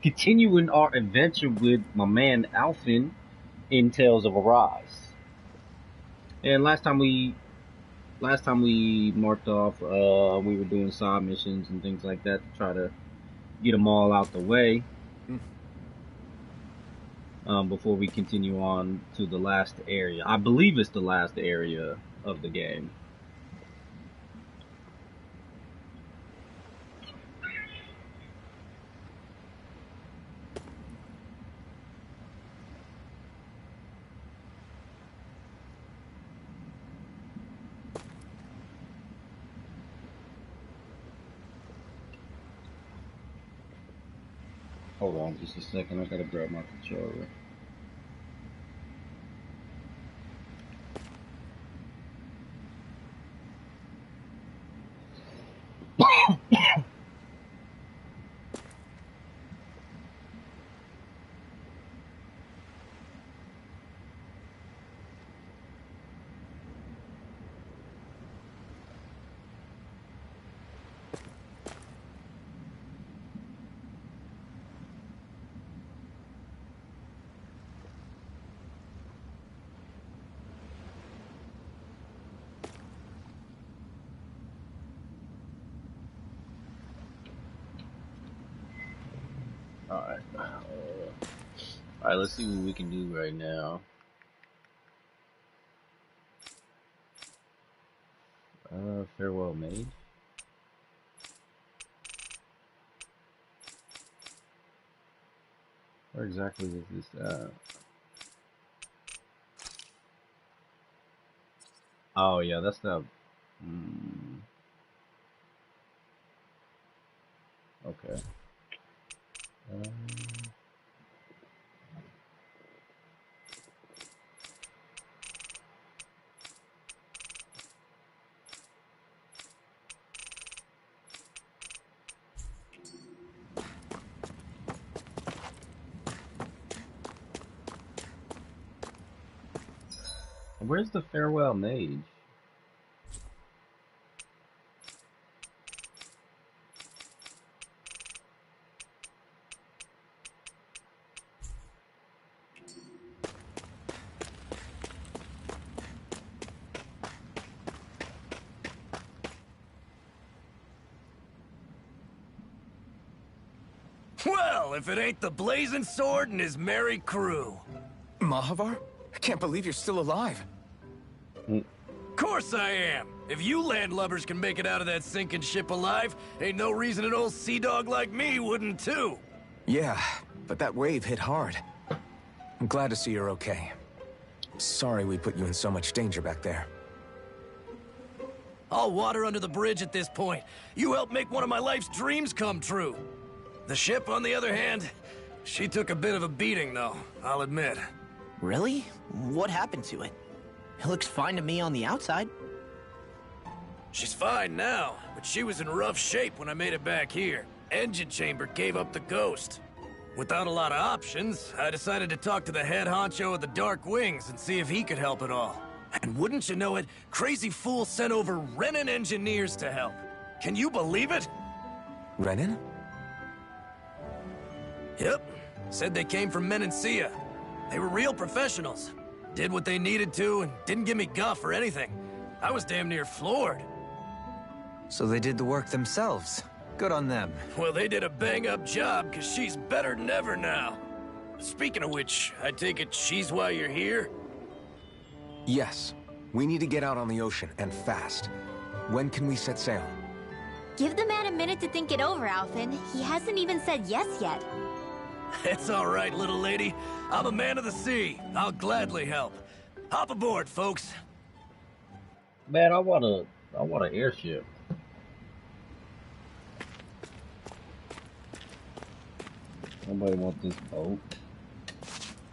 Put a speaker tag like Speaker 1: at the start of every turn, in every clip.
Speaker 1: continuing our adventure with my man Alfin in Tales of Arise. And last time we marked off, we were doing side missions and things like that to try to get them all out the way. Before we continue on to the last area. I believe it's the last area of the game. Hold on just a second, I gotta grab my controller. Alright. Alright, let's see what we can do right now. Farewell Maid. Where exactly is this at? Oh yeah, that's the... okay. Um, where's the Farewell Mage?
Speaker 2: Well, if it ain't the Blazing Sword and his merry crew.
Speaker 3: Mahavar? I can't believe you're still alive.
Speaker 2: Course I am. If you landlubbers can make it out of that sinking ship alive, ain't no reason an old sea dog like me wouldn't too.
Speaker 3: Yeah, but that wave hit hard. I'm glad to see you're okay. Sorry we put you in so much danger back there.
Speaker 2: All water under the bridge at this point. You helped make one of my life's dreams come true. The ship, on the other hand, she took a bit of a beating, though, I'll admit.
Speaker 4: Really? What happened to it? It looks fine to me on the outside.
Speaker 2: She's fine now, but she was in rough shape when I made it back here. Engine chamber gave up the ghost. Without a lot of options, I decided to talk to the head honcho of the Dark Wings and see if he could help at all. And wouldn't you know it, Crazy Fool sent over Renan engineers to help. Can you believe it?
Speaker 3: Renan?
Speaker 2: Yep. Said they came from Menancia. They were real professionals. Did what they needed to and didn't give me guff or anything. I was damn near floored.
Speaker 5: So they did the work themselves. Good on them.
Speaker 2: Well, they did a bang-up job, because she's better than ever now. Speaking of which, I take it she's why you're here?
Speaker 3: Yes. We need to get out on the ocean, and fast. When can we set sail?
Speaker 6: Give the man a minute to think it over, Alfin. He hasn't even said yes yet.
Speaker 2: It's all right, little lady. I'm a man of the sea. I'll gladly help. Hop aboard, folks.
Speaker 1: Man, I want an airship. Nobody wants this boat.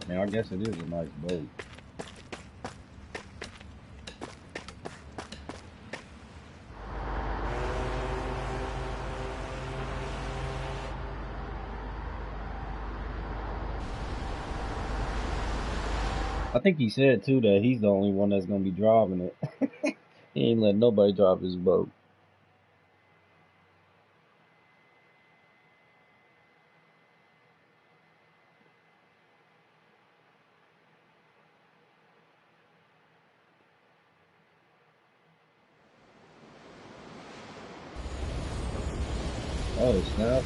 Speaker 1: Man, I guess it is a nice boat. I think he said too that he's the only one that's gonna be driving it. He ain't letting nobody drive his boat. Oh snap!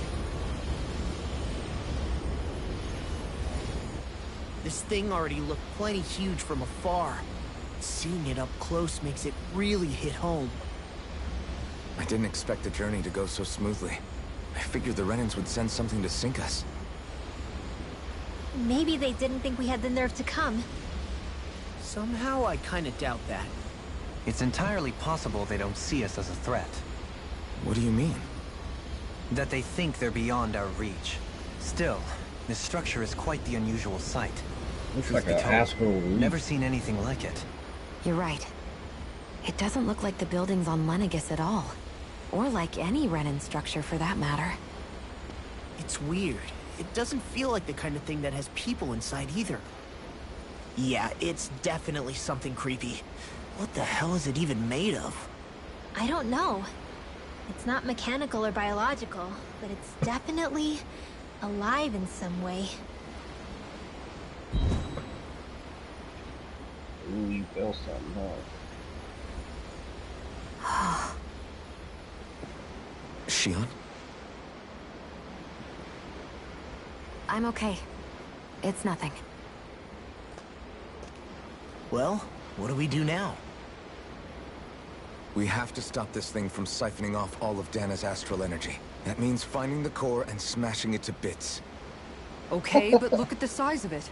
Speaker 4: This thing already looked plenty huge from afar. Seeing it up close makes it really hit home.
Speaker 3: I didn't expect the journey to go so smoothly. I figured the Renans would send something to sink us.
Speaker 6: Maybe they didn't think we had the nerve to come.
Speaker 4: Somehow I kinda doubt that.
Speaker 5: It's entirely possible they don't see us as a threat.
Speaker 3: What do you mean?
Speaker 5: That they think they're beyond our reach. Still, this structure is quite the unusual sight.
Speaker 1: Looks
Speaker 5: Truth
Speaker 1: like
Speaker 5: be
Speaker 1: an
Speaker 5: told,
Speaker 1: astral reef.
Speaker 5: never seen anything like it.
Speaker 7: You're right. It doesn't look like the buildings on Lenegis at all. Or like any Renan structure for that matter.
Speaker 4: It's weird. It doesn't feel like the kind of thing that has people inside either. Yeah, it's definitely something creepy. What the hell is it even made of?
Speaker 6: I don't know. It's not mechanical or biological, but it's definitely alive in some way.
Speaker 1: Ooh, you feel something, huh?
Speaker 3: Shion?
Speaker 7: I'm okay. It's nothing.
Speaker 4: Well, what do we do now?
Speaker 3: We have to stop this thing from siphoning off all of Dana's astral energy. That means finding the core and smashing it to bits.
Speaker 8: Okay, but look at the size of it.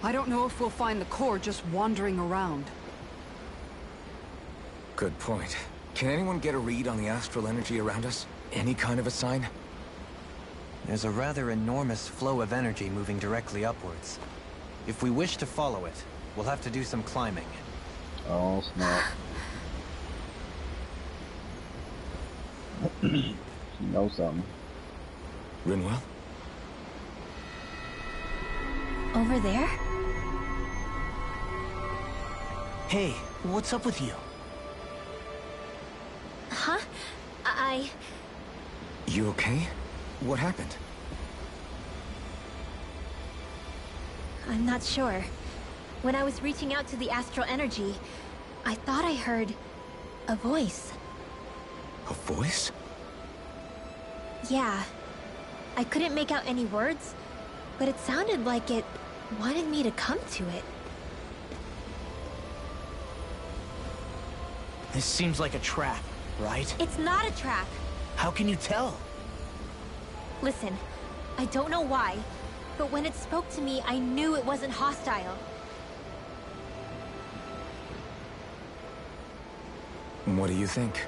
Speaker 8: I don't know if we'll find the core just wandering around.
Speaker 3: Good point. Can anyone get a read on the astral energy around us? Any kind of a sign?
Speaker 5: There's a rather enormous flow of energy moving directly upwards. If we wish to follow it, we'll have to do some climbing.
Speaker 1: Oh snap! She knows something.
Speaker 3: Rinwell?
Speaker 6: Over there?
Speaker 4: Hey, what's up with you?
Speaker 6: Huh?
Speaker 3: You okay? What happened?
Speaker 6: I'm not sure. When I was reaching out to the astral energy, I thought I heard a voice.
Speaker 3: A voice?
Speaker 6: Yeah. I couldn't make out any words, but it sounded like it wanted me to come to it.
Speaker 4: This seems like a trap, right?
Speaker 6: It's not a trap.
Speaker 4: How can you tell?
Speaker 6: Listen, I don't know why, but when it spoke to me, I knew it wasn't hostile.
Speaker 3: What do you think?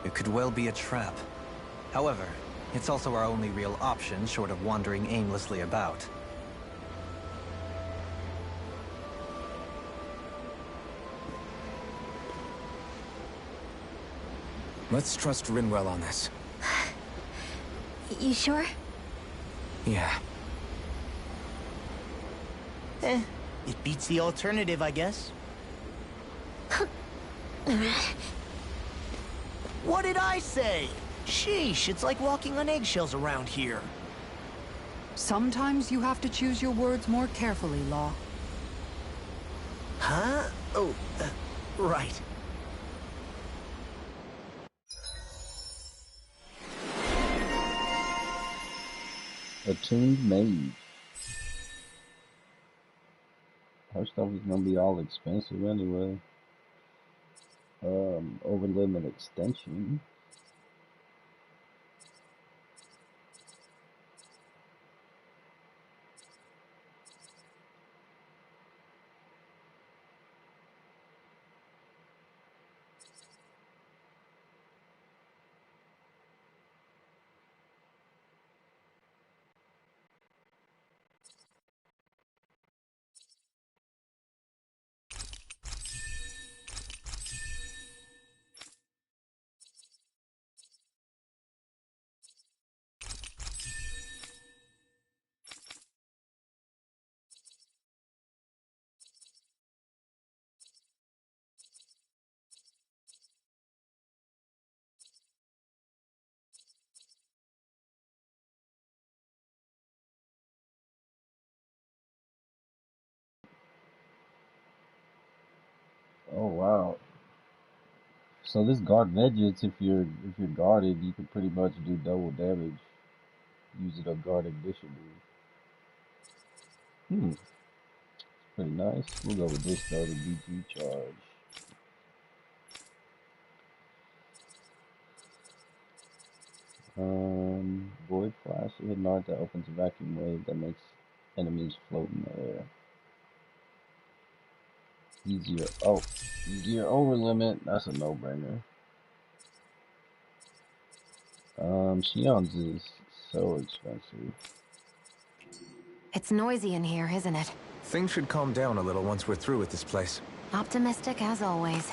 Speaker 5: It could well be a trap. However, it's also our only real option short of wandering aimlessly about.
Speaker 3: Let's trust Rinwell on this.
Speaker 6: You sure?
Speaker 3: Yeah.
Speaker 4: It beats the alternative, I guess. What did I say? Sheesh, it's like walking on eggshells around here.
Speaker 8: Sometimes you have to choose your words more carefully, Law.
Speaker 4: Huh? Oh, right.
Speaker 1: Attuned mage. Her stuff is gonna be all expensive anyway. Over limit extension. Oh wow. So this guard vengeance, if you're guarded, you can pretty much do double damage using a guard ignition move. Pretty nice. We'll go with this though, the BG charge. Void flash, hit an art that opens a vacuum wave that makes enemies float in the air. Easier over limit. That's a no-brainer. Shion's is so expensive.
Speaker 7: It's noisy in here, isn't it?
Speaker 3: Things should calm down a little once we're through with this place.
Speaker 7: Optimistic as always.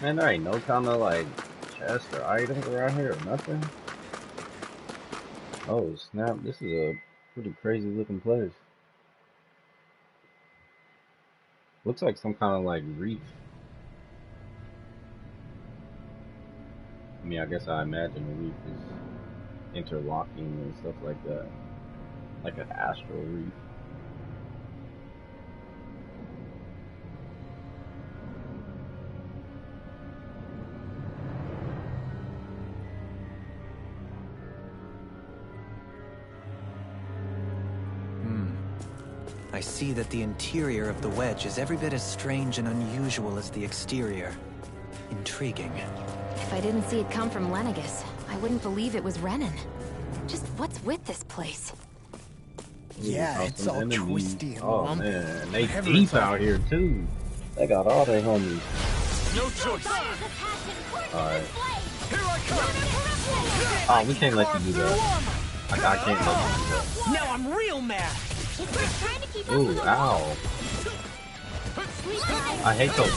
Speaker 1: Man, there ain't no kind of like chest or items around here or nothing. Oh snap, this is a pretty crazy looking place. Looks like some kind of like reef. I mean, I guess I imagine the reef is interlocking and stuff like that. Like an astral reef.
Speaker 5: I see that the interior of the wedge is every bit as strange and unusual as the exterior. Intriguing.
Speaker 7: If I didn't see it come from Lenegis, I wouldn't believe it was Renan. Just what's with this place?
Speaker 4: Yeah, it's all
Speaker 1: enemies.
Speaker 4: twisty and
Speaker 1: Oh
Speaker 4: lumpy.
Speaker 1: man, they deep out here too. They got all their homies.
Speaker 2: No choice.
Speaker 1: Alright.
Speaker 2: Here I come.
Speaker 1: Oh, we can't let you do that. I can't let you do that.
Speaker 4: Now I'm real mad.
Speaker 1: Ooh, ow. I hate those.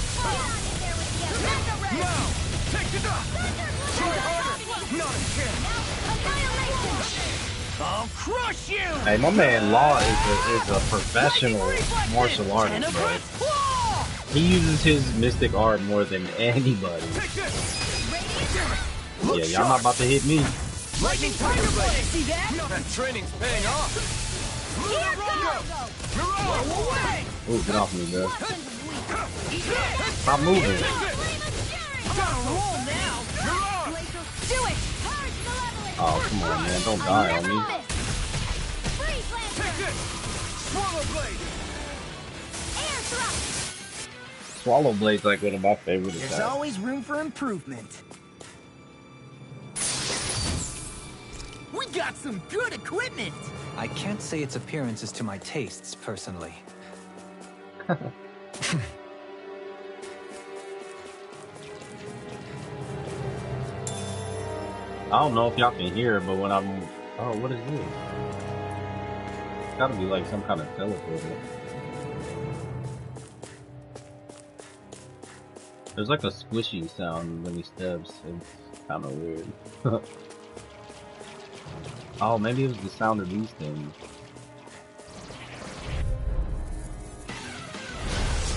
Speaker 4: I'll crush you.
Speaker 1: Hey, my man Law is a professional martial artist, bro. He uses his mystic art more than anybody. Yeah, y'all not about to hit me.
Speaker 4: Lightning Tiger Blade. See that?
Speaker 2: That training's paying off.
Speaker 1: Ooh, get off me, bro. Stop moving. Oh, come on, man. Don't die on me. Swallow Blade's like one of my favorite attacks.
Speaker 4: There's always room for improvement. We got some good equipment.
Speaker 5: I can't say its appearance is to my tastes, personally.
Speaker 1: I don't know if y'all can hear it, but when I'm... Oh, what is this? It's gotta be like some kind of teleporter. There's like a squishy sound when he steps. It's kind of weird. Oh, maybe it was the sound of these things.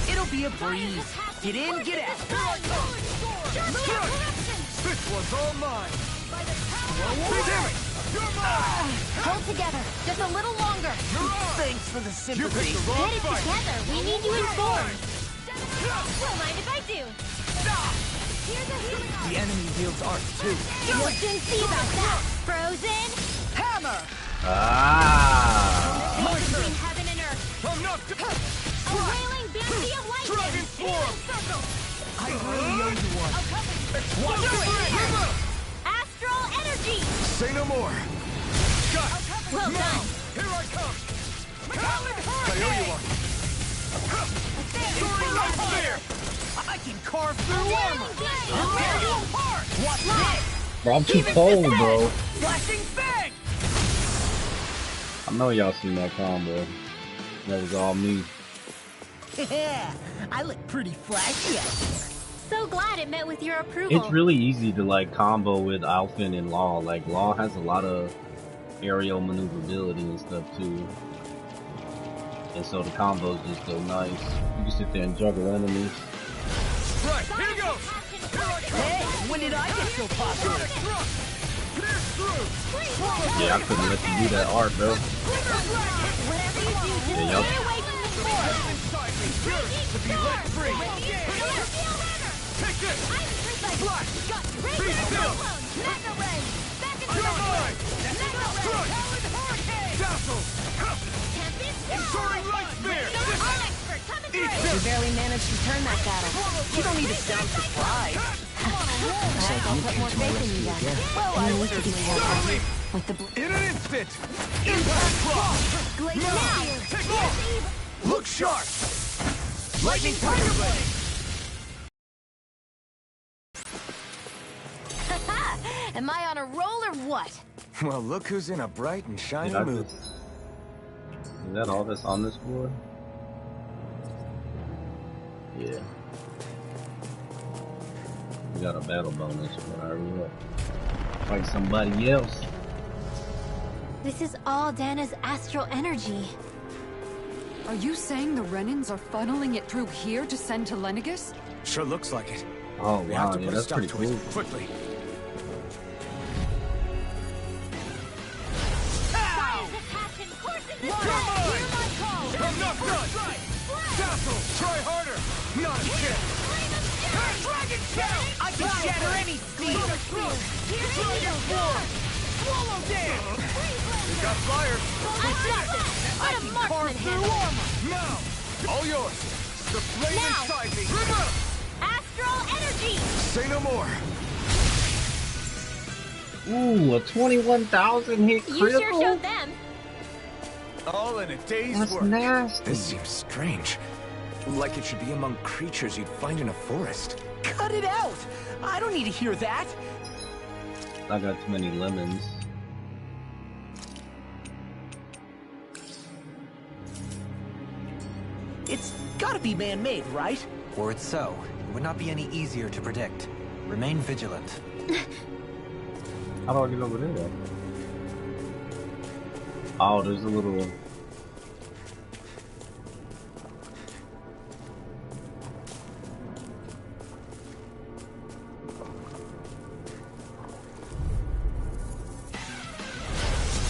Speaker 4: It'll be a breeze. Get in, get out.
Speaker 2: This one's all mine.
Speaker 4: Hold
Speaker 6: together. Just a little longer.
Speaker 4: Thanks for the sympathy.
Speaker 6: Get it together. We need you informed. Don't mind if I do. Here's a healing arm.
Speaker 4: The enemy wields art too.
Speaker 6: You'll soon see about that. Frozen.
Speaker 4: Hammer!
Speaker 1: Ah!
Speaker 6: Between heaven and earth. A wailing banshee of lightning.
Speaker 4: Dragon form.
Speaker 6: Circle.
Speaker 4: I really owe you one.
Speaker 6: Astral energy.
Speaker 3: Say no more.
Speaker 6: Well done.
Speaker 3: Here I come.
Speaker 4: I owe you one. I can carve through armor. Tear you apart. What's this?
Speaker 1: Bro, I'm too cold, bro.
Speaker 4: Flashing bang!
Speaker 1: I know y'all seen that combo. That was all me.
Speaker 4: Yeah, I look pretty flashy out there.
Speaker 6: So glad it met with your approval.
Speaker 1: It's really easy to like combo with Alphen and Law. Like Law has a lot of aerial maneuverability and stuff too. And so the combos just go nice. You can sit there and juggle enemies.
Speaker 4: Right, here you go! Hey, when did I get so popular?
Speaker 1: Yeah, I couldn't let you do that art, bro.
Speaker 6: Whatever you do, just
Speaker 1: Yeah, y'all-
Speaker 6: stay away from the force.
Speaker 4: To be let free.
Speaker 6: Take this! I'm precise. Got you. Be still. Mega ray. Back in circle. Mega ray. Powered hurricane. Dazzle. Tempest. Soaring light spear. All expert coming through.
Speaker 7: You barely managed to turn that battle.
Speaker 4: You don't need to sound surprised.
Speaker 7: I'll put more faith in you then.
Speaker 4: Well, I
Speaker 7: We need to be careful. With the
Speaker 3: In an instant. Impact block.
Speaker 6: Glacier.
Speaker 3: Look sharp. Lightning tiger blade.
Speaker 7: Am I on a roll or what?
Speaker 3: Well, look who's in a bright and shiny
Speaker 1: Did I
Speaker 3: mood.
Speaker 1: just... Is that all that's on this board? Yeah. We got a battle bonus when I hurry up. Like somebody else.
Speaker 6: This is all Dana's astral energy.
Speaker 8: Are you saying the Renans are funneling it through here to send to Lenegus?
Speaker 3: Sure looks like it.
Speaker 1: Oh
Speaker 3: We have
Speaker 1: wow,
Speaker 3: to
Speaker 1: yeah,
Speaker 3: put a
Speaker 1: that's
Speaker 3: stop
Speaker 1: pretty
Speaker 3: to
Speaker 1: cool.
Speaker 3: it quickly.
Speaker 4: Enough done! Dazzle! Try harder! Not a chance! Dragon Shell! I can shatter any speed! Dragon Form! Swallow Dance! We got flyers!
Speaker 6: I can
Speaker 4: carve through armor! Now! All yours! The flame
Speaker 6: Now.
Speaker 4: inside me!
Speaker 6: Astral energy!
Speaker 3: Say no more.
Speaker 1: Ooh, a 21,000 hit
Speaker 6: You
Speaker 1: critical?
Speaker 6: sure showed them.
Speaker 3: All in a day's
Speaker 1: That's
Speaker 3: work.
Speaker 1: nasty.
Speaker 3: This seems strange. Like it should be among creatures you'd find in a forest.
Speaker 4: Cut it out! I don't need to hear that!
Speaker 1: I got too many lemons.
Speaker 4: It's gotta be man-made, right?
Speaker 5: Were it so, it would not be any easier to predict. Remain vigilant.
Speaker 1: How do I get over there? Oh, there's a little...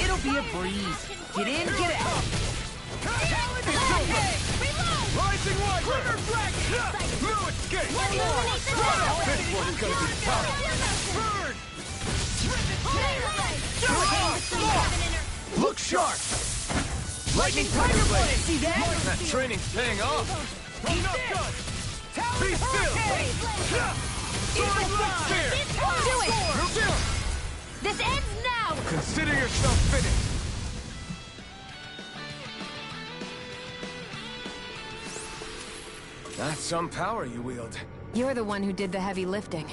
Speaker 4: It'll be a breeze. Get in, get out!
Speaker 3: Rising Wyvern! No escape! This one's gonna be tough. Look sharp! Lightning tiger blade!
Speaker 4: See that?
Speaker 3: That training's paying off!
Speaker 4: Enough done!
Speaker 3: Be still! Soaring light spear!
Speaker 6: Do it!
Speaker 3: Still!
Speaker 6: This ends now!
Speaker 3: Consider yourself finished! That's some power you wield.
Speaker 7: You're the one who did the heavy lifting.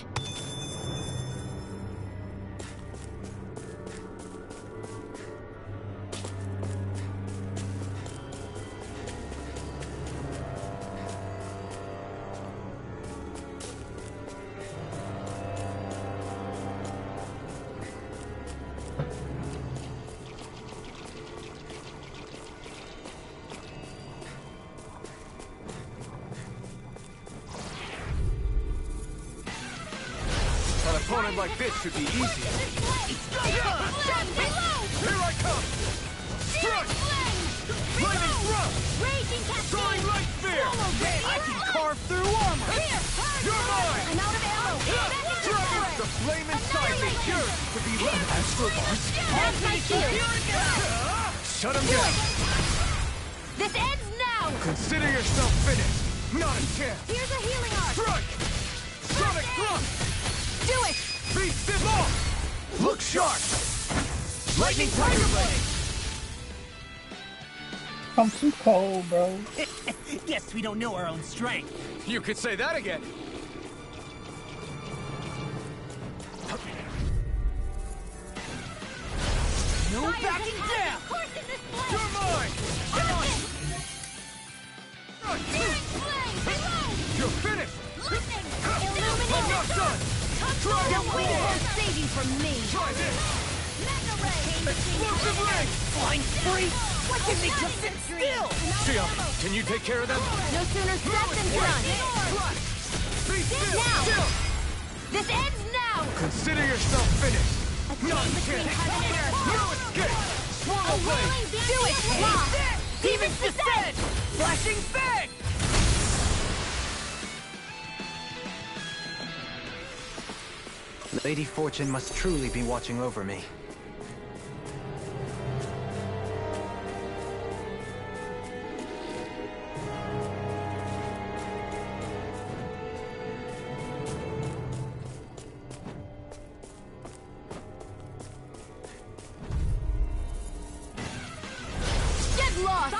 Speaker 3: An opponent like this should be easy.
Speaker 4: Here I come! enemy fury to be left. Astro Bars.
Speaker 6: That's my shield.
Speaker 4: Shut him down.
Speaker 6: This ends now.
Speaker 4: Consider yourself finished. Not a chance.
Speaker 6: Here's a healing arc.
Speaker 4: Strike. Sonic thrust.
Speaker 6: Do it.
Speaker 4: Beat them off. Look sharp. Lightning Tiger Blade.
Speaker 1: I'm too cold, bro.
Speaker 9: Guess we don't know our own strength.
Speaker 4: You could say that again.
Speaker 9: No backing down.
Speaker 4: You're mine. You're finished. I'm not done. Try
Speaker 6: Don't
Speaker 4: it.
Speaker 6: wait for saving from me.
Speaker 4: Try this. Explosive ring.
Speaker 9: Flying free. Why can't they just sit still?
Speaker 4: Shia, can you take care of them?
Speaker 6: No sooner said than done.
Speaker 4: Be still.
Speaker 6: Now.
Speaker 4: Still.
Speaker 6: This ends now.
Speaker 4: Consider yourself finished.
Speaker 6: A chain between heaven and earth.
Speaker 4: No escape. Swallow blade.
Speaker 6: Do it. Lock.
Speaker 9: Demon's Descent. Flashing Fang.
Speaker 5: Lady Fortune must truly be watching over me.
Speaker 6: Get lost.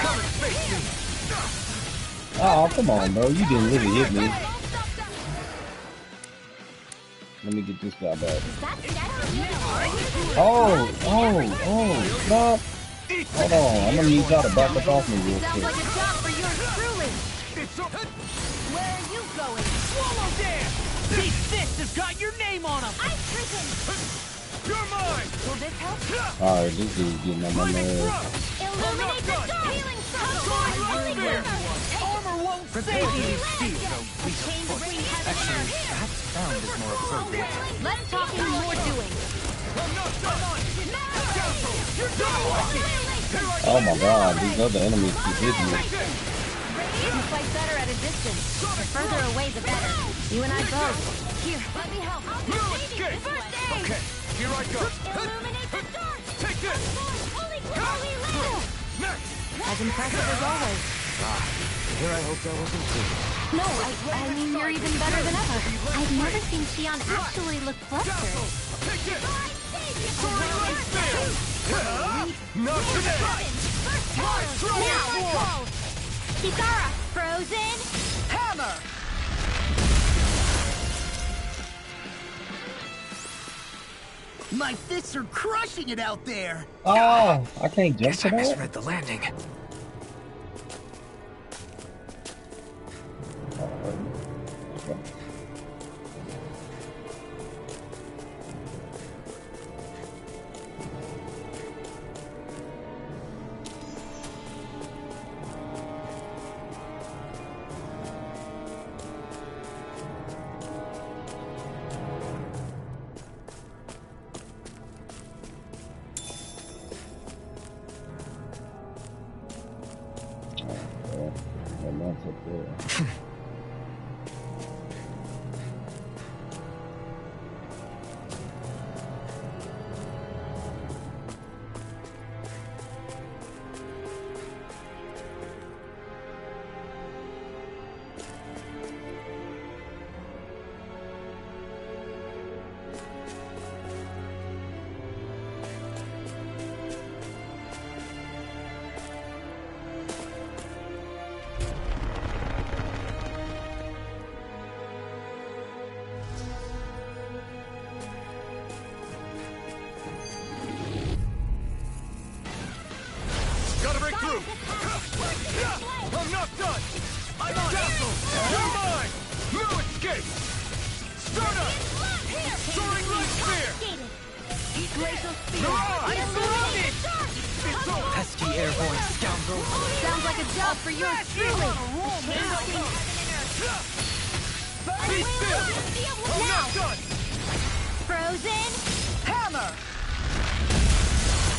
Speaker 4: Come and face me.
Speaker 1: Oh, come on, bro. You didn't really hit me. Let me get this guy back. Oh, stop. Hold on. I'm gonna need y'all to back up off me real
Speaker 6: Sounds
Speaker 1: quick.
Speaker 6: like a job for yours truly.
Speaker 4: It's so...
Speaker 6: Where are you going?
Speaker 9: Swallow Dance. Deep Fist has got your name on him.
Speaker 6: I'm freaking.
Speaker 4: You're mine.
Speaker 6: Will this help?
Speaker 1: Alright, this dude's getting on my nerves.
Speaker 6: Illuminate the dark. Healing circle.
Speaker 9: Armor won't save you.
Speaker 5: Actually, perhaps found is more appropriate.
Speaker 6: Let's talk in more doing.
Speaker 1: Oh my god, these other enemies keep hitting me.
Speaker 6: You fight better at a distance. The further away, the better. You and I both. Here, let me help.
Speaker 4: No escape. Okay, here I go.
Speaker 6: Illuminate the dark.
Speaker 4: Take this. Next.
Speaker 7: As impressive as always.
Speaker 5: Here I hope that wasn't true.
Speaker 7: No, I mean, you're even better than ever. I've never seen Xion actually look flustered.
Speaker 4: Take this. Soaring light spear. Not today.
Speaker 6: Now, Kisara, frozen.
Speaker 9: Hammer. My fists are crushing it out there.
Speaker 1: Oh, I can't jump
Speaker 3: Guess
Speaker 1: to
Speaker 3: I
Speaker 1: that?
Speaker 3: misread the landing.
Speaker 1: And that's up there.
Speaker 4: Gotta break through. I'm not done. I'm dazzled. You're mine. No escape. Start up. Soaring light spear.
Speaker 6: Glacial speed.
Speaker 4: I'm surrounded.
Speaker 5: Pesky airborne scoundrel.
Speaker 6: Sounds like a job for yours truly.
Speaker 4: Be still. I'm not done.
Speaker 6: Frozen.
Speaker 9: Hammer.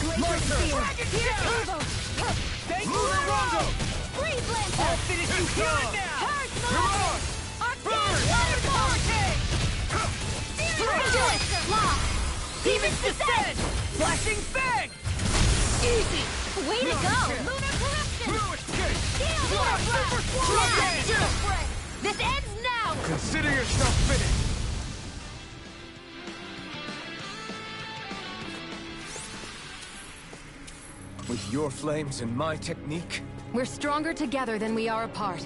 Speaker 6: Glacial spear. Here's Evo.
Speaker 4: Murarondo.
Speaker 6: Freeze Lancer.
Speaker 9: I'll finish you here and now.
Speaker 6: Purge
Speaker 4: You're
Speaker 6: Mode.
Speaker 4: on.
Speaker 6: Arctic.
Speaker 4: Do it! Law! Demon's Descent! Flashing Fang! Easy!
Speaker 6: Way to go! Lunar Corruption! Steel
Speaker 4: Super
Speaker 6: Blast! This ends now!
Speaker 3: Consider yourself finished. With your flames and my technique,
Speaker 7: We're stronger together than we are apart.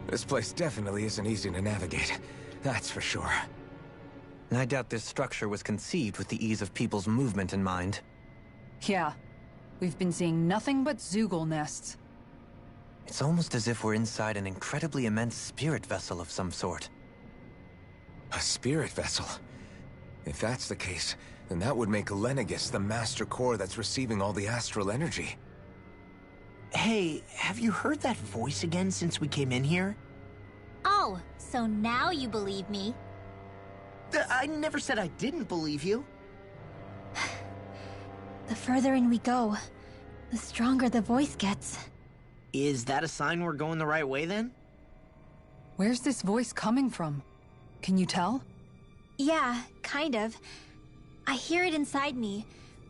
Speaker 3: this place definitely isn't easy to navigate. That's for sure.
Speaker 5: I doubt this structure was conceived with the ease of people's movement in mind.
Speaker 8: Yeah. We've been seeing nothing but Zoogle nests.
Speaker 5: It's almost as if we're inside an incredibly immense spirit vessel of some sort.
Speaker 3: A spirit vessel? If that's the case, then that would make Lenegis the master core that's receiving all the astral energy.
Speaker 9: Hey, have you heard that voice again since we came in here?
Speaker 6: Oh, so now you believe me.
Speaker 9: I never said I didn't believe you.
Speaker 6: The further in we go, the stronger the voice gets.
Speaker 9: Is that a sign we're going the right way then?
Speaker 8: Where's this voice coming from? Can you tell?
Speaker 6: Yeah, kind of. I hear it inside me,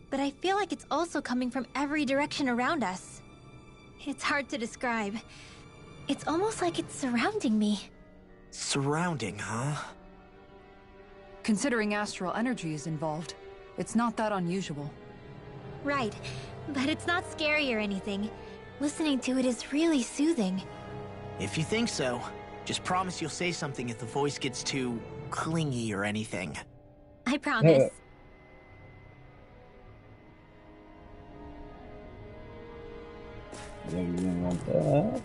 Speaker 6: but I feel like it's also coming from every direction around us. It's hard to describe. It's almost like it's surrounding me.
Speaker 9: Surrounding, huh?
Speaker 8: Considering astral energy is involved, it's not that unusual.
Speaker 6: Right, but it's not scary or anything. Listening to it is really soothing.
Speaker 9: If you think so, just promise you'll say something if the voice gets too clingy or anything.
Speaker 6: I promise.
Speaker 1: Yeah, you didn't want that.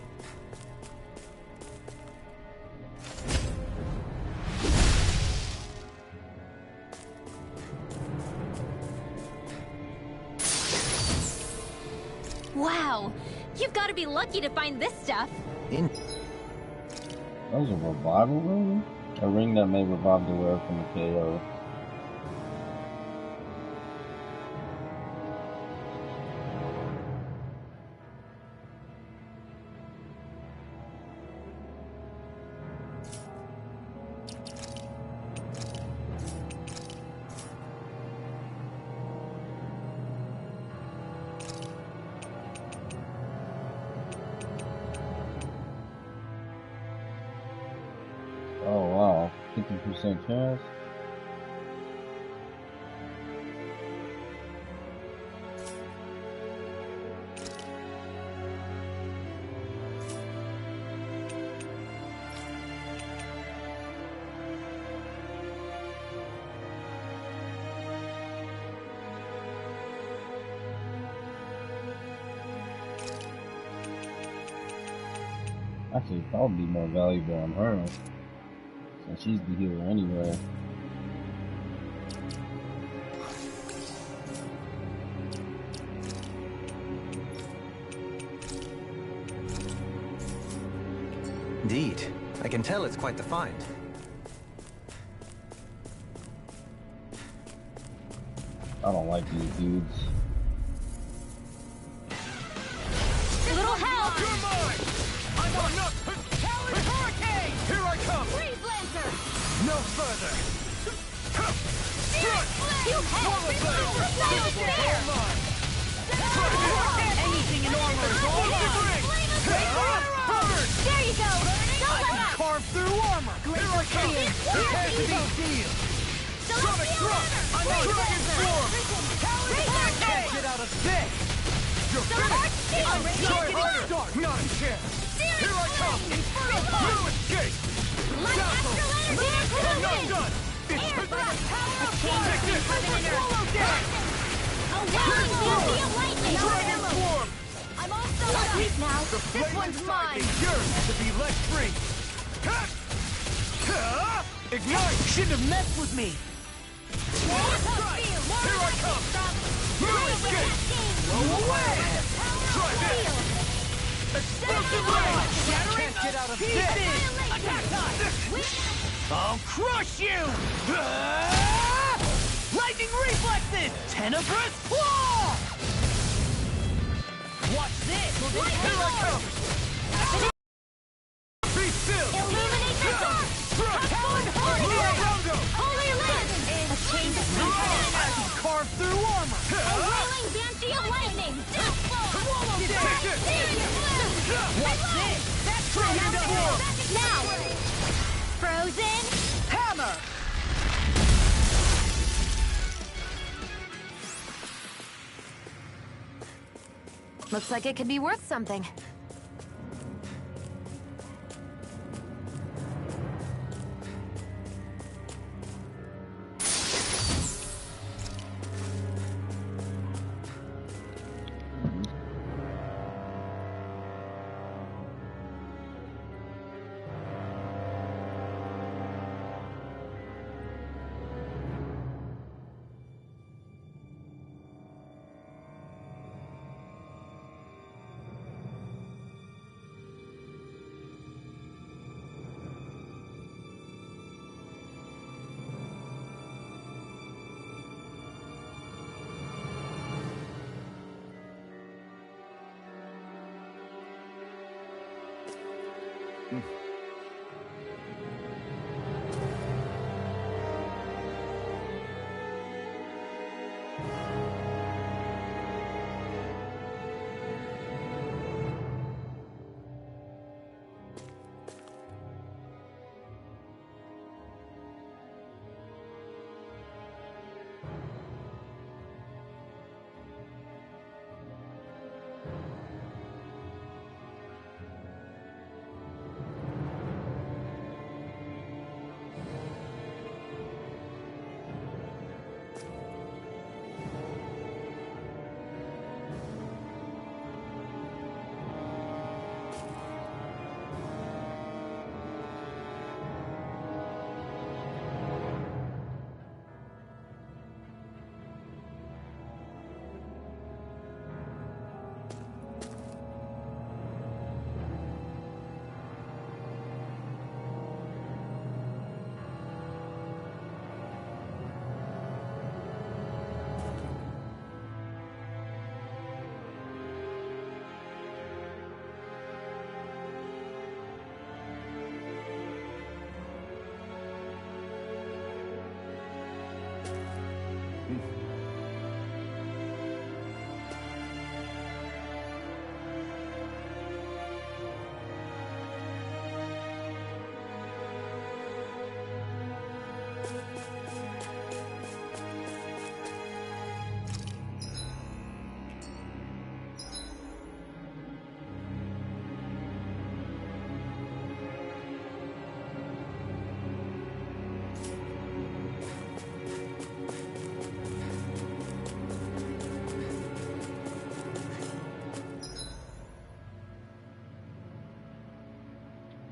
Speaker 6: Wow, you've got to be lucky to find this stuff.
Speaker 1: That was a revival ring? A ring that may revive the wearer from the KO. Oh wow, 50% chance. Actually, it'd probably be more valuable on her. And she's the healer anyway.
Speaker 5: Indeed. I can tell it's quite the find.
Speaker 1: I don't like these dudes.
Speaker 6: Little help!
Speaker 4: You're mine! I'm on up! Talon Hurricane! Here I come!
Speaker 6: Freeze Lancer!
Speaker 4: No further!
Speaker 6: Spirit Flame! You have
Speaker 4: Anything in armor is all over!
Speaker 6: There you go! Go up!
Speaker 4: Carve through armor! Here I come! Prepare to be sealed! Sonic Thrust! I'm on Dragon Form! Talon Hurricane! Get out of this! You're finished! I'm Try harder! Not a chance! Here I come! No escape! Dazzle! I'm not done! It's Take this! Swallow down! Dragon Form!
Speaker 6: I'm all set up now.
Speaker 4: The
Speaker 6: This one's mine.
Speaker 4: is yours to be let free! Ignite! Shouldn't have messed with me! Here I come! No escape! Blow away! Try this! Explosive range! Can't get out of this! Attack time! I'll crush you! Lightning reflexes! Tenebrous claw! Watch this! Here I come! Be still!
Speaker 6: Illuminate the dark!
Speaker 4: Talon Hurricane!
Speaker 6: Holy Land! A chain of
Speaker 4: I can carve through armor!
Speaker 6: A whirling banshee of lightning!
Speaker 4: Swallow
Speaker 6: Take
Speaker 4: it! Watch this! That's
Speaker 6: Now!
Speaker 4: into war!
Speaker 6: Now! Frozen!
Speaker 4: Hammer!
Speaker 7: Looks like it could be worth something.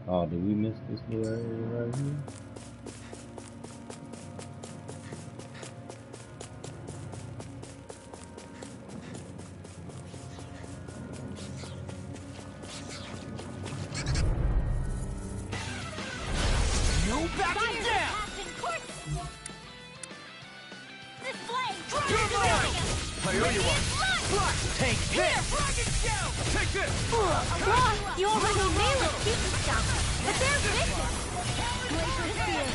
Speaker 1: Oh, did we miss this little area right here?
Speaker 4: No backing down!
Speaker 6: This flame!
Speaker 4: You're mine! I owe you one! Flash! Take this! Dragon Shell! Take this!
Speaker 6: Lost! You already nailed it, shooting stuff! But they're vicious!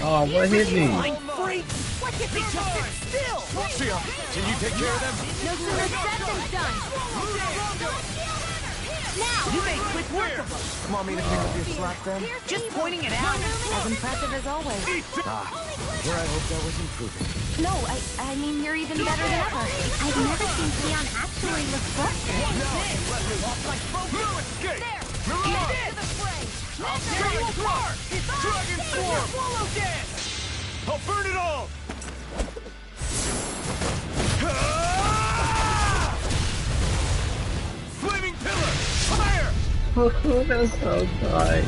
Speaker 1: Oh, what hit me?
Speaker 4: Freak! What if they just sit still? Sia, can you take care of them?
Speaker 6: No sooner said than done! Now!
Speaker 4: You made quick work of them! Want me to pick up your slack then?
Speaker 6: Just pointing it out!
Speaker 7: As impressive as always.
Speaker 3: Where I hoped I was improving.
Speaker 7: No, I mean, you're even better than ever.
Speaker 6: I've never seen Leon actually look frustrated.
Speaker 4: No escape! Get to the fray! I'll tear you apart! It's Dragon Swarm! Swallow dance! I'll burn it all! Flaming pillar! Fire!
Speaker 1: That's so tight.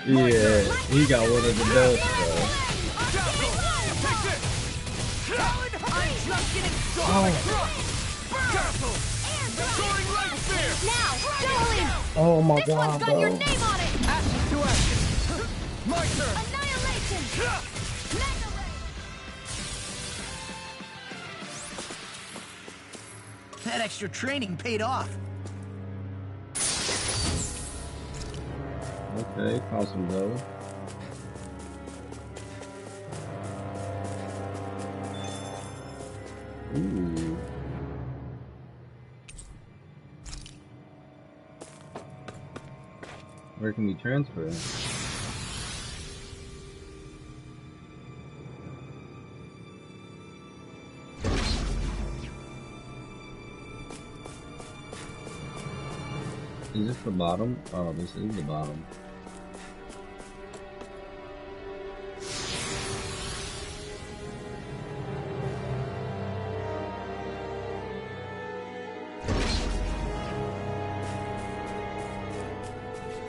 Speaker 1: Yeah, he got one of the best, though. Oh my
Speaker 6: This one's
Speaker 1: god,
Speaker 6: got your
Speaker 1: bro.
Speaker 6: name on it!
Speaker 4: Ashes to ashes! My turn!
Speaker 6: Annihilation! Mega Ray!
Speaker 9: That extra training paid off.
Speaker 1: Okay, found some dough. Ooh. Where can we transfer? Is this the bottom? Oh, this is the bottom.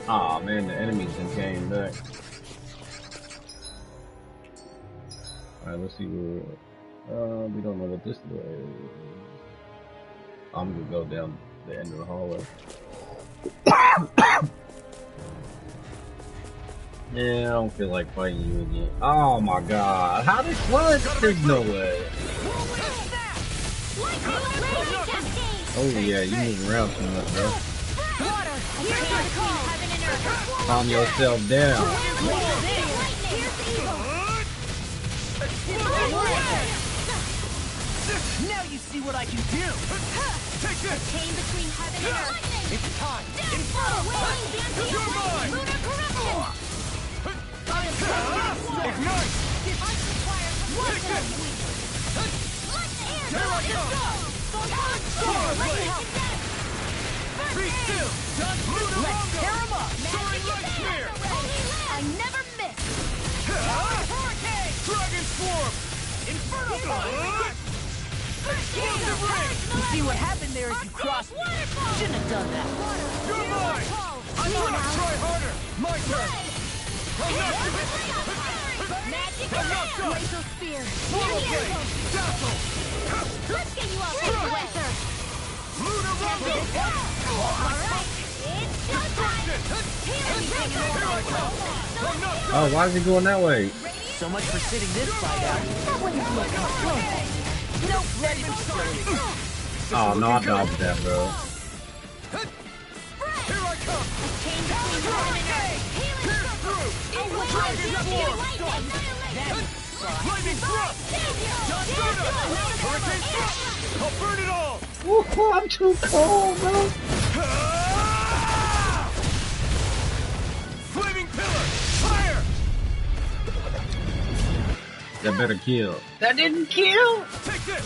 Speaker 1: Aw, oh, man, the enemies then came back. Alright, let's see where... we don't know what this way is. I'm gonna go down the end of the hallway. Yeah, I don't feel like fighting you again. Oh my god, how did what? There's no way. Oh yeah, you move around too much, bro. Calm yourself down.
Speaker 9: Now you see what I can do. Take this.
Speaker 6: Chain between heaven and earth.
Speaker 9: It's time.
Speaker 6: You're mine.
Speaker 9: Ignite.
Speaker 6: Take this.
Speaker 9: Here I come. Be still. Let's tear him up.
Speaker 6: Soaring light spear. I never miss.
Speaker 9: Hurricane. Dragon swarm. Inferno blast. Explosive ring. You see what happened there as you crossed me. Shouldn't have done that.
Speaker 6: You're
Speaker 9: mine. I'm gonna try harder. My turn.
Speaker 6: Magic
Speaker 9: done.
Speaker 6: Laser spear.
Speaker 9: Dazzle.
Speaker 6: Let's get you all Winter.
Speaker 9: Lunar Rumble.
Speaker 6: Alright, it's showtime.
Speaker 1: Oh, why is he going that way?
Speaker 9: So much for sitting this fight out.
Speaker 6: That wasn't close.
Speaker 9: Nope, ready to start.
Speaker 1: Oh no, I dodged that, bro.
Speaker 9: Here I come.
Speaker 6: Chain between heaven and earth.
Speaker 9: Pierce through. Dragon swarm. Lightning thrust. Hurricane thrust. I'll burn it all.
Speaker 1: Ooh, I'm too cold, bro.
Speaker 9: Flaming pillar. Fire.
Speaker 1: That better kill. That didn't kill.
Speaker 9: Take this.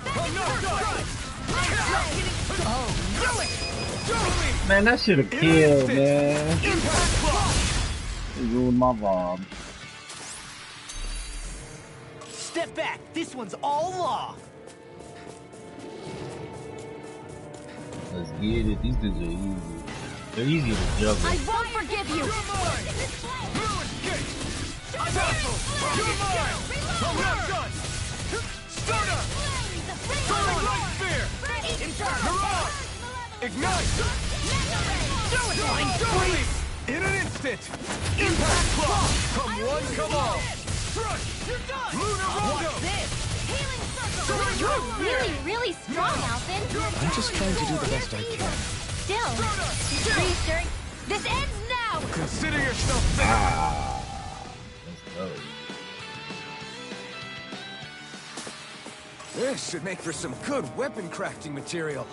Speaker 9: I'm not done. Oh, do it.
Speaker 1: Man, that should have killed, man.
Speaker 9: Impact block.
Speaker 1: It ruined my vibe.
Speaker 9: Step back. This one's all law.
Speaker 1: Let's get it. These dudes are easy. They're easy to juggle.
Speaker 6: I won't forgive you.
Speaker 9: You're mine. Ruin gate. Dazzle. You're mine. I'm not done. Stardust. Soaring light spear. Mirage. Ignite. Do it. Flying freeze. In an instant. Impact block. Come one, come all. Crush. You're done. Lunar Rondo.
Speaker 6: What's this? Healing circle. You're really, really strong, Alvin.
Speaker 3: I'm just trying to do the best I can.
Speaker 6: Still, reassuring. This ends now.
Speaker 9: Consider yourself there.
Speaker 1: Ah. Let's go.
Speaker 3: This should make for some good weapon crafting material.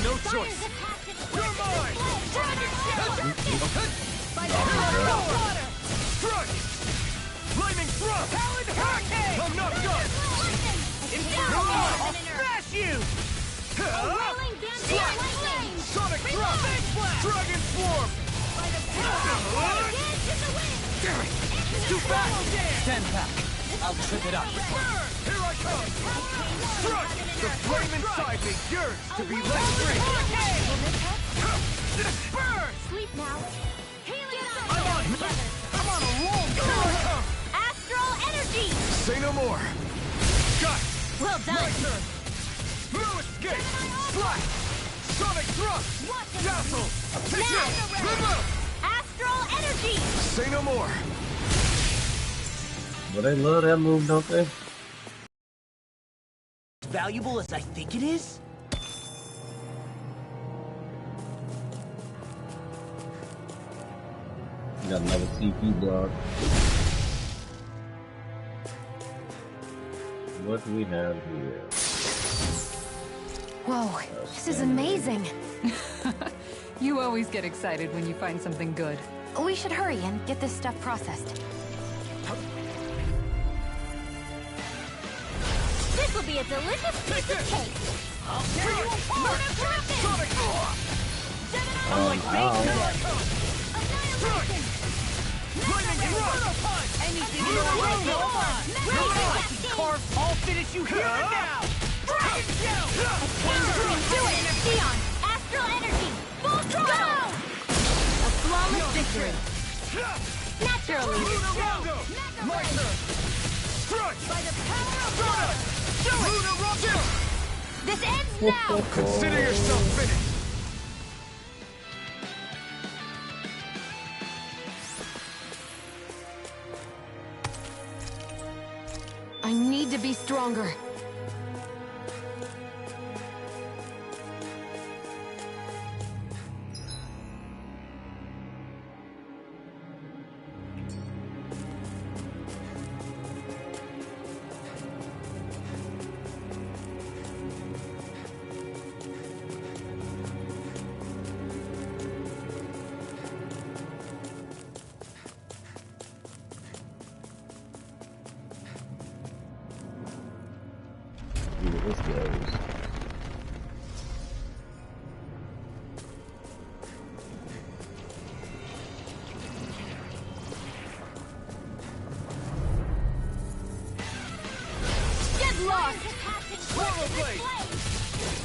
Speaker 3: No choice.
Speaker 9: You're mine. Dragon
Speaker 6: By the power of water.
Speaker 9: Strike. Lightning thrust. Talon hurricane. I'm not done.
Speaker 6: Inferno.
Speaker 9: I'll smash you.
Speaker 6: Rolling Vampire lightning.
Speaker 9: Sonic thrust. Dragon swarm.
Speaker 6: By the power of dance in the wind.
Speaker 9: Damn it. It's too fast.
Speaker 5: Stand back. I'll trip it up.
Speaker 9: Burn. Here I come. Strike. The flame inside me yearns to be let free. Burn.
Speaker 6: Sleep now. Healing
Speaker 9: I'm on. I'm on a roll. Here I come.
Speaker 6: Astral energy.
Speaker 9: Say no more. Got.
Speaker 6: Well
Speaker 9: My
Speaker 6: done.
Speaker 9: turn. No escape. Slash. Sonic thrust. Dazzle. Take it. Remove.
Speaker 6: Astral Astral energy!
Speaker 3: Say no more!
Speaker 1: But they love that move, don't they?
Speaker 4: As valuable as I think it is?
Speaker 1: You got another CP block. What do we have here?
Speaker 7: Whoa, this is amazing.
Speaker 8: You always get excited when you find something good.
Speaker 7: We should hurry and get this stuff processed.
Speaker 6: This will be a delicious piece of cake! I'll tear you apart! Annihilation!
Speaker 4: Anything you want, go on! Carve, I'll finish you here and now! Dragon Shell!
Speaker 6: Do it! Sion! Astral energy! Full throttle! A flawless victory! Naturally!
Speaker 9: My turn! Strike!
Speaker 6: By the power of love!
Speaker 9: Luna Rondo!
Speaker 6: This ends now!
Speaker 9: Consider yourself finished!
Speaker 7: I need to be stronger.
Speaker 1: See where this goes.
Speaker 6: Get lost!
Speaker 9: Swallow blade!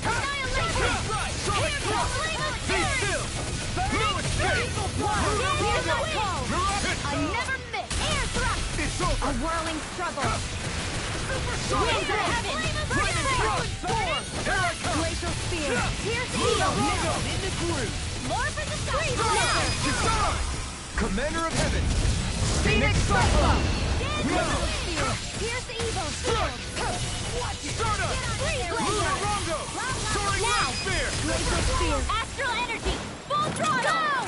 Speaker 6: Annihilation!
Speaker 9: Sonic
Speaker 6: Here
Speaker 9: Block!
Speaker 6: comes
Speaker 9: Be still! No escape!
Speaker 6: Here's the call!
Speaker 9: Mirage!
Speaker 6: I never miss! Air thrust!
Speaker 9: It's
Speaker 6: A
Speaker 9: over!
Speaker 6: whirling struggle!
Speaker 9: Supersonic!
Speaker 6: Winds of heaven!
Speaker 9: Flaming thrust! Here I come!
Speaker 6: Glacial spear! Pierce
Speaker 9: Luna
Speaker 6: eel!
Speaker 9: Rondo! In the groove!
Speaker 6: More for the sky! Now!
Speaker 9: Design! Commander of Heaven!
Speaker 6: Phoenix Cyclone!
Speaker 9: No!
Speaker 6: Spear! Pierce evil!
Speaker 9: Strike! Stardust!
Speaker 6: Freeze
Speaker 9: Luna
Speaker 6: laser!
Speaker 9: Rondo! Soaring
Speaker 6: Now!
Speaker 9: Light Spear!
Speaker 6: Glacial spear! Astral energy! Full throttle!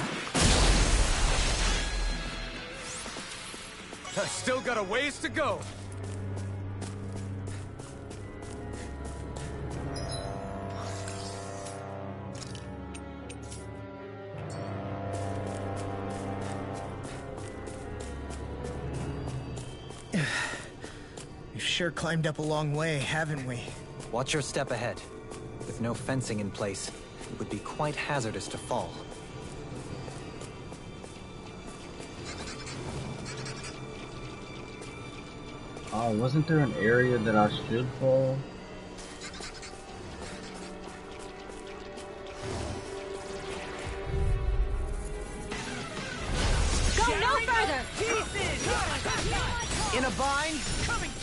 Speaker 9: I still got a ways to go!
Speaker 10: We've sure climbed up a long way, haven't we?
Speaker 5: Watch your step ahead. With no fencing in place, it would be quite hazardous to fall.
Speaker 1: Oh, wasn't there an area that I should fall?
Speaker 6: Go no further!
Speaker 4: In a bind?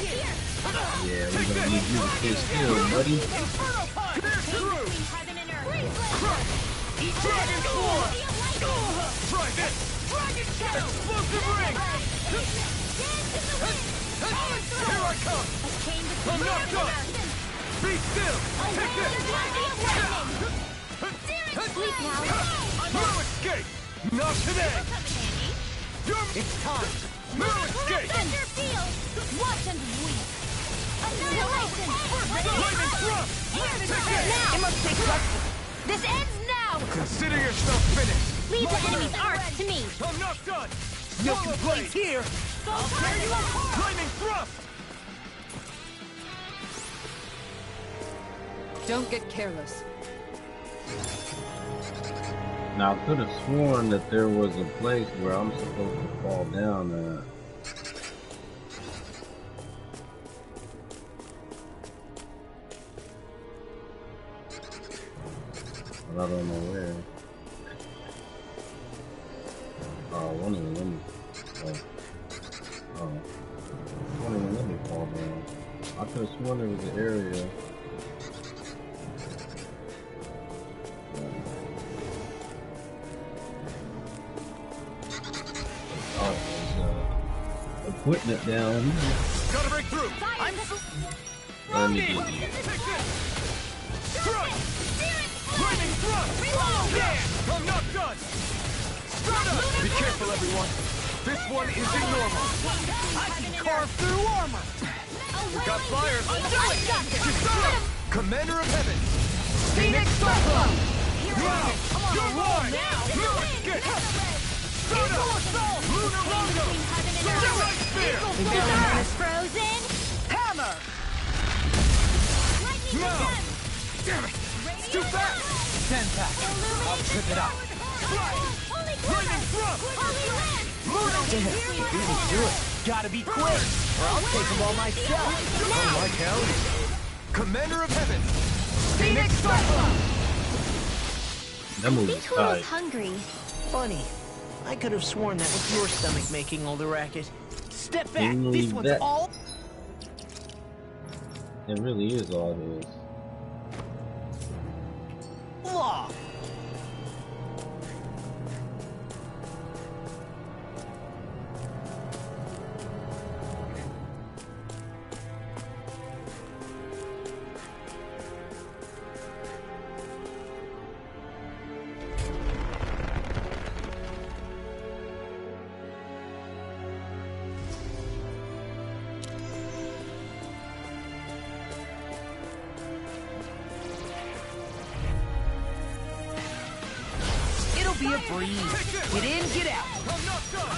Speaker 1: Yeah, we're gonna need you to stay still, buddy.
Speaker 9: Inferno Punch! Through!
Speaker 6: Heaven and earth!
Speaker 9: Dragon Force! Try this!
Speaker 6: Dragon Shadow!
Speaker 9: Explosive ring! Here I come! I'm not done! Be still! Take this!
Speaker 6: Sleep now!
Speaker 9: No escape! Not today!
Speaker 4: It's time!
Speaker 9: No escape!
Speaker 6: Thunder field! Watch and weep! Annihilation!
Speaker 9: Lightning thrust!
Speaker 6: Now!
Speaker 4: It must take justice!
Speaker 6: This ends now!
Speaker 9: Consider yourself finished!
Speaker 6: Leave the enemy's arts to me!
Speaker 9: I'm not done!
Speaker 4: No
Speaker 9: Swallow
Speaker 4: complaints
Speaker 9: blade!
Speaker 4: here!
Speaker 9: I'll tear you apart! Lightning thrust!
Speaker 8: Don't get careless.
Speaker 1: Now, I could have sworn that there was a place where I'm supposed to fall down at. But I don't know where. Oh, one of them. Oh. One of them let me fall down. I could have sworn there was an area. equipment down.
Speaker 9: Gotta break through.
Speaker 4: I'm
Speaker 1: Let me get you.
Speaker 9: Strike! Lightning thrust! Yeah! I'm not done! Be careful, everyone. This one isn't normal.
Speaker 4: I can carve through armor.
Speaker 9: We got flyers. Commander of Heaven.
Speaker 4: Phoenix Cyclone.
Speaker 9: Now! You're mine! New escape! Soda! Lunar Rondo! Light Spear!
Speaker 6: Earth frozen.
Speaker 4: Hammer.
Speaker 9: No! Damn it! It's too fast!
Speaker 5: 10 pack. I'll trip it up.
Speaker 9: Lightning thrust! Lunar
Speaker 4: Damn, you beat me to it. Gotta be quick, or I'll take them all myself.
Speaker 3: On my count. Commander of Heaven.
Speaker 4: Phoenix Cyclone.
Speaker 1: That movie's
Speaker 6: Think who was
Speaker 1: tight.
Speaker 6: hungry.
Speaker 10: Funny. I could have sworn that was your stomach making all the racket.
Speaker 4: Step back.
Speaker 1: Didn't
Speaker 4: This
Speaker 1: leave
Speaker 4: one's
Speaker 1: that.
Speaker 4: all.
Speaker 1: It really is all his.
Speaker 4: Law. Be a breeze. Get in, get out.
Speaker 9: I'm not done!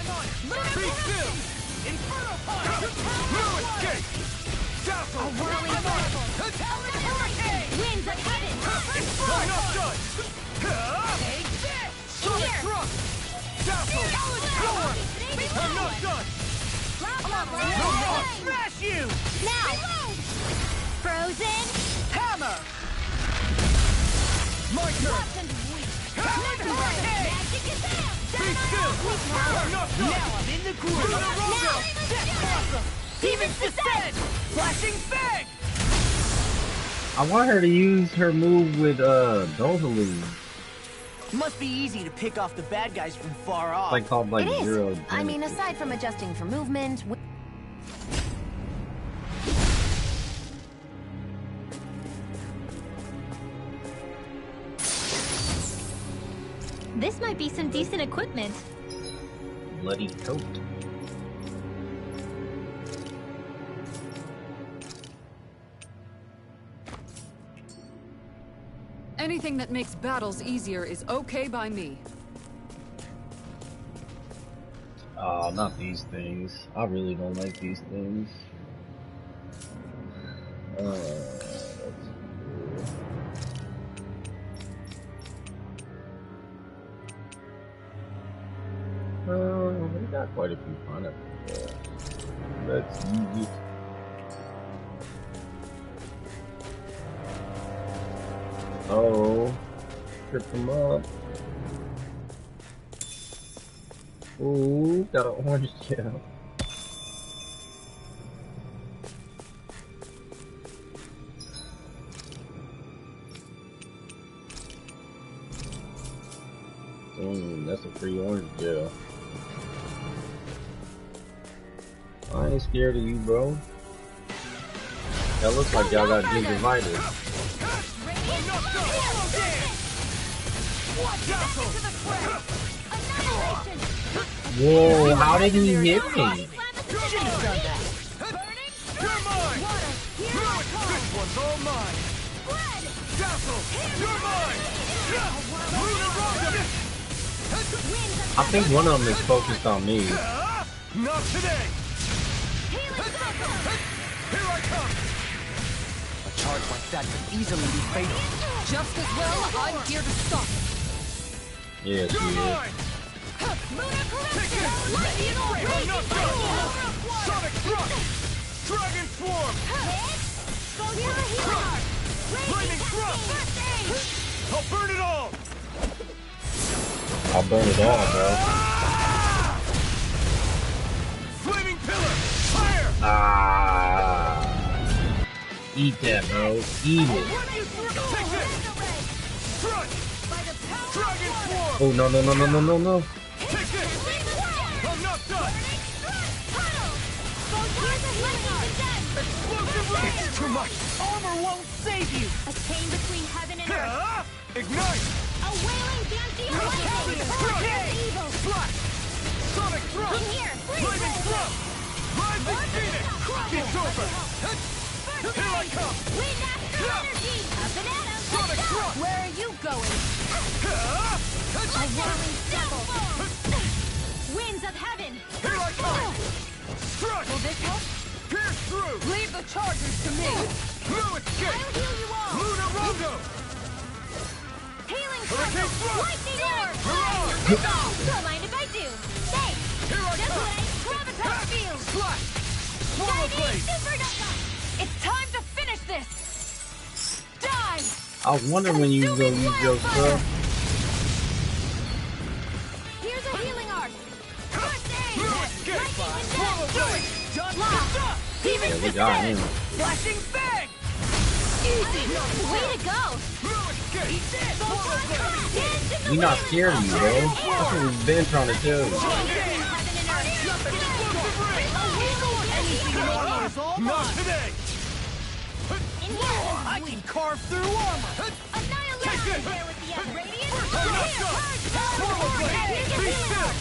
Speaker 9: Be still!
Speaker 4: Inferno punch.
Speaker 9: New escape! Dazzle!
Speaker 6: Whirling fireball.
Speaker 4: Talon hurricane.
Speaker 6: Winds of heaven.
Speaker 9: I'm not done!
Speaker 4: Take this.
Speaker 9: Sonic thrust! Dazzle! Power! I'm not done!
Speaker 4: I'll smash you.
Speaker 6: Now. Frozen.
Speaker 4: Hammer.
Speaker 9: My turn!
Speaker 4: Talon hurricane.
Speaker 9: Be still! I'm not done!
Speaker 4: Now I'm in the groove. That's awesome. Demons descend. Flashing fang.
Speaker 1: I want her to use her move with Dozaloo.
Speaker 10: Must be easy to pick off the bad guys from far off.
Speaker 1: Like called like
Speaker 7: It is.
Speaker 1: Zero.
Speaker 7: I mean,
Speaker 1: Genesis.
Speaker 7: aside from adjusting for movement.
Speaker 6: This might be some decent equipment.
Speaker 1: Bloody coat.
Speaker 8: Anything that makes battles easier is okay by me.
Speaker 1: Oh, not these things. I really don't like these things. That's cool. We got quite a few pineapples there. Let's use it. Oh, trip them up. Ooh, got an orange gel. That's a free orange gel. I ain't scared of you, bro. That looks like y'all got gingivitis. Whoa, how did he hit me?
Speaker 9: You're mine! This one's all mine! Dazzle! You're mine! Lunar Rondo!
Speaker 1: I think one of them is focused on me.
Speaker 9: Not today! Here I come!
Speaker 5: A charge like that could easily be fatal.
Speaker 8: Just as well, I'm here to stop it.
Speaker 1: Yeah, she
Speaker 9: You're
Speaker 1: is.
Speaker 9: mine! Take it! I'm not done! Sonic thrust! Dragon swarm! Lightning thrust! I'll burn it all!
Speaker 1: I'll burn it all, bro.
Speaker 9: Flaming pillar! Fire!
Speaker 1: Ah. Eat that, bro. Eat it.
Speaker 9: Take this! Strike! Dragon swarm!
Speaker 1: Oh, no, no, no, no, no, no, no.
Speaker 9: Take this! I'm not done! It's too much!
Speaker 4: Armor won't save you!
Speaker 6: A chain between heaven and earth.
Speaker 9: Ignite!
Speaker 6: A wailing dancing lightning!
Speaker 4: Hurricane!
Speaker 6: Evil!
Speaker 9: Splash! Sonic Thrust!
Speaker 6: In here!
Speaker 9: Flaming Thrust! Rising Phoenix! It's over! Here I come!
Speaker 6: Wind Astral Energy! A banana!
Speaker 9: Sonic Thrust!
Speaker 6: Where are you going? A whirling devil! Winds of heaven!
Speaker 9: Here I come! Strike!
Speaker 4: Will this help?
Speaker 9: Pierce through!
Speaker 4: Leave the chargers to me!
Speaker 9: Blue escape!
Speaker 6: I'll heal you all!
Speaker 9: Lunar Rondo!
Speaker 6: Healing
Speaker 9: Hurricane
Speaker 6: circle!
Speaker 9: Thrust!
Speaker 6: Lightning orb!
Speaker 9: Mirage!
Speaker 6: Don't mind if I do! Stay!
Speaker 9: Here I
Speaker 6: This
Speaker 9: come!
Speaker 6: way! Gravitas field!
Speaker 9: Slash! Swallow
Speaker 6: Chinese
Speaker 9: blade!
Speaker 6: supernova!
Speaker 4: It's time to finish this! Die!
Speaker 1: I was wondering when you go use your stuff.
Speaker 6: Here's a healing arc! First aid!
Speaker 9: Blue escape! Swallow
Speaker 6: Do
Speaker 9: blade!
Speaker 6: it!
Speaker 4: Done!
Speaker 6: Lock! Demon
Speaker 1: Yeah, we got him.
Speaker 4: Flashing bang!
Speaker 6: Easy! Way to go!
Speaker 9: Blue escape!
Speaker 6: Swallow blade! Dance in the
Speaker 1: We not
Speaker 6: wailing
Speaker 1: scared of you, bro.
Speaker 6: thrust!
Speaker 1: That's what we've been trying to tell you.
Speaker 6: Heaven and earth!
Speaker 9: Explosive ray!
Speaker 4: Anything to make it is all
Speaker 9: Not
Speaker 4: mine!
Speaker 9: today!
Speaker 6: In here!
Speaker 4: I can carve through armor!
Speaker 6: Annihilation!
Speaker 9: Take it!
Speaker 6: There with the radiant!
Speaker 9: I'm not done! Swallow blade! Be still!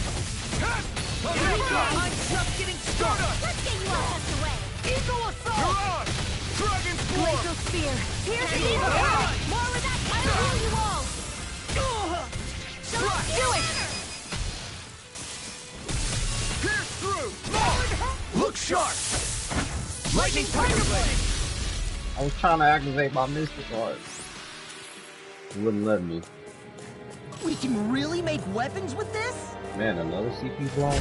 Speaker 9: I'm not done!
Speaker 4: I'm just getting started!
Speaker 6: Let's get you all tucked away!
Speaker 4: Eagle assault!
Speaker 9: Mirage! Dragon Spore!
Speaker 6: Glacial spear! Here's the evil power! More with that! I'll heal you all! So let's do it!
Speaker 9: Pierce through! Look sharp! Lightning Tiger Blade!
Speaker 1: I was trying to activate my Mystic Art. It wouldn't let me.
Speaker 10: We can really make weapons with this?
Speaker 1: Man, another CP block?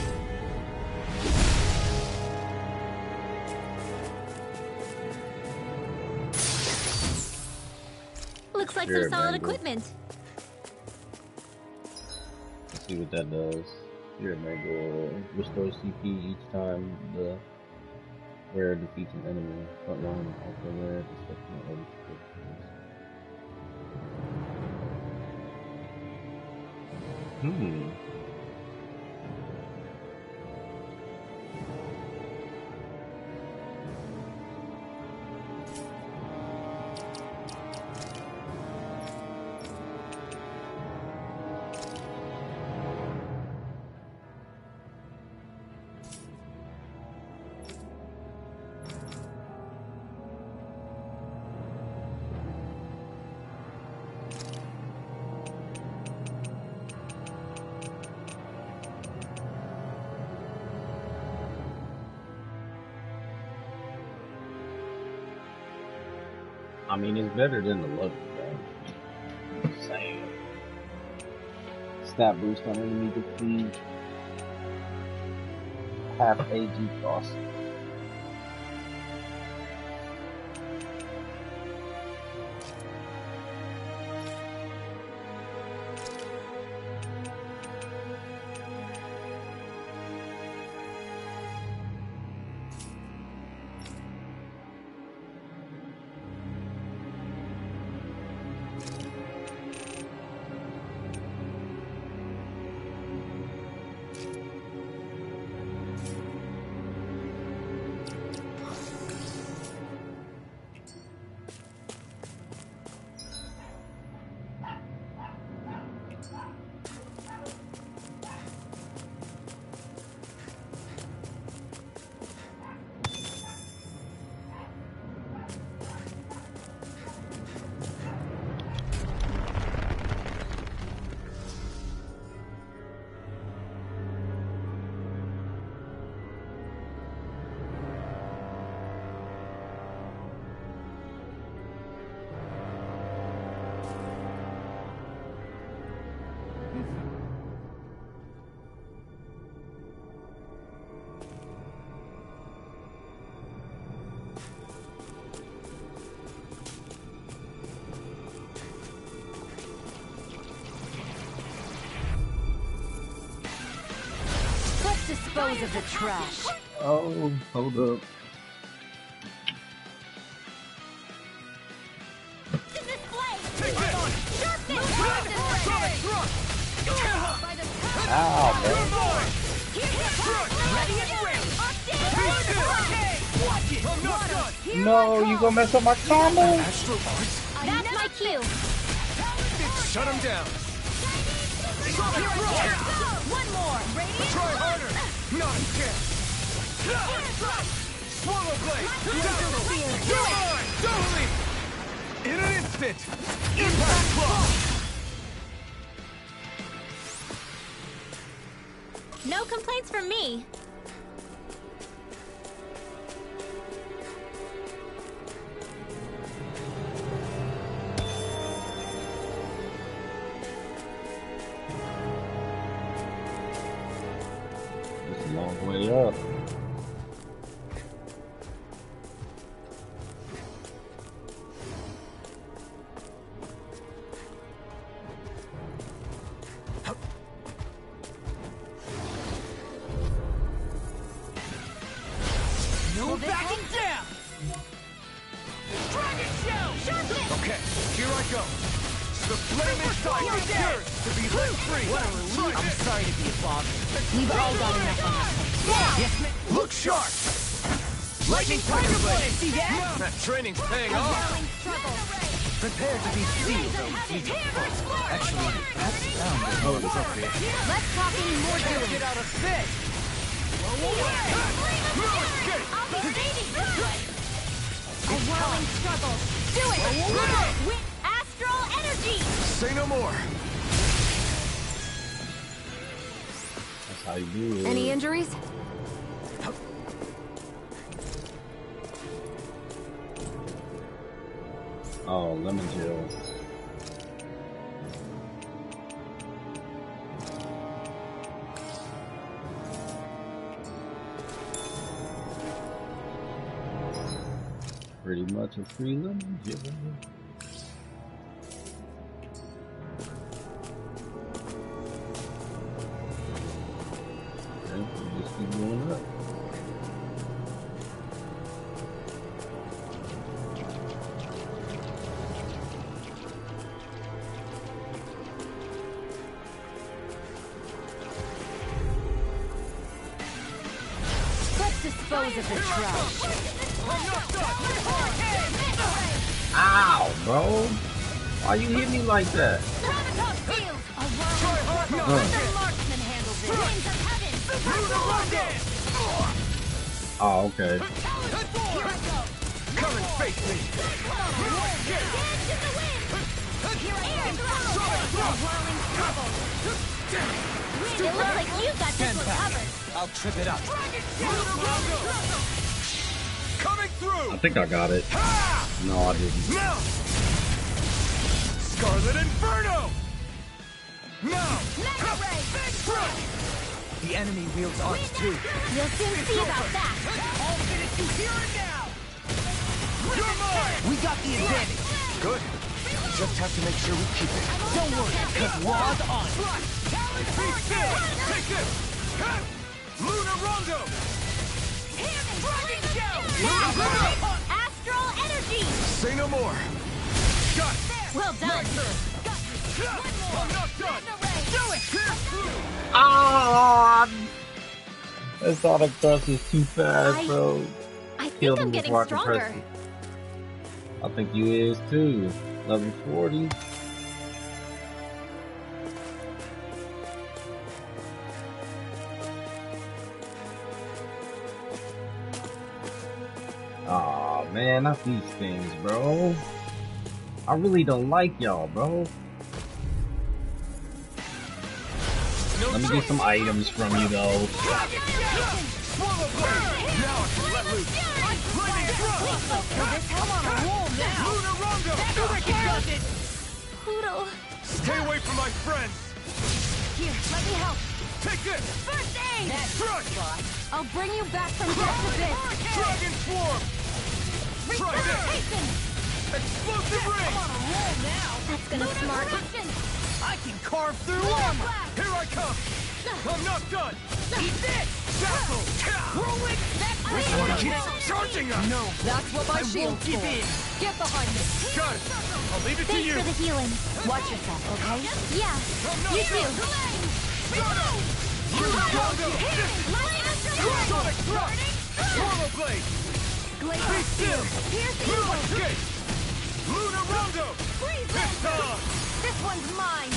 Speaker 6: Looks like
Speaker 1: Sure,
Speaker 6: some solid
Speaker 1: Mango.
Speaker 6: equipment.
Speaker 1: Let's see what that does. Here, Mango. Restore CP each time the wearer defeats an enemy. Front line and also wearer destruction of other descriptions. I mean, it's better than the look, bro. Same. Stat boost on enemy defeat. Half AG cost.
Speaker 6: Let's dispose of the trash.
Speaker 1: Oh, hold up.
Speaker 6: To display!
Speaker 9: Take it!
Speaker 6: Sharpness!
Speaker 9: Sonic Thrust!
Speaker 6: By the power!
Speaker 1: Ow, man.
Speaker 9: You're mine!
Speaker 6: Here's the power!
Speaker 4: Ready and ready!
Speaker 6: Update!
Speaker 9: Be still!
Speaker 4: Hurricane!
Speaker 9: I'm not done!
Speaker 1: No, you gonna mess up my combo?
Speaker 3: Astral Arts?
Speaker 6: That's my cue.
Speaker 3: Shut him down!
Speaker 6: One more.
Speaker 9: Try harder! Not a chance! Swallow blade! You're mine! Totally! In an instant! Impact block!
Speaker 6: No complaints from me.
Speaker 1: It's a long way up.
Speaker 9: No backing down! Dragon Shell! Okay, here I go. The flame inside is yours to be let free. What a relief. I'm sorry to be a bother.
Speaker 6: We've all got enough on our plates.
Speaker 9: Yes, ma'am. Look sharp! Lightning Tiger Blade! See that? That training's paying off.
Speaker 5: Prepare to be sealed, though fleeting. Actually, that sound is up there.
Speaker 6: Let's talk any more doing.
Speaker 9: Get out of fit!
Speaker 6: A whirling struggle. Do it! With astral energy!
Speaker 3: Say no more!
Speaker 1: That's how you do it.
Speaker 7: Any injuries?
Speaker 1: Oh, lemon gel. Pretty much a free lemon gel. Okay, we'll just keep going up.
Speaker 6: Let's dispose of the trash.
Speaker 1: Ow, bro! Why you hit me like that?
Speaker 6: Gravitas field! A whirling struggle. The marksman handles it. Winds of heaven.
Speaker 1: Oh, okay.
Speaker 9: Come and face me!
Speaker 6: It looks like you got this one covered.
Speaker 5: I'll trip it up.
Speaker 9: Coming through!
Speaker 1: I think I got it. No, I didn't.
Speaker 9: Now! Scarlet Inferno! Now!
Speaker 5: The enemy wields arts too.
Speaker 6: You'll soon see about that.
Speaker 9: I'll finish you here and now! You're mine!
Speaker 5: We got the advantage.
Speaker 3: Good. Just have to make sure we keep it.
Speaker 5: Don't worry, because Raw's on it.
Speaker 9: Be still! Take this! Luna Rondo! Dragon Shell!
Speaker 6: Now, astral energy.
Speaker 3: Say no more!
Speaker 9: Got it!
Speaker 6: Well done.
Speaker 9: I'm not done! Do it!
Speaker 1: Ah! That Sonic Thrust is too fast, bro.
Speaker 6: I think
Speaker 1: Killed
Speaker 6: I'm
Speaker 1: him
Speaker 6: getting
Speaker 1: before I could press
Speaker 6: stronger.
Speaker 1: it. I think you is too. Level 40. Aw, man, not these things, bro. I really don't like y'all, bro. Let me get some items from you, though.
Speaker 9: Swallow blade! Now I can let loose! Lightning thrust!
Speaker 6: I'm on a roll now.
Speaker 9: Luna Rondo!
Speaker 6: Poodle.
Speaker 9: Stay away from my friends!
Speaker 6: Here, let me help.
Speaker 9: Take this!
Speaker 6: First aid.
Speaker 9: Crush!
Speaker 6: I'll bring you back from death to this.
Speaker 9: Dragon Swarm! Try this!
Speaker 6: Hasten.
Speaker 9: Explosive ring!
Speaker 6: That's gonna smart.
Speaker 9: I can carve through armor! Here I come! I'm not done! Eat this! Dazzle! Whirlwind! This one keeps charging us! No!
Speaker 8: That's what my shield's for. Get behind me.
Speaker 9: Got it! I'll leave it to
Speaker 6: Thanks
Speaker 9: you!
Speaker 6: for the healing.
Speaker 7: Watch yourself, okay?
Speaker 6: Yeah, you too.
Speaker 9: Luna Rondo! Sonic Thrust! Swallow Blade! Be still! Blue escape! Lunar Rondo!
Speaker 6: Freeze
Speaker 9: This
Speaker 6: them!
Speaker 9: time!
Speaker 6: This one's mine!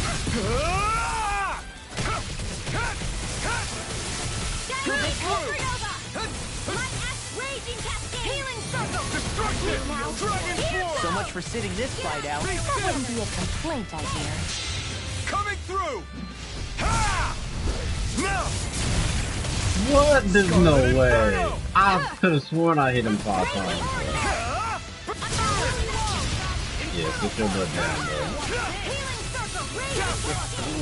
Speaker 6: Dynamic Supernova! Light Axe Raging Cascade! Healing Circle!
Speaker 9: Destruction! Dragon Swarm!
Speaker 4: So much for sitting this fight out.
Speaker 9: Be
Speaker 7: That
Speaker 9: still!
Speaker 7: wouldn't be a complaint, I hear.
Speaker 9: Coming through! Ha! Now!
Speaker 1: What? There's no way. I could have sworn I hit him 5 times. Bro. Yeah, sit your butt down, bro.
Speaker 6: Healing Circle! Raging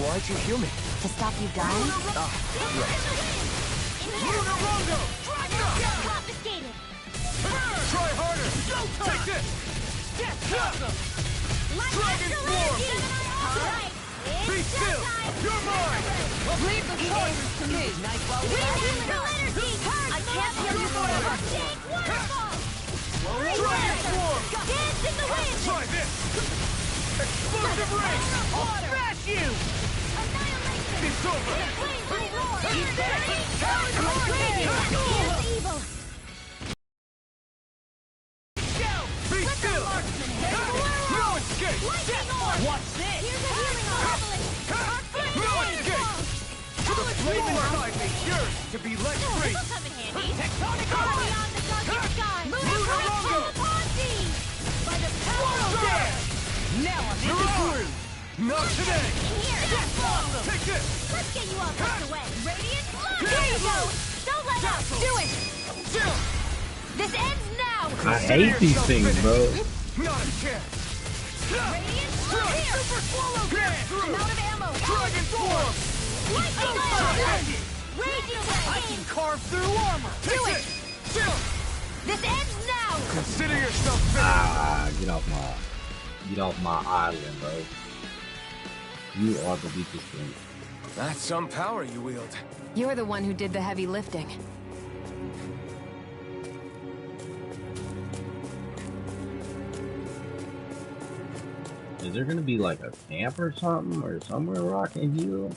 Speaker 3: Why'd you heal me?
Speaker 7: To stop you dying?
Speaker 9: Lunar Rondo!
Speaker 6: Confiscated!
Speaker 9: Try harder! Take this!
Speaker 6: Light
Speaker 9: Dragon
Speaker 6: Axe
Speaker 9: Swarm!
Speaker 6: Raging! Alright!
Speaker 9: Be still! You're mine!
Speaker 8: Leave the charges to me.
Speaker 6: I can't hear you forever!
Speaker 9: Dragon Swarm!
Speaker 6: Dance in the wind!
Speaker 9: Try this! Explosive ring!
Speaker 4: I'll smash you!
Speaker 6: Annihilation!
Speaker 9: It's over!
Speaker 6: Flame roar! Evil!
Speaker 9: Be still! No escape!
Speaker 4: Watch this!
Speaker 6: Here's a healing unraveling!
Speaker 9: No escape! Flame inside me yearns to be let free!
Speaker 6: This'll come in handy! Tectonic army on the darkest sky!
Speaker 9: Lunar Rondo!
Speaker 6: Upon thee! By the power of
Speaker 9: There!
Speaker 4: Now I'm in the groove!
Speaker 9: Not today!
Speaker 6: here! Death Blossom!
Speaker 9: Take this!
Speaker 6: Let's get you all tucked away! Radiant Blast! There you go! Don't let up! Do it!
Speaker 9: Chill!
Speaker 6: This ends now!
Speaker 1: I hate these things, bro.
Speaker 9: Not a chance!
Speaker 6: Radiant Blast! Here! Super Swallow
Speaker 9: Get through!
Speaker 6: I'm out of ammo!
Speaker 9: Dragon Swarm!
Speaker 6: Lightning Blast! Raging
Speaker 4: I
Speaker 6: Cascade!
Speaker 4: can carve through armor!
Speaker 6: Do
Speaker 9: Take
Speaker 6: it!
Speaker 9: this! Chill!
Speaker 6: This ends now!
Speaker 9: Consider yourself finished!
Speaker 1: Ah, get off my island, bro. You are the weakest thing.
Speaker 3: That's some power you wield.
Speaker 7: You're the one who did the heavy lifting.
Speaker 1: Is there gonna be like a camp or something, or somewhere where I can heal?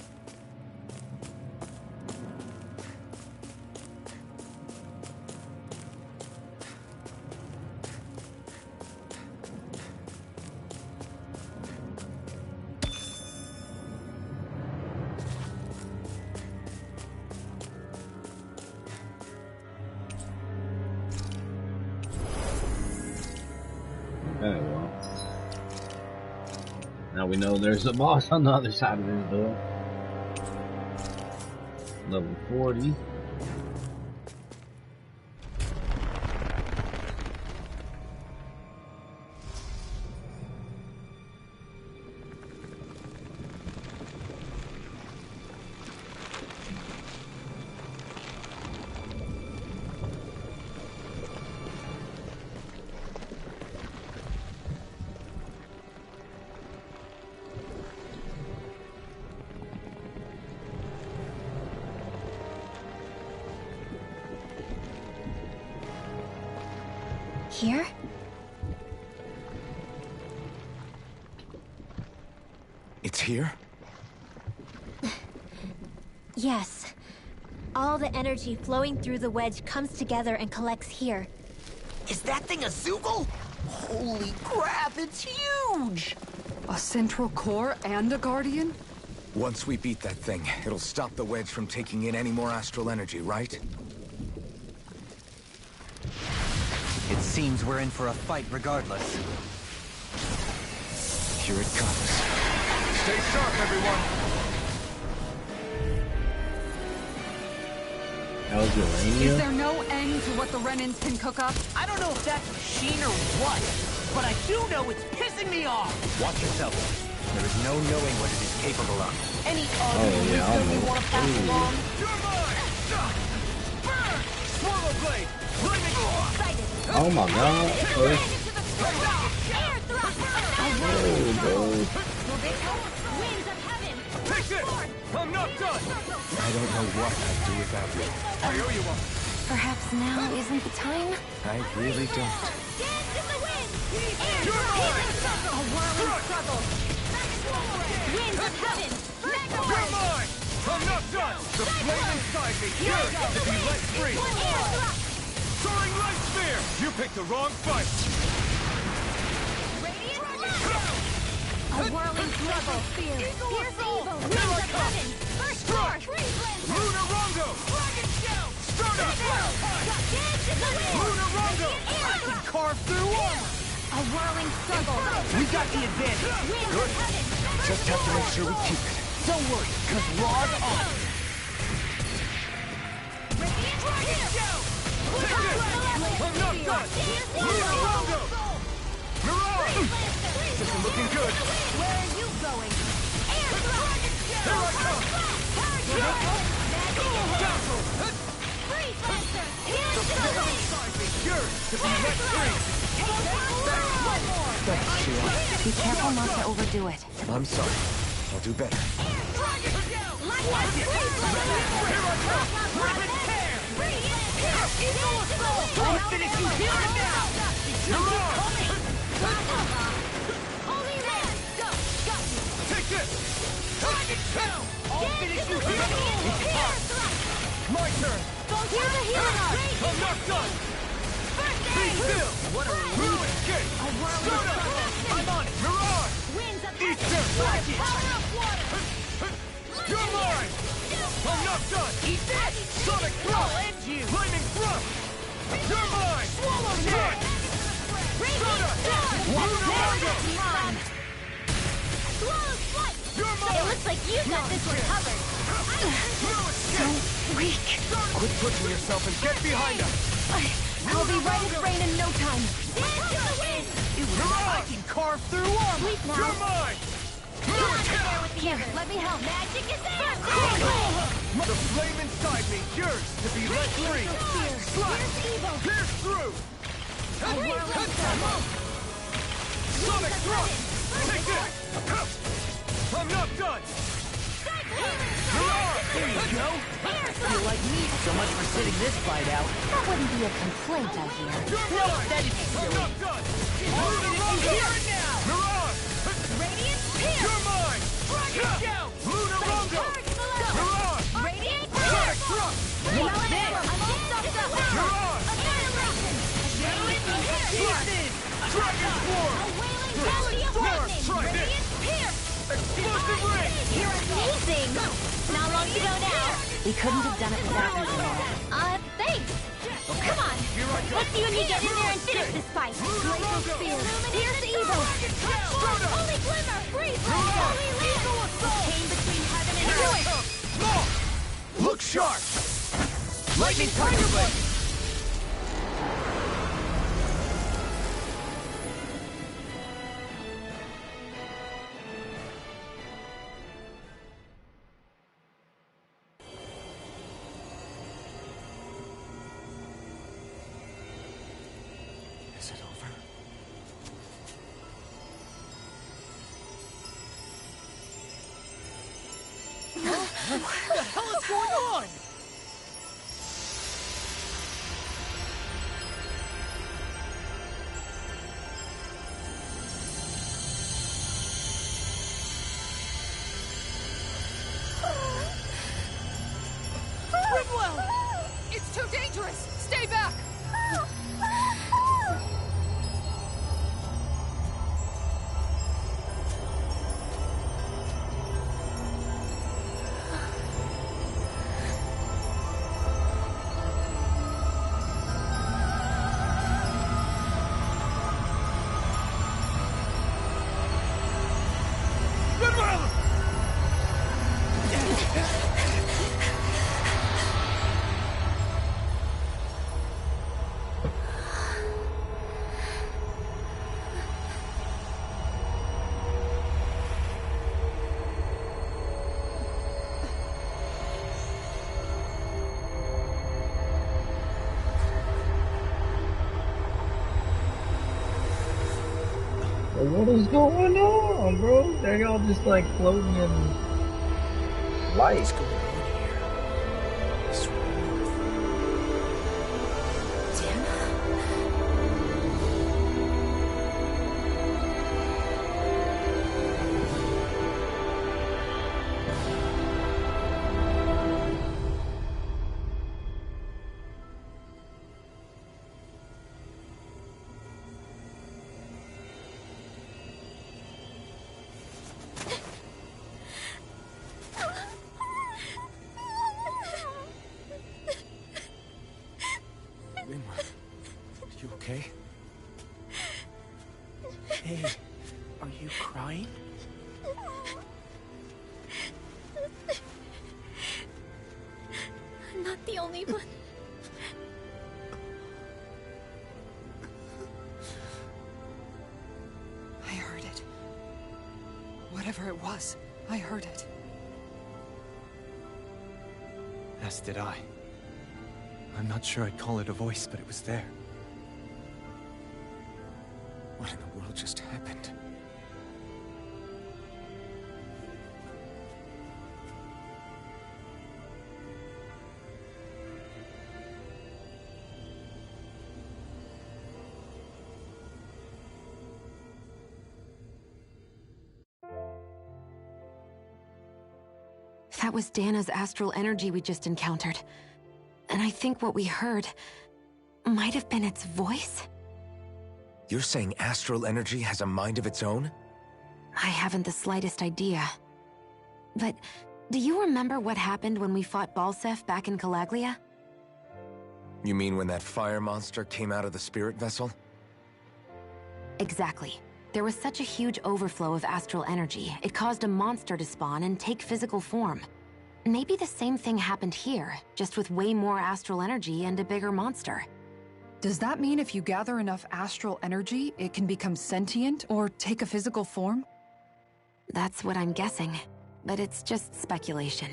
Speaker 1: Okay, well. Now we know there's a boss on the other side of this door. Level 40.
Speaker 7: Here?
Speaker 3: It's here?
Speaker 6: Yes. All the energy flowing through the wedge comes together and collects here.
Speaker 4: Is that thing a Zoogle? Holy crap, it's huge!
Speaker 8: A central core and a guardian?
Speaker 3: Once we beat that thing, it'll stop the wedge from taking in any more astral energy, right?
Speaker 5: It seems we're in for a fight regardless.
Speaker 3: Here it comes.
Speaker 9: Stay sharp, everyone!
Speaker 1: How's
Speaker 8: Is
Speaker 1: Urania?
Speaker 8: there no end to what the Renans can cook up?
Speaker 4: I don't know if that's machine or what, but I do know it's pissing me off!
Speaker 5: Watch yourself. There is no knowing what it is capable of.
Speaker 4: Any other
Speaker 1: yeah, I
Speaker 4: wisdom you
Speaker 1: know.
Speaker 4: want to pass
Speaker 1: Ooh.
Speaker 4: along?
Speaker 9: You're mine! Burn! Swallow Blade! Flaming
Speaker 6: Excited!
Speaker 1: Oh my god. First.
Speaker 6: Into the storm! Air thrust!
Speaker 1: Oh, bro.
Speaker 6: Will they help? Winds of heaven!
Speaker 9: Take this! I'm not done!
Speaker 3: I don't know what I'd do without you.
Speaker 9: I owe you one.
Speaker 7: Perhaps now isn't the time?
Speaker 3: I really don't.
Speaker 6: Dance in the wind! Air
Speaker 9: You're
Speaker 6: thrust!
Speaker 9: mine!
Speaker 6: A whirling struggle! Winds of heaven! Mega
Speaker 9: You're
Speaker 6: wave!
Speaker 9: mine! I'm not done! The flame inside me yearns to be let free!
Speaker 6: Air thrust!
Speaker 9: Soaring light spear! You picked the wrong fight!
Speaker 6: A whirling struggle. Spear. Fierce evil. Winds of heaven. First force.
Speaker 9: Lunar Rondo!
Speaker 6: Dragon shout.
Speaker 9: Stardust!
Speaker 6: Dance in the wind.
Speaker 9: Lunar Rondo!
Speaker 10: I can carve through armor!
Speaker 6: A whirling struggle.
Speaker 10: We got the advantage.
Speaker 6: Winds of heaven.
Speaker 3: Just have to make sure we keep it.
Speaker 10: Don't worry, cause Raw's on it.
Speaker 6: Radiant dragon shout.
Speaker 9: I'm not done! Lunar Rondo! Mirage!
Speaker 6: This
Speaker 9: is looking good.
Speaker 6: Where are you going? Air thrust.
Speaker 9: Here I come! Dazzle!
Speaker 6: Freeze Lancer. Healing struggle.
Speaker 9: Yours to be let free!
Speaker 7: Be careful not to overdo it.
Speaker 3: I'm sorry. I'll do better.
Speaker 10: I'll finish you here and now!
Speaker 9: Take this! Dragon Shell!
Speaker 10: I'll finish you here!
Speaker 9: My turn! I'm not done! Be still! What a ruin escape! Start up! I'm on it! Mirage! Easter! You're mine! I'm not done!
Speaker 10: Eat this!
Speaker 9: Sonic Thrust!
Speaker 10: I'll end you!
Speaker 9: Lightning Thrust! You're mine!
Speaker 10: Swallow
Speaker 9: Done! Stardust! Lunar Rondo! You're mine!
Speaker 6: It looks like you got this one covered.
Speaker 9: So
Speaker 7: Weak.
Speaker 9: quit pushing yourself and get behind us!
Speaker 7: I'll be right as rain in no time.
Speaker 6: Dance in the wind.
Speaker 10: I can carve through armor!
Speaker 6: Sleep now.
Speaker 9: You're mine!
Speaker 6: Get out of there with the Here, let me help. Magic is there.
Speaker 9: The flame inside me yearns to be let free! Slash! Pierce through! Sonic Thrust! Take this! I'm not done!
Speaker 10: There you go! You like me so much for sitting this fight out.
Speaker 7: That wouldn't be a complaint, I hear.
Speaker 9: You're
Speaker 10: No,
Speaker 9: mine!
Speaker 10: that'd be
Speaker 9: I'm
Speaker 10: silly.
Speaker 9: not done!
Speaker 10: I'll finish you here and now!
Speaker 9: Mirage!
Speaker 6: Radiant Pierce.
Speaker 9: You're mine!
Speaker 10: Dragon shout!
Speaker 9: Lunar Rondo! Mirage!
Speaker 6: Radiant
Speaker 9: Sonic Thrust!
Speaker 10: What's this?
Speaker 9: Mirage!
Speaker 10: Pieces!
Speaker 9: Dragon Swarm! Try this! Explosive ring!
Speaker 6: You're amazing! Not long to go now.
Speaker 7: We couldn't have done it without you, Laura.
Speaker 6: Thanks. Come on. Let's see when you get in there and finish this fight. Glacial Spear. Fierce Evil. Holy Glimmer. Freeze Lancer. Holy Land. The chain between heaven and earth.
Speaker 9: Small! Look sharp!
Speaker 10: Lightning Tiger Blade!
Speaker 3: Is it over?
Speaker 10: What the hell is going on?
Speaker 8: Ridwell! It's too dangerous! Stay back!
Speaker 1: What is going on, bro? They're all just like floating in light.
Speaker 10: Are you crying?
Speaker 6: I'm not the only one.
Speaker 8: I heard it. Whatever it was, I heard it.
Speaker 5: As did I. I'm not sure I'd call it a voice, but it was there.
Speaker 3: What in the world just happened?
Speaker 7: That was Dana's astral energy we just encountered. And I think what we heard might have been its voice?
Speaker 3: You're saying astral energy has a mind of its own?
Speaker 7: I haven't the slightest idea. But do you remember what happened when we fought Balseph back in Calaglia?
Speaker 3: You mean when that fire monster came out of the spirit vessel?
Speaker 7: Exactly. There was such a huge overflow of astral energy, it caused a monster to spawn and take physical form. Maybe the same thing happened here, just with way more astral energy and a bigger monster.
Speaker 8: Does that mean if you gather enough astral energy, it can become sentient or take a physical form?
Speaker 7: That's what I'm guessing, but it's just speculation.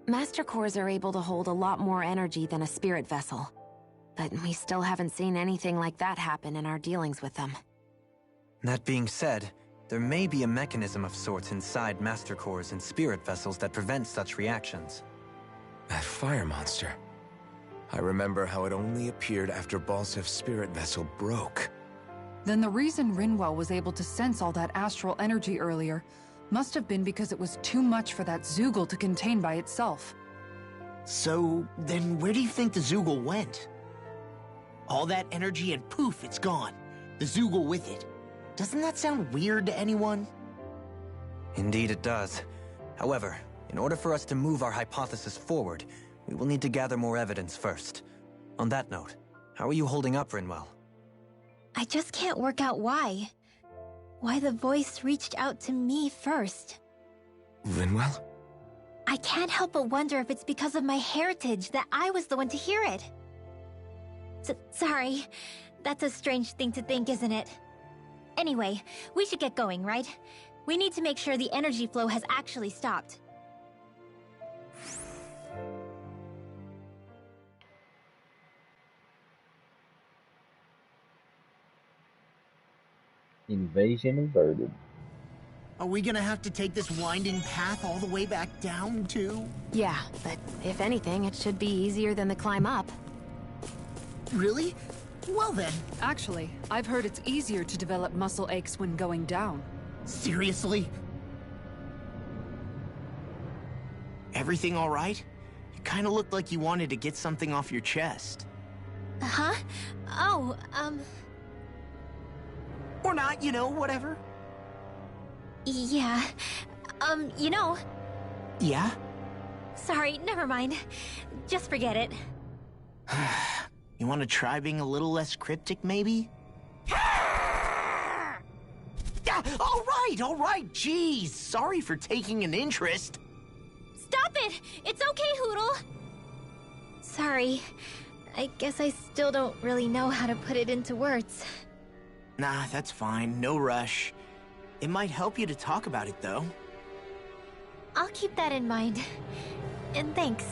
Speaker 7: Master Cores are able to hold a lot more energy than a spirit vessel, but we still haven't seen anything like that happen in our dealings with them.
Speaker 5: That being said, there may be a mechanism of sorts inside Master Cores and spirit vessels that prevent such reactions.
Speaker 3: That fire monster. I remember how it only appeared after Balsef's spirit vessel broke.
Speaker 8: Then the reason Rinwell was able to sense all that astral energy earlier must have been because it was too much for that Zoogle to contain by itself.
Speaker 10: So, then where do you think the Zoogle went? All that energy and poof, it's gone. The Zoogle with it. Doesn't that sound weird to anyone?
Speaker 5: Indeed it does. However, in order for us to move our hypothesis forward, we will need to gather more evidence first. On that note, how are you holding up, Rinwell?
Speaker 6: I just can't work out why. Why the voice reached out to me first.
Speaker 3: Rinwell?
Speaker 6: I can't help but wonder if it's because of my heritage that I was the one to hear it. Sorry. That's a strange thing to think, isn't it? Anyway, we should get going, right? We need to make sure the energy flow has actually stopped.
Speaker 1: Invasion averted.
Speaker 10: Are we gonna have to take this winding path all the way back down, too?
Speaker 7: Yeah, but if anything, it should be easier than the climb up.
Speaker 10: Really? Well then.
Speaker 8: Actually, I've heard it's easier to develop muscle aches when going down.
Speaker 10: Seriously? Everything all right? You kinda looked like you wanted to get something off your chest.
Speaker 6: Huh? Oh,
Speaker 10: Or not, you know, whatever.
Speaker 6: Yeah. You know...
Speaker 10: Yeah?
Speaker 6: Sorry, never mind. Just forget it.
Speaker 10: You want to try being a little less cryptic, maybe? All right, jeez. Sorry for taking an interest.
Speaker 6: Stop it! It's okay, Hootle! Sorry. I guess I still don't really know how to put it into words.
Speaker 10: Nah, that's fine. No rush. It might help you to talk about it, though.
Speaker 6: I'll keep that in mind. And thanks.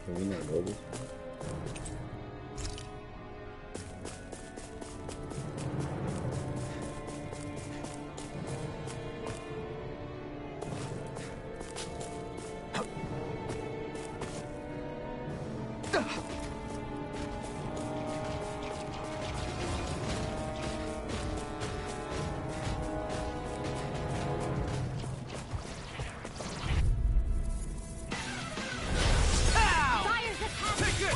Speaker 1: Can we not go this way?
Speaker 6: Fire's attacking!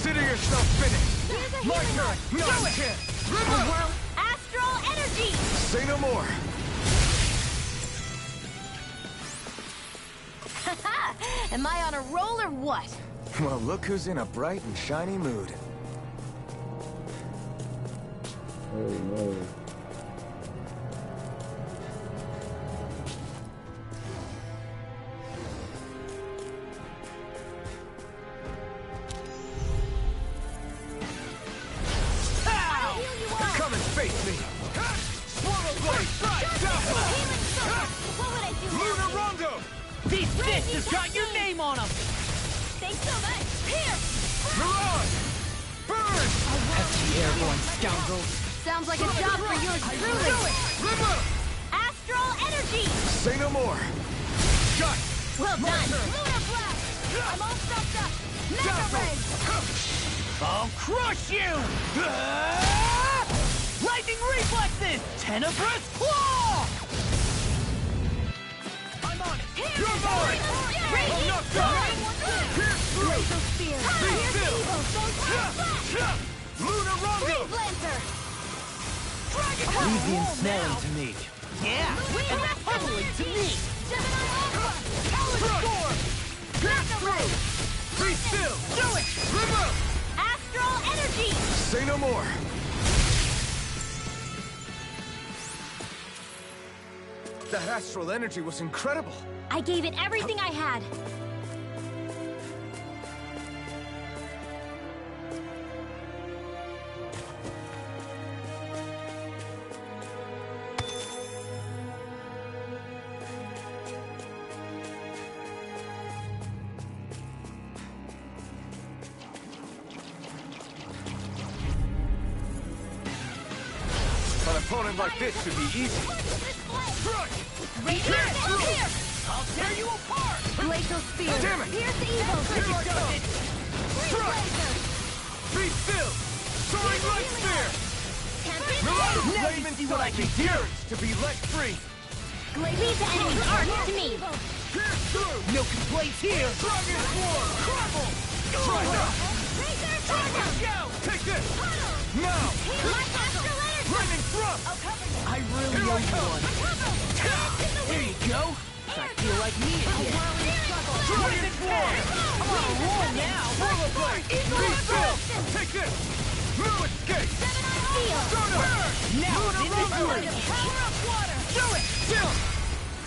Speaker 9: Consider yourself finished.
Speaker 6: Here's a
Speaker 9: My
Speaker 6: healing
Speaker 9: turn.
Speaker 6: arc.
Speaker 9: Not a chance. River!
Speaker 6: Astral energy!
Speaker 3: Say no more.
Speaker 6: Am I on a roll or what?
Speaker 3: Well, look who's in a bright and shiny mood.
Speaker 1: Oh no.
Speaker 9: Ow! Come and face me. Swallow blade.
Speaker 6: Healing sword! What would I do
Speaker 9: Lunar
Speaker 6: now?
Speaker 9: Rondo.
Speaker 4: These fists have got your name on them!
Speaker 6: Thanks so much! Here!
Speaker 9: Mirage. Burn.
Speaker 4: Hefty airborne scoundrels!
Speaker 6: Sounds like a job for yours truly!
Speaker 9: River.
Speaker 6: Astral energy!
Speaker 3: Say no more.
Speaker 9: Shut.
Speaker 6: Well done! Lunar blast! I'm all stuffed up! Mega ray!
Speaker 4: I'll crush you! Lightning reflexes! Tenebrous claw! I'm on it!
Speaker 9: You're mine. I'm not done. Pierce through.
Speaker 6: Laser spear!
Speaker 9: Be
Speaker 6: Here's
Speaker 9: still.
Speaker 6: evil! Flash!
Speaker 9: Lunar Rondo.
Speaker 6: Freeze lancer!
Speaker 4: Leave the ensnaring to me. Yeah!
Speaker 6: Wing
Speaker 4: And
Speaker 6: Master
Speaker 4: pummeling to
Speaker 6: energy!
Speaker 4: me!
Speaker 6: Gemini Aqua!
Speaker 9: Crush. Pierce through. Be still.
Speaker 4: Do it!
Speaker 9: River.
Speaker 6: Astral energy!
Speaker 3: Say no more. That astral energy was incredible.
Speaker 6: I gave it everything I had.
Speaker 3: An opponent like this should be easy.
Speaker 9: Crush.
Speaker 6: Here!
Speaker 4: I'll tear you apart!
Speaker 6: Glacial spear!
Speaker 3: Damn it!
Speaker 6: Here's the evil!
Speaker 4: Here it does it!
Speaker 6: Freeze laser!
Speaker 9: Be still. Soaring light spear.
Speaker 6: Can't be
Speaker 9: Mirage.
Speaker 4: Now you
Speaker 9: Flaming
Speaker 4: see what I can do!
Speaker 9: yearns to be let free.
Speaker 6: Leave the enemy's arc to me!
Speaker 9: Pierce through.
Speaker 4: No complaints here!
Speaker 9: Dragon Swarm. Crumble. Try now.
Speaker 6: Razor
Speaker 9: Dragon Shell. Take this. Now.
Speaker 6: My astral energy!
Speaker 9: Flaming thrust.
Speaker 6: I'll cover you!
Speaker 4: I really
Speaker 9: Here I
Speaker 4: owe you
Speaker 9: come.
Speaker 4: one. Here you go! I feel like me again.
Speaker 9: Dragon Swarm.
Speaker 4: I'm on a roll now!
Speaker 9: Swallow blade. Be still. Take this. No escape.
Speaker 6: Steel!
Speaker 4: Now it's in the
Speaker 9: Lunar
Speaker 4: groove!
Speaker 6: Power of water!
Speaker 9: Do it. Still.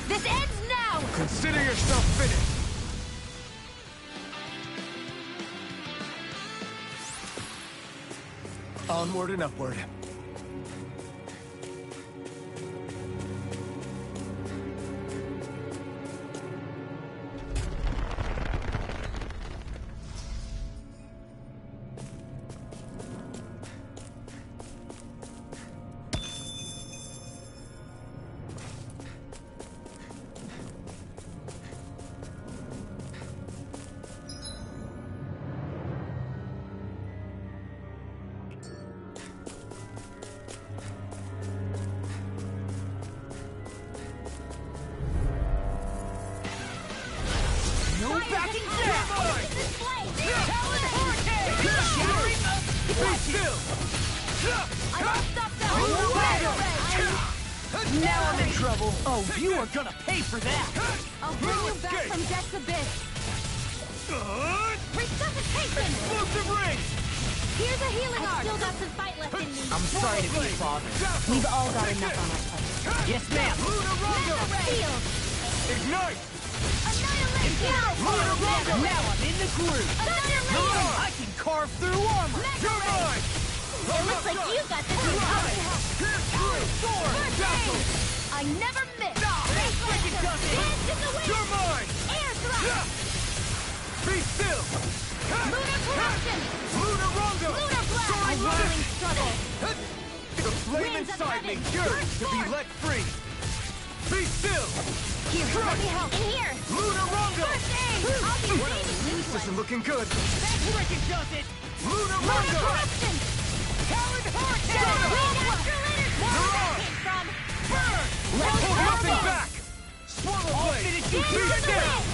Speaker 6: This ends now!
Speaker 3: Consider yourself finished. Onward and upward.
Speaker 4: No backing down!
Speaker 6: Talon Hurricane!
Speaker 4: Shattering of
Speaker 9: Be still.
Speaker 6: I'm all stuffed up!
Speaker 4: Now I'm in trouble! Oh, you are gonna pay for that!
Speaker 6: I'll bring you back from Death's Abyss! Resuscitation!
Speaker 9: Explosive ring.
Speaker 6: Here's a healing arc! I still got some fight left in me!
Speaker 4: I'm sorry to be a father.
Speaker 6: We've all got enough on our plate.
Speaker 4: Yes, ma'am!
Speaker 9: Lunar Rondo.
Speaker 6: Field!
Speaker 9: Ignite.
Speaker 6: Annihilation!
Speaker 9: Lunar Rondo.
Speaker 4: Now I'm in the groove!
Speaker 6: Annihilation!
Speaker 4: I can carve through armor!
Speaker 9: You're mine.
Speaker 6: It looks like you got this one covered!
Speaker 9: Pierce through.
Speaker 6: First aid! I never miss! Face
Speaker 4: Freaking
Speaker 6: laser!
Speaker 4: does it.
Speaker 6: Dance in the wind!
Speaker 9: You're mine.
Speaker 6: Air thrust!
Speaker 9: Be still.
Speaker 6: Lunar corruption!
Speaker 9: Lunar Rondo.
Speaker 6: Lunar blast! A
Speaker 9: Soaring
Speaker 6: whirling
Speaker 9: light.
Speaker 6: struggle!
Speaker 9: The flame
Speaker 6: Winds of
Speaker 9: inside me
Speaker 6: heaven.
Speaker 9: yearns to be
Speaker 6: Burst
Speaker 9: let free. Be still.
Speaker 6: Here, let me help! In here!
Speaker 9: Lunar Rondo.
Speaker 6: First aid! I'll be saving
Speaker 3: This
Speaker 6: this
Speaker 3: isn't looking good.
Speaker 4: That freaking does it!
Speaker 9: Lunar
Speaker 6: Lunar
Speaker 9: Rondo.
Speaker 6: corruption!
Speaker 9: Talon Hurricane.
Speaker 6: Where that came from!
Speaker 9: Burn.
Speaker 6: Let's
Speaker 9: Hold
Speaker 6: go!
Speaker 9: nothing back. Swallow
Speaker 4: I'll
Speaker 9: blade.
Speaker 4: finish you
Speaker 6: Dance
Speaker 9: Be
Speaker 6: in the
Speaker 9: still.
Speaker 6: wind!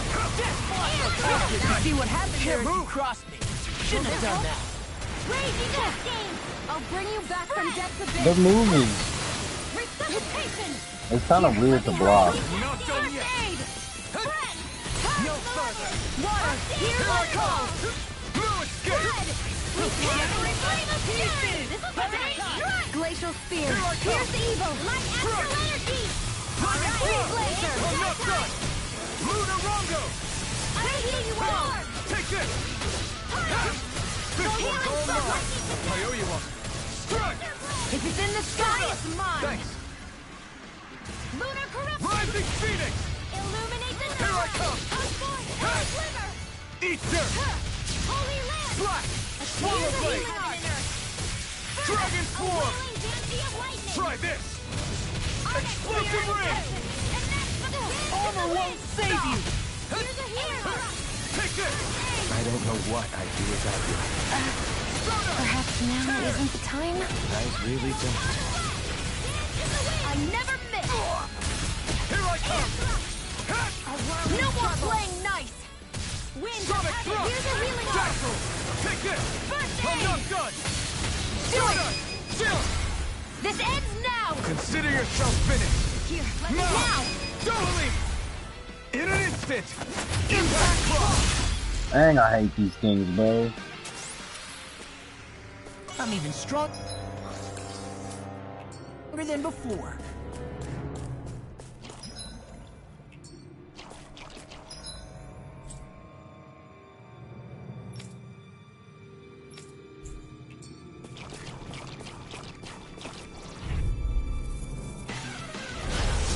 Speaker 4: You see what happened here as you crossed me? Shouldn't have done that.
Speaker 6: Raging Cascade! I'll bring you back from depths of
Speaker 1: They're moving.
Speaker 6: resuscitation!
Speaker 1: It's kind of weird to block.
Speaker 9: Not done yet.
Speaker 6: No further! Water, here I come!
Speaker 9: No escape.
Speaker 6: Glacial Spear, pierce the evil! Light astral energy! Alright, Glacier!
Speaker 9: I'm not done. Lunar Rongo.
Speaker 6: I hear you are!
Speaker 9: Take this. This one's all mine. I owe you one. Strike.
Speaker 6: If it's in the sky, it's mine!
Speaker 9: Thanks.
Speaker 6: Lunar corruption!
Speaker 9: Rising Phoenix.
Speaker 6: Illuminate the
Speaker 9: Here I come.
Speaker 6: Hey! Sliver!
Speaker 9: Eat dirt.
Speaker 6: Holy Land!
Speaker 9: Flash. Swallow blade. Dragon Swarm. Try this. Explosive ring.
Speaker 6: Armor won't
Speaker 9: save you.
Speaker 6: Here's a hero!
Speaker 9: Take this.
Speaker 3: I don't know what I'd do without you.
Speaker 7: Perhaps now isn't the time?
Speaker 3: I really don't.
Speaker 6: I never miss!
Speaker 9: Here I come.
Speaker 6: No more playing nice! Wind!
Speaker 9: Sonic thrust.
Speaker 6: Here's a healing arm!
Speaker 9: Dazzle. Take this.
Speaker 6: First
Speaker 9: I'm
Speaker 6: aid!
Speaker 9: not done.
Speaker 6: Do it!
Speaker 9: Done. Chill.
Speaker 6: This ends now!
Speaker 9: Consider yourself finished.
Speaker 6: Here, let me
Speaker 9: Now.
Speaker 6: now!
Speaker 9: Don't leave. In an instant. Impact Cross.
Speaker 1: Dang, I hate these things, bro.
Speaker 10: I'm even stronger than before.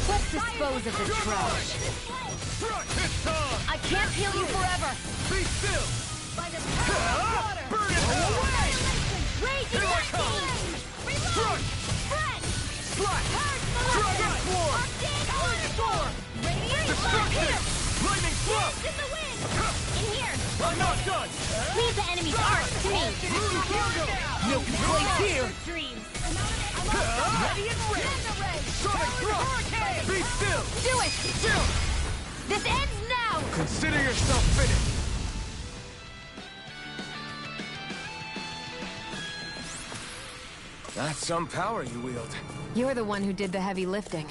Speaker 6: Let's dispose of the trash.
Speaker 9: Strike. It's time.
Speaker 6: I can't heal you forever!
Speaker 9: Be still.
Speaker 6: By the power of water!
Speaker 9: Burn it away.
Speaker 6: Raging
Speaker 9: Here I come.
Speaker 6: Reload!
Speaker 9: Strike.
Speaker 6: Spread!
Speaker 9: Slash.
Speaker 6: Purge
Speaker 9: Dragon
Speaker 6: Melissa!
Speaker 9: Swarm.
Speaker 6: Arcane Water Storm! Radiant
Speaker 9: Destruction.
Speaker 6: Here!
Speaker 9: Lightning Flow.
Speaker 6: In the wind! In here!
Speaker 9: I'm not done.
Speaker 6: Leave the enemy's art to me!
Speaker 9: Lunar Rongo.
Speaker 10: No complaints here.
Speaker 6: Dreams!
Speaker 9: Ready and ready. Sonic thrust. Be still.
Speaker 6: Do it!
Speaker 9: Still.
Speaker 6: This ends now!
Speaker 9: Consider yourself finished. That's some power you wield.
Speaker 7: You're the one who did the heavy lifting.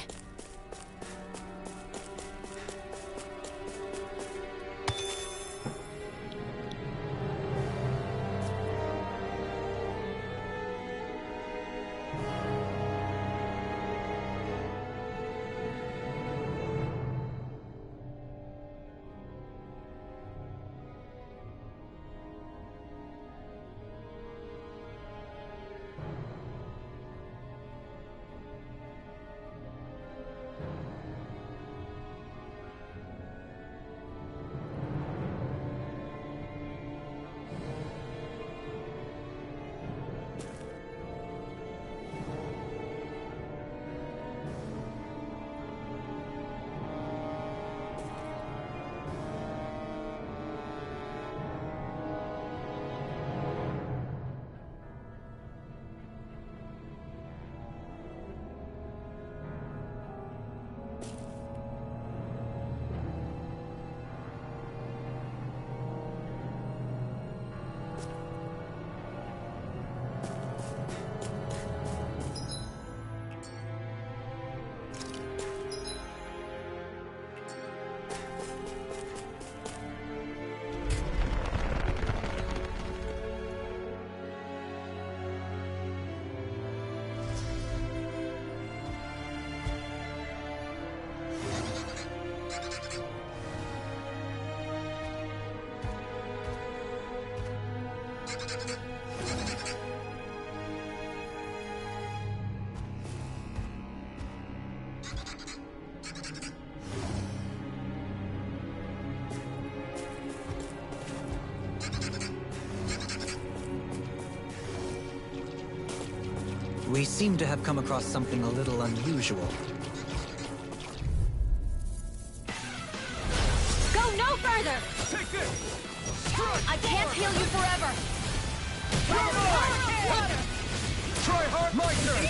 Speaker 5: We seem to have come across something a little unusual.
Speaker 6: Go no further!
Speaker 9: Take this.
Speaker 6: I can't heal you forever!
Speaker 9: You're mine. Try hard. My turn.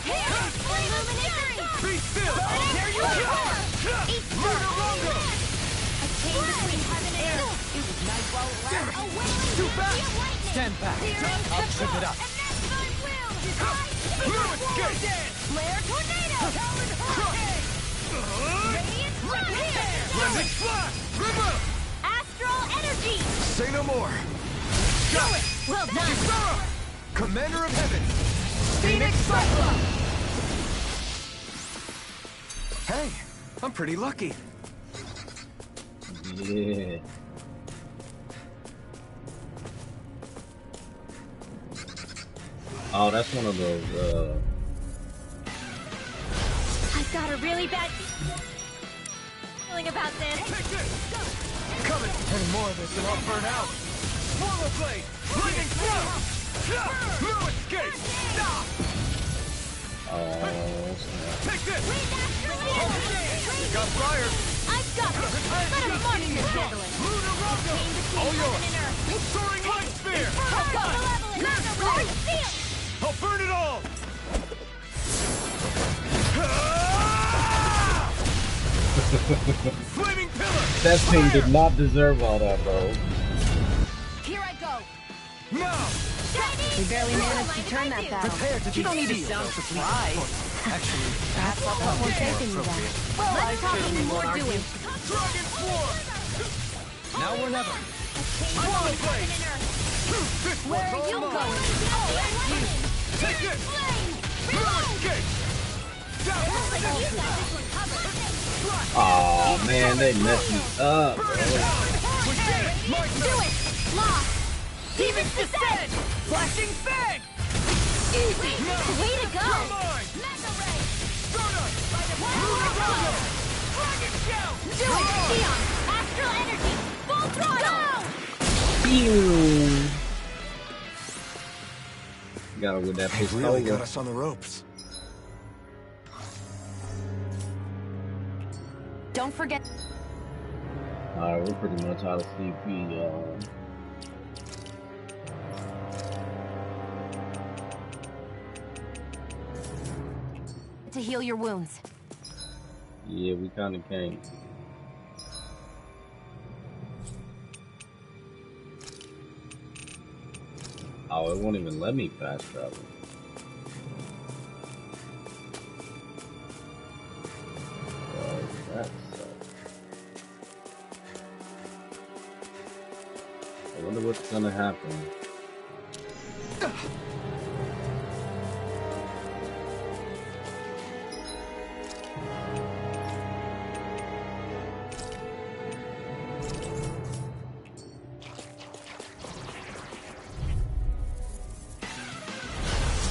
Speaker 6: Here! Illuminate!
Speaker 9: Be still.
Speaker 6: There you are! Eat
Speaker 9: Lunar Rongo.
Speaker 6: A chain between heaven and earth! It was nice while it lasted! A wailing
Speaker 9: Too fast.
Speaker 6: of lightning!
Speaker 4: Stand back. I'll trip it up.
Speaker 6: Flare tornado! Radiant flash! Astral energy!
Speaker 3: Say no more.
Speaker 6: Do it! Well done!
Speaker 3: Commander of Heaven.
Speaker 4: Phoenix Cyclone!
Speaker 3: Hey, I'm pretty lucky.
Speaker 1: Yeah. Oh, that's one of those,
Speaker 6: I've got a really bad feeling about this.
Speaker 3: Coming. Any more of this and I'll burn out.
Speaker 9: Swallow blade! Lightning throw! No escape! Stop!
Speaker 1: oh, snap.
Speaker 9: Take this!
Speaker 3: Got fired.
Speaker 6: I've got this! Let him march your javelin!
Speaker 9: Lunar Rondo!
Speaker 6: All
Speaker 9: yours. Soaring light sphere! I'll burn it all! Flaming pillar!
Speaker 1: That thing did not deserve all that, bro.
Speaker 6: Here I go!
Speaker 9: Now!
Speaker 7: We barely managed to turn that battle.
Speaker 5: Prepare to be
Speaker 10: You don't need to sound surprised.
Speaker 5: Actually,
Speaker 7: Perhaps I'll put more faith in you then.
Speaker 6: Well, let's talking more doing.
Speaker 9: Dragon form!
Speaker 5: now or never.
Speaker 9: Swallow blade! This
Speaker 6: Where
Speaker 9: one's
Speaker 6: are you
Speaker 9: all
Speaker 6: going?
Speaker 9: mine!
Speaker 6: Oh,
Speaker 9: Take this! No escape! Down!
Speaker 1: Oh man, they messed me up, bro.
Speaker 9: We did it! My
Speaker 6: do
Speaker 9: turn!
Speaker 6: it! Lost! Demon's Descent!
Speaker 4: Flashing Fang!
Speaker 6: Easy! Way to go!
Speaker 9: You're mine! Stardust! Lunar Rondo! Dragon Shell!
Speaker 6: Do it! Theon! Astral energy! Full throttle!
Speaker 1: Got her with that
Speaker 3: They really got
Speaker 1: pistola.
Speaker 3: us on the ropes.
Speaker 7: Don't forget.
Speaker 1: Alright, we're pretty much out of CP, y'all.
Speaker 7: To heal your wounds.
Speaker 1: Yeah, we kinda can't. Oh, it won't even let me fast travel. Well, that sucks. I wonder what's gonna happen.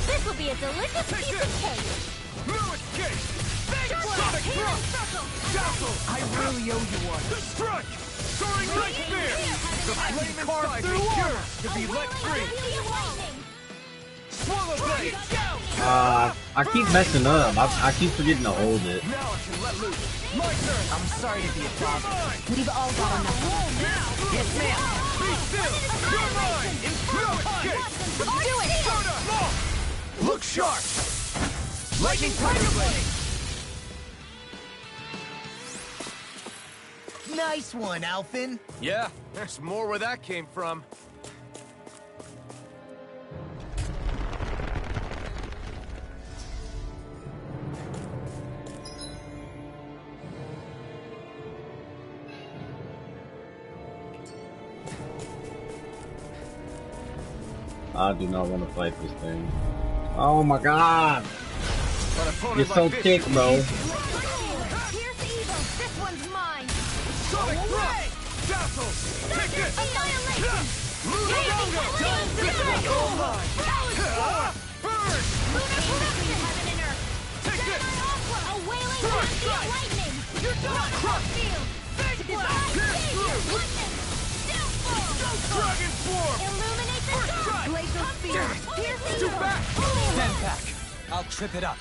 Speaker 6: This will be a delicious piece of cake!
Speaker 9: No escape!
Speaker 6: Sonic
Speaker 9: Sonic thrust!
Speaker 6: circle!
Speaker 9: Dazzle!
Speaker 4: I really owe you one.
Speaker 9: Strike! Soaring light spear! The flame inside me cures to be let free! Swallow blade!
Speaker 1: I keep messing up. I keep forgetting to hold it.
Speaker 9: Now I can let loose! My turn!
Speaker 4: I'm sorry to be a bother.
Speaker 9: Mine!
Speaker 7: We've all got enough.
Speaker 4: Yes, ma'am.
Speaker 9: Be still! You're mine! No escape!
Speaker 6: Do it!
Speaker 9: Stardust! Lost! Look sharp!
Speaker 4: Lightning Tiger Blade! Nice one, Alphen.
Speaker 3: Yeah, there's more where that came from.
Speaker 1: I do not want to fight this thing. Oh my god!
Speaker 3: An opponent
Speaker 1: You're so
Speaker 3: like this
Speaker 1: thick,
Speaker 3: should be
Speaker 1: bro.
Speaker 6: Here's evil! This one's mine!
Speaker 9: Sonic thrust! Dazzle! Take this!
Speaker 6: Annihilation!
Speaker 9: Lunar Rondo! Burn! Take this!
Speaker 6: A wailing transient lightning!
Speaker 9: You're done!
Speaker 6: Cross field!
Speaker 9: Big blast! Pierce through! Dragon form!
Speaker 6: Illuminate the
Speaker 9: First
Speaker 6: sky!
Speaker 9: strike!
Speaker 6: Glacial spear! Pierce
Speaker 9: Too back!
Speaker 5: Stand back. I'll trip it up.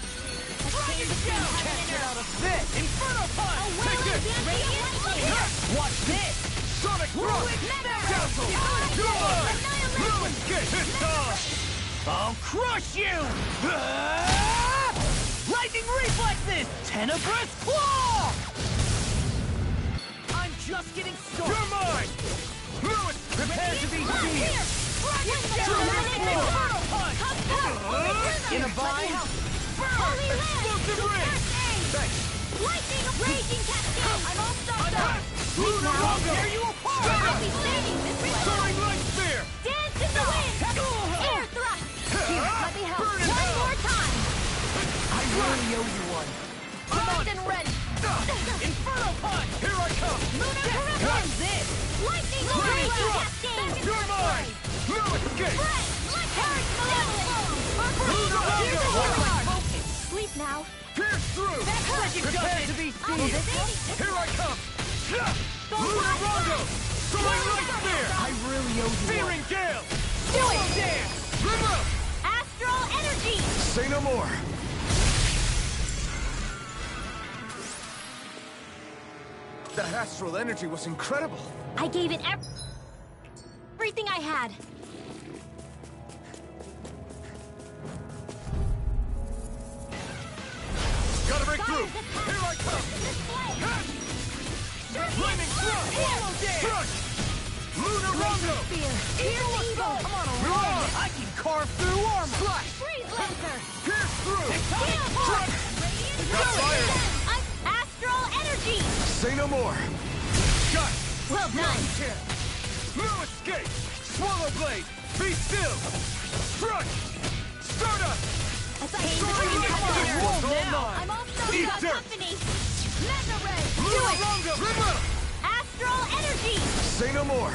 Speaker 9: Dragon shell!
Speaker 4: Can't get out of this.
Speaker 9: Inferno punch! Take this!
Speaker 6: Radiant flare!
Speaker 4: Watch this.
Speaker 9: Sonic thrust! Dazzle! You're mine! No escape! It's time!
Speaker 4: I'll crush you. Lightning reflexes. Tenebrous claw. I'm just getting started.
Speaker 9: You're mine! No escape!
Speaker 4: Prepare to be seized. In a vine. Explosive ring. Thanks.
Speaker 6: Lightning raging cascade. I'm all stuck up.
Speaker 4: Lunar Rondo. Tear you apart.
Speaker 6: I'll be standing this way.
Speaker 4: Soaring light spear.
Speaker 6: Dance in the wind. Air thrust. Here, let me help.
Speaker 4: Burn in
Speaker 6: One
Speaker 4: hell.
Speaker 6: more time.
Speaker 4: I really owe you one.
Speaker 6: Primed and ready.
Speaker 4: Inferno punch. Here I come.
Speaker 6: Lunar Caress. This. Lightning raging cascade.
Speaker 4: You're mine. No escape.
Speaker 6: Fred, let's hurt
Speaker 4: Lunar Rondo.
Speaker 6: Sleep now.
Speaker 4: Pierce through. Prepare to be seen. Here I come. Lunar Rondo. Soaring light spear. I really owe you Searing gale.
Speaker 6: Do it.
Speaker 4: Dance. Remove.
Speaker 6: Astral energy.
Speaker 3: Say no more. That astral energy was incredible.
Speaker 6: I gave it everything I had.
Speaker 4: Gotta break through. Here I come. Flaming thrust. Crush. Lunar Rondo.
Speaker 6: Evil.
Speaker 4: Come on, Aurora. I can carve through armor. Slash.
Speaker 6: Freeze Lancer.
Speaker 4: Pierce through.
Speaker 6: Steel Punch.
Speaker 3: Got fire.
Speaker 6: Astral energy.
Speaker 3: Say no more.
Speaker 4: Shut.
Speaker 6: Well done.
Speaker 4: No escape. Swallow blade. Be still. Crush. Stardust.
Speaker 6: I'm all stuck
Speaker 4: Eat
Speaker 6: up
Speaker 4: dirt.
Speaker 6: company. Mega Ray. Do
Speaker 4: Lunar
Speaker 6: it.
Speaker 4: Rondo. Remove.
Speaker 6: Astral energy.
Speaker 3: Say no more.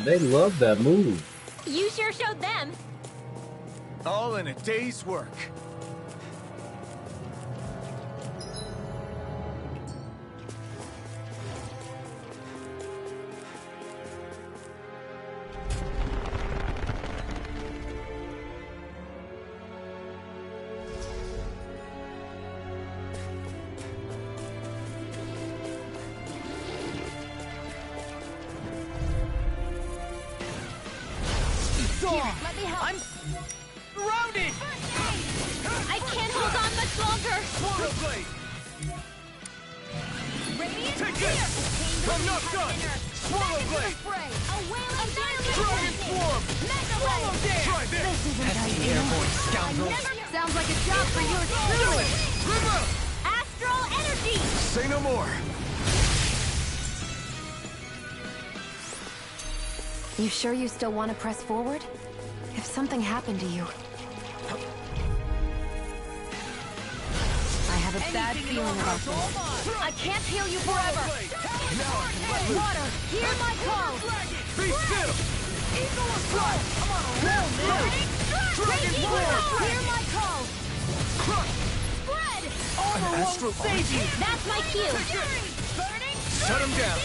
Speaker 1: They love that move.
Speaker 6: You sure showed them.
Speaker 3: All in a day's work.
Speaker 6: Let me help.
Speaker 4: I'm surrounded.
Speaker 6: I can't hold on much longer.
Speaker 4: Swallow blade.
Speaker 6: Radiant
Speaker 4: Take this. I'm not done. Swallow blade.
Speaker 6: A wailing
Speaker 4: Dragon swarm.
Speaker 6: Mega Ray.
Speaker 4: Try this.
Speaker 5: Airborne scoundrel.
Speaker 6: Sounds like a job for you truly.
Speaker 4: Remove.
Speaker 6: Astral energy.
Speaker 3: Say no more.
Speaker 7: You sure you still want to press forward? If something happened to you... I have a bad feeling about this.
Speaker 6: I can't heal you forever. Water, hear my call.
Speaker 4: Be still.
Speaker 6: Eagle assault. I'm on a roll now.
Speaker 4: Dragon
Speaker 6: Hear
Speaker 4: swarm.
Speaker 6: my call.
Speaker 4: Crush.
Speaker 6: Spread.
Speaker 4: Armor won't save you.
Speaker 6: That's my cue.
Speaker 3: Shut him down.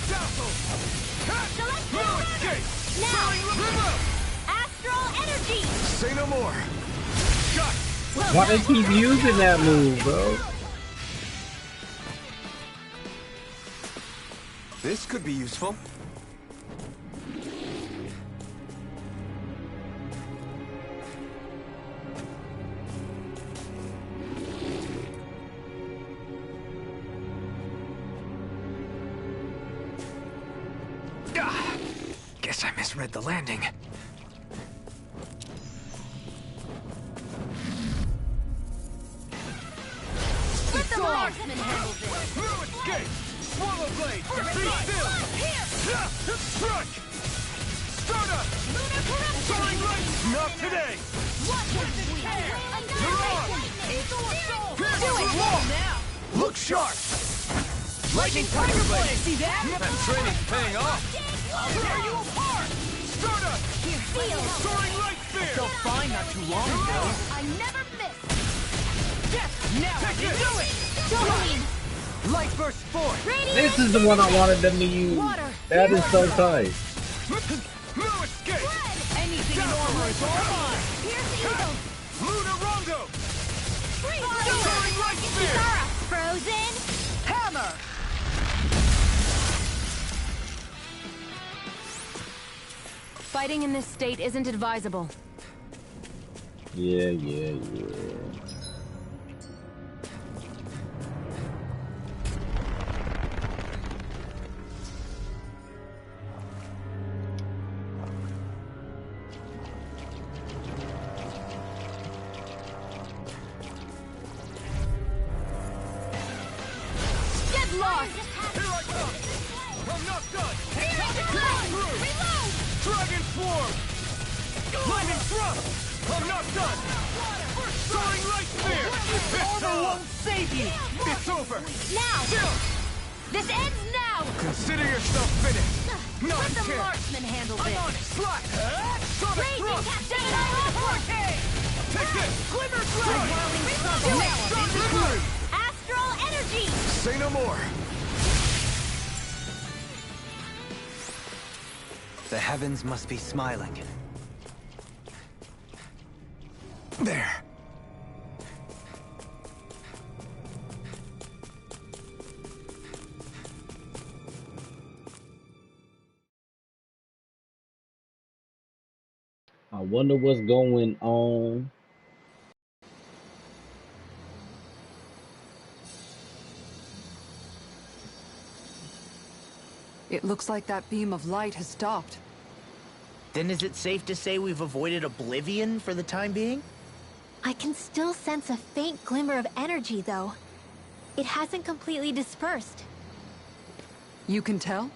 Speaker 4: Dazzle.
Speaker 6: Select
Speaker 4: No escape.
Speaker 6: now.
Speaker 4: Remove.
Speaker 6: Astral energy.
Speaker 3: Say no more.
Speaker 4: Shut.
Speaker 1: Why they keep using that move, bro?
Speaker 3: This could be useful.
Speaker 5: Guess I misread the landing.
Speaker 6: Let the marksman handle this.
Speaker 4: No escape. Swallow blade. Be still. Crush. Stardust. Soaring light. Not today.
Speaker 6: Do it now.
Speaker 4: Look sharp. Lightning Tiger Blade. See that? That training's paying off. I'll tear you apart. Stardust.
Speaker 6: Feel.
Speaker 4: Soaring light spear.
Speaker 5: Felt fine not too long ago.
Speaker 6: I never miss.
Speaker 4: Yes. Now I can do it.
Speaker 6: Dopamine.
Speaker 5: Light burst forth.
Speaker 1: This is the one I wanted them to use. That is so tight.
Speaker 4: No escape.
Speaker 6: Anything in armor is all mine. Here's the eagle.
Speaker 4: Lunar Rondo.
Speaker 6: Soaring
Speaker 4: light spear.
Speaker 6: Frozen. Hammer.
Speaker 7: Fighting in this state isn't advisable.
Speaker 1: Yeah.
Speaker 4: is lost!
Speaker 9: Here I come! I'm not done!
Speaker 4: Reload!
Speaker 9: Dragon Swarm! Lightning Thrust! I'm not done! Soaring Light Spear!
Speaker 4: Armor won't save you!
Speaker 9: It's over!
Speaker 6: Now!
Speaker 9: Still!
Speaker 6: This ends now!
Speaker 9: Consider yourself finished! Not
Speaker 6: Let
Speaker 9: a
Speaker 6: the
Speaker 9: chance!
Speaker 6: marksman handle
Speaker 9: I'm on
Speaker 6: this!
Speaker 9: it! Slack! Sonic
Speaker 6: Raising
Speaker 9: Thrust!
Speaker 6: Cascade!
Speaker 9: Hurricane! Take this! Glimmer Strike!
Speaker 6: Reload! Astral energy!
Speaker 3: Say no more.
Speaker 5: The heavens must be smiling.
Speaker 3: There.
Speaker 1: I wonder what's going on.
Speaker 8: It looks like that beam of light has stopped.
Speaker 10: Then is it safe to say we've avoided oblivion for the time being?
Speaker 6: I can still sense a faint glimmer of energy, though. It hasn't completely dispersed.
Speaker 8: You can tell?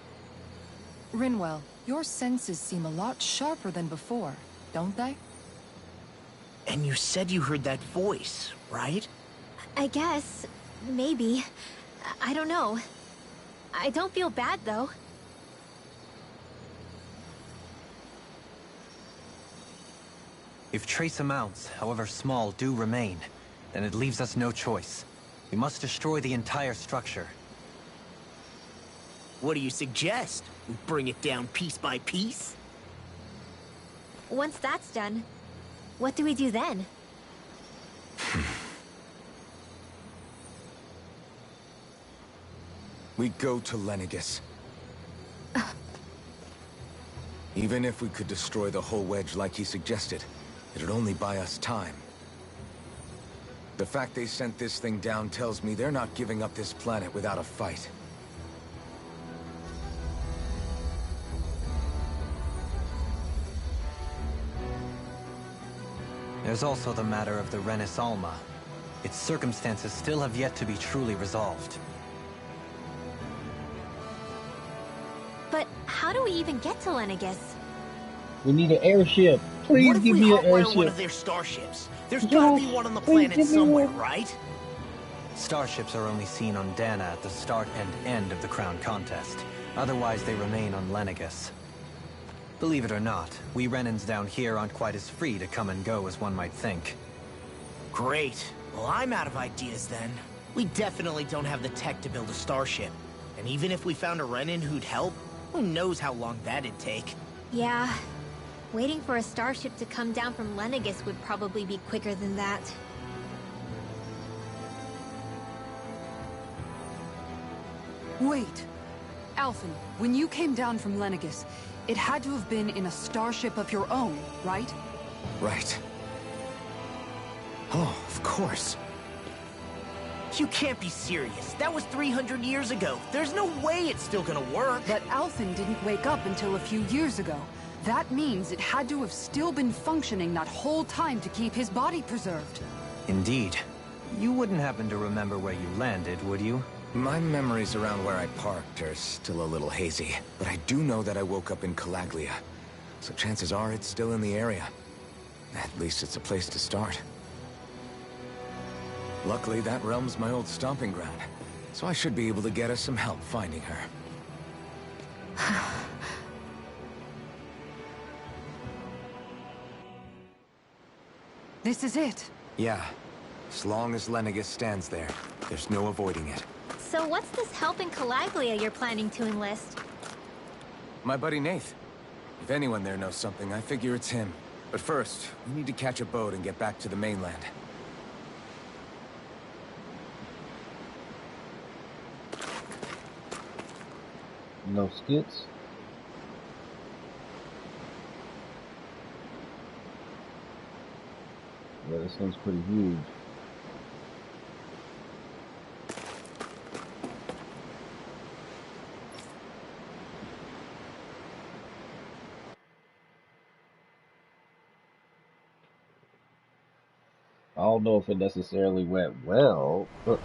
Speaker 8: Rinwell, your senses seem a lot sharper than before, don't they?
Speaker 10: And you said you heard that voice, right?
Speaker 6: I guess. Maybe. I don't know. I don't feel bad, though.
Speaker 5: If trace amounts, however small, do remain, then it leaves us no choice. We must destroy the entire structure.
Speaker 10: What do you suggest? We bring it down piece by piece?
Speaker 6: Once that's done, what do we do then?
Speaker 3: We go to Lenegis. Even if we could destroy the whole wedge like he suggested, it'd only buy us time. The fact they sent this thing down tells me they're not giving up this planet without a fight.
Speaker 5: There's also the matter of the Renis Alma. Its circumstances still have yet to be truly resolved.
Speaker 6: But how do we even get to Lenegis?
Speaker 1: We need an airship. Please
Speaker 10: What if
Speaker 1: give
Speaker 10: we
Speaker 1: me an
Speaker 10: hotwire one
Speaker 1: airship.
Speaker 10: of their starships? There's
Speaker 1: Yes,
Speaker 10: gotta be one on the
Speaker 1: please
Speaker 10: planet
Speaker 1: give me
Speaker 10: somewhere,
Speaker 1: one.
Speaker 10: right?
Speaker 5: Starships are only seen on Dana at the start and end of the Crown Contest. Otherwise, they remain on Lenegis. Believe it or not, we Renans down here aren't quite as free to come and go as one might think.
Speaker 10: Great. Well, I'm out of ideas then. We definitely don't have the tech to build a starship. And even if we found a Renin who'd help, who knows how long that'd take.
Speaker 6: Yeah. Waiting for a starship to come down from Lenegis would probably be quicker than that.
Speaker 8: Wait. Alphen, when you came down from Lenegis, it had to have been in a starship of your own, right?
Speaker 3: Right. Oh, of course.
Speaker 10: You can't be serious. That was 300 years ago. There's no way it's still gonna work.
Speaker 8: But Alphen didn't wake up until a few years ago. That means it had to have still been functioning that whole time to keep his body preserved.
Speaker 5: Indeed. You wouldn't happen to remember where you landed, would you?
Speaker 3: My memories around where I parked are still a little hazy, but I do know that I woke up in Calaglia, so chances are it's still in the area. At least it's a place to start. Luckily, that realm's my old stomping ground, so I should be able to get us some help finding her.
Speaker 8: This is it.
Speaker 3: Yeah. As long as Lenegis stands there, there's no avoiding it.
Speaker 6: So what's this help in Calaglia you're planning to enlist?
Speaker 3: My buddy Nath. If anyone there knows something, I figure it's him. But first, we need to catch a boat and get back to the mainland.
Speaker 1: No skits. Yeah, this thing's pretty huge. I don't know if it necessarily went well, but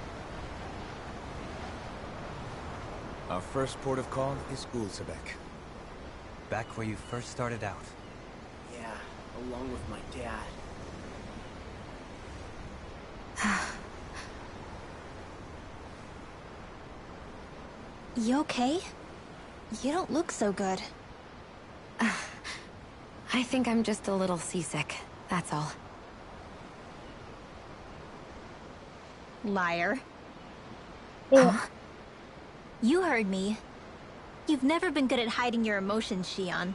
Speaker 3: Our first port of call is Ulzebek.
Speaker 5: Back where you first started out.
Speaker 10: Yeah, along with my dad.
Speaker 6: You okay? You don't look so good.
Speaker 7: I think I'm just a little seasick, that's all.
Speaker 6: Liar. Huh? You heard me. You've never been good at hiding your emotions, Shion.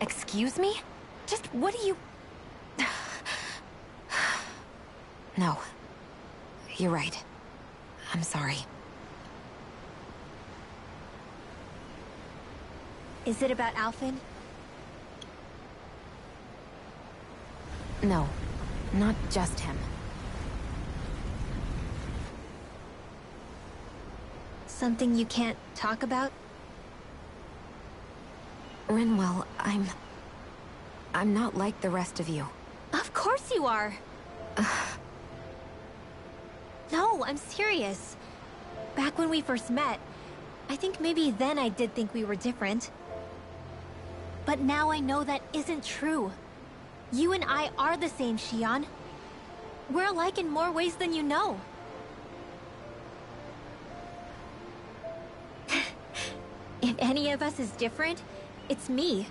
Speaker 7: Excuse me? Just what do you... No. You're right. I'm sorry.
Speaker 6: Is it about Alphen?
Speaker 7: No. Not just him.
Speaker 6: Something you can't talk about?
Speaker 7: Rinwell, I'm not like the rest of you.
Speaker 6: Of course you are! No, I'm serious. Back when we first met, I think maybe then I did think we were different. But now I know that isn't true. You and I are the same, Shion. We're alike in more ways than you know. If any of us is different, it's me.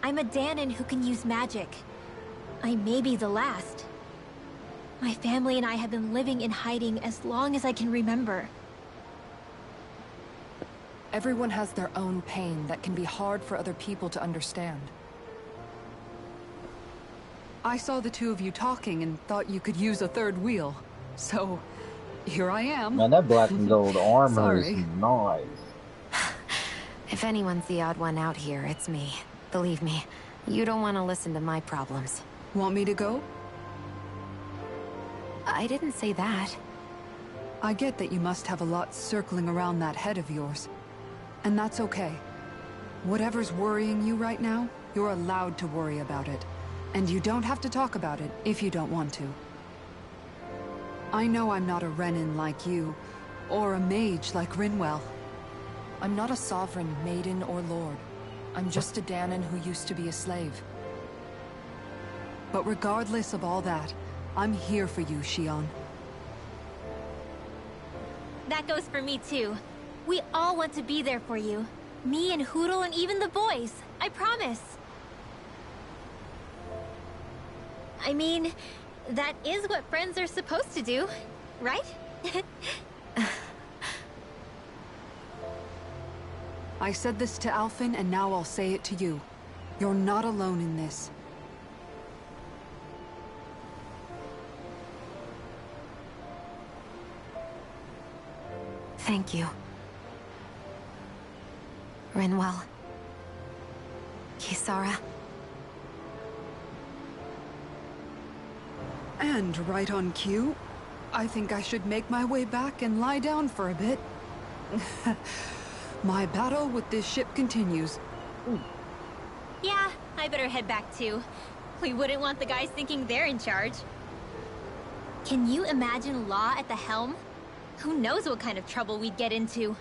Speaker 6: I'm a Danon who can use magic. I may be the last. My family and I have been living in hiding as long as I can remember.
Speaker 8: Everyone has their own pain that can be hard for other people to understand. I saw the two of you talking and thought you could use a third wheel. So, here I am.
Speaker 1: Man, that black and gold armor is
Speaker 8: Sorry.
Speaker 1: nice.
Speaker 7: If anyone's the odd one out here, it's me. Believe me, you don't want to listen to my problems.
Speaker 8: Want me to go?
Speaker 7: I didn't say that.
Speaker 8: I get that you must have a lot circling around that head of yours. And that's okay. Whatever's worrying you right now, you're allowed to worry about it. And you don't have to talk about it if you don't want to. I know I'm not a Renin like you, or a mage like Rinwell. I'm not a sovereign, maiden, or lord. I'm just a Danon who used to be a slave. But regardless of all that, I'm here for you, Shion.
Speaker 6: That goes for me too. We all want to be there for you. Me and Hootle and even the boys. I promise. I mean, that is what friends are supposed to do, right?
Speaker 8: I said this to Alphen, and now I'll say it to you. You're not alone in this.
Speaker 7: Thank you. Rinwell. Kisara.
Speaker 8: And right on cue, I think I should make my way back and lie down for a bit. My battle with this ship continues.
Speaker 6: Yeah, I better head back too. We wouldn't want the guys thinking they're in charge. Can you imagine Law at the helm? Who knows what kind of trouble we'd get into?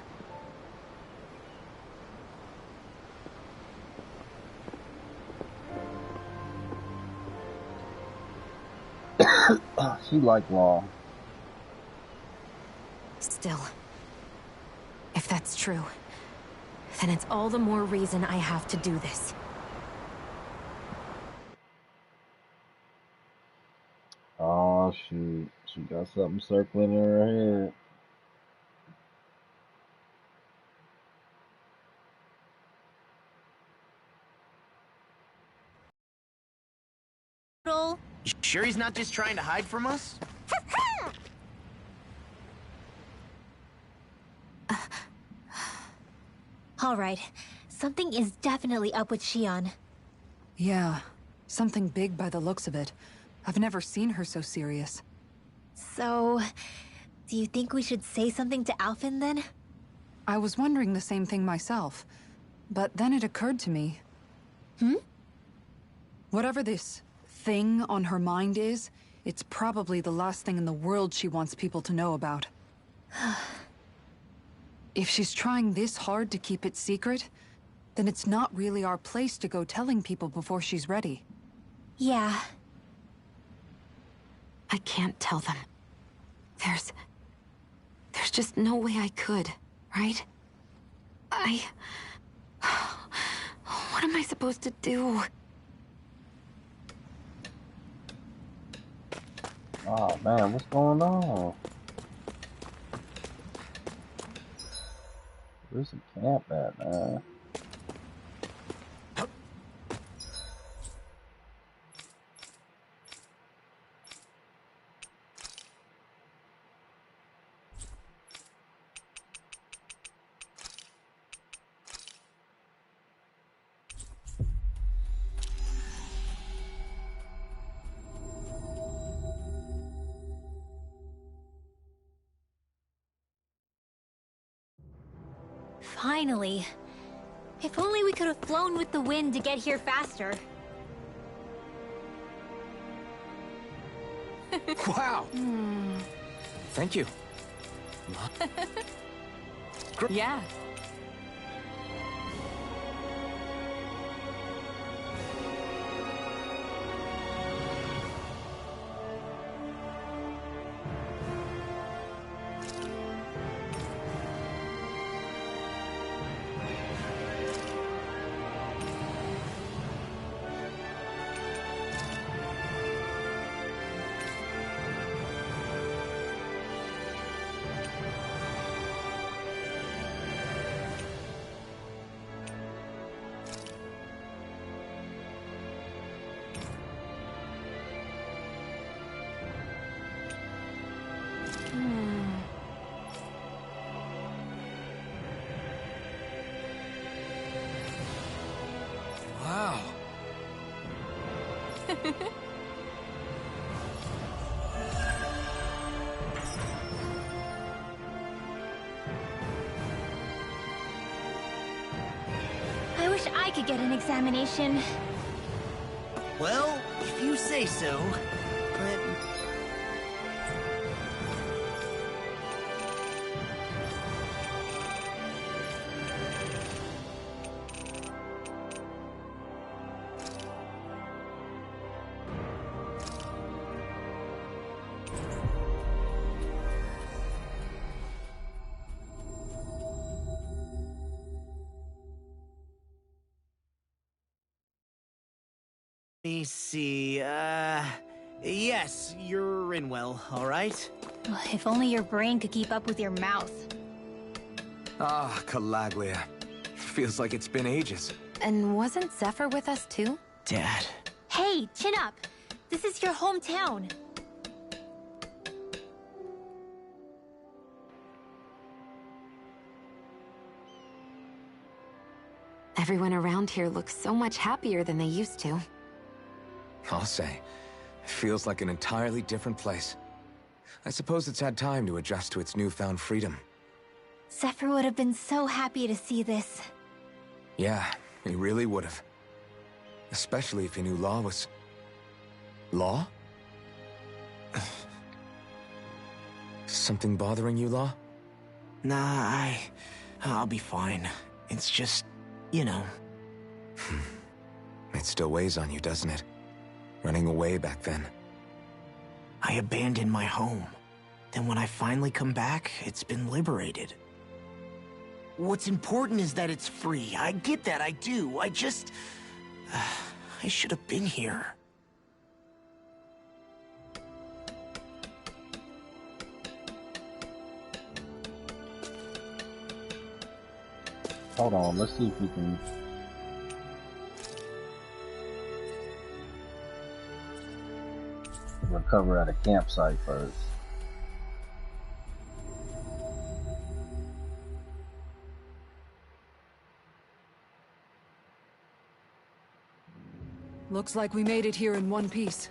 Speaker 1: She like Law.
Speaker 7: Still. If that's true, then it's all the more reason I have to do this.
Speaker 1: Oh shoot, she got something circling in her head.
Speaker 6: Hootle?
Speaker 10: You sure he's not just trying to hide from us?
Speaker 6: All right. Something is definitely up with Shion.
Speaker 8: Yeah, something big by the looks of it. I've never seen her so serious.
Speaker 6: So, do you think we should say something to Alphen then?
Speaker 8: I was wondering the same thing myself, but then it occurred to me. Whatever this thing on her mind is, it's probably the last thing in the world she wants people to know about. If she's trying this hard to keep it secret, then it's not really our place to go telling people before she's ready.
Speaker 6: Yeah.
Speaker 7: I can't tell them. There's just no way I could, right? What am I supposed to do?
Speaker 1: Oh man, what's going on? Where's the camp at, man?
Speaker 6: Finally. If only we could have flown with the wind to get here faster.
Speaker 3: Wow! Thank you.
Speaker 8: Yeah.
Speaker 3: Wow.
Speaker 6: I wish I could get an examination.
Speaker 10: Well, if you say so. But let me see, yes, you're in well, all right?
Speaker 6: If only your brain could keep up with your mouth.
Speaker 3: Ah, Calaglia. Feels like it's been ages.
Speaker 7: And wasn't Zephyr with us too?
Speaker 10: Dad.
Speaker 6: Hey, chin up. This is your hometown.
Speaker 7: Everyone around here looks so much happier than they used to.
Speaker 3: I'll say. Feels like an entirely different place. I suppose it's had time to adjust to its newfound freedom.
Speaker 6: Zephyr would have been so happy to see this.
Speaker 3: Yeah, he really would have. Especially if he knew Law was... Law? Something bothering you, Law?
Speaker 10: Nah, I'll be fine. It's just, you know.
Speaker 3: It still weighs on you, doesn't it? Running away back then.
Speaker 10: I abandoned my home. Then when I finally come back, it's been liberated. What's important is that it's free. I get that, I do. I just... I should have been here.
Speaker 1: Hold on, let's see if we can... recover at a campsite first.
Speaker 8: Looks like we made it here in one piece.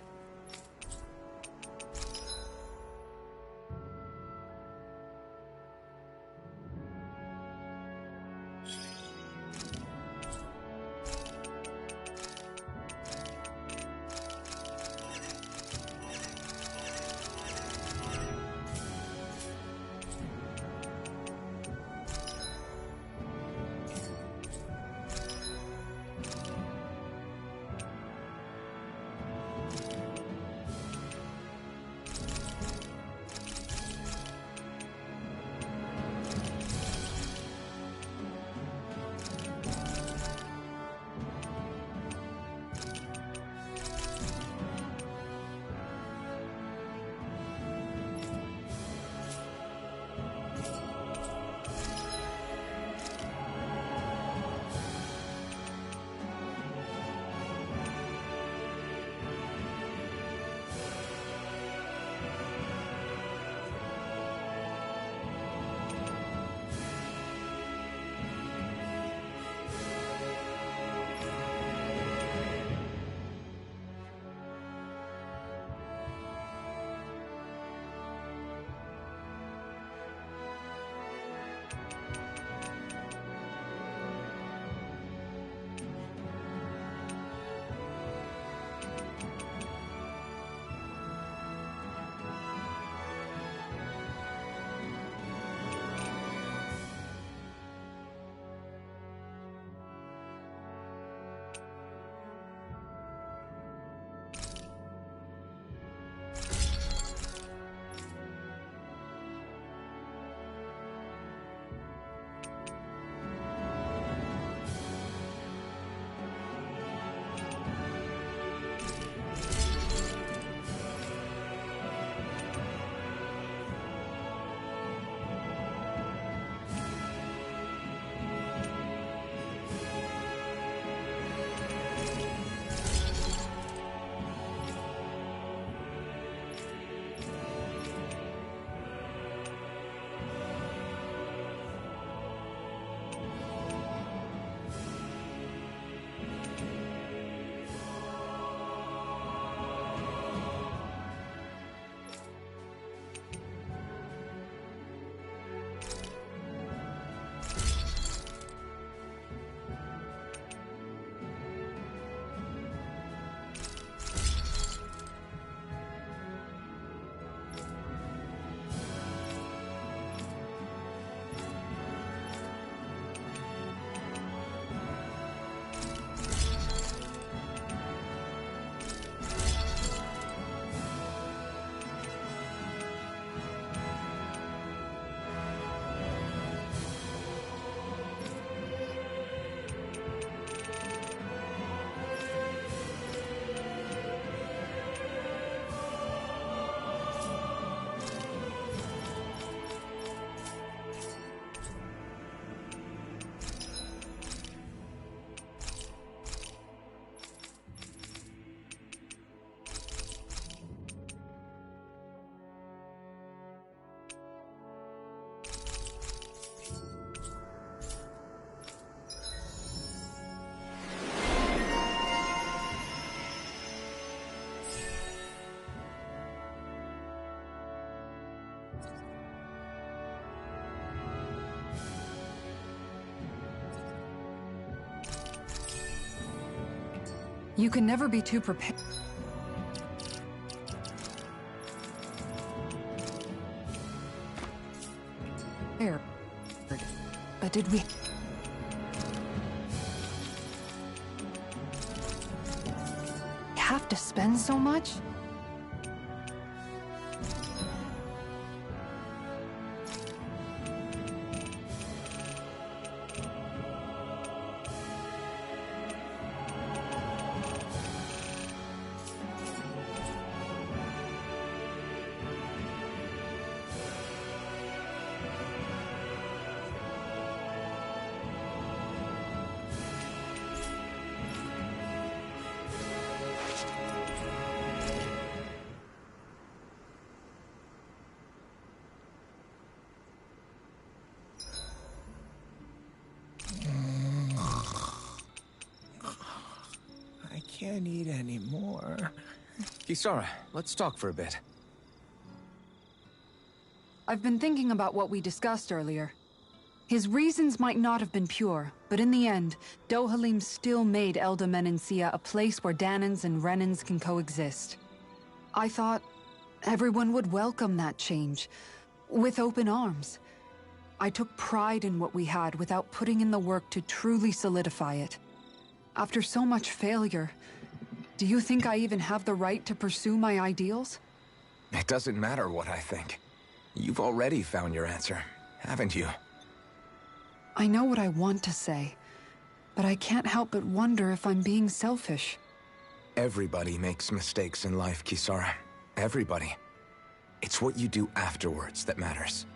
Speaker 8: You can never be too prepared. But did we... have to spend so much?
Speaker 3: Can't eat anymore. Kisara, let's talk for a bit.
Speaker 8: I've been thinking about what we discussed earlier. His reasons might not have been pure, but in the end, Dohalim still made Elda Menencia a place where Dahnans and Renans can coexist. I thought everyone would welcome that change, with open arms. I took pride in what we had without putting in the work to truly solidify it. After so much failure, do you think I even have the right to pursue my ideals?
Speaker 3: It doesn't matter what I think. You've already found your answer, haven't you?
Speaker 8: I know what I want to say, but I can't help but wonder if I'm being selfish.
Speaker 3: Everybody makes mistakes in life, Kisara. Everybody. It's what you do afterwards that matters.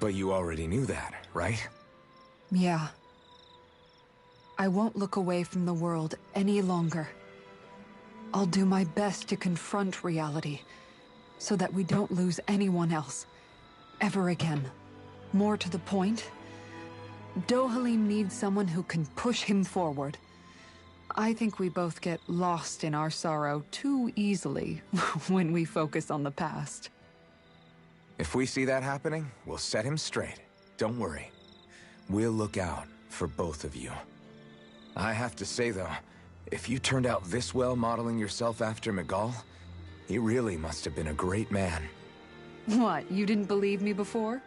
Speaker 3: But you already knew that, right?
Speaker 8: Yeah. I won't look away from the world any longer. I'll do my best to confront reality, so that we don't lose anyone else, ever again. More to the point, Dohalim needs someone who can push him forward. I think we both get lost in our sorrow too easily when we focus on the past.
Speaker 3: If we see that happening, we'll set him straight. Don't worry. We'll look out for both of you. I have to say, though, if you turned out this well modeling yourself after Miguel, he really must have been a great man.
Speaker 8: What, you didn't believe me before?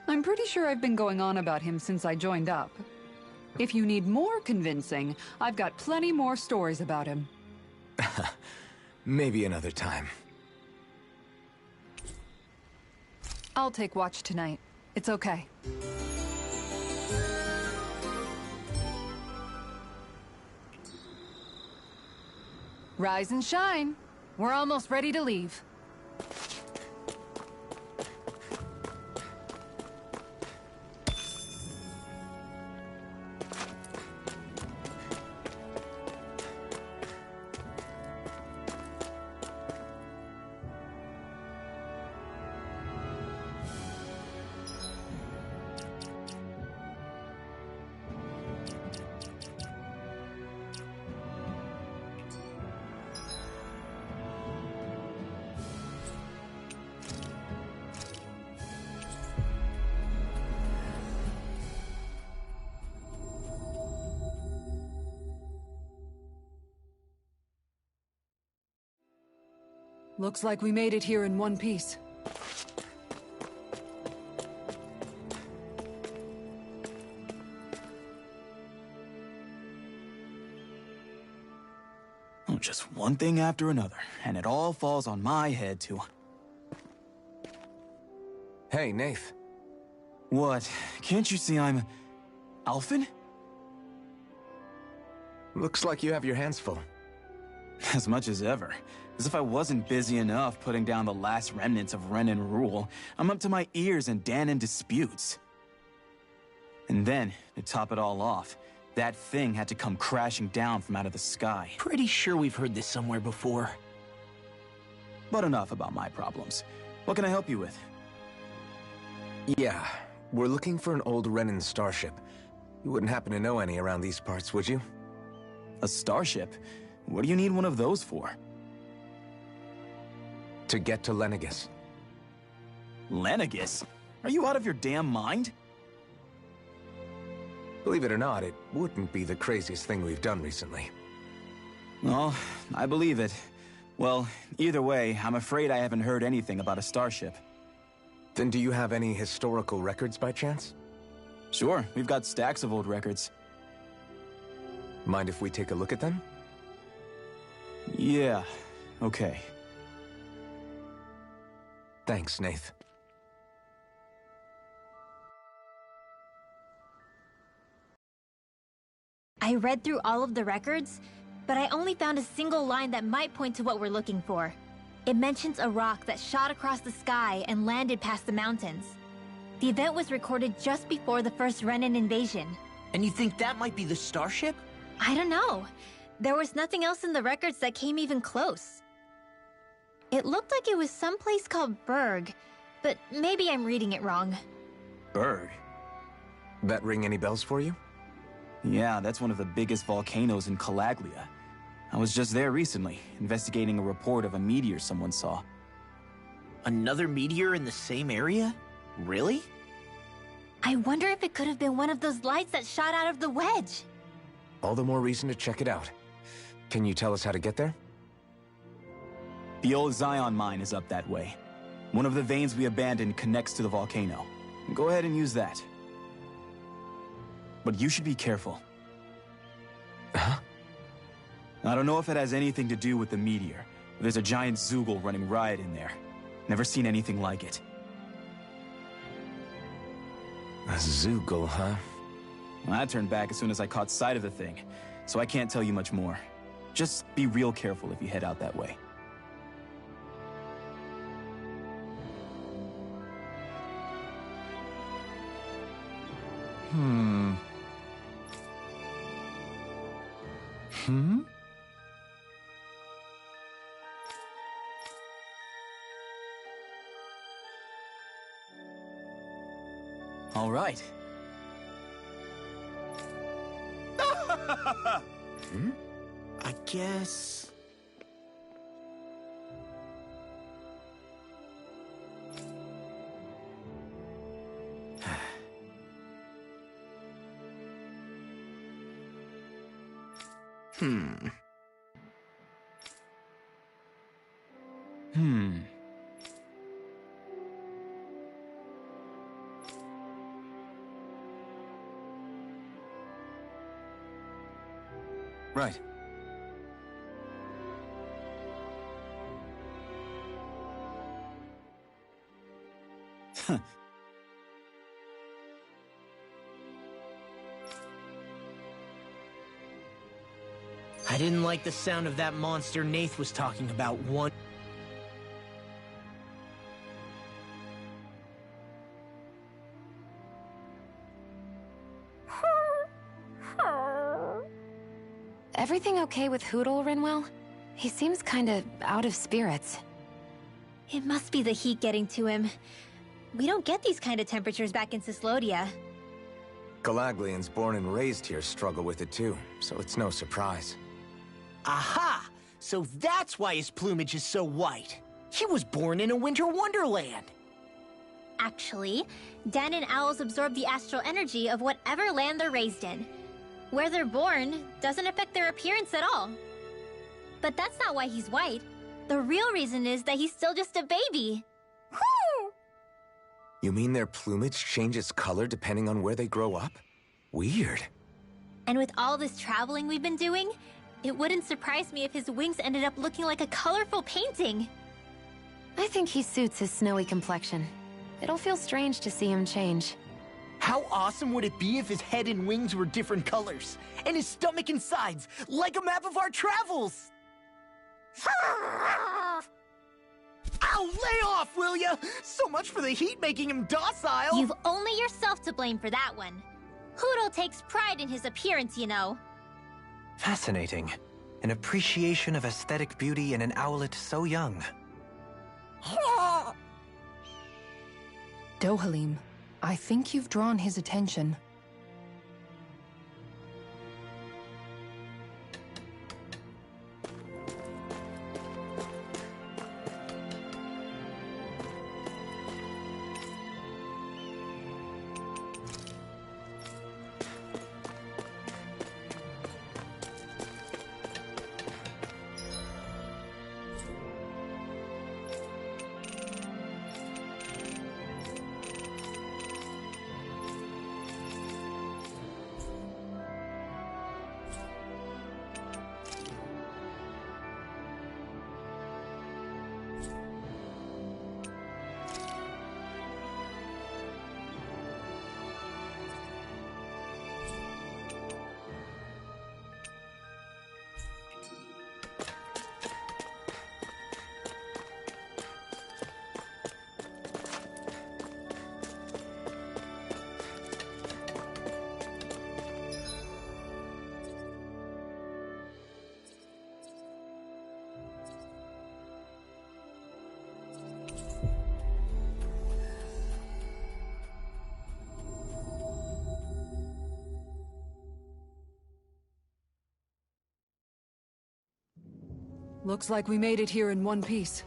Speaker 8: I'm pretty sure I've been going on about him since I joined up. If you need more convincing, I've got plenty more stories about him.
Speaker 3: Maybe another time.
Speaker 8: I'll take watch tonight. It's okay. Rise and shine. We're almost ready to leave. Looks like we made it here in one piece.
Speaker 11: Oh, just one thing after another, and it all falls on my head to...
Speaker 3: Hey, Nath.
Speaker 11: What? Can't you see I'm... Alphen?
Speaker 3: Looks like you have your hands full.
Speaker 11: As much as ever. As if I wasn't busy enough putting down the last remnants of Renan rule, I'm up to my ears in Dahnan disputes. And then, to top it all off, that thing had to come crashing down from out of the sky.
Speaker 10: Pretty sure we've heard this somewhere before.
Speaker 11: But enough about my problems. What can I help you with?
Speaker 3: Yeah, we're looking for an old Renan starship. You wouldn't happen to know any around these parts, would you?
Speaker 11: A starship? What do you need one of those for?
Speaker 3: To get to Lenegis.
Speaker 11: Lenegis? Are you out of your damn mind?
Speaker 3: Believe it or not, it wouldn't be the craziest thing we've done recently.
Speaker 11: Well, I believe it. Well, either way, I'm afraid I haven't heard anything about a starship.
Speaker 3: Then do you have any historical records by chance?
Speaker 11: Sure, we've got stacks of old records.
Speaker 3: Mind if we take a look at them?
Speaker 11: Yeah, okay.
Speaker 3: Thanks, Nath.
Speaker 6: I read through all of the records, but I only found a single line that might point to what we're looking for. It mentions a rock that shot across the sky and landed past the mountains. The event was recorded just before the first Renan invasion.
Speaker 10: And you think that might be the starship?
Speaker 6: I don't know. There was nothing else in the records that came even close. It looked like it was someplace called Berg, but maybe I'm reading it wrong.
Speaker 11: Berg?
Speaker 3: That ring any bells for you?
Speaker 11: Yeah, that's one of the biggest volcanoes in Calaglia. I was just there recently, investigating a report of a meteor someone saw.
Speaker 10: Another meteor in the same area? Really?
Speaker 6: I wonder if it could have been one of those lights that shot out of the wedge.
Speaker 3: All the more reason to check it out. Can you tell us how to get there?
Speaker 11: The old Zion mine is up that way. One of the veins we abandoned connects to the volcano. Go ahead and use that. But you should be careful.
Speaker 3: Huh?
Speaker 11: I don't know if it has anything to do with the meteor, but there's a giant Zoogle running riot in there. Never seen anything like it.
Speaker 3: A Zoogle, huh?
Speaker 11: Well, I turned back as soon as I caught sight of the thing, so I can't tell you much more. Just be real careful if you head out that way. All right.
Speaker 10: I guess...
Speaker 3: Right.
Speaker 10: I didn't like the sound of that monster Nath was talking about one...
Speaker 7: Everything okay with Hootle, Rinwell? He seems kinda out of spirits.
Speaker 6: It must be the heat getting to him. We don't get these kind of temperatures back in Cyslodia.
Speaker 3: Calaglians born and raised here struggle with it too, so it's no surprise.
Speaker 10: Aha! So that's why his plumage is so white. He was born in a winter wonderland.
Speaker 6: Actually, Dan and owls absorb the astral energy of whatever land they're raised in. Where they're born doesn't affect their appearance at all. But that's not why he's white. The real reason is that he's still just a baby. Whoo!
Speaker 3: You mean their plumage changes color depending on where they grow up? Weird.
Speaker 6: And with all this traveling we've been doing, it wouldn't surprise me if his wings ended up looking like a colorful painting.
Speaker 7: I think he suits his snowy complexion. It'll feel strange to see him change.
Speaker 10: How awesome would it be if his head and wings were different colors? And his stomach and sides, like a map of our travels! Ow, lay off, will ya? So much for the heat making him docile!
Speaker 6: You've only yourself to blame for that one. Hootle takes pride in his appearance, you know.
Speaker 5: Fascinating. An appreciation of aesthetic beauty in an owlet so young.
Speaker 8: Dohalim, I think you've drawn his attention. Looks like we made it here in one piece.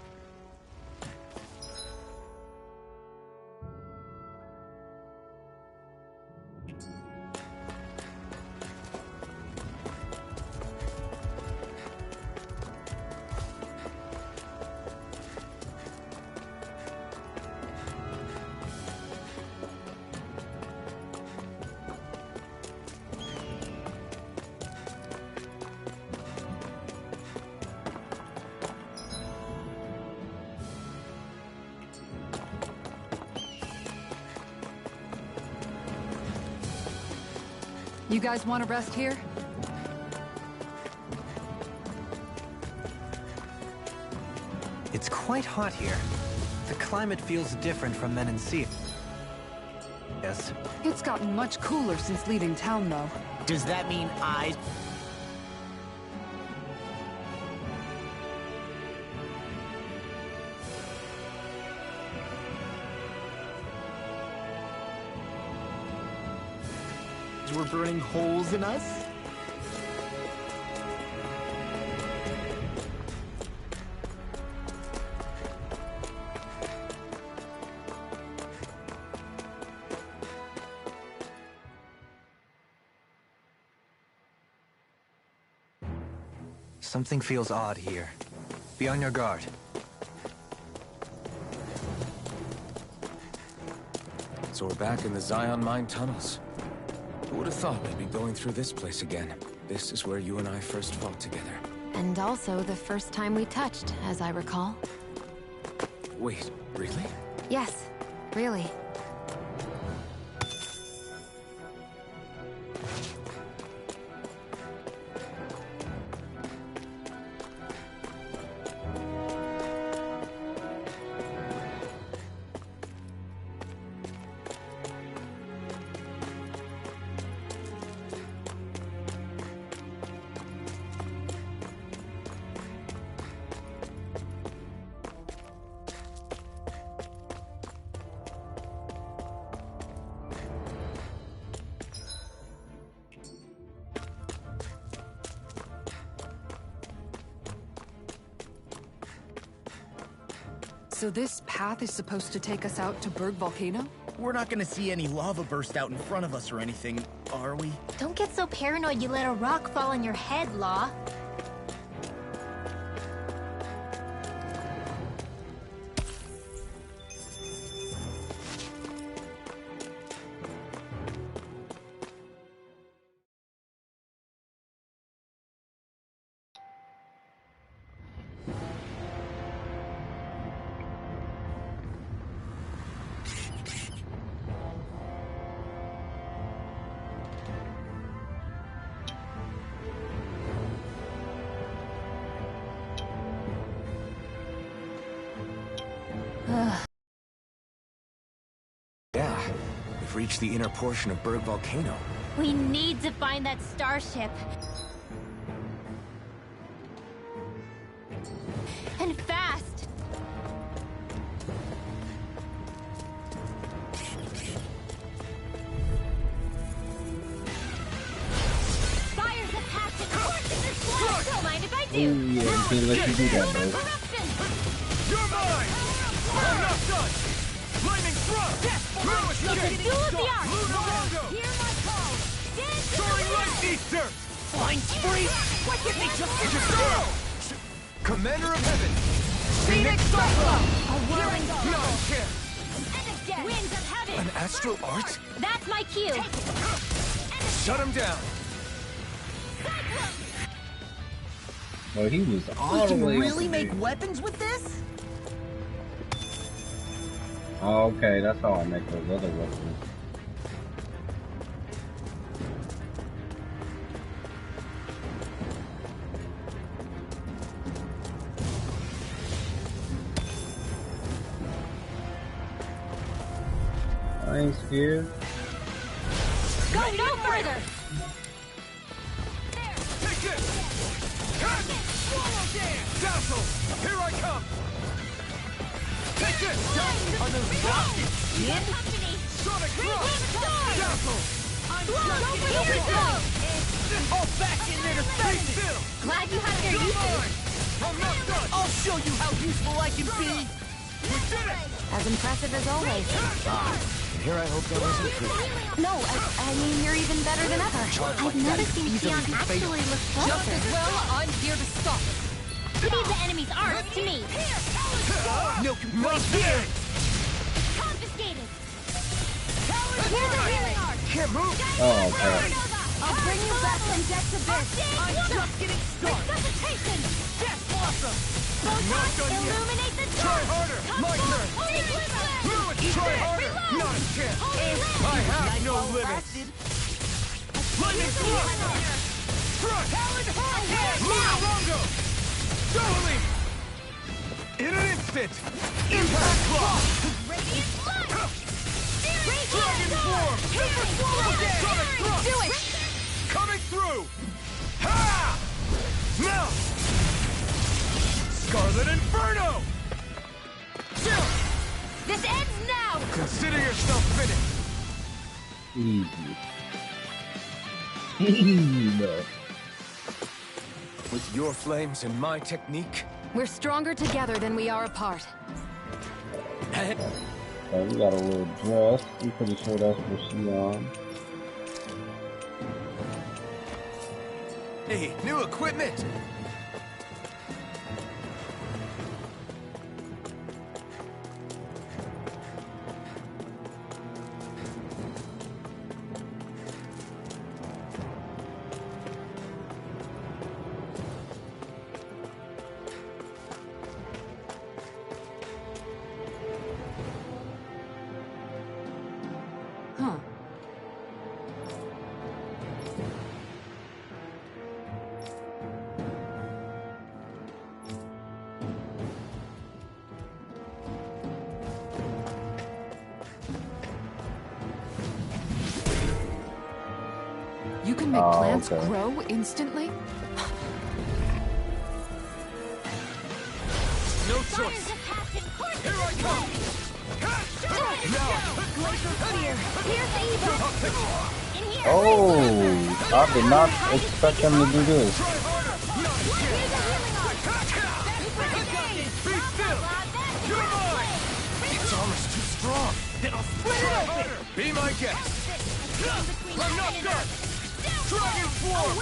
Speaker 8: You guys want to rest here?
Speaker 5: It's quite hot here. The climate feels different from Menancia. Yes.
Speaker 8: It's gotten much cooler since leaving town, though.
Speaker 10: Does that mean I... We're burning holes in us?
Speaker 5: Something feels odd here. Be on your guard.
Speaker 3: So we're back in the Zion Mine tunnels. Who would have thought we'd be going through this place again? This is where you and I first fought together.
Speaker 7: And also the first time we touched, as I recall.
Speaker 3: Wait, really?
Speaker 7: Yes, really.
Speaker 8: So this path is supposed to take us out to Berg Volcano?
Speaker 10: We're not gonna see any lava burst out in front of us or anything, are we?
Speaker 6: Don't get so paranoid you let a rock fall on your head, Law.
Speaker 3: Yeah, we've reached the inner portion of Berg Volcano.
Speaker 6: We need to find that starship. And fast! Fires have passed and horses are flying! Don't mind if I do!
Speaker 1: Ooh, yeah, you can't let you do that,
Speaker 6: Lunar
Speaker 1: bro.
Speaker 6: corruption!
Speaker 9: You're mine! I'm not done! Lightning thrust!
Speaker 6: It's a duel of the arts!
Speaker 9: Lunarondo!
Speaker 6: Hear my call! Dance in the
Speaker 9: Soaring
Speaker 6: wind!
Speaker 9: Light Easter!
Speaker 10: Flying spree? Why can't they just
Speaker 9: Go! Commander of Heaven!
Speaker 8: Phoenix Cyclone!
Speaker 6: A whirling
Speaker 9: Beyond care!
Speaker 6: And again! Winds of heaven!
Speaker 3: An astral art?
Speaker 6: That's my cue!
Speaker 9: Shut him down!
Speaker 1: Bro, he was all
Speaker 10: We
Speaker 1: the
Speaker 10: can
Speaker 1: way
Speaker 10: really
Speaker 1: over
Speaker 10: make
Speaker 1: there.
Speaker 10: weapons with this?
Speaker 1: Oh, okay, that's how I make those other weapons. I ain't scared.
Speaker 6: Go no further!
Speaker 9: Take this! Cut! Swallow dance! Dazzle! Here I come! Take this!
Speaker 10: Are those rockets?
Speaker 6: Good company!
Speaker 9: Sonic
Speaker 6: Three-wing star!
Speaker 9: Dazzle!
Speaker 6: Go for here we go!
Speaker 10: All back in there to
Speaker 9: Be
Speaker 10: finish!
Speaker 9: still!
Speaker 6: Glad you have your
Speaker 9: You're
Speaker 6: uses!
Speaker 9: mine!
Speaker 4: I'm not done! I'll show you how useful I can be! We did it!
Speaker 7: As impressive as always.
Speaker 3: Here I hope that wasn't true.
Speaker 7: No, I mean, you're even better than ever. I've never seen Sion actually look closer.
Speaker 6: Just as well, I'm here to stop it. Leave the enemy's arms to me.
Speaker 4: No complaints here!
Speaker 6: Confiscated.
Speaker 4: Here's a healing arc! Can't move!
Speaker 1: Oh, okay.
Speaker 6: I'll bring you back from death's abyss.
Speaker 4: I'm just getting started!
Speaker 6: Resuscitation.
Speaker 4: Death Blossom!
Speaker 6: Photon,
Speaker 4: Not done yet!
Speaker 6: illuminate the
Speaker 4: Try
Speaker 6: dark.
Speaker 4: harder! My turn! Fluid! Try harder! Not a chance! I have no limits! Lightning Thrust! Thrust! Lunarongo! Doubling! In an instant! Impact Block!
Speaker 6: Radiant light.
Speaker 4: Dragon Form! Super Swallow Dance! Sonic Thrust!
Speaker 6: Do it.
Speaker 4: Coming through! Ha! Now! Scarlet Inferno! Chill!
Speaker 6: This ends now.
Speaker 4: Consider yourself finished!
Speaker 1: Easy. Easy, bro.
Speaker 3: With your flames and my technique,
Speaker 7: We're stronger together than we are apart.
Speaker 1: Okay, we got a little dress. I'm pretty sure that's for Sion.
Speaker 3: hey, new equipment!
Speaker 8: Huh. You can make
Speaker 1: Oh,
Speaker 8: plants
Speaker 1: okay.
Speaker 8: grow instantly?
Speaker 4: No choice! Here I come!
Speaker 1: Oh, I did not expect them to do this.
Speaker 4: Be still! You're mine! Its armor's too strong! Then I'll split it open! Be my guest! I'm not done! Dragon Form!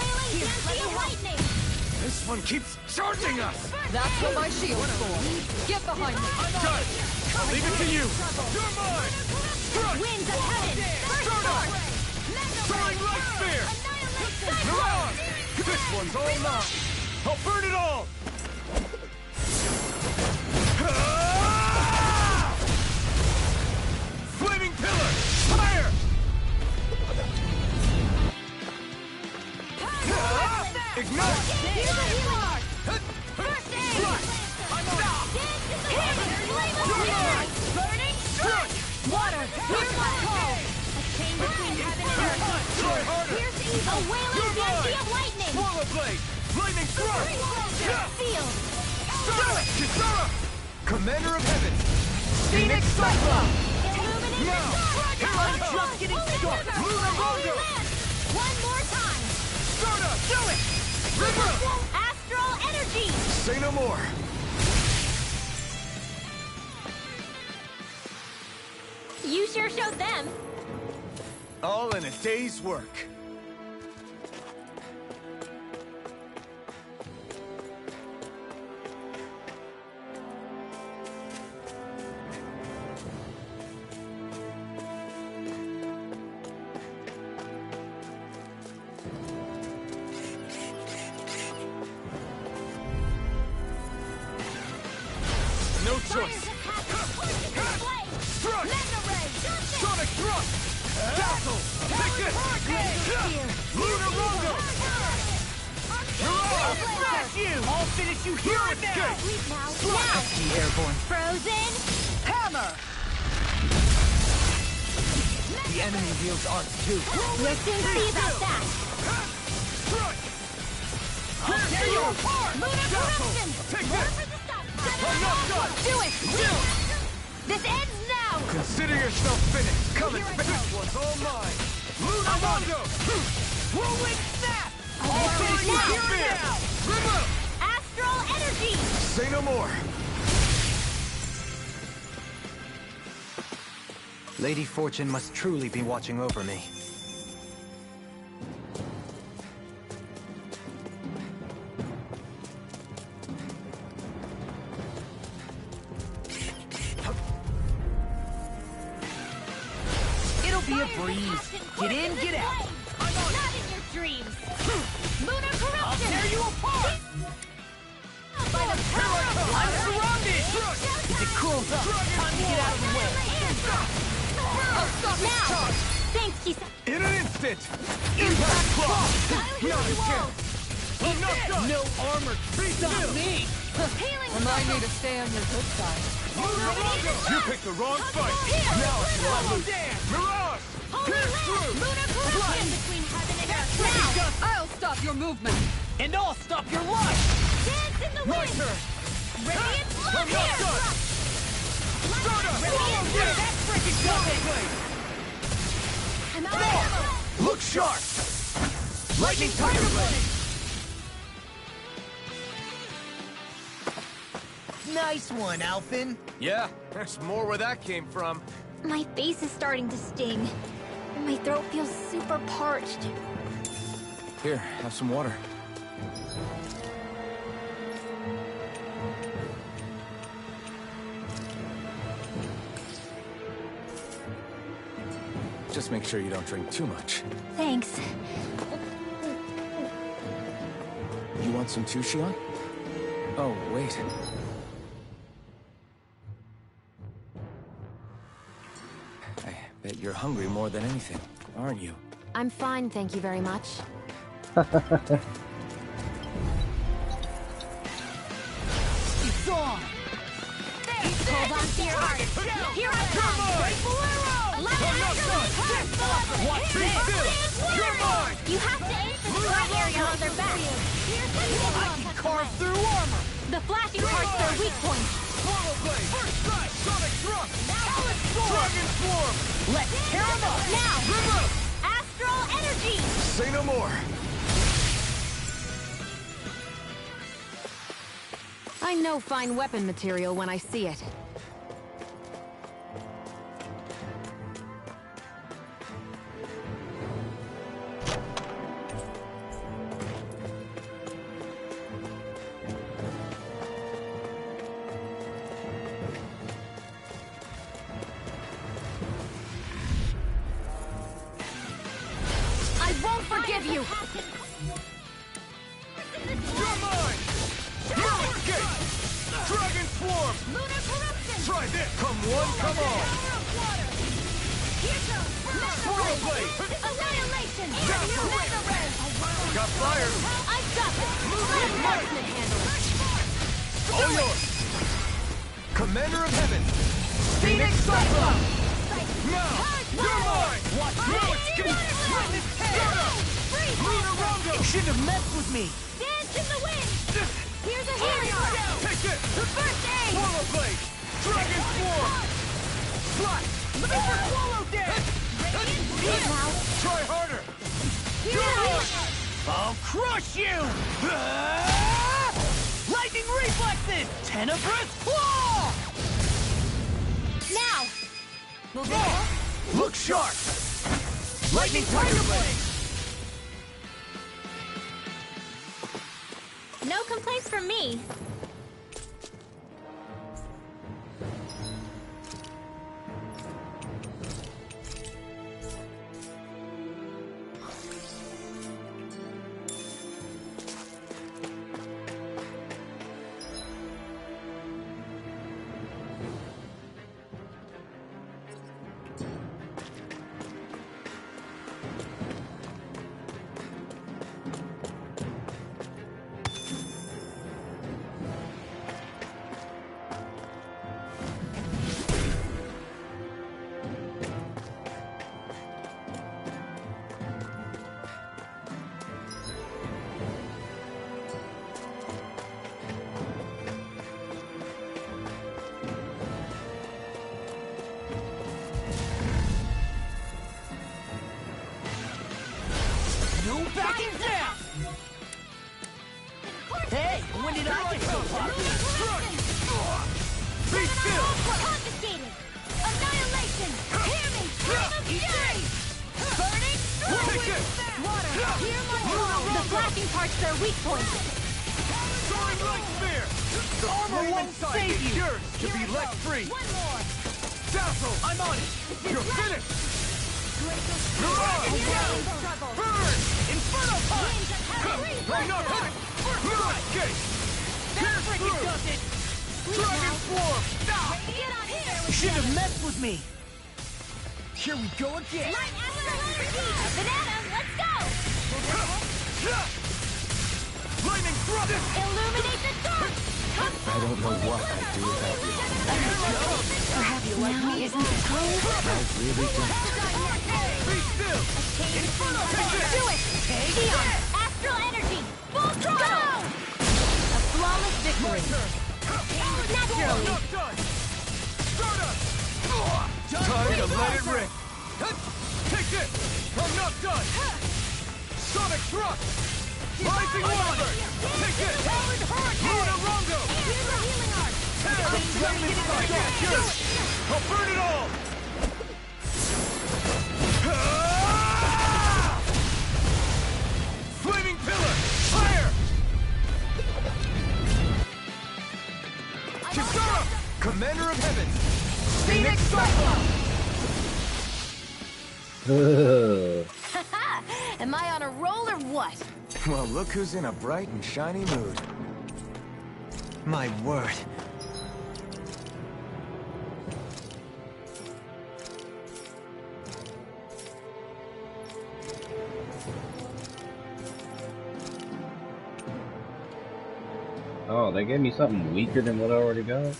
Speaker 4: This one keeps charging us!
Speaker 8: That's what my shield's for. Get behind me.
Speaker 4: Got it! I'll leave it to you! You're mine!
Speaker 6: Winds of heaven.
Speaker 4: Stardust! Soaring Light Spear! Milan! This one's all mine! I'll burn it all! Ah! Flaming Pillar! Fire! Ah! Ignite!
Speaker 6: Here's a healing arc. First aid.
Speaker 4: I'm down!
Speaker 6: Burning strike. Water. Here's my call. A chain between heaven and earth.
Speaker 4: Try harder!
Speaker 6: Here's evil. A wailing density of lightning.
Speaker 4: Swallow Blade! Lightning Thrust!
Speaker 6: Field.
Speaker 4: Stella! Kisara! Commander of Heaven!
Speaker 8: Phoenix Cyclone!
Speaker 6: Illuminate
Speaker 4: Now!
Speaker 6: the dark.
Speaker 4: Here I come!
Speaker 6: Just getting started.
Speaker 4: Lunarongo!
Speaker 6: One more time.
Speaker 4: Stardust! Do it! River!
Speaker 6: Astral energy.
Speaker 3: Say no more!
Speaker 6: You sure showed them.
Speaker 3: All in a day's work.
Speaker 4: No choice! Thrust! Sonic Thrust! Dazzle! Take this! Lunarongo! I'll smash you! I'll finish you here and now!
Speaker 6: Now.
Speaker 5: Airborne.
Speaker 6: Frozen.
Speaker 8: Hammer!
Speaker 5: The enemy wields arts too.
Speaker 6: We'll soon see about that.
Speaker 4: Thrust!
Speaker 6: I'll tear you apart.
Speaker 4: Dazzle! Take this! I'm not done!
Speaker 6: Do it. This ends now.
Speaker 4: Consider yourself finished! Come and finish! This one's all mine! Lunarongo! Whirlwind Snap! I'll finish you here and now! River!
Speaker 6: Astral energy.
Speaker 3: Say no more!
Speaker 5: Lady Fortune must truly be watching over me.
Speaker 4: It'll be a breeze. Get in, get out.
Speaker 6: Not in your dreams. Lunar corruption.
Speaker 4: I'll tear you apart.
Speaker 6: By the power of
Speaker 4: I'm
Speaker 6: water.
Speaker 4: surrounded. As it cools up, time to get out of the way.
Speaker 6: Now. Thanks, Kisa.
Speaker 3: In an instant!
Speaker 4: Impact claw.
Speaker 3: Not a chance!
Speaker 4: I'm not done. No armor. Stop me.
Speaker 6: Healing
Speaker 8: Remind me to stay on your good side.
Speaker 3: You picked the wrong fight!
Speaker 4: Now it's Swallow Dance.
Speaker 3: Mirage! Pierce through!
Speaker 6: Lunar corruption between heaven and earth. Now.
Speaker 8: I'll stop your movement.
Speaker 4: And I'll stop your life.
Speaker 6: Dance in the
Speaker 3: My
Speaker 6: wind.
Speaker 3: turn!
Speaker 6: Radiant
Speaker 3: I'm
Speaker 6: flood
Speaker 3: not
Speaker 6: here.
Speaker 3: done!
Speaker 6: Radiant
Speaker 4: Yeah, that's freaking coming.
Speaker 6: I'm out of ammo.
Speaker 3: Look sharp! Lightning Tiger Blade!
Speaker 4: Nice one, Alphen.
Speaker 3: Yeah, there's more where that came from.
Speaker 6: My face is starting to sting. And my throat feels super parched.
Speaker 3: Here, have some water. Just make sure you don't drink too much.
Speaker 6: Thanks.
Speaker 3: You want some too, Shion? Oh, wait. I bet you're hungry more than anything, aren't you?
Speaker 7: I'm fine, thank you very much.
Speaker 4: It's on.
Speaker 6: Hold on to your heart. Here I come.
Speaker 4: Watch me still.
Speaker 3: You're mine!
Speaker 6: You have to aim for the flat area on their back.
Speaker 4: I can carve through armor.
Speaker 6: The flashing part's their weak point.
Speaker 3: Swallow Blade! First strike! Sonic Thrust! Dragon Swarm!
Speaker 4: Let's tear him up.
Speaker 6: Now,
Speaker 3: Reverse!
Speaker 6: astral energy.
Speaker 3: Say no more!
Speaker 7: I know fine weapon material when I see it.
Speaker 6: I won't forgive you.
Speaker 3: You're mine! Mirror Gate! Dragon Swarm!
Speaker 6: Lunar corruption.
Speaker 3: Try this! Come one, come all!
Speaker 6: Power of water. Here goes.
Speaker 3: Swallow Blade!
Speaker 6: Annihilation.
Speaker 3: Dazzle!
Speaker 6: Mega Ray.
Speaker 3: Got fire!
Speaker 6: I've got this. Let marksman handle it.
Speaker 3: All yours! Commander of Heaven!
Speaker 4: Phoenix Cyclone.
Speaker 3: Now! You're mine!
Speaker 4: Watch
Speaker 3: No
Speaker 4: me.
Speaker 3: escape!
Speaker 4: Witness chaos.
Speaker 3: Lunar Rondo!
Speaker 4: You shouldn't have messed with me.
Speaker 6: Dance in the wind. Here's a healing shot.
Speaker 3: Take this!
Speaker 6: The first aid.
Speaker 3: Swallow Blade! Dragon Swarm!
Speaker 4: Slot. Super Swallow Dance.
Speaker 6: Now,
Speaker 3: Try harder!
Speaker 4: I'll crush you. Lightning reflexes. Tenebrous claw.
Speaker 6: now. Move it.
Speaker 3: Look sharp! Lightning Tiger Blade!
Speaker 6: No complaints from me.
Speaker 4: No backing down. Hey, when did I get so popular?
Speaker 9: Be still!
Speaker 6: Confiscated! Annihilation! Hear me! Stream of fury! Burning!
Speaker 9: Take it!
Speaker 6: Water! Hear my call! The flashing part's their weak point!
Speaker 9: Soaring light spear! The
Speaker 4: Armor
Speaker 9: flame
Speaker 4: won't
Speaker 9: inside
Speaker 4: save
Speaker 9: is
Speaker 4: you.
Speaker 9: yours to be let free!
Speaker 6: One more!
Speaker 9: Dazzle!
Speaker 4: I'm on it!
Speaker 9: You're finished!
Speaker 6: Struggle!
Speaker 9: Burn!
Speaker 4: Inferno punch!
Speaker 9: I'm not hit! Mirror escape!
Speaker 4: That freaking does it!
Speaker 9: Dragon swarm!
Speaker 4: Stop!
Speaker 6: Get on here!
Speaker 4: You shouldn't have messed with me! Here we go again!
Speaker 6: Light Astral Energy! Banana, let's go!
Speaker 9: Lightning thrust!
Speaker 6: Illuminate the dark!
Speaker 3: I don't know what I'd do without you.
Speaker 7: Perhaps now isn't the time?
Speaker 3: I really don't.
Speaker 9: Be still!
Speaker 6: Do it! Dion, Astral Energy! Full throttle! A flawless victory! Naturally!
Speaker 9: Not done! Stardust! Time to let it rip! Take this! I'm not done! Sonic thrust! Rising Water! Take this! Luna Rongo!
Speaker 6: Healing art!
Speaker 9: I'll burn it all! Flaming Pillar! Fire! Kisara! Commander of Heaven! Phoenix Cyclone!
Speaker 6: Am I on a roll or what?
Speaker 3: Well, look who's in a bright and shiny mood.
Speaker 5: My word.
Speaker 1: Oh, they gave me something weaker than what I already got?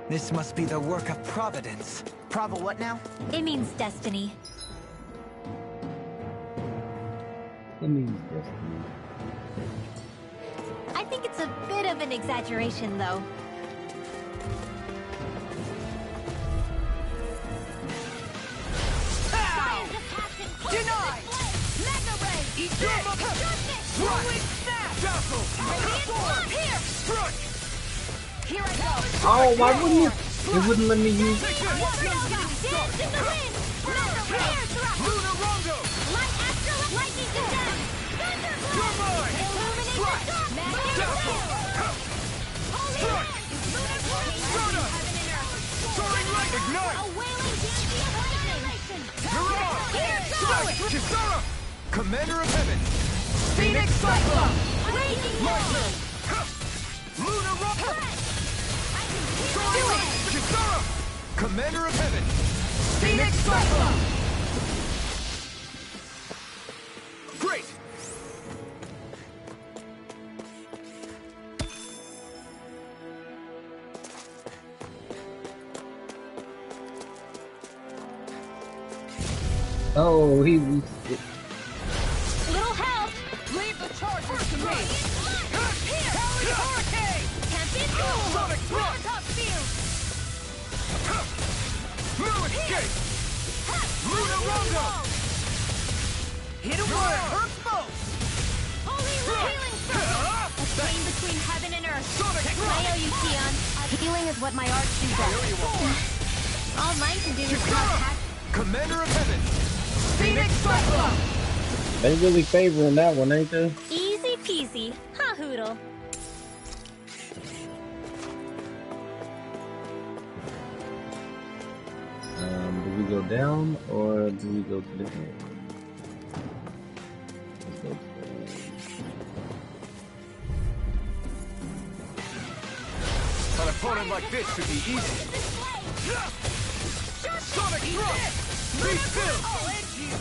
Speaker 5: This must be the work of Providence.
Speaker 10: Prava what now?
Speaker 6: It means destiny.
Speaker 1: It means destiny.
Speaker 6: I think it's a bit of an exaggeration, though.
Speaker 4: Denied!
Speaker 6: Mega Ray!
Speaker 4: Eat your mother! Whirlwind snap!
Speaker 9: Dazzle!
Speaker 6: Here!
Speaker 9: Strike!
Speaker 6: Here I go!
Speaker 1: Oh, why wouldn't you? It wouldn't let me use it.
Speaker 6: Water Yoga! Dance in the wind! Mega Ray! Air thrust!
Speaker 9: Luna Rongo!
Speaker 6: Light Astral Lightning Descent! Thunder
Speaker 9: You're
Speaker 6: Blast!
Speaker 9: mine!
Speaker 6: Illuminate the dark! Magic
Speaker 9: Dazzle!
Speaker 6: Wheel! Holy
Speaker 9: Strike!
Speaker 6: Hand! Lunar Corruption! Heaven and Earth!
Speaker 9: Soaring Light!
Speaker 6: A
Speaker 9: Ignite!
Speaker 6: wailing dance of annihilation!
Speaker 9: Mirage!
Speaker 6: Here!
Speaker 9: Strike! Kisara! Commander of Heaven!
Speaker 4: Phoenix Cyclone!
Speaker 6: Raging
Speaker 9: My
Speaker 6: Wall!
Speaker 9: turn! Luna Rongo!
Speaker 6: Do it!
Speaker 9: Kisara! Commander of Heaven!
Speaker 4: Phoenix Cyclone!
Speaker 9: Great!
Speaker 1: Oh, he was.
Speaker 6: Little help!
Speaker 4: Leave the charges to me!
Speaker 6: Here!
Speaker 4: Hurricane!
Speaker 6: Can't be fooled!
Speaker 9: Sonic thrust!
Speaker 6: Top field!
Speaker 9: No escape! Luna Rongo!
Speaker 4: Hit him where it hurts most!
Speaker 6: Holy healing circle! A chain between heaven and earth. I owe you, Tion. Healing is what my arts do best. All mine can do is cause hack.
Speaker 9: Commander of Heaven!
Speaker 4: Phoenix Cyclone!
Speaker 1: They really favoring that one, ain't they?
Speaker 6: Easy peasy. Ha hoodle.
Speaker 1: Do we go down or do we go to the end? Let's go to the end.
Speaker 9: An opponent like this should be easy. Sonic thrust! Be still!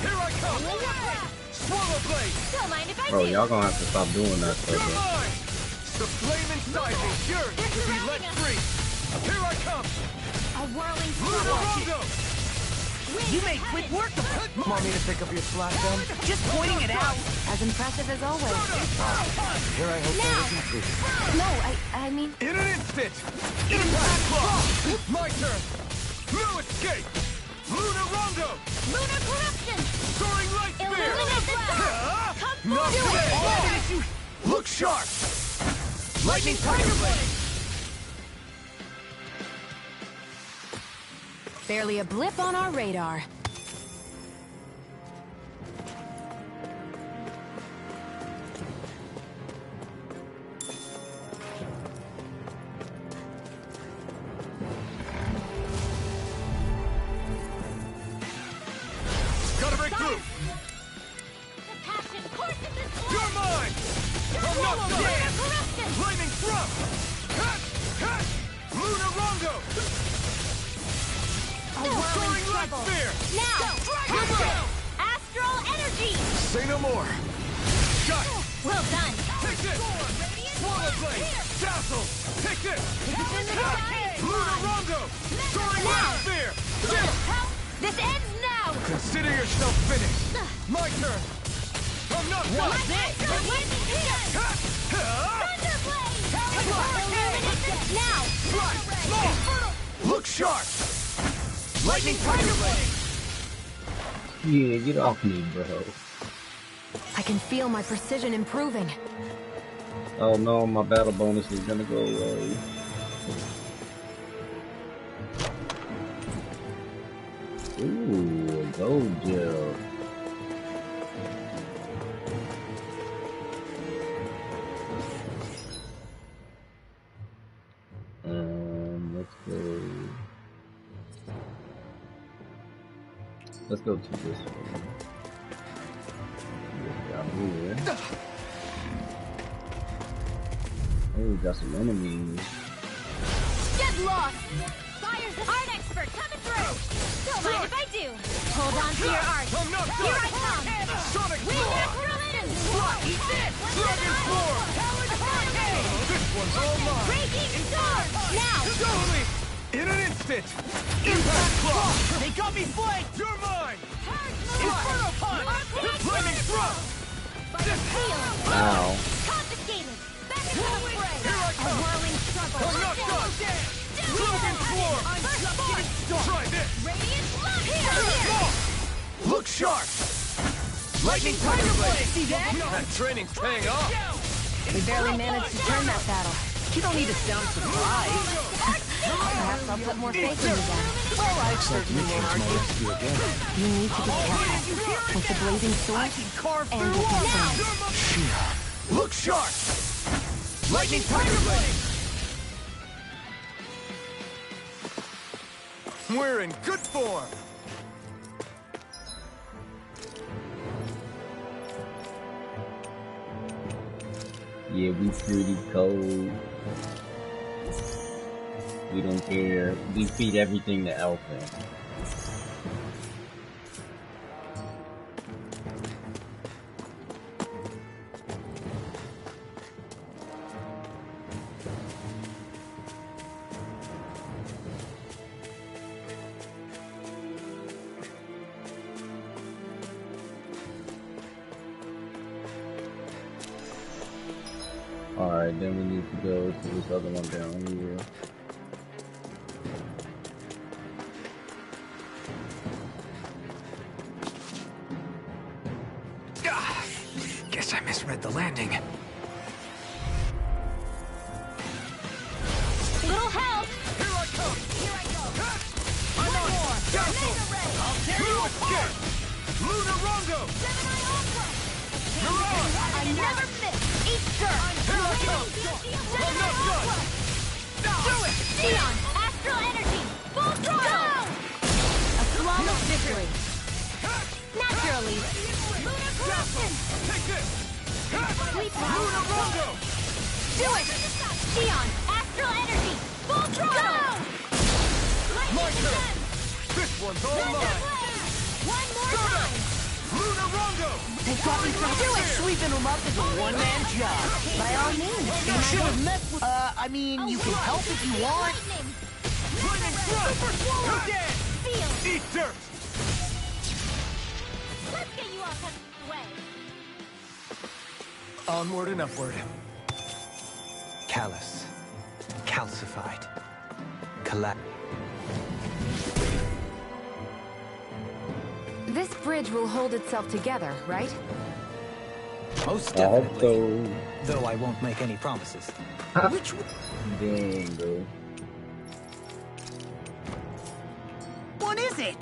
Speaker 9: Here I come! Swallow blade!
Speaker 6: Don't mind if I
Speaker 1: Bro,
Speaker 6: do.
Speaker 1: y'all gonna have to stop doing that
Speaker 9: You're
Speaker 1: stuff.
Speaker 9: mine! The flame inside is yours to be let free! Here I come!
Speaker 6: A whirling
Speaker 9: Luna
Speaker 6: swirl.
Speaker 9: Rongo!
Speaker 4: You made quick work of it!
Speaker 3: Want me to pick up your slack then?
Speaker 4: Just pointing it out!
Speaker 7: As impressive as always.
Speaker 3: Here I hope
Speaker 6: Now.
Speaker 3: that isn't true.
Speaker 7: No, I mean...
Speaker 9: In an instant! Impact Claw! My turn! No escape! Luna Rongo!
Speaker 6: Lunar corruption.
Speaker 9: Soaring Light Spear!
Speaker 6: Illuminate the dark. Come
Speaker 9: Not
Speaker 6: forward.
Speaker 9: today! Look sharp! Lightning Tiger Blade!
Speaker 7: Barely a blip on our radar.
Speaker 9: Gotta break through!
Speaker 6: The passion courses this blood!
Speaker 9: You're mine! I'm not done!
Speaker 6: Corruption!
Speaker 9: Flaming thrust! Hat! Hat! Lunarongo!
Speaker 6: A whirling
Speaker 9: Soaring light
Speaker 6: struggle!
Speaker 9: sphere!
Speaker 6: Now!
Speaker 9: Dragon
Speaker 6: Punch it!
Speaker 9: Ball!
Speaker 6: Astral energy!
Speaker 9: Say no more! Shot!
Speaker 6: Well done!
Speaker 9: Take this! Swallow blade! Dazzle! Take this!
Speaker 6: in the sky!
Speaker 9: Lunarongo! Soaring
Speaker 6: Now!
Speaker 9: light sphere!
Speaker 6: This ends now!
Speaker 9: Consider yourself finished! My turn! I'm not done!
Speaker 6: Now!
Speaker 9: Look sharp! Lightning Tiger Blade!
Speaker 1: Yeah, get off me, bro.
Speaker 7: I can feel my precision improving.
Speaker 1: Oh no, my battle bonus is gonna go away. Ooh, a gold gel. Let's go to this one. Down here. Oh, we got some enemies.
Speaker 6: Get lost! Fire's an art expert coming through! Don't mind if I do! Hold on to your art!
Speaker 9: I'm not
Speaker 6: Here
Speaker 9: done!
Speaker 6: I come!
Speaker 9: Sonic
Speaker 6: Wing
Speaker 9: Claw!
Speaker 6: Necromin!
Speaker 9: Eat this! Dragon Form! This one's all mine!
Speaker 6: Breaking storm! Now!
Speaker 9: Totally! In an instant! Impact Claw!
Speaker 4: They got me flanked!
Speaker 9: You're mine!
Speaker 4: Inferno Punch!
Speaker 9: Flaming Thrust!
Speaker 1: Ow.
Speaker 6: Confiscated! Back into the fray!
Speaker 9: Here I
Speaker 6: A
Speaker 9: come!
Speaker 6: whirling struggle!
Speaker 9: I'm not done! Dragon Form! Try this!
Speaker 6: Radiant flood! Here!
Speaker 9: Look sharp! Lightning Tiger Blade!
Speaker 4: See that?
Speaker 9: That training's paying off!
Speaker 7: We barely managed to turn that battle.
Speaker 4: You don't need to sound surprised.
Speaker 7: Perhaps I'll put more faith in you then.
Speaker 4: Well, I certainly won't argue.
Speaker 7: You need to be careful. With the blazing sword
Speaker 4: I can carve
Speaker 7: and
Speaker 4: through
Speaker 7: with
Speaker 4: walls.
Speaker 7: the sword.
Speaker 9: Look sharp! Lightning Tiger Blade! We're in good form!
Speaker 1: Yeah, we pretty cold. We don't care. We feed everything to Alpha. Alright, then we need to go to this other one down here.
Speaker 3: Guess I misread the landing.
Speaker 6: Little help!
Speaker 9: Here I come!
Speaker 6: Here I go!
Speaker 9: I'm on! Dazzle!
Speaker 6: Mega Ray!
Speaker 9: I'll tear you apart! Lunarongo!
Speaker 6: Gemini Ultra!
Speaker 9: Mirage!
Speaker 6: I never miss! Easter!
Speaker 9: Here I come! I'm not done!
Speaker 6: Do it! Xeon! Astral energy! Full throttle! A flawless victory! Naturally! Lunar corruption!
Speaker 9: Take this!
Speaker 6: Sleep now!
Speaker 9: Lunarongo!
Speaker 6: Do it! Xeon! Astral energy! Full throttle!
Speaker 9: My turn! This one's all mine!
Speaker 6: One more time!
Speaker 9: Lunarongo!
Speaker 4: They got me from sweeping them up is a one-man job. By all means, you should have messed with... I mean, you can help if you want.
Speaker 9: Flaming Thrust!
Speaker 6: Super swallow dead! Feel!
Speaker 9: Eat dirt!
Speaker 6: Let's get you off the way!
Speaker 3: Onward and upward.
Speaker 5: Callous. Calcified. Collapse.
Speaker 7: This bridge will hold itself together, right?
Speaker 5: Most
Speaker 1: I hope
Speaker 5: definitely.
Speaker 1: so.
Speaker 5: Though I won't make any promises.
Speaker 3: Which
Speaker 1: Dang, bro.
Speaker 4: it!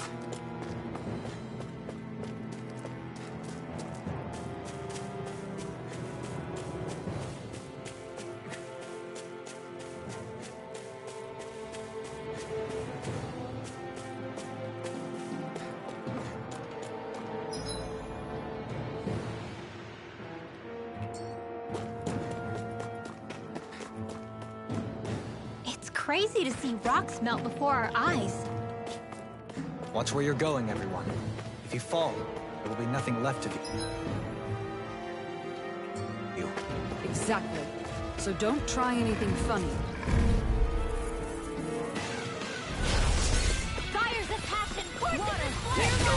Speaker 6: It's crazy to see rocks melt before our eyes.
Speaker 5: Watch where you're going, everyone. If you fall, there will be nothing left of you.
Speaker 8: Exactly. So don't try anything funny.
Speaker 6: Fires of passion courses
Speaker 4: Water.
Speaker 6: in flame.
Speaker 4: Take go!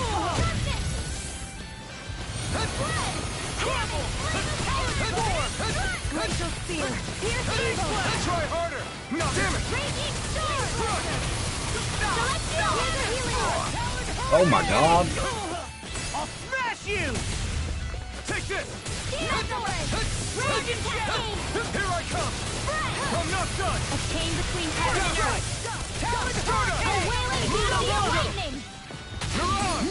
Speaker 6: Glacial spear. Pierce evil.
Speaker 9: Try harder! No, damn it!
Speaker 6: Raging storm. Celestial wither healing orb.
Speaker 1: Oh my god.
Speaker 4: I'll smash you!
Speaker 9: Take this!
Speaker 6: Raging flame.
Speaker 9: Here I come! I'm not done!
Speaker 6: A chain between heaven and earth. A wailing beauty of lightning.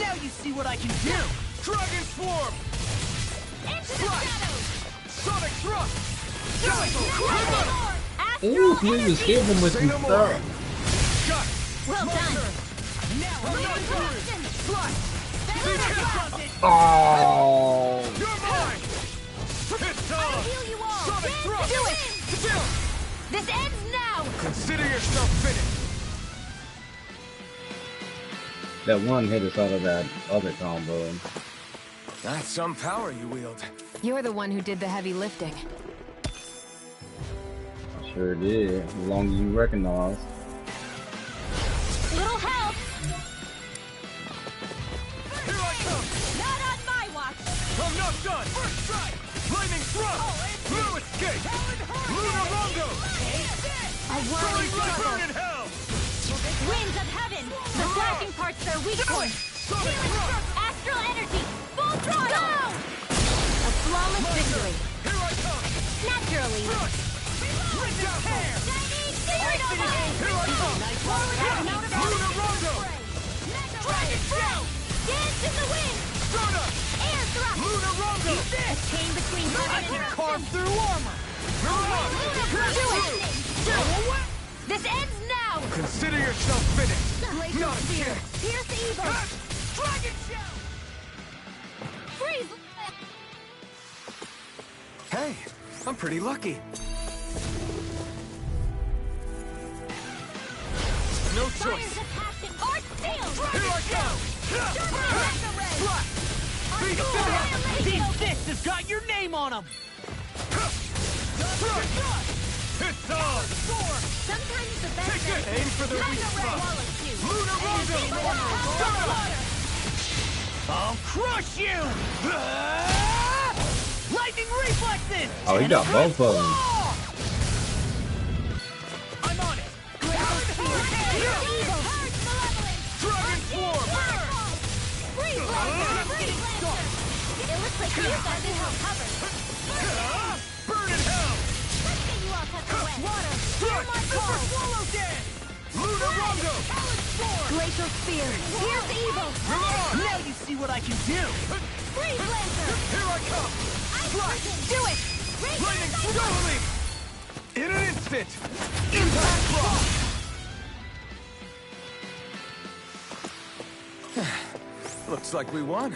Speaker 4: Now you see what I can do!
Speaker 9: Dragon Swarm!
Speaker 6: Into the shadows.
Speaker 9: Sonic Thrust!
Speaker 1: Ooh, he was hitting him with some stuff.
Speaker 6: Well done.
Speaker 1: Oh.
Speaker 9: You're mine! It's on!
Speaker 6: Heal you all.
Speaker 9: Sonic Thrust!
Speaker 6: Do it. This ends now.
Speaker 9: Consider yourself finished!
Speaker 1: That one hit us out of that other combo.
Speaker 3: That's some power you wield.
Speaker 7: You're the one who did the heavy lifting.
Speaker 1: I sure did, as long as you recognize.
Speaker 6: Little help.
Speaker 9: Here I come!
Speaker 6: Not on my watch.
Speaker 9: I'm not done! First strike! Lightning Thrust! Blue Escape! Luna Rondo!
Speaker 6: A whirling struggle.
Speaker 9: Burn in hell!
Speaker 6: Winds of heaven. The flashing parts are weak points.
Speaker 9: Sonic Thrust!
Speaker 6: Astral energy. Full throttle. A flawless victory.
Speaker 9: Here I come!
Speaker 6: Naturally.
Speaker 9: Rip out hair!
Speaker 6: Secret of life.
Speaker 9: Here I come! Luna Rondo!
Speaker 6: Dragon Breath. Dance in the wind.
Speaker 9: Stunner!
Speaker 6: Air thrust.
Speaker 9: Luna Rondo!
Speaker 6: A chain between heaven
Speaker 4: I
Speaker 6: and
Speaker 4: can
Speaker 6: earth.
Speaker 4: carve through armor!
Speaker 6: Do it. This ends now.
Speaker 9: Consider yourself finished!
Speaker 6: Glacial
Speaker 9: Not a
Speaker 6: spear.
Speaker 9: chance!
Speaker 6: Pierce evil.
Speaker 9: Dragon Shell!
Speaker 6: Freeze.
Speaker 3: Hey, I'm pretty lucky.
Speaker 9: No
Speaker 6: Fires
Speaker 9: choice!
Speaker 6: of passion. Art steel.
Speaker 9: Here I come!
Speaker 4: These fists have got your name on them!
Speaker 9: It's on!
Speaker 6: Sometimes the best
Speaker 9: Take it! Aim for the weak spot! Luna Rondo!
Speaker 4: I'll crush you! Lightning reflexes!
Speaker 1: Oh, he got both of them.
Speaker 4: I'm on it!
Speaker 9: Dragon Swarm!
Speaker 6: It looks like you guys are well covered.
Speaker 9: Burn in hell!
Speaker 6: Let's get you all tucked away. Water.
Speaker 9: Strike!
Speaker 6: My call.
Speaker 4: Swallow dance!
Speaker 9: Luna Rondo!
Speaker 6: Glacial spear. Pierce evil.
Speaker 4: Now you see what I can do!
Speaker 6: Freeze lancer.
Speaker 9: Here I come!
Speaker 6: Ice prison. Do it.
Speaker 9: Lightning Storm! In an instant! Impact Rock!
Speaker 3: Looks like we won.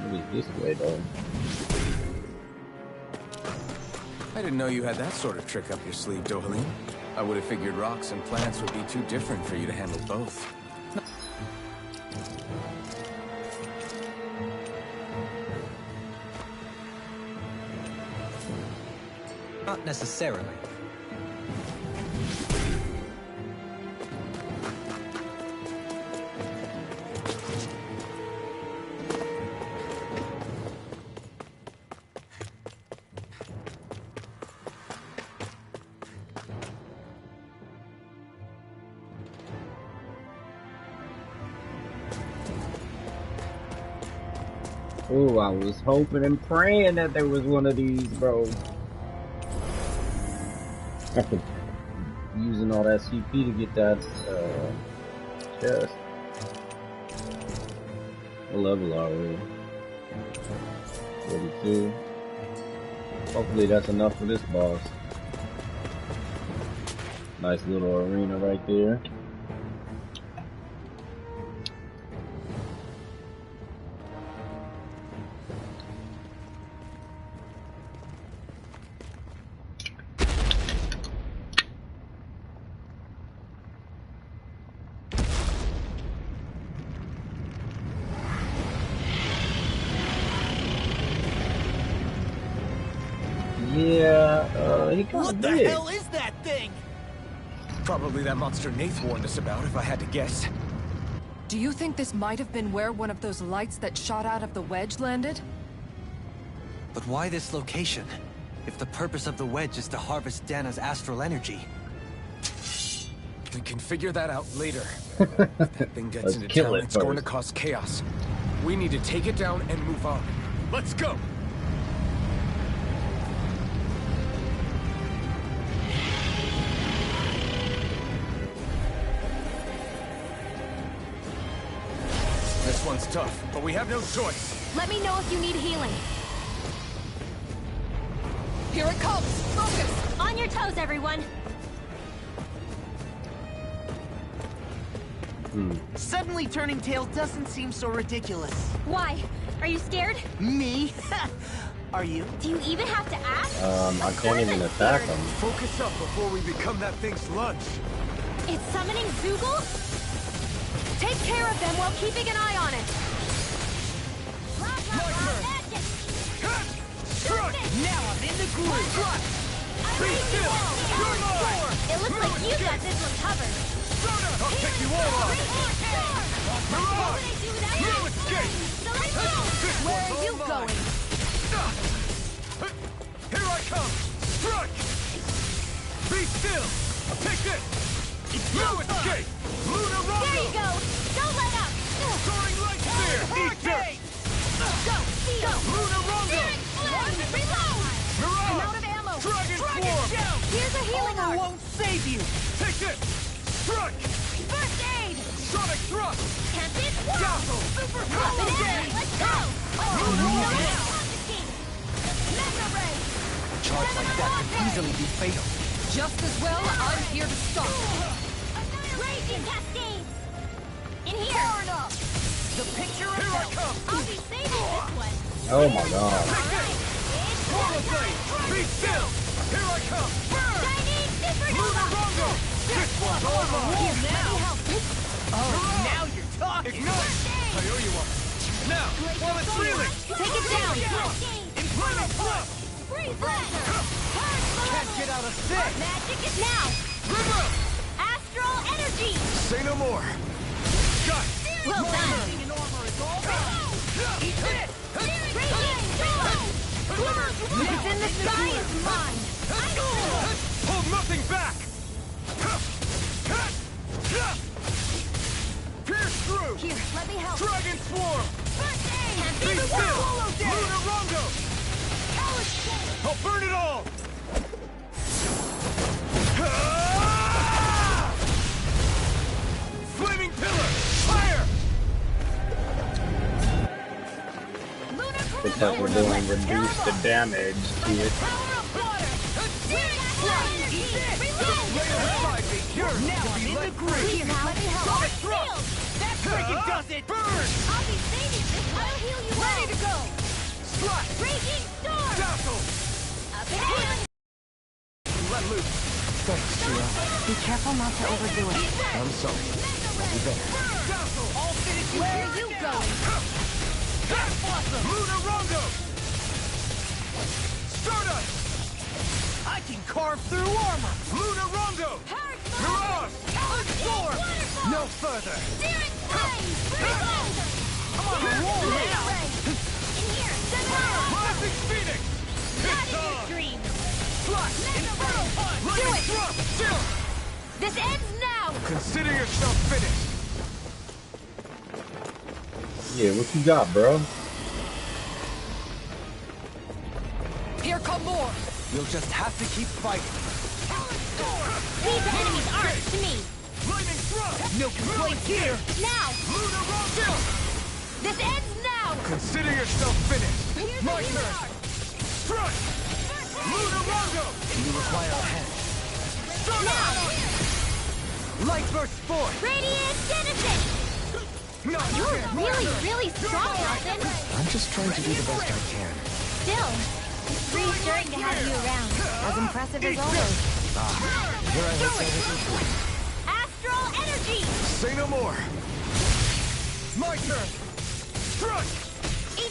Speaker 1: Maybe this way though.
Speaker 3: I didn't know you had that sort of trick up your sleeve, Dohalim. I would have figured rocks and plants would be too different for you to handle both.
Speaker 5: Not necessarily.
Speaker 1: Oh, I was hoping and praying that there was one of these, bro. After using all that CP to get that chest. What level are we? 42. Hopefully that's enough for this boss. Nice little arena right there. Yeah, he kinda
Speaker 9: What the
Speaker 1: big.
Speaker 9: hell is that thing? Probably that monster Nath warned us about, if I had to guess.
Speaker 8: Do you think this might have been where one of those lights that shot out of the wedge landed?
Speaker 5: But why this location? If the purpose of the wedge is to harvest Dana's astral energy.
Speaker 9: We can figure that out later. If that thing gets
Speaker 1: Let's
Speaker 9: into
Speaker 1: kill
Speaker 9: town,
Speaker 1: it
Speaker 9: it's going to
Speaker 1: first.
Speaker 9: cause chaos. We need to take it down and move on. Let's go! This one's tough, but we have no choice.
Speaker 6: Let me know if you need healing.
Speaker 8: Here it comes! Focus!
Speaker 6: On your toes, everyone.
Speaker 10: Suddenly turning tail doesn't seem so ridiculous.
Speaker 6: Why? Are you scared?
Speaker 10: Me? Are you?
Speaker 6: Do you even have to ask?
Speaker 1: I can't even attack him.
Speaker 9: Focus up before we become that thing's lunch.
Speaker 6: It's summoning Zoogle? Take care of them while keeping an eye on it. Magic!
Speaker 9: Struck!
Speaker 10: Now I'm in the groove.
Speaker 9: Be still! You're mine!
Speaker 6: It looks like you got this one covered.
Speaker 9: I'll take you all on! Mirage! You escape! This
Speaker 6: Where
Speaker 9: one's
Speaker 6: are you
Speaker 9: all mine.
Speaker 6: going?
Speaker 9: Here I come! Strike! Be still! Take this! You escape! Luna Rondo!
Speaker 6: There you go! Don't let up!
Speaker 9: Soaring light spear! Eat dirt!
Speaker 6: Go! Go!
Speaker 9: Luna Rondo!
Speaker 6: Reload!
Speaker 9: Mirage!
Speaker 6: I'm out of ammo!
Speaker 9: Dragon Swarm!
Speaker 6: Here's a healing
Speaker 10: Armor
Speaker 6: arc!
Speaker 10: won't save you.
Speaker 9: Take this! Strike!
Speaker 6: First aid!
Speaker 9: Sonic thrust!
Speaker 6: Can't this?
Speaker 9: Dazzle!
Speaker 6: Super Holiday! Let's go! Mega Ray!
Speaker 5: Charge like that could easily be fatal.
Speaker 8: Just as well, I'm here to stop.
Speaker 6: Raging Cascades! In here!
Speaker 10: Far enough. The picture
Speaker 9: Here I come!
Speaker 6: I'll be saving this one!
Speaker 1: Oh my god.
Speaker 9: Portal blade! Be still! Here I come! Burn!
Speaker 6: Chinese
Speaker 9: Luna
Speaker 6: Supernova!
Speaker 9: Rondo! This one's all mine!
Speaker 10: Now you're talking.
Speaker 9: Ignite! I owe you one. Now, while it's reeling!
Speaker 6: Take it down!
Speaker 9: Infernal thrust!
Speaker 6: Free Blaster!
Speaker 9: Can't get out of this!
Speaker 6: Magic is now!
Speaker 9: River!
Speaker 6: Astral Energy!
Speaker 9: Say no more! Got it!
Speaker 6: Well done!
Speaker 9: Eat this!
Speaker 6: Raging Storm! What's in the sky is mine!
Speaker 9: Hold nothing back! Pierce through!
Speaker 6: Here, let me help!
Speaker 9: Dragon Swarm!
Speaker 6: First aid! Can't
Speaker 9: Be
Speaker 6: be the
Speaker 9: still!
Speaker 6: world!
Speaker 9: Luna Rondo! I'll burn it all! Flaming pillar! Fire!
Speaker 1: Looks like we're doing reduce the damage to it.
Speaker 10: Now I'm in the groove.
Speaker 6: Here, let me help!
Speaker 10: Shield! That freaking does it.
Speaker 9: Burn!
Speaker 6: I'll be saving this one! I'll heal you
Speaker 10: Ready
Speaker 6: all!
Speaker 10: to go.
Speaker 9: Slash!
Speaker 6: Raging Storm!
Speaker 9: Dazzle!
Speaker 6: Up and down!
Speaker 9: Let loose! Thanks, Shira.
Speaker 7: Be careful not to overdo it.
Speaker 9: I'm sorry. I'll be better. Dazzle!
Speaker 10: I'll finish you.
Speaker 6: Where are you going?
Speaker 9: That's awesome! Luna Rondo! Stardust!
Speaker 10: I can carve through armor.
Speaker 9: Luna Rondo! Mirage!
Speaker 10: Absorb. No further.
Speaker 6: Searing Flame!
Speaker 10: I'm on a roll now.
Speaker 6: In here! Send it on!
Speaker 9: Rising Phoenix!
Speaker 6: Not
Speaker 9: It's
Speaker 6: in your
Speaker 9: on!
Speaker 6: dreams!
Speaker 9: Slash! Infernal Punch!
Speaker 6: Do
Speaker 9: Lightning
Speaker 6: it!
Speaker 9: Thrust! Chill!
Speaker 6: This ends now!
Speaker 9: Consider yourself finished!
Speaker 1: Yeah, what you got, bro?
Speaker 5: You'll just have to keep fighting.
Speaker 6: Leave the enemy's arms to me.
Speaker 9: Lightning thrust!
Speaker 4: No complaints here!
Speaker 6: Now!
Speaker 9: Lunar Rondo!
Speaker 6: This ends now!
Speaker 9: Consider yourself finished!
Speaker 6: Here's
Speaker 9: My
Speaker 6: the
Speaker 9: turn!
Speaker 6: healer.
Speaker 9: Strike! Lunar Rondo!
Speaker 5: You require a hand.
Speaker 6: Now!
Speaker 5: Light burst forth!
Speaker 6: Radiant Genesis!
Speaker 9: Not
Speaker 6: You're
Speaker 9: again!
Speaker 6: really strong, Alvin.
Speaker 3: I'm just trying to do the best I can.
Speaker 6: Still, it's reassuring to have you around.
Speaker 7: As impressive as always.
Speaker 3: Here I would say this is
Speaker 6: Astral Energy!
Speaker 9: Say no more! My turn! Strike!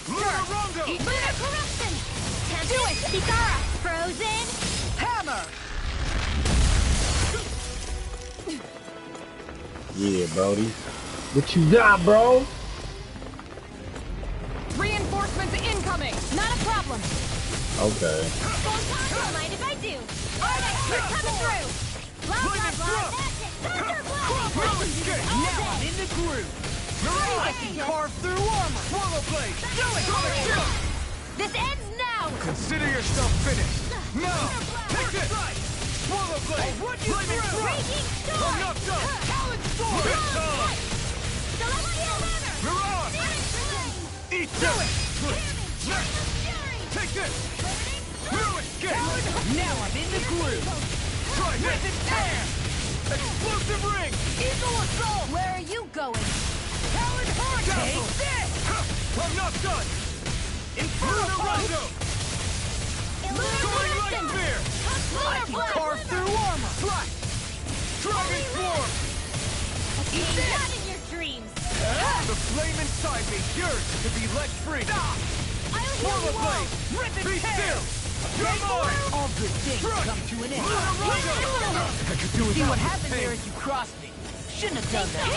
Speaker 9: Lunar Rondo!
Speaker 6: Lunar Corruption! Can't do it! Kitara! Frozen!
Speaker 4: Hammer!
Speaker 1: Yeah, Brody. What you got, bro?
Speaker 8: Reinforcements incoming!
Speaker 6: Not a problem!
Speaker 1: Okay.
Speaker 6: Don't mind if I do! Alright, we're coming through! Blah, blah, blah! That's it! Thunder Blade!
Speaker 4: Now I'm in the groove! I can carve through armor!
Speaker 9: Swallow Blade!
Speaker 4: Do it!
Speaker 6: This ends now!
Speaker 9: Consider yourself finished! Now! Take this! Swallow Blade! Lightning thrust!
Speaker 6: Raging Storm!
Speaker 9: I'm not done!
Speaker 6: Talon Storm!
Speaker 9: It's time!
Speaker 6: Celestial Hammer!
Speaker 9: Mirage! Eat this! Take this! Ruin Gate!
Speaker 4: Now I'm in the groove!
Speaker 9: Try
Speaker 4: With
Speaker 9: this!
Speaker 4: it air!
Speaker 9: Explosive ring!
Speaker 4: Eagle Assault!
Speaker 6: Where are you going?
Speaker 4: Talon Hurricane! Take this!
Speaker 9: I'm not done! Lunar Rondo! Soaring Light Spear!
Speaker 4: I can carve through armor!
Speaker 9: Flash! Dragon Swarm!
Speaker 6: Eat that in your dreams!
Speaker 9: The flame inside me yearns to be let free!
Speaker 6: I'll heal
Speaker 9: Swallow
Speaker 6: you all!
Speaker 9: Blade!
Speaker 4: Rip and
Speaker 9: Be
Speaker 4: tear!
Speaker 9: still! You're mine!
Speaker 4: All good things
Speaker 9: Strike!
Speaker 4: come to an end.
Speaker 9: Lunar Rondo! I could do
Speaker 4: See
Speaker 9: without
Speaker 4: what
Speaker 9: this
Speaker 4: happened
Speaker 9: pain.
Speaker 4: there as you crossed me. Shouldn't have done that.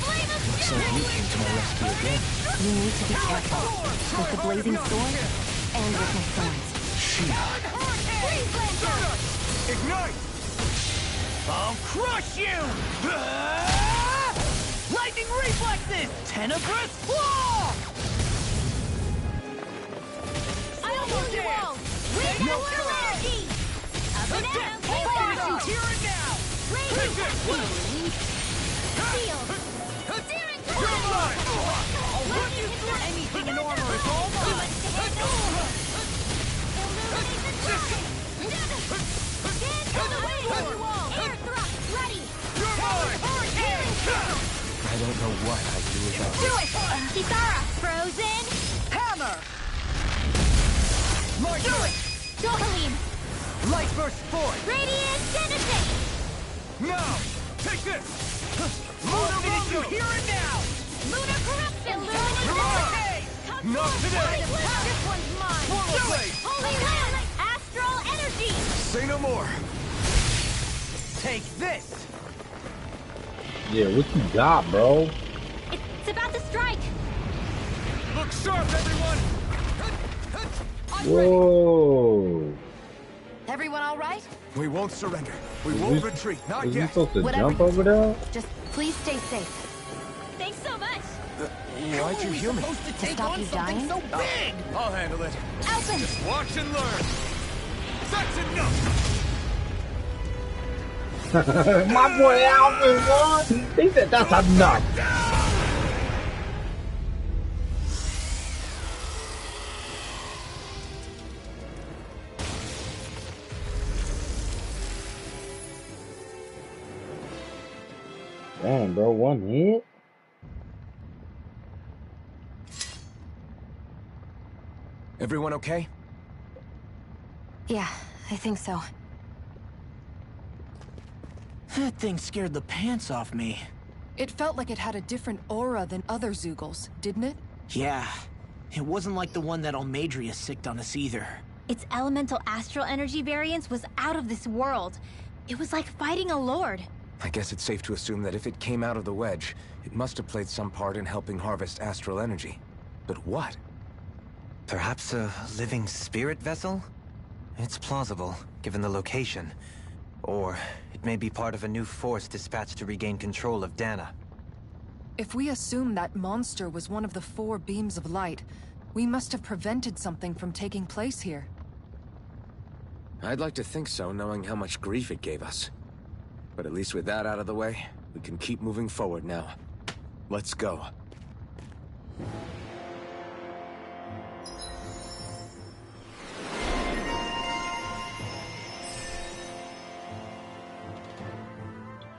Speaker 6: Flame of
Speaker 3: Looks like you came to my rescue again.
Speaker 7: You need to be careful. With the blazing sword and with my thorns.
Speaker 9: Ignite!
Speaker 4: I'll crush you! Lightning reflexes! Tenebrous claw!
Speaker 6: I'll heal you all! Wind
Speaker 4: No
Speaker 6: Power
Speaker 4: further.
Speaker 6: Energy! Up and down, take
Speaker 4: Finish you
Speaker 6: off!
Speaker 4: here and now!
Speaker 6: Raging
Speaker 9: Take it!
Speaker 6: Steel! Searing
Speaker 9: You're mine!
Speaker 4: I'll run you through anything in armor is all mine!
Speaker 6: Air thrust ready!
Speaker 9: You're mine!
Speaker 3: I don't know what I'd do without
Speaker 6: Do it! Kitara! Frozen!
Speaker 4: Hammer!
Speaker 9: My turn!
Speaker 6: Dohalim!
Speaker 5: Light burst forth!
Speaker 6: Radiant Genesis!
Speaker 9: Now! Take this!
Speaker 4: I'll
Speaker 9: Lunar
Speaker 4: finish you
Speaker 9: Rondo!
Speaker 4: here and now!
Speaker 6: Lunar Corruption!
Speaker 9: Mirage! Not today!
Speaker 6: This one's mine!
Speaker 9: Swallow Blade!
Speaker 6: Holy Land! Astral Energy!
Speaker 9: Say no more!
Speaker 4: Take this!
Speaker 1: Yeah, what you got, bro?
Speaker 6: It's about to strike!
Speaker 9: Look sharp, everyone!
Speaker 1: Whoa.
Speaker 8: Everyone all right?
Speaker 3: We won't surrender. We
Speaker 1: Is
Speaker 3: won't
Speaker 1: this-
Speaker 3: retreat. Not
Speaker 1: Is he
Speaker 3: yet.
Speaker 1: supposed to
Speaker 8: Whatever
Speaker 1: jump
Speaker 8: you
Speaker 1: over there?
Speaker 8: Just please stay safe.
Speaker 6: Thanks so much!
Speaker 3: Why'd you heal me?
Speaker 4: Supposed to take
Speaker 8: stop
Speaker 4: on
Speaker 8: you
Speaker 4: something
Speaker 8: dying?
Speaker 4: so big!
Speaker 9: I'll handle it.
Speaker 6: Alvin!
Speaker 9: Watch and learn! That's enough!
Speaker 1: My boy Alvin, boy. He said that's enough. Damn, bro, one hit?
Speaker 3: Everyone okay?
Speaker 7: Yeah, I think so.
Speaker 10: That thing scared the pants off me.
Speaker 8: It felt like it had a different aura than other Zeugles, didn't it?
Speaker 10: Yeah. It wasn't like the one that Almadria sicked on us either.
Speaker 6: Its elemental astral energy variance was out of this world. It was like fighting a lord.
Speaker 3: I guess it's safe to assume that if it came out of the wedge, it must have played some part in helping harvest astral energy. But what?
Speaker 5: Perhaps a living spirit vessel? It's plausible, given the location. Or it may be part of a new force dispatched to regain control of Dana.
Speaker 8: If we assume that monster was one of the 4 beams of light, we must have prevented something from taking place here.
Speaker 3: I'd like to think so, knowing how much grief it gave us. But at least with that out of the way, we can keep moving forward now. Let's go.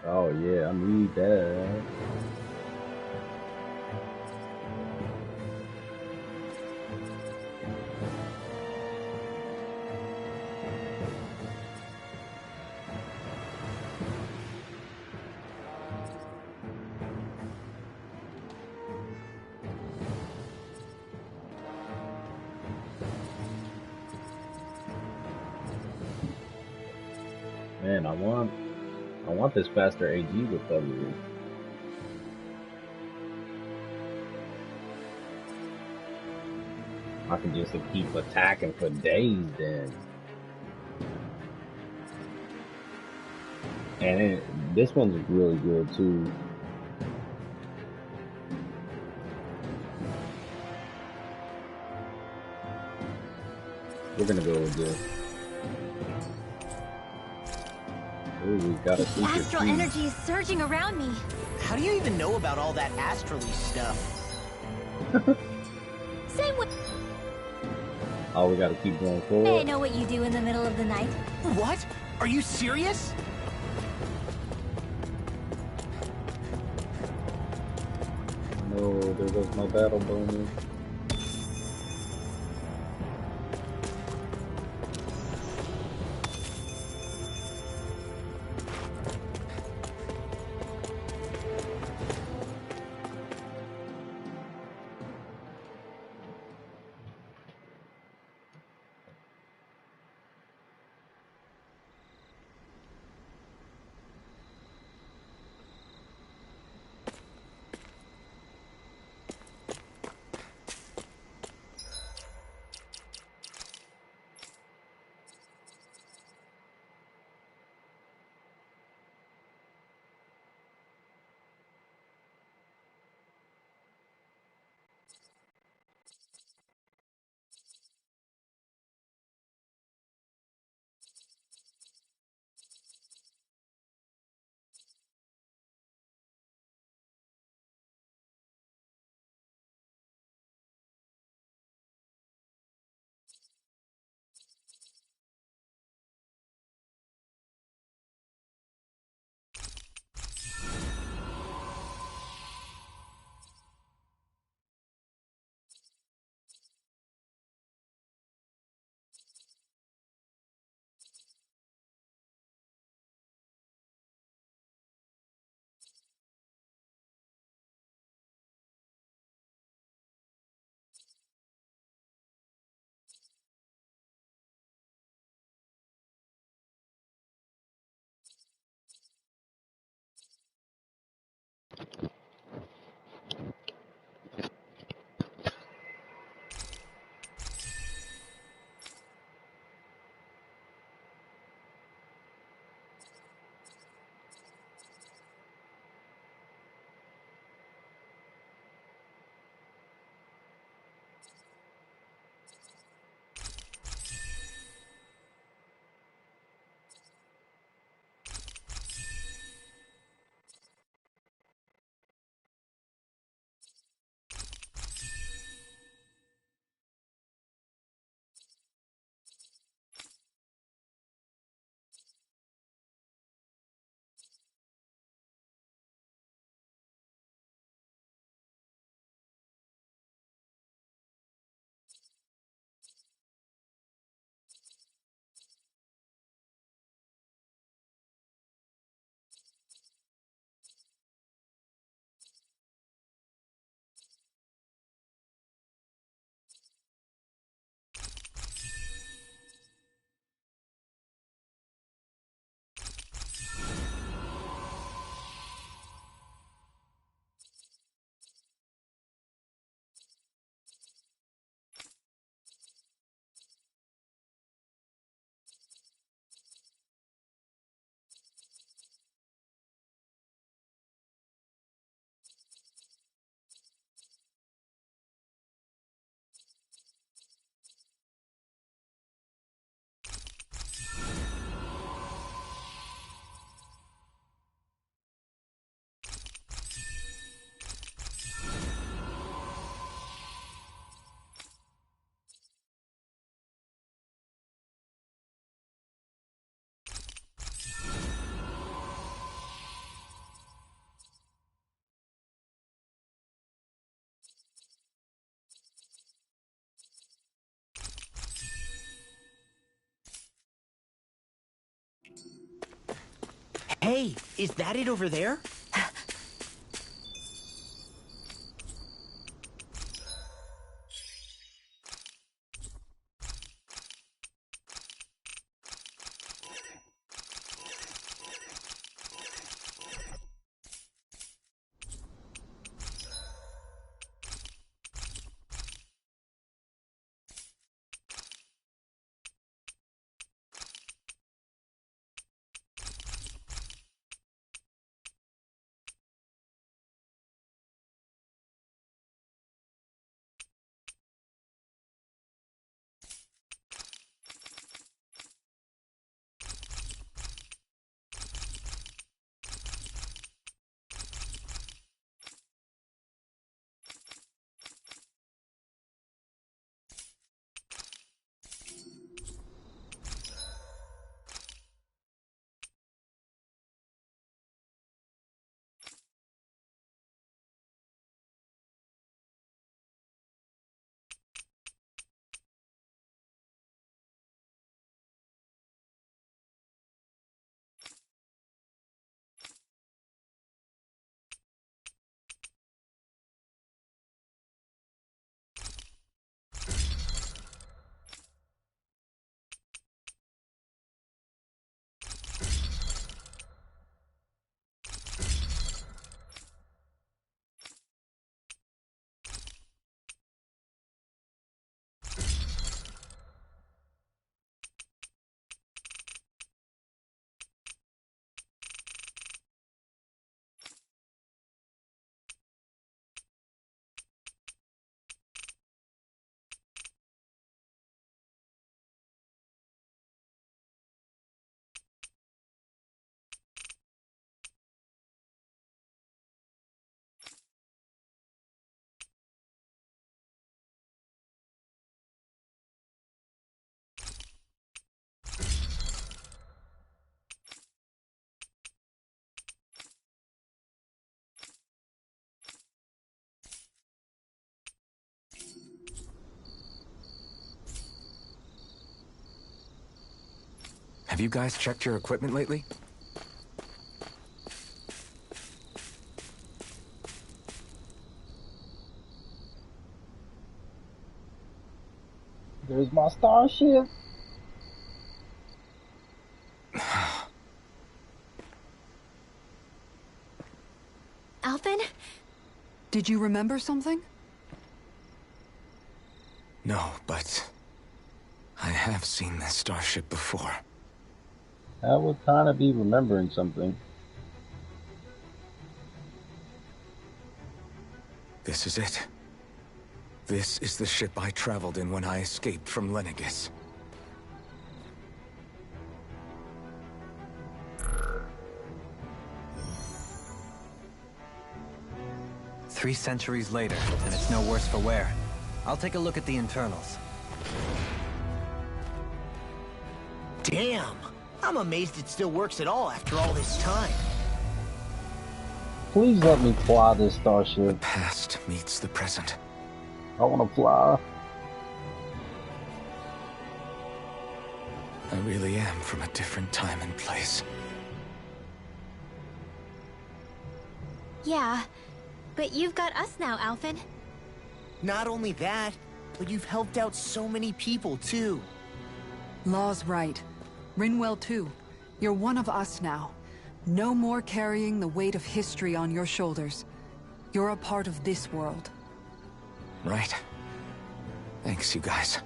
Speaker 1: Oh yeah, I need that. Man, I want this faster AG recovery. I can just keep attacking for days then. And this one's really good too. We're gonna go with this. Ooh, we got a
Speaker 6: The astral energy is surging around me.
Speaker 10: How do you even know about all that astrally stuff?
Speaker 6: Say what?
Speaker 1: Oh, we gotta keep going forward.
Speaker 6: I know what you do in the middle of the night.
Speaker 10: What? Are you serious?
Speaker 1: No, there goes my battle bonus.
Speaker 10: Hey, is that it over there?
Speaker 3: Have you guys checked your equipment lately?
Speaker 1: There's my starship.
Speaker 7: Alphen?
Speaker 8: Did you remember something?
Speaker 3: No, but I have seen this starship before.
Speaker 1: I would kind of be remembering something.
Speaker 3: This is it. This is the ship I traveled in when I escaped from Lenegis.
Speaker 5: Three centuries later, and it's no worse for wear. I'll take a look at the internals.
Speaker 10: Damn! I'm amazed it still works at all after all this time.
Speaker 1: Please let me fly this
Speaker 3: The
Speaker 1: starship.
Speaker 3: past meets the present.
Speaker 1: I want to fly.
Speaker 3: I really am from a different time and place.
Speaker 6: Yeah, but you've got us now, Alphen.
Speaker 10: Not only that, but you've helped out so many people, too.
Speaker 8: Law's right. Rinwell too. You're one of us now. No more carrying the weight of history on your shoulders. You're a part of this world.
Speaker 3: Right. Thanks, you guys.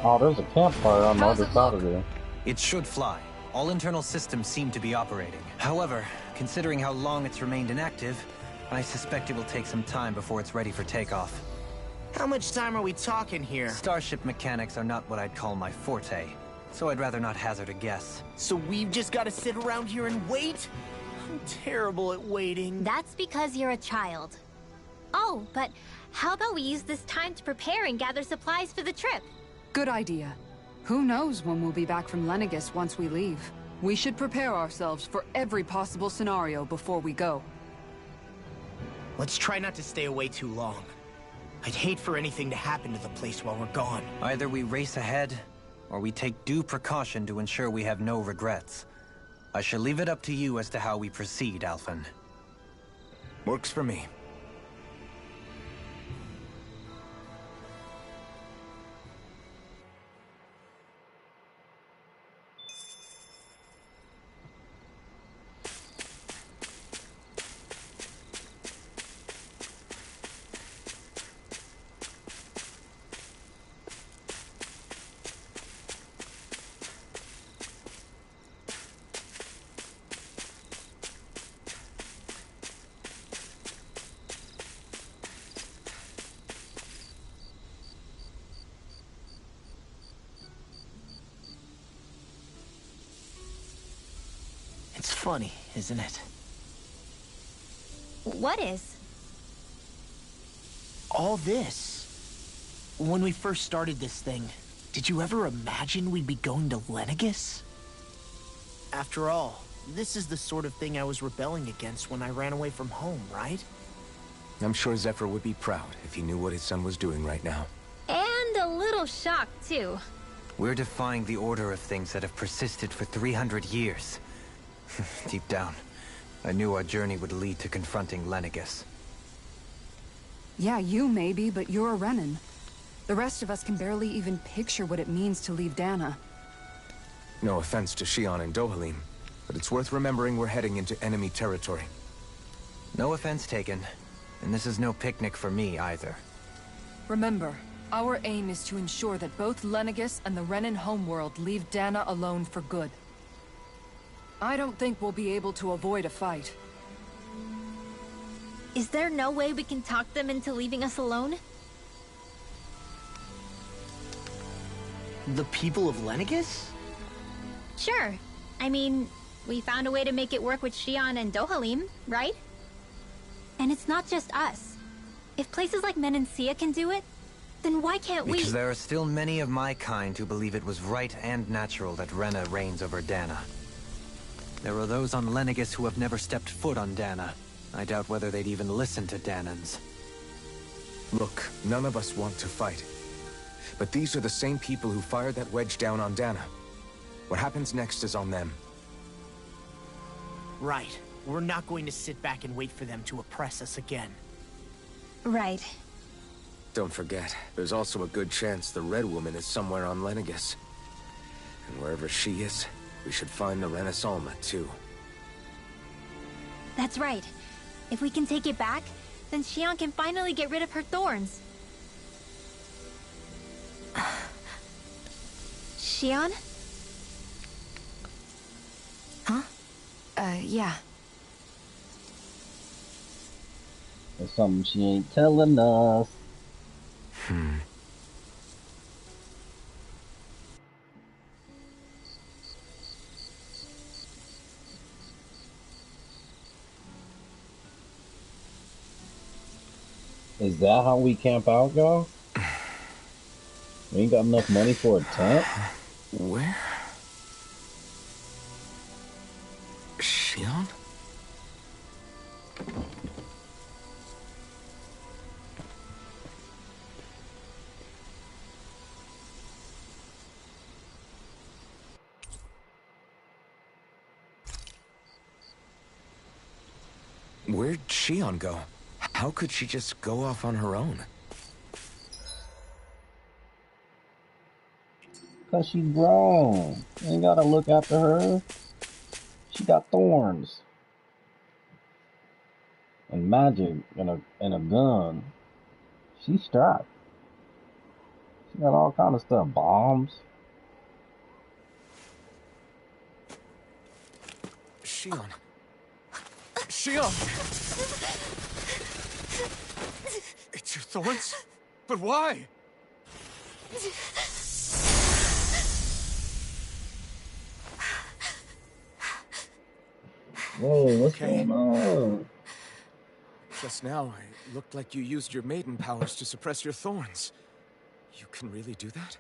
Speaker 1: Oh, there's a campfire on the other side of there.
Speaker 5: It should fly. All internal systems seem to be operating. However, considering how long it's remained inactive, I suspect it will take some time before it's ready for takeoff.
Speaker 10: How much time are we talking here?
Speaker 5: Starship mechanics are not what I'd call my forte, so I'd rather not hazard a guess.
Speaker 10: So we've just got to sit around here and wait? I'm terrible at waiting.
Speaker 6: That's because you're a child. Oh, but how about we use this time to prepare and gather supplies for the trip?
Speaker 8: Good idea. Who knows when we'll be back from Lenegis once we leave? We should prepare ourselves for every possible scenario before we go.
Speaker 10: Let's try not to stay away too long. I'd hate for anything to happen to the place while we're gone.
Speaker 5: Either we race ahead, or we take due precaution to ensure we have no regrets. I shall leave it up to you as to how we proceed, Alphen.
Speaker 3: Works for me.
Speaker 10: It's funny, isn't it?
Speaker 6: What is?
Speaker 10: All this. When we first started this thing, did you ever imagine we'd be going to Lenegis? After all, this is the sort of thing I was rebelling against when I ran away from home, right?
Speaker 3: I'm sure Zephyr would be proud if he knew what his son was doing right now.
Speaker 6: And a little shocked, too.
Speaker 5: We're defying the order of things that have persisted for 300 years. Deep down, I knew our journey would lead to confronting Lenegis.
Speaker 8: Yeah, you maybe, but you're a Renan. The rest of us can barely even picture what it means to leave Dana.
Speaker 3: No offense to Shion and Dohalim, but it's worth remembering we're heading into enemy territory.
Speaker 5: No offense taken, and this is no picnic for me either.
Speaker 8: Remember, our aim is to ensure that both Lenegis and the Renan homeworld leave Dana alone for good. I don't think we'll be able to avoid a fight.
Speaker 6: Is there no way we can talk them into leaving us alone?
Speaker 10: The people of Lenegis?
Speaker 6: Sure. I mean, we found a way to make it work with Shion and Dohalim, right? And it's not just us. If places like Menancia can do it, then why can't we?
Speaker 5: Because there are still many of my kind who believe it was right and natural that Rena reigns over Dana. There are those on Lenegis who have never stepped foot on Dana. I doubt whether they'd even listen to Danans.
Speaker 3: Look, none of us want to fight. But these are the same people who fired that wedge down on Dana. What happens next is on them.
Speaker 10: Right. We're not going to sit back and wait for them to oppress us again.
Speaker 6: Right.
Speaker 3: Don't forget, there's also a good chance the Red Woman is somewhere on Lenegis. And wherever she is, we should find the Renaissance too.
Speaker 6: That's right. If we can take it back, then Shion can finally get rid of her thorns. Shion?
Speaker 7: Huh? Yeah.
Speaker 1: There's something she ain't telling us. Is that how we camp out, y'all? We ain't got enough money for a tent?
Speaker 3: Where? Shion? Where'd Shion go? How could she just go off on her own?
Speaker 1: Cause she's grown. You ain't gotta look after her. She got thorns. And magic and a gun. She's strapped. She got all kind of stuff. Bombs.
Speaker 3: Shion. Shion! It's your thorns? But why?
Speaker 1: Whoa, what's going on?
Speaker 3: Just now, it looked like you used your maiden powers to suppress your thorns. You can really do that?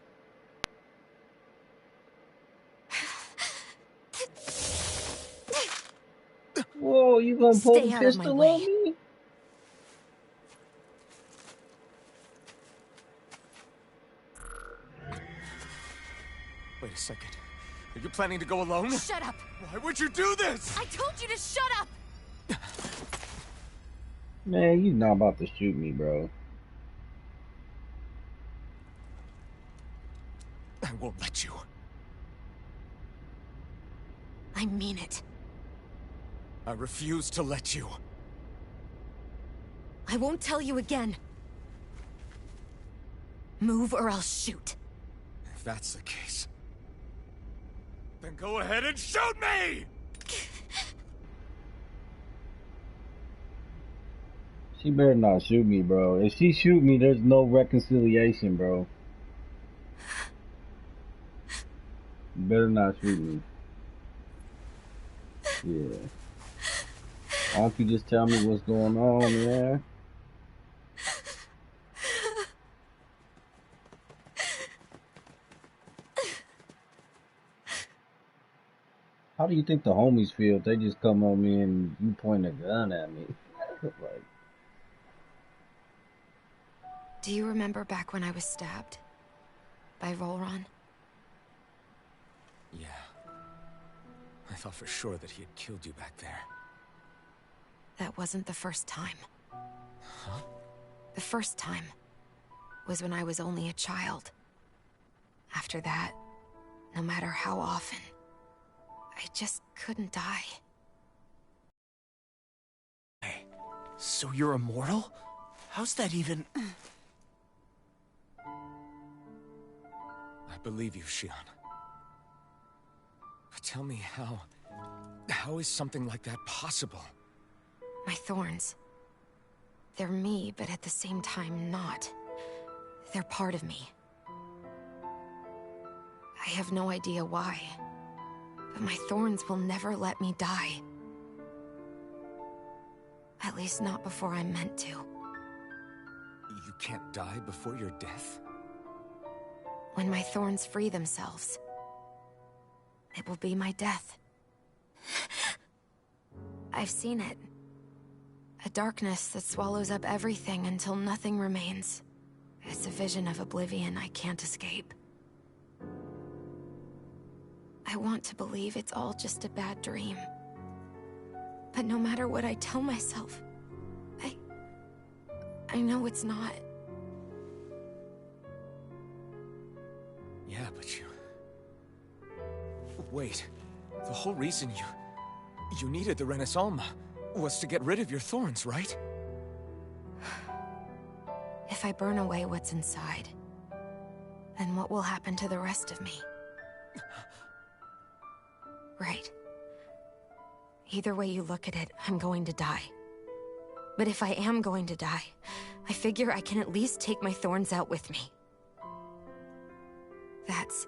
Speaker 1: Whoa, you gonna pull
Speaker 6: Stay
Speaker 1: the
Speaker 6: out of my
Speaker 1: pistol
Speaker 6: way.
Speaker 1: on me?
Speaker 3: Wait a second. Are you planning to go alone?
Speaker 6: Shut up!
Speaker 3: Why would you do this?
Speaker 6: I told you to shut up!
Speaker 1: Man, you not about to shoot me, bro.
Speaker 3: I won't let you.
Speaker 6: I mean it.
Speaker 3: I refuse to let you.
Speaker 6: I won't tell you again. Move or I'll shoot.
Speaker 3: If that's the case, then go ahead and shoot me!
Speaker 1: She better not shoot me, bro. If she shoot me, there's no reconciliation, bro. You better not shoot me. Yeah. Why don't you just tell me what's going on, man? How do you think the homies feel if they just come on me and you point a gun at me? Like,
Speaker 7: do you remember back when I was stabbed? By Volron?
Speaker 3: Yeah. I thought for sure that he had killed you back there.
Speaker 7: That wasn't the first time.
Speaker 3: Huh?
Speaker 7: The first time was when I was only a child. After that, no matter how often, I just couldn't die.
Speaker 10: Hey, so you're immortal? How's that even...
Speaker 3: I believe you, Shionne. But tell me how is something like that possible?
Speaker 7: My thorns. They're me, but at the same time not. They're part of me. I have no idea why, but my thorns will never let me die. At least not before I'm meant to.
Speaker 3: You can't die before your death?
Speaker 7: When my thorns free themselves, it will be my death. I've seen it. A darkness that swallows up everything until nothing remains. It's a vision of oblivion I can't escape. I want to believe it's all just a bad dream. But no matter what I tell myself, I know it's not.
Speaker 3: Yeah, but you... Wait. The whole reason you needed the Renaissance was to get rid of your thorns, right?
Speaker 7: If I burn away what's inside, then what will happen to the rest of me? Right. Either way you look at it, I'm going to die. But if I am going to die, I figure I can at least take my thorns out with me. That's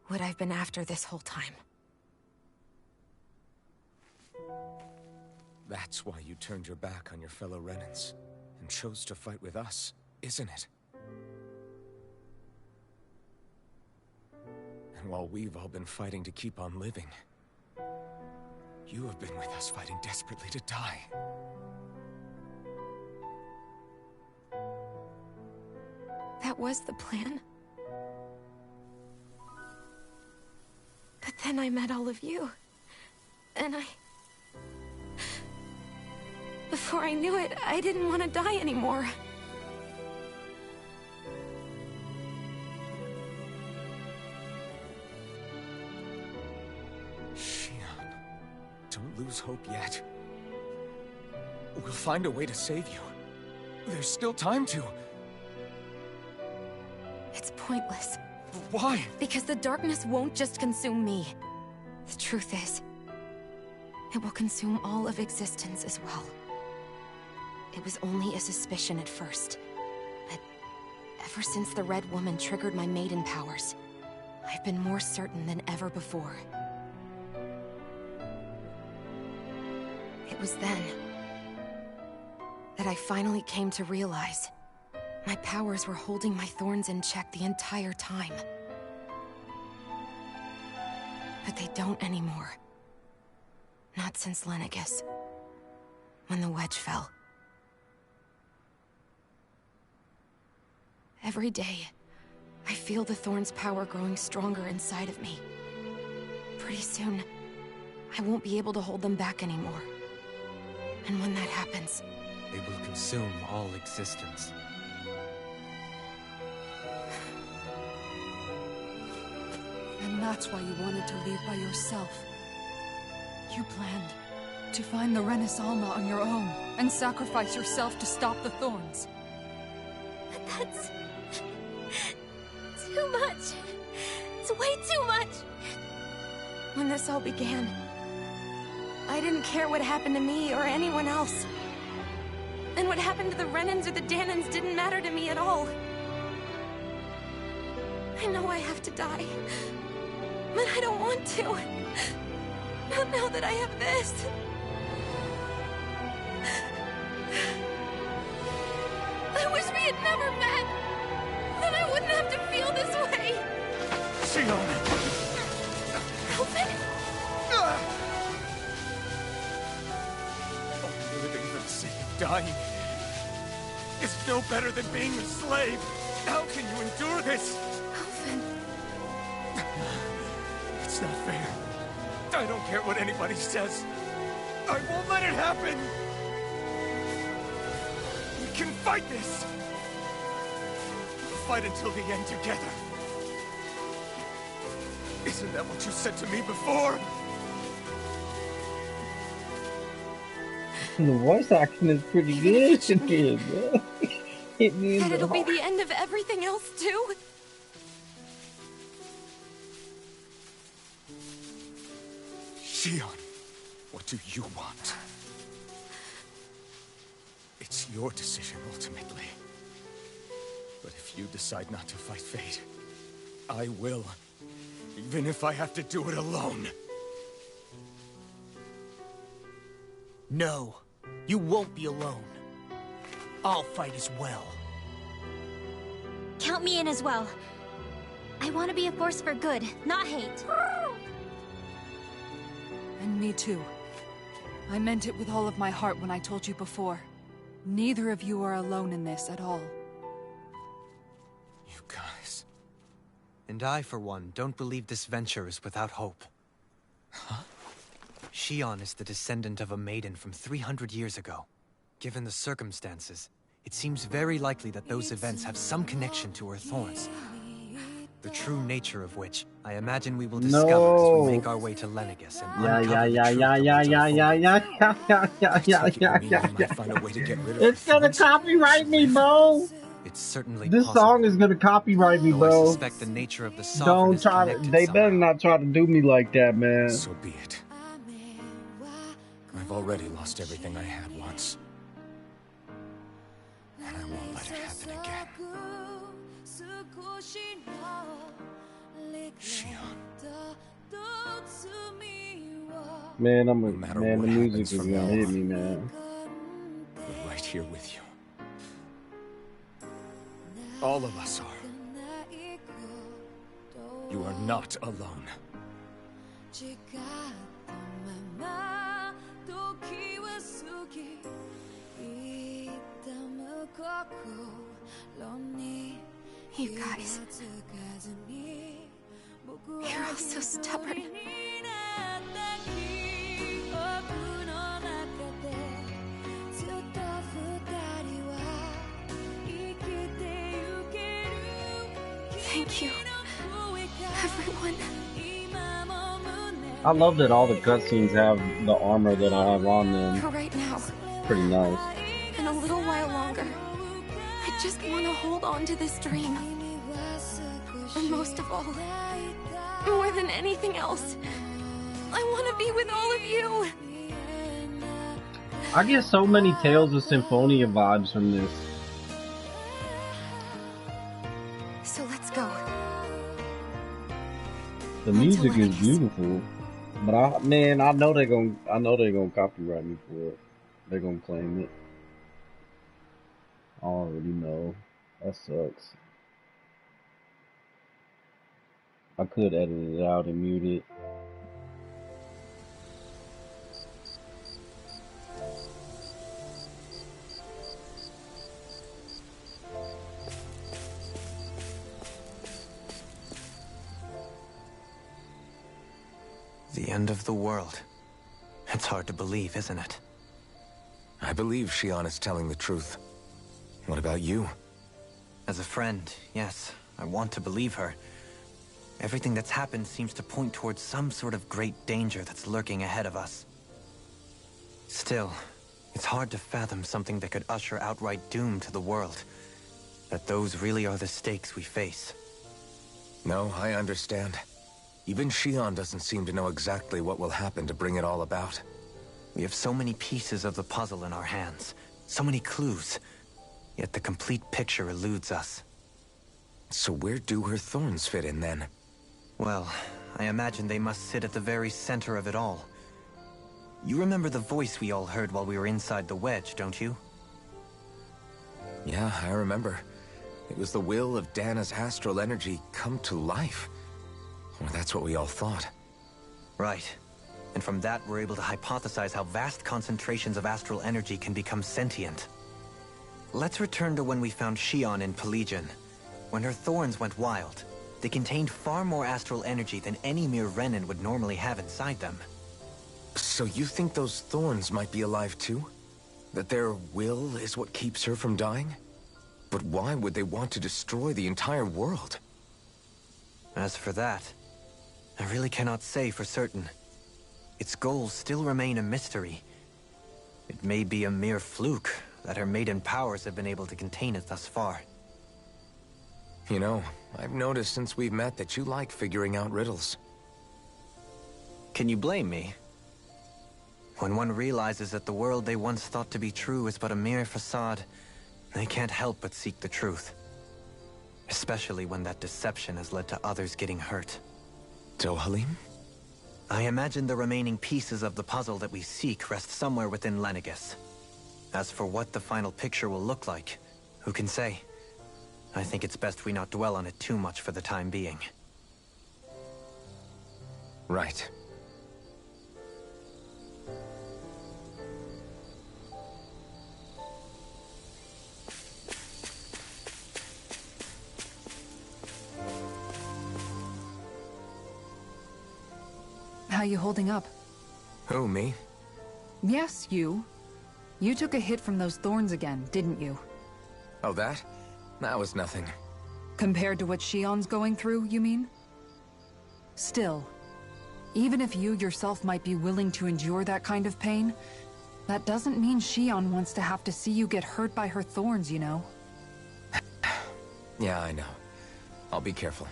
Speaker 7: what I've been after this whole time.
Speaker 3: That's why you turned your back on your fellow Renans and chose to fight with us, isn't it? And while we've all been fighting to keep on living, you have been with us fighting desperately to die.
Speaker 7: That was the plan. But then I met all of you. And before I knew it, I didn't want to die anymore.
Speaker 3: Shionne, don't lose hope yet. We'll find a way to save you. There's still time to.
Speaker 7: It's pointless.
Speaker 3: Why?
Speaker 7: Because the darkness won't just consume me. The truth is, it will consume all of existence as well. It was only a suspicion at first, but ever since the Red Woman triggered my maiden powers, I've been more certain than ever before. It was then that I finally came to realize my powers were holding my thorns in check the entire time. But they don't anymore. Not since Lenegis, when the wedge fell. Every day, I feel the Thorn's power growing stronger inside of me. Pretty soon, I won't be able to hold them back anymore. And when that happens...
Speaker 5: They will consume all existence.
Speaker 8: And that's why you wanted to leave by yourself. You planned to find the Renis Alma on your own and sacrifice yourself to stop the Thorns.
Speaker 6: That's... too much. It's way too much.
Speaker 7: When this all began, I didn't care what happened to me or anyone else. And what happened to the Renans or the Danans didn't matter to me at all. I know I have to die, but I don't want to. Not now that I have this. I wish we had never met. Then I wouldn't have to feel this way.
Speaker 9: Shionne!
Speaker 7: Alphen?
Speaker 9: Living for the sake of dying is no better than being a slave. How can you endure this?
Speaker 7: Alphen.
Speaker 9: It's not fair. I don't care what anybody says. I won't let it happen. We can fight this. We'll fight until the end together. Isn't that what you said to me before?
Speaker 1: The voice acting is pretty good in here, bro. Hit me in
Speaker 7: That
Speaker 1: the
Speaker 7: it'll be
Speaker 1: heart.
Speaker 7: the end of everything else, too?
Speaker 9: Shionne, what do you want? It's your decision, ultimately. But if you decide not to fight fate, I will. Even if I have to do it alone.
Speaker 10: No, you won't be alone. I'll fight as well.
Speaker 6: Count me in as well. I want to be a force for good, not hate.
Speaker 8: And me too. I meant it with all of my heart when I told you before. Neither of you are alone in this at all.
Speaker 9: You guys...
Speaker 5: And I, for one, don't believe this venture is without hope.
Speaker 9: Huh?
Speaker 5: Shionne is the descendant of a maiden from 300 years ago. Given the circumstances, it seems very likely that those events have some connection to her thorns. The true nature of which, I imagine we will discover as we make our way to Lenegis and uncover the truth of what's unfolding.
Speaker 1: It's gonna copyright me, bro.
Speaker 5: It's certainly
Speaker 1: This
Speaker 5: possible.
Speaker 1: song is gonna copyright me,
Speaker 5: Though I
Speaker 1: bro.
Speaker 5: suspect the nature of the
Speaker 1: Don't
Speaker 5: sovereign is
Speaker 1: try to.
Speaker 5: connected
Speaker 1: They
Speaker 5: somehow.
Speaker 1: better not try to do me like that, man.
Speaker 9: So be it. I've already lost everything I had once. And I won't let it happen again. Shionne.
Speaker 1: Man,
Speaker 9: No matter
Speaker 1: man.
Speaker 9: what
Speaker 1: The music
Speaker 9: happens
Speaker 1: is
Speaker 9: from
Speaker 1: gonna
Speaker 9: now
Speaker 1: hit
Speaker 9: on.
Speaker 1: me, man.
Speaker 9: We're right here with you. All of us are. You are not alone.
Speaker 7: You guys. You're all so stubborn. Thank you, everyone.
Speaker 1: I love that all the cutscenes have the armor that I have on them.
Speaker 7: For right now,
Speaker 1: Pretty nice.
Speaker 7: and a little while longer, I just want to hold on to this dream. And most of all, more than anything else, I want to be with all of you.
Speaker 1: I get so many Tales of Symphonia vibes from this.
Speaker 7: So let's go.
Speaker 1: The music is beautiful, but I know they're gonna copyright me for it. They're gonna claim it. I already know. That sucks. I could edit it out and mute it.
Speaker 5: The end of the world. It's hard to believe, isn't it?
Speaker 3: I believe Shion is telling the truth. What about you?
Speaker 5: As a friend, yes, I want to believe her. Everything that's happened seems to point towards some sort of great danger that's lurking ahead of us. Still, it's hard to fathom something that could usher outright doom to the world. That those really are the stakes we face.
Speaker 3: No, I understand. Even Shion doesn't seem to know exactly what will happen to bring it all about.
Speaker 5: We have so many pieces of the puzzle in our hands, so many clues, yet the complete picture eludes us.
Speaker 3: So where do her thorns fit in then?
Speaker 5: Well, I imagine they must sit at the very center of it all. You remember the voice we all heard while we were inside the wedge, don't you?
Speaker 3: Yeah, I remember. It was the will of Dana's astral energy come to life. Or that's what we all thought.
Speaker 5: Right. And from that, we're able to hypothesize how vast concentrations of astral energy can become sentient. Let's return to when we found Shion in Pelegion. When her thorns went wild, they contained far more astral energy than any mere Renin would normally have inside them.
Speaker 3: So you think those thorns might be alive too? That their will is what keeps her from dying? But why would they want to destroy the entire world?
Speaker 5: As for that, I really cannot say for certain. Its goals still remain a mystery. It may be a mere fluke that her maiden powers have been able to contain it thus far.
Speaker 3: You know, I've noticed since we've met that you like figuring out riddles.
Speaker 5: Can you blame me? When one realizes that the world they once thought to be true is but a mere facade, they can't help but seek the truth. Especially when that deception has led to others getting hurt.
Speaker 3: Dohalim?
Speaker 5: I imagine the remaining pieces of the puzzle that we seek rest somewhere within Lenegis. As for what the final picture will look like, who can say? I think it's best we not dwell on it too much for the time being.
Speaker 3: Right.
Speaker 8: How you holding up?
Speaker 3: Who, me?
Speaker 8: Yes, you. You took a hit from those thorns again, didn't you?
Speaker 3: Oh, that? That was nothing.
Speaker 8: Compared to what Shion's going through, you mean? Still, even if you yourself might be willing to endure that kind of pain, that doesn't mean Shion wants to have to see you get hurt by her thorns, you know?
Speaker 3: Yeah, I know. I'll be careful.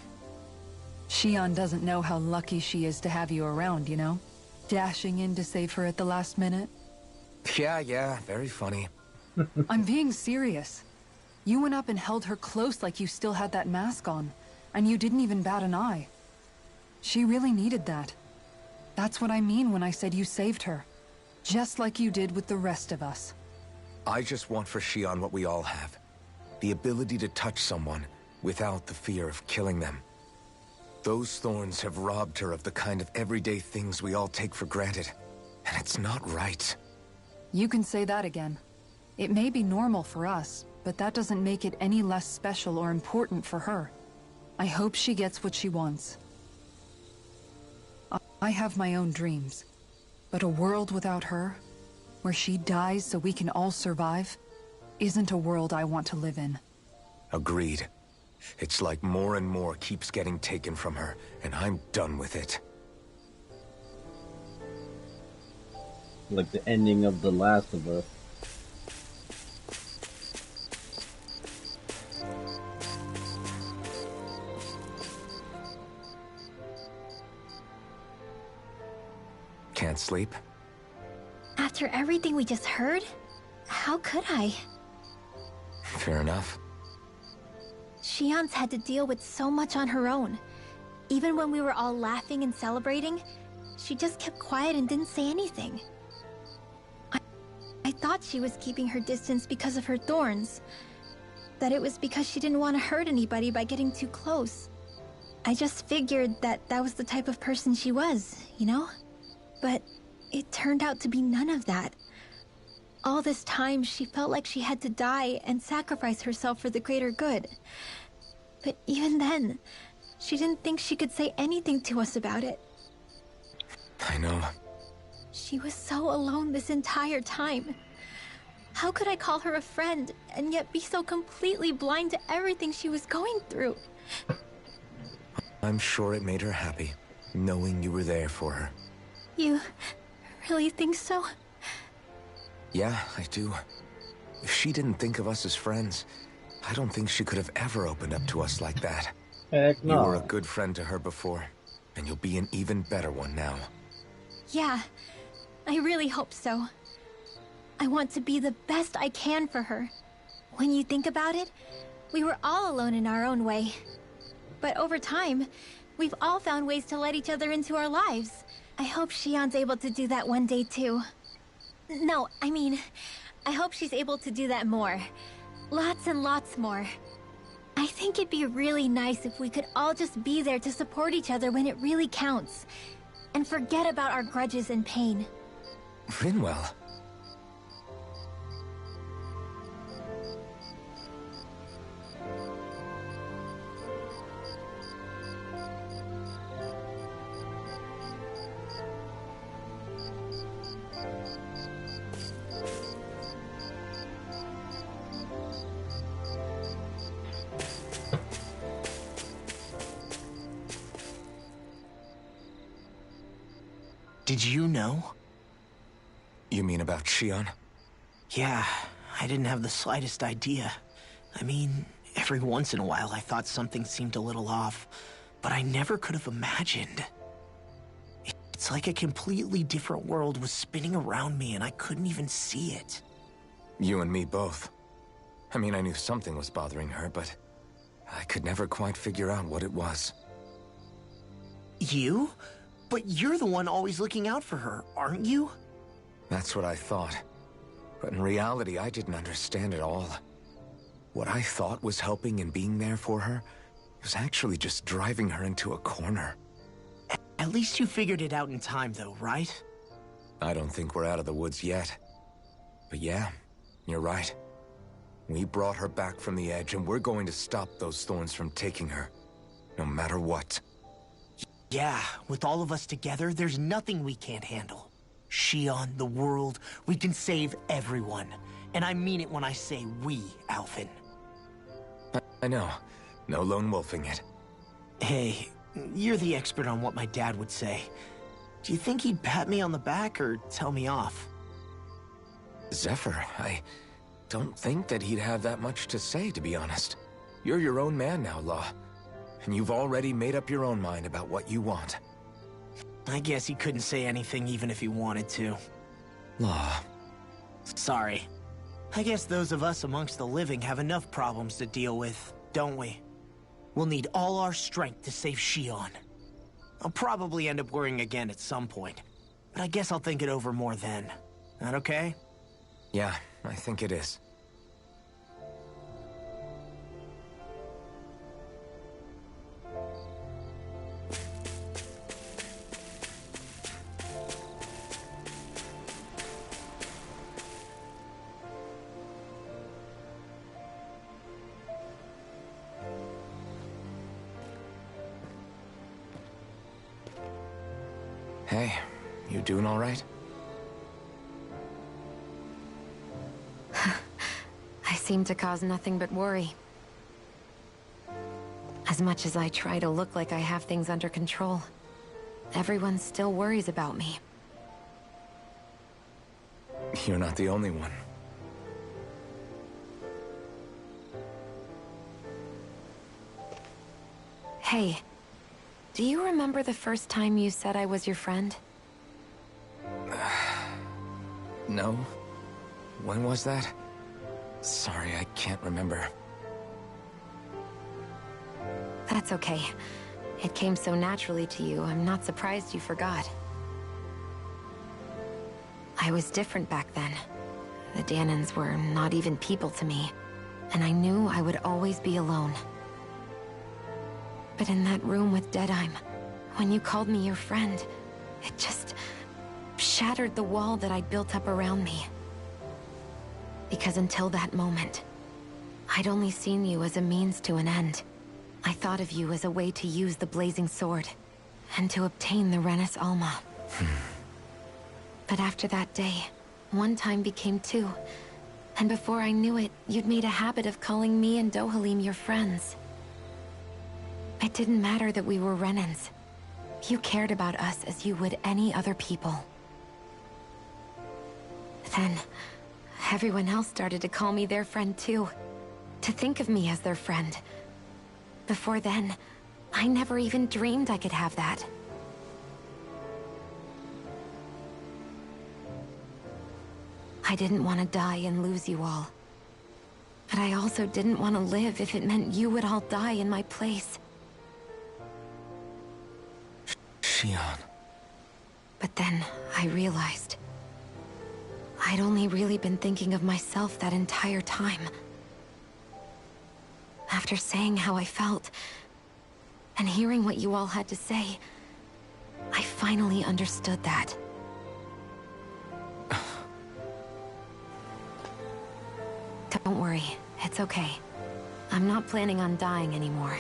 Speaker 8: Shion doesn't know how lucky she is to have you around, you know? Dashing in to save her at the last minute.
Speaker 3: Yeah, very funny.
Speaker 8: I'm being serious. You went up and held her close like you still had that mask on, and you didn't even bat an eye. She really needed that. That's what I mean when I said you saved her. Just like you did with the rest of us.
Speaker 3: I just want for Shion what we all have. The ability to touch someone without the fear of killing them. Those thorns have robbed her of the kind of everyday things we all take for granted. And it's not right.
Speaker 8: You can say that again. It may be normal for us, but that doesn't make it any less special or important for her. I hope she gets what she wants. I have my own dreams, but a world without her, where she dies so we can all survive, isn't a world I want to live in.
Speaker 3: Agreed. It's like more and more keeps getting taken from her, and I'm done with it.
Speaker 1: Like the ending of The Last of Us.
Speaker 3: Can't sleep?
Speaker 6: After everything we just heard, how could I?
Speaker 3: Fair enough.
Speaker 6: Shion's had to deal with so much on her own. Even when we were all laughing and celebrating, she just kept quiet and didn't say anything. I thought she was keeping her distance because of her thorns. That it was because she didn't want to hurt anybody by getting too close. I just figured that that was the type of person she was, you know? But it turned out to be none of that. All this time, she felt like she had to die and sacrifice herself for the greater good. But even then, she didn't think she could say anything to us about it.
Speaker 3: I know.
Speaker 6: She was so alone this entire time. How could I call her a friend and yet be so completely blind to everything she was going through?
Speaker 3: I'm sure it made her happy, knowing you were there for her.
Speaker 6: You really think so?
Speaker 3: Yeah, I do. If she didn't think of us as friends, I don't think she could have ever opened up to us like that.
Speaker 1: Heck no.
Speaker 3: You were a good friend to her before, and you'll be an even better one now.
Speaker 6: Yeah, I really hope so. I want to be the best I can for her. When you think about it, we were all alone in our own way. But over time, we've all found ways to let each other into our lives. I hope Shion's able to do that one day too. No, I mean, I hope she's able to do that more. Lots and lots more. I think it'd be really nice if we could all just be there to support each other when it really counts. And forget about our grudges and pain.
Speaker 3: Rinwell.
Speaker 10: Did you know?
Speaker 3: You mean about Shion?
Speaker 10: Yeah, I didn't have the slightest idea. I mean, every once in a while I thought something seemed a little off, but I never could have imagined. It's like a completely different world was spinning around me and I couldn't even see it.
Speaker 3: You and me both. I mean, I knew something was bothering her, but I could never quite figure out what it was.
Speaker 10: You? But you're the one always looking out for her, aren't you?
Speaker 3: That's what I thought. But in reality, I didn't understand it all. What I thought was helping and being there for her was actually just driving her into a corner.
Speaker 10: At least you figured it out in time, though, right?
Speaker 3: I don't think we're out of the woods yet. But yeah, you're right. We brought her back from the edge, and we're going to stop those thorns from taking her, no matter what.
Speaker 10: Yeah, with all of us together, there's nothing we can't handle. Shion, the world, we can save everyone. And I mean it when I say we, Alphen.
Speaker 3: I know. No lone wolfing it.
Speaker 10: Hey, you're the expert on what my dad would say. Do you think he'd pat me on the back or tell me off?
Speaker 3: Zephyr, I don't think that he'd have that much to say, to be honest. You're your own man now, Law. And you've already made up your own mind about what you want.
Speaker 10: I guess he couldn't say anything even if he wanted to.
Speaker 3: Law.
Speaker 10: Sorry. I guess those of us amongst the living have enough problems to deal with, don't we? We'll need all our strength to save Shion. I'll probably end up worrying again at some point, but I guess I'll think it over more then. That okay?
Speaker 3: Yeah, I think it is. Hey, you doing all right?
Speaker 7: I seem to cause nothing but worry. As much as I try to look like I have things under control, everyone still worries about me.
Speaker 3: You're not the only one.
Speaker 7: Hey, do you remember the first time you said I was your friend?
Speaker 3: No. When was that? Sorry, I can't remember.
Speaker 7: That's okay. It came so naturally to you, I'm not surprised you forgot. I was different back then. The Dahnans were not even people to me, and I knew I would always be alone. But in that room with Deadheim, when you called me your friend, it just shattered the wall that I'd built up around me. Because until that moment, I'd only seen you as a means to an end. I thought of you as a way to use the blazing sword, and to obtain the Renis Alma. But after that day, one time became two. And before I knew it, you'd made a habit of calling me and Dohalim your friends. It didn't matter that we were Renans. You cared about us as you would any other people. Then, everyone else started to call me their friend too. To think of me as their friend. Before then, I never even dreamed I could have that. I didn't want to die and lose you all. But I also didn't want to live if it meant you would all die in my place.
Speaker 3: Shionne.
Speaker 7: But then, I realized... I'd only really been thinking of myself that entire time. After saying how I felt, and hearing what you all had to say, I finally understood that. Don't worry, it's okay. I'm not planning on dying anymore.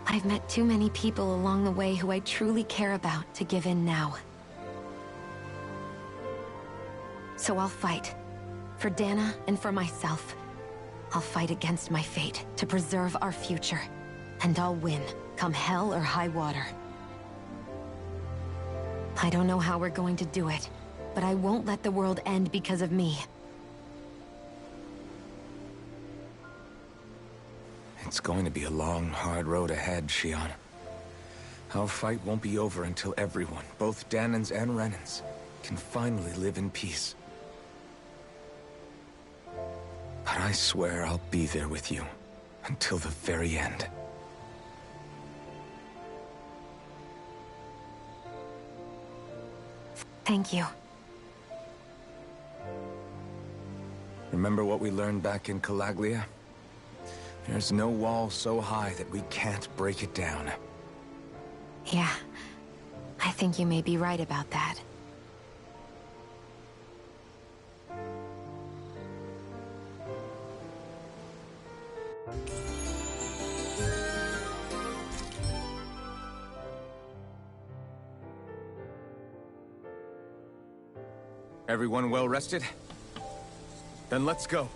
Speaker 7: I've met too many people along the way who I truly care about to give in now. So I'll fight. For Dana and for myself. I'll fight against my fate to preserve our future. And I'll win, come hell or high water. I don't know how we're going to do it, but I won't let the world end because of me.
Speaker 3: It's going to be a long, hard road ahead, Shionne. Our fight won't be over until everyone, both Dahnans and Renans, can finally live in peace. But I swear I'll be there with you, until the very end.
Speaker 7: Thank you.
Speaker 3: Remember what we learned back in Calaglia? There's no wall so high that we can't break it down.
Speaker 7: Yeah. I think you may be right about that.
Speaker 3: Everyone well rested? Then let's go.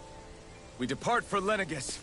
Speaker 3: We depart for Lenegis.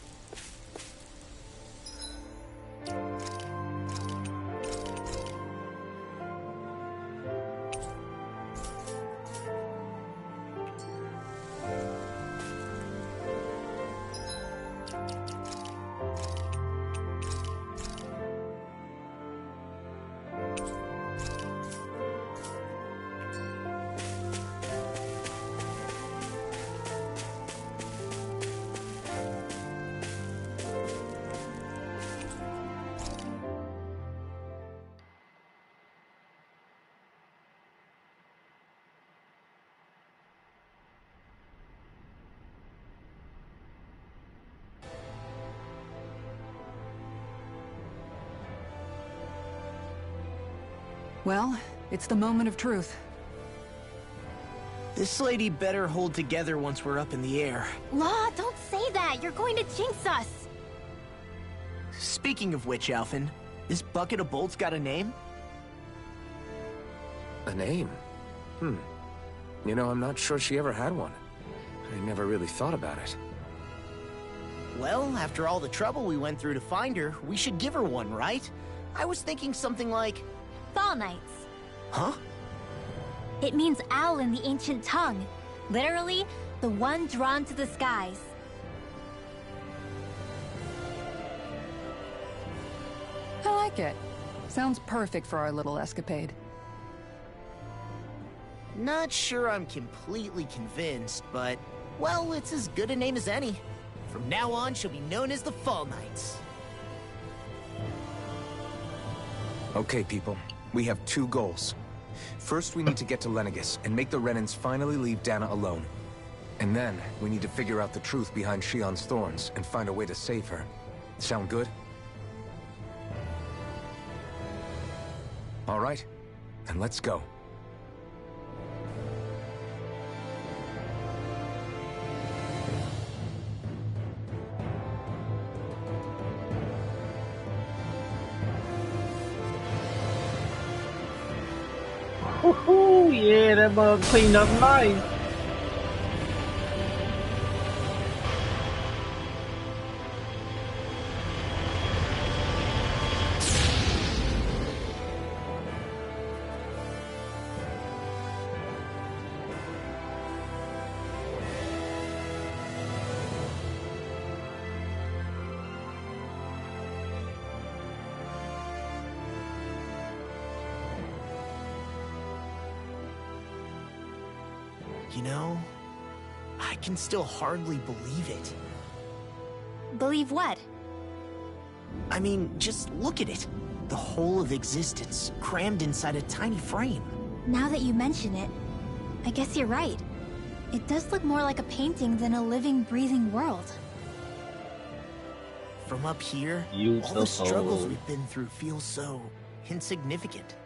Speaker 8: Well, it's the moment of truth.
Speaker 10: This lady better hold together once we're up in the air.
Speaker 6: Law, don't say that! You're going to jinx us!
Speaker 10: Speaking of which, Alphen, this bucket of bolts got a name?
Speaker 3: A name? You know, I'm not sure she ever had one. I never really thought about it.
Speaker 10: Well, after all the trouble we went through to find her, we should give her one, right? I was thinking something like...
Speaker 6: Fall Knights.
Speaker 10: Huh?
Speaker 6: It means owl in the ancient tongue. Literally, the one drawn to the skies.
Speaker 8: I like it. Sounds perfect for our little escapade.
Speaker 10: Not sure I'm completely convinced, but... well, it's as good a name as any. From now on, she'll be known as the Fall Knights.
Speaker 3: Okay, people. We have two goals. First, we need to get to Lenegis and make the Renans finally leave Dana alone. And then, we need to figure out the truth behind Shionne's thorns and find a way to save her. Sound good? All right, then let's go.
Speaker 1: Ooh, yeah, that mug cleaned up nice.
Speaker 10: You know, I can still hardly believe it.
Speaker 6: Believe what?
Speaker 10: I mean, just look at it. The whole of existence, crammed inside a tiny frame.
Speaker 6: Now that you mention it, I guess you're right. It does look more like a painting than a living, breathing world.
Speaker 10: From up here,
Speaker 1: You
Speaker 10: all
Speaker 1: so
Speaker 10: the struggles
Speaker 1: cold.
Speaker 10: we've been through feel so insignificant.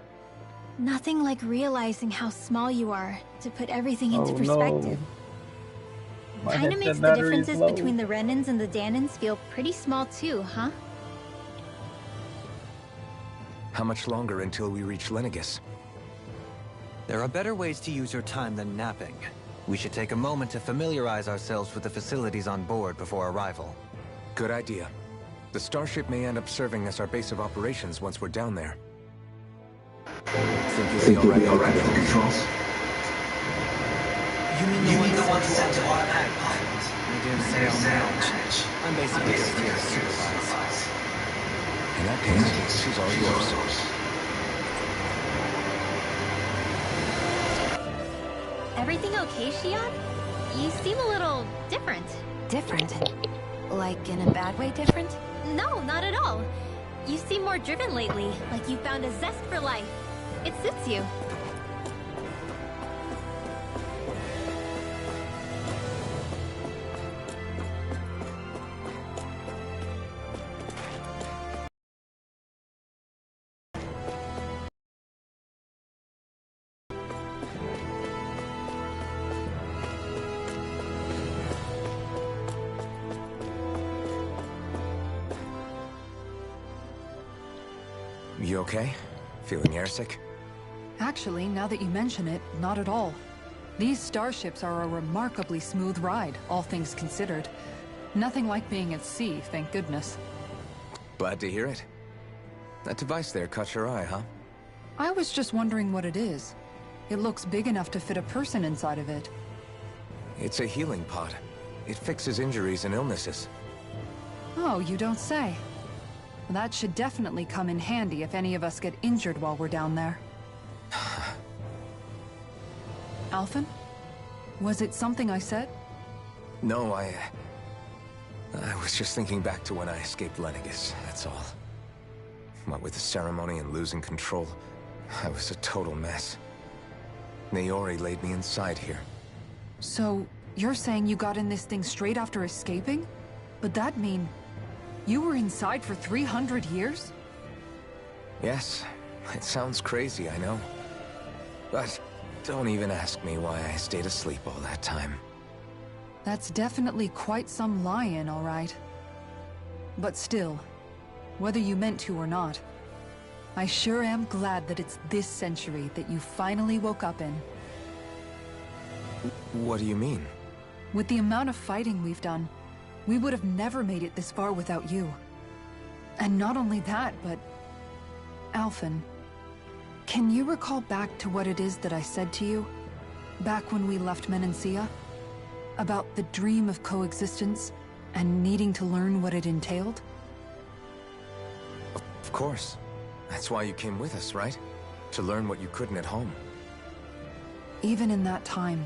Speaker 6: Nothing like realizing how small you are to put everything into
Speaker 1: Oh,
Speaker 6: perspective.
Speaker 1: no. My
Speaker 6: Kinda
Speaker 1: headset
Speaker 6: makes the
Speaker 1: battery is
Speaker 6: differences
Speaker 1: low.
Speaker 6: between the Renans and the Danans feel pretty small too, huh?
Speaker 3: How much longer until we reach Lenegis?
Speaker 5: There are better ways to use your time than napping. We should take a moment to familiarize ourselves with the facilities on board before arrival.
Speaker 3: Good idea. The starship may end up serving as our base of operations once we're down there. Think you'll be all right for controls?
Speaker 5: You mean the one set to automatic pilot? I dare say I'll manage. I'm basically just here to supervise.
Speaker 3: In that case, she's all yours.
Speaker 6: Everything okay, Shion? You seem a little different.
Speaker 7: Different? Like in a bad way different?
Speaker 6: No, not at all. You seem more driven lately, like you found a zest for life. It suits you.
Speaker 3: You okay? Feeling airsick?
Speaker 8: Actually, now that you mention it, not at all. These starships are a remarkably smooth ride, all things considered. Nothing like being at sea, thank goodness.
Speaker 3: Glad to hear it. That device there caught your eye, huh?
Speaker 8: I was just wondering what it is. It looks big enough to fit a person inside of it.
Speaker 3: It's a healing pod. It fixes injuries and illnesses.
Speaker 8: Oh, you don't say. That should definitely come in handy if any of us get injured while we're down there. Alphen? Was it something I said?
Speaker 3: No, I was just thinking back to when I escaped Lenegis, that's all. What with the ceremony and losing control, I was a total mess. Naori laid me inside here.
Speaker 8: So, you're saying you got in this thing straight after escaping? But that'd mean... you were inside for 300 years?
Speaker 3: Yes, it sounds crazy, I know. But don't even ask me why I stayed asleep all that time.
Speaker 8: That's definitely quite some lie-in, all right. But still, whether you meant to or not, I sure am glad that it's this century that you finally woke up in.
Speaker 3: What do you mean?
Speaker 8: With the amount of fighting we've done, we would have never made it this far without you. And not only that, but... Alphen, can you recall back to what it is that I said to you? Back when we left Menancia? About the dream of coexistence, and needing to learn what it entailed?
Speaker 3: Of course. That's why you came with us, right? To learn what you couldn't at home.
Speaker 8: Even in that time,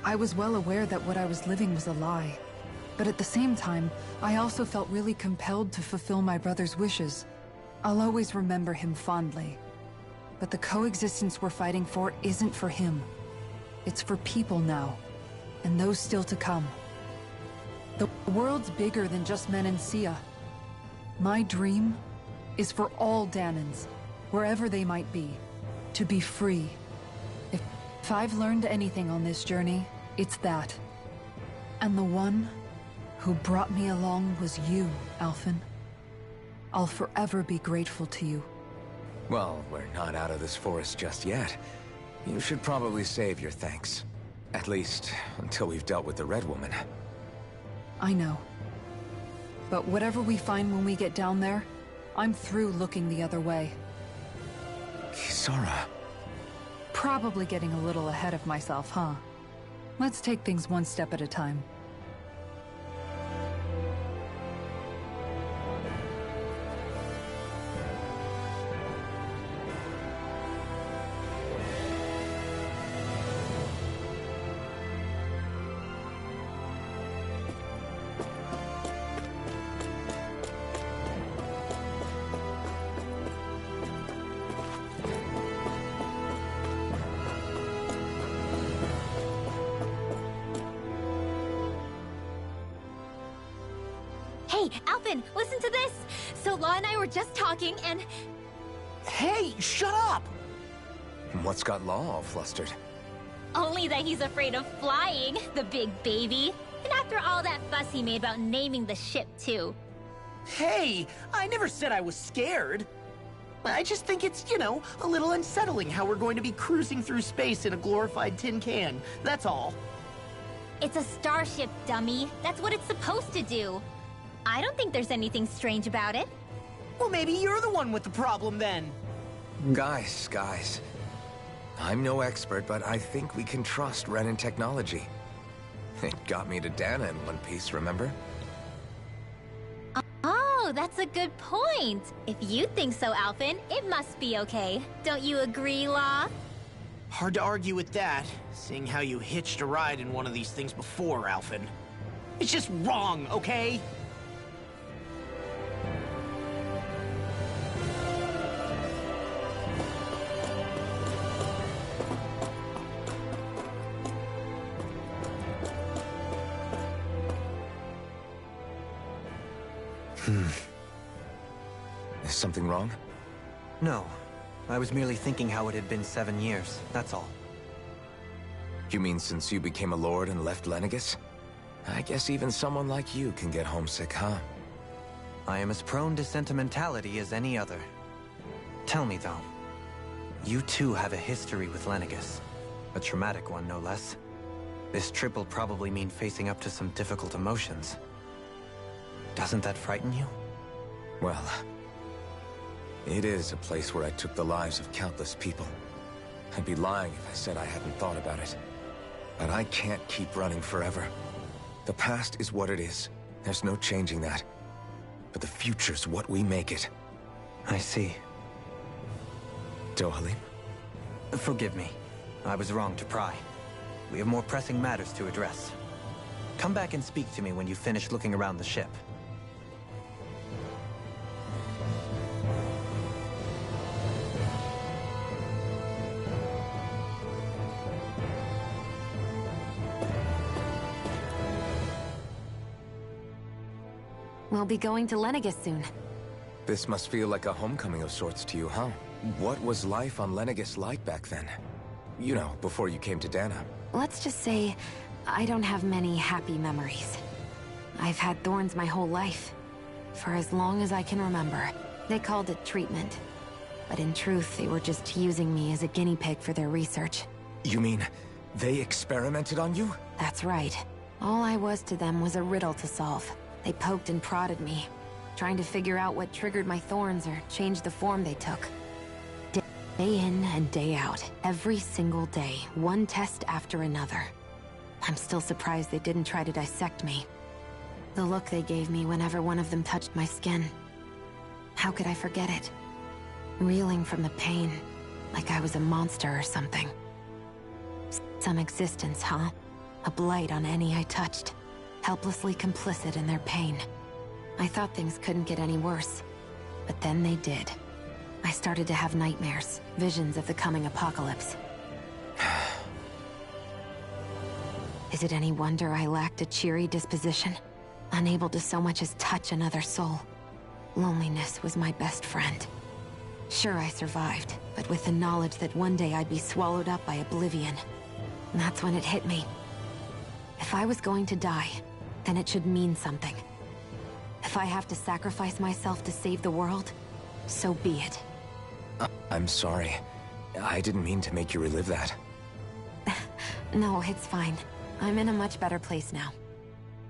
Speaker 8: I was well aware that what I was living was a lie. But at the same time, I also felt really compelled to fulfill my brother's wishes. I'll always remember him fondly. But the coexistence we're fighting for isn't for him. It's for people now, and those still to come. The world's bigger than just Menancia. My dream is for all Danans, wherever they might be, to be free. If I've learned anything on this journey, it's that. And the one who brought me along was you, Alphen. I'll forever be grateful to you.
Speaker 3: Well, we're not out of this forest just yet. You should probably save your thanks. At least, until we've dealt with the Red Woman.
Speaker 8: I know. But whatever we find when we get down there, I'm through looking the other way.
Speaker 3: Kisara.
Speaker 8: Probably getting a little ahead of myself, huh? Let's take things one step at a time.
Speaker 6: Hey, Alphen, listen to this! So Law and I were just talking, and...
Speaker 10: Hey, shut up!
Speaker 3: What's got Law all flustered?
Speaker 6: Only that he's afraid of flying, the big baby. And after all that fuss he made about naming the ship, too.
Speaker 10: Hey, I never said I was scared. I just think it's, you know, a little unsettling how we're going to be cruising through space in a glorified tin can. That's all.
Speaker 6: It's a starship, dummy. That's what it's supposed to do. I don't think there's anything strange about it.
Speaker 10: Well, maybe you're the one with the problem then.
Speaker 3: Guys. I'm no expert, but I think we can trust Renan technology. It got me to Dana in one piece, remember?
Speaker 6: Oh, that's a good point. If you think so, Alphen, it must be okay. Don't you agree, Law?
Speaker 10: Hard to argue with that, seeing how you hitched a ride in one of these things before, Alphen. It's just wrong, okay?
Speaker 3: Is something wrong?
Speaker 5: No. I was merely thinking how it had been 7 years, that's all.
Speaker 3: You mean since you became a lord and left Lenegis? I guess even someone like you can get homesick, huh?
Speaker 5: I am as prone to sentimentality as any other. Tell me, though. You too have a history with Lenegis. A traumatic one, no less. This trip will probably mean facing up to some difficult emotions. Doesn't that frighten you?
Speaker 3: Well, it is a place where I took the lives of countless people. I'd be lying if I said I hadn't thought about it. But I can't keep running forever. The past is what it is. There's no changing that. But the future's what we make it.
Speaker 5: I see.
Speaker 3: Dohalim?
Speaker 5: Forgive me. I was wrong to pry. We have more pressing matters to address. Come back and speak to me when you finish looking around the ship.
Speaker 7: We'll be going to Lenegis soon.
Speaker 3: This must feel like a homecoming of sorts to you, huh? What was life on Lenegis like back then? You know, before you came to Dana.
Speaker 7: Let's just say, I don't have many happy memories. I've had thorns my whole life. For as long as I can remember. They called it treatment. But in truth, they were just using me as a guinea pig for their research.
Speaker 3: You mean, they experimented on you?
Speaker 7: That's right. All I was to them was a riddle to solve. They poked and prodded me, trying to figure out what triggered my thorns or changed the form they took. Day in and day out, every single day, one test after another. I'm still surprised they didn't try to dissect me. The look they gave me whenever one of them touched my skin. How could I forget it? Reeling from the pain, like I was a monster or something. Some existence, huh? A blight on any I touched. Helplessly complicit in their pain. I thought things couldn't get any worse, but then they did. I started to have nightmares, visions of the coming apocalypse. Is it any wonder I lacked a cheery disposition? Unable to so much as touch another soul. Loneliness was my best friend. Sure, I survived, but with the knowledge that one day I'd be swallowed up by oblivion. And that's when it hit me. If I was going to die, then it should mean something. If I have to sacrifice myself to save the world, so be it.
Speaker 3: I'm sorry. I didn't mean to make you relive that.
Speaker 7: No, it's fine. I'm in a much better place now.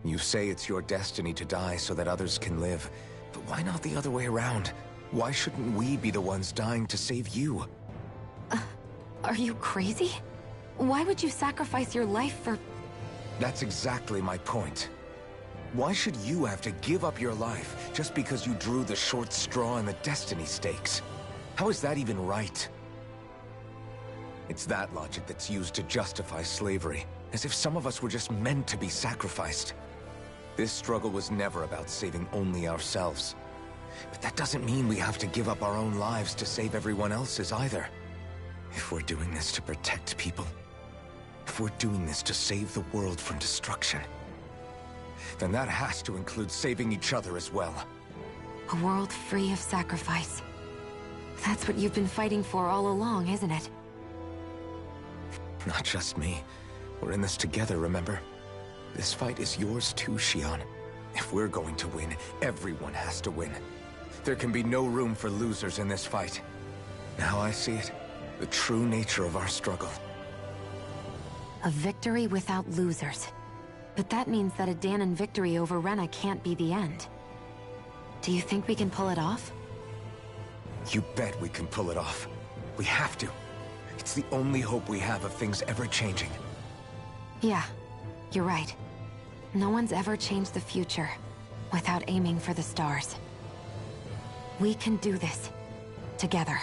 Speaker 3: You say it's your destiny to die so that others can live, but why not the other way around? Why shouldn't we be the ones dying to save you?
Speaker 7: Are you crazy? Why would you sacrifice your life for...
Speaker 3: That's exactly my point. Why should you have to give up your life just because you drew the short straw in the destiny stakes? How is that even right? It's that logic that's used to justify slavery, as if some of us were just meant to be sacrificed. This struggle was never about saving only ourselves. But that doesn't mean we have to give up our own lives to save everyone else's either. If we're doing this to protect people, if we're doing this to save the world from destruction, then that has to include saving each other as well.
Speaker 7: A world free of sacrifice. That's what you've been fighting for all along, isn't it?
Speaker 3: Not just me. We're in this together, remember? This fight is yours too, Shionne. If we're going to win, everyone has to win. There can be no room for losers in this fight. Now I see it. The true nature of our struggle.
Speaker 7: A victory without losers. But that means that a Dahnan victory over Rena can't be the end. Do you think we can pull it off?
Speaker 3: You bet we can pull it off. We have to. It's the only hope we have of things ever changing.
Speaker 7: Yeah, you're right. No one's ever changed the future without aiming for the stars. We can do this. Together.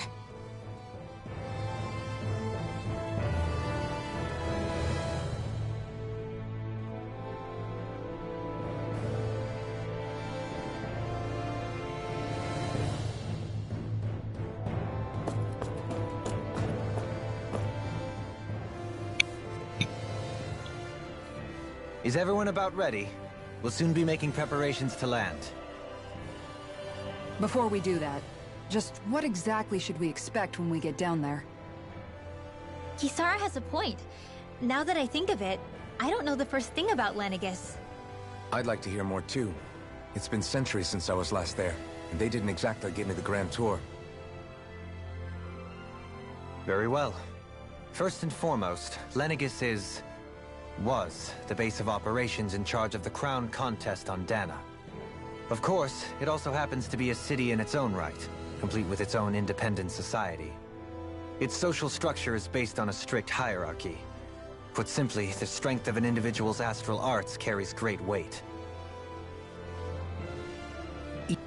Speaker 5: Is everyone about ready? We'll soon be making preparations to land.
Speaker 8: Before we do that, just what exactly should we expect when we get down there?
Speaker 6: Kisara has a point. Now that I think of it, I don't know the first thing about Lenegis.
Speaker 3: I'd like to hear more too. It's been centuries since I was last there, and they didn't exactly give me the grand tour.
Speaker 5: Very well. First and foremost, Lenegis was the base of operations in charge of the crown contest on Dahna. Of course, it also happens to be a city in its own right, complete with its own independent society. Its social structure is based on a strict hierarchy. Put simply, the strength of an individual's astral arts carries great weight.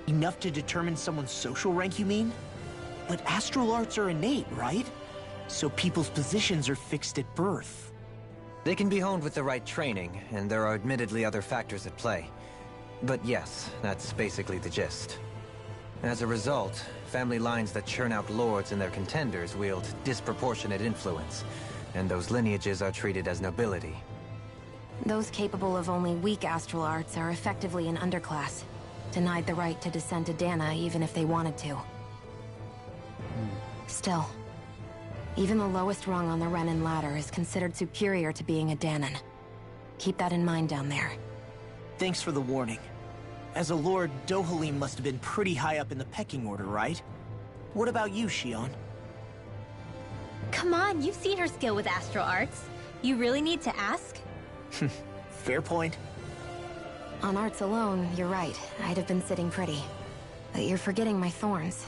Speaker 10: Enough to determine someone's social rank, you mean? But astral arts are innate, right? So people's positions are fixed at birth.
Speaker 5: They can be honed with the right training, and there are admittedly other factors at play. But yes, that's basically the gist. As a result, family lines that churn out lords and their contenders wield disproportionate influence, and those lineages are treated as nobility.
Speaker 7: Those capable of only weak astral arts are effectively an underclass, denied the right to descend to Dahna even if they wanted to. Still, even the lowest rung on the Renan ladder is considered superior to being a Dahnan. Keep that in mind down there.
Speaker 10: Thanks for the warning. As a lord, Dohalim must have been pretty high up in the pecking order, right? What about you, Shionne?
Speaker 6: Come on, you've seen her skill with astral arts. You really need to ask?
Speaker 10: Fair point.
Speaker 7: On arts alone, you're right. I'd have been sitting pretty. But you're forgetting my thorns.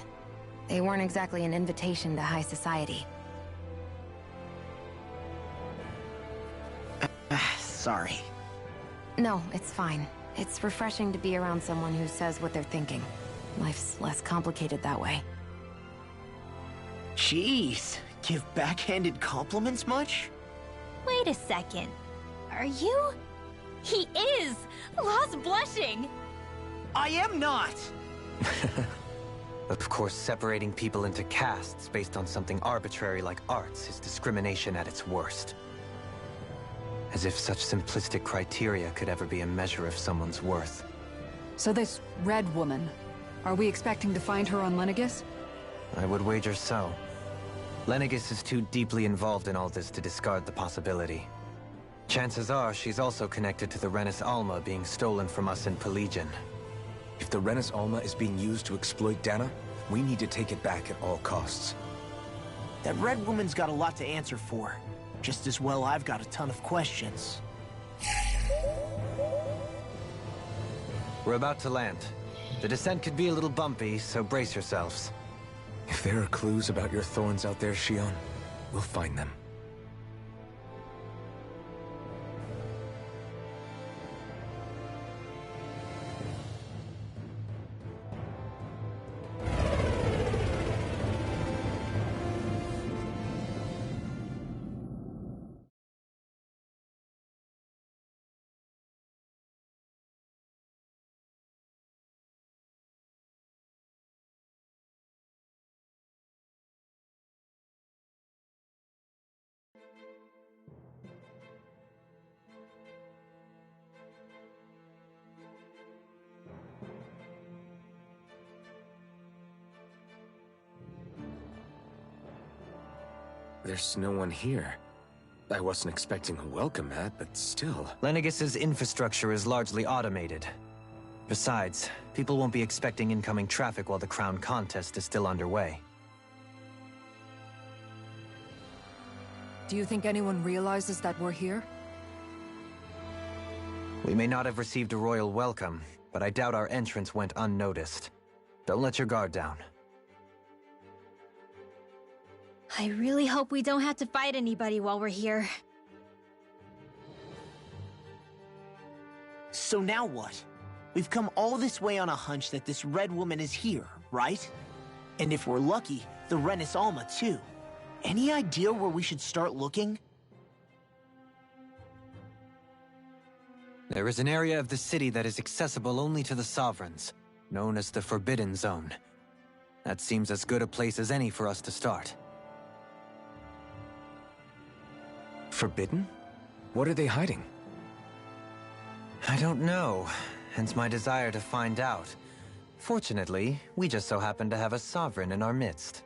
Speaker 7: They weren't exactly an invitation to high society.
Speaker 10: Sorry.
Speaker 7: No, it's fine. It's refreshing to be around someone who says what they're thinking. Life's less complicated that way.
Speaker 10: Jeez, give backhanded compliments much?
Speaker 6: Wait a second. Are you? He is! Law's blushing!
Speaker 10: I am not!
Speaker 5: Of course, separating people into castes based on something arbitrary like arts is discrimination at its worst. As if such simplistic criteria could ever be a measure of someone's worth.
Speaker 8: So this Red Woman, are we expecting to find her on Lenegis?
Speaker 5: I would wager so. Lenegis is too deeply involved in all this to discard the possibility. Chances are she's also connected to the Renis Alma being stolen from us in Pelegion.
Speaker 3: If the Renis Alma is being used to exploit Dahna, we need to take it back at all costs.
Speaker 10: That Red Woman's got a lot to answer for. Just as well I've got a ton of questions.
Speaker 5: We're about to land. The descent could be a little bumpy, so brace yourselves.
Speaker 3: If there are clues about your thorns out there, Shion, we'll find them. There's no one here. I wasn't expecting a welcome mat, but still.
Speaker 5: Lenegis' infrastructure is largely automated. Besides, people won't be expecting incoming traffic while the crown contest is still underway.
Speaker 8: Do you think anyone realizes that we're here?
Speaker 5: We may not have received a royal welcome, but I doubt our entrance went unnoticed. Don't let your guard down.
Speaker 6: I really hope we don't have to fight anybody while we're here.
Speaker 10: So now what? We've come all this way on a hunch that this Red Woman is here, right? And if we're lucky, the Renis Alma too. Any idea where we should start looking?
Speaker 5: There is an area of the city that is accessible only to the Sovereigns, known as the Forbidden Zone. That seems as good a place as any for us to start.
Speaker 3: Forbidden? What are they hiding?
Speaker 5: I don't know, hence my desire to find out. Fortunately, we just so happen to have a Sovereign in our midst.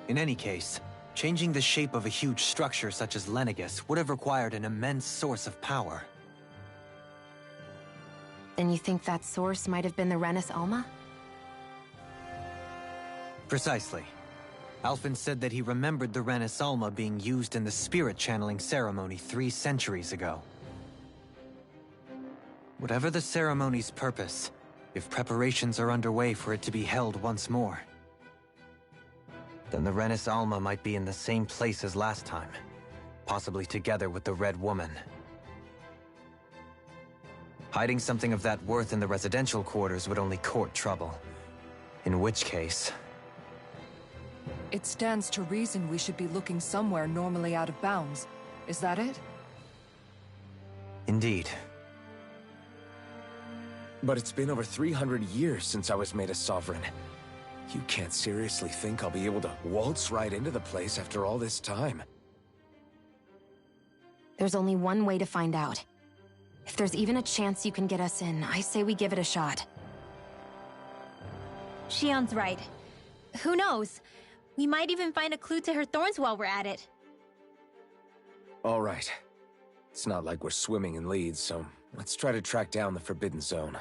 Speaker 5: In any case, changing the shape of a huge structure such as Lenegis would have required an immense source of power.
Speaker 7: Then you think that source might have been the Renis Alma?
Speaker 5: Precisely. Alphen said that he remembered the Renis Alma being used in the spirit channeling ceremony 3 centuries ago. Whatever the ceremony's purpose, if preparations are underway for it to be held once more, then the Renis Alma might be in the same place as last time, possibly together with the Red Woman. Hiding something of that worth in the residential quarters would only court trouble. In which case...
Speaker 8: It stands to reason we should be looking somewhere normally out of bounds. Is that it?
Speaker 5: Indeed.
Speaker 3: But it's been over 300 years since I was made a Sovereign. You can't seriously think I'll be able to waltz right into the place after all this time.
Speaker 7: There's only one way to find out. If there's even a chance you can get us in, I say we give it a shot.
Speaker 6: Shion's right. Who knows? We might even find a clue to her thorns while we're at it.
Speaker 3: All right. It's not like we're swimming in leads, so let's try to track down the Forbidden Zone.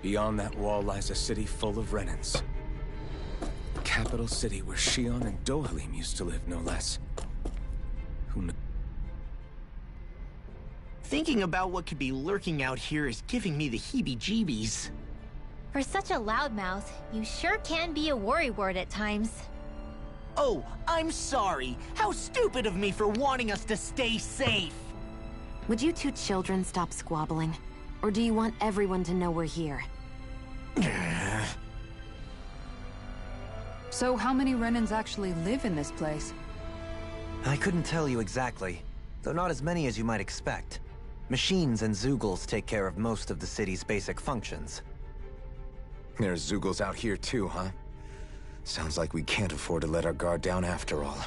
Speaker 3: Beyond that wall lies a city full of Renans. Capital city where Shion and Dohalim used to live, no less. Who kn-
Speaker 10: Thinking about what could be lurking out here is giving me the heebie-jeebies.
Speaker 6: For such a loudmouth, you sure can be a worrywart at times.
Speaker 10: Oh, I'm sorry. How stupid of me for wanting us to stay safe.
Speaker 7: Would you two children stop squabbling? Or do you want everyone to know we're here?
Speaker 8: So how many Renans actually live in this place?
Speaker 5: I couldn't tell you exactly, though not as many as you might expect. Machines and Zeugles take care of most of the city's basic functions.
Speaker 3: There's Zeugles out here too, huh? Sounds like we can't afford to let our guard down after all.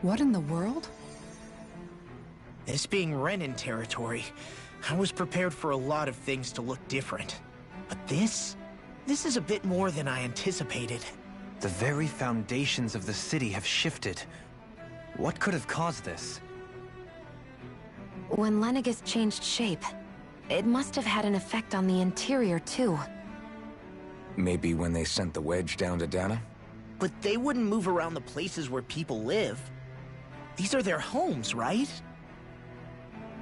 Speaker 8: What in the world?
Speaker 10: This being Renan territory, I was prepared for a lot of things to look different. But this is a bit more than I anticipated.
Speaker 5: The very foundations of the city have shifted. What could have caused this?
Speaker 7: When Lenegis changed shape, it must have had an effect on the interior, too.
Speaker 3: Maybe when they sent the wedge down to Dana?
Speaker 10: But they wouldn't move around the places where people live. These are their homes, right?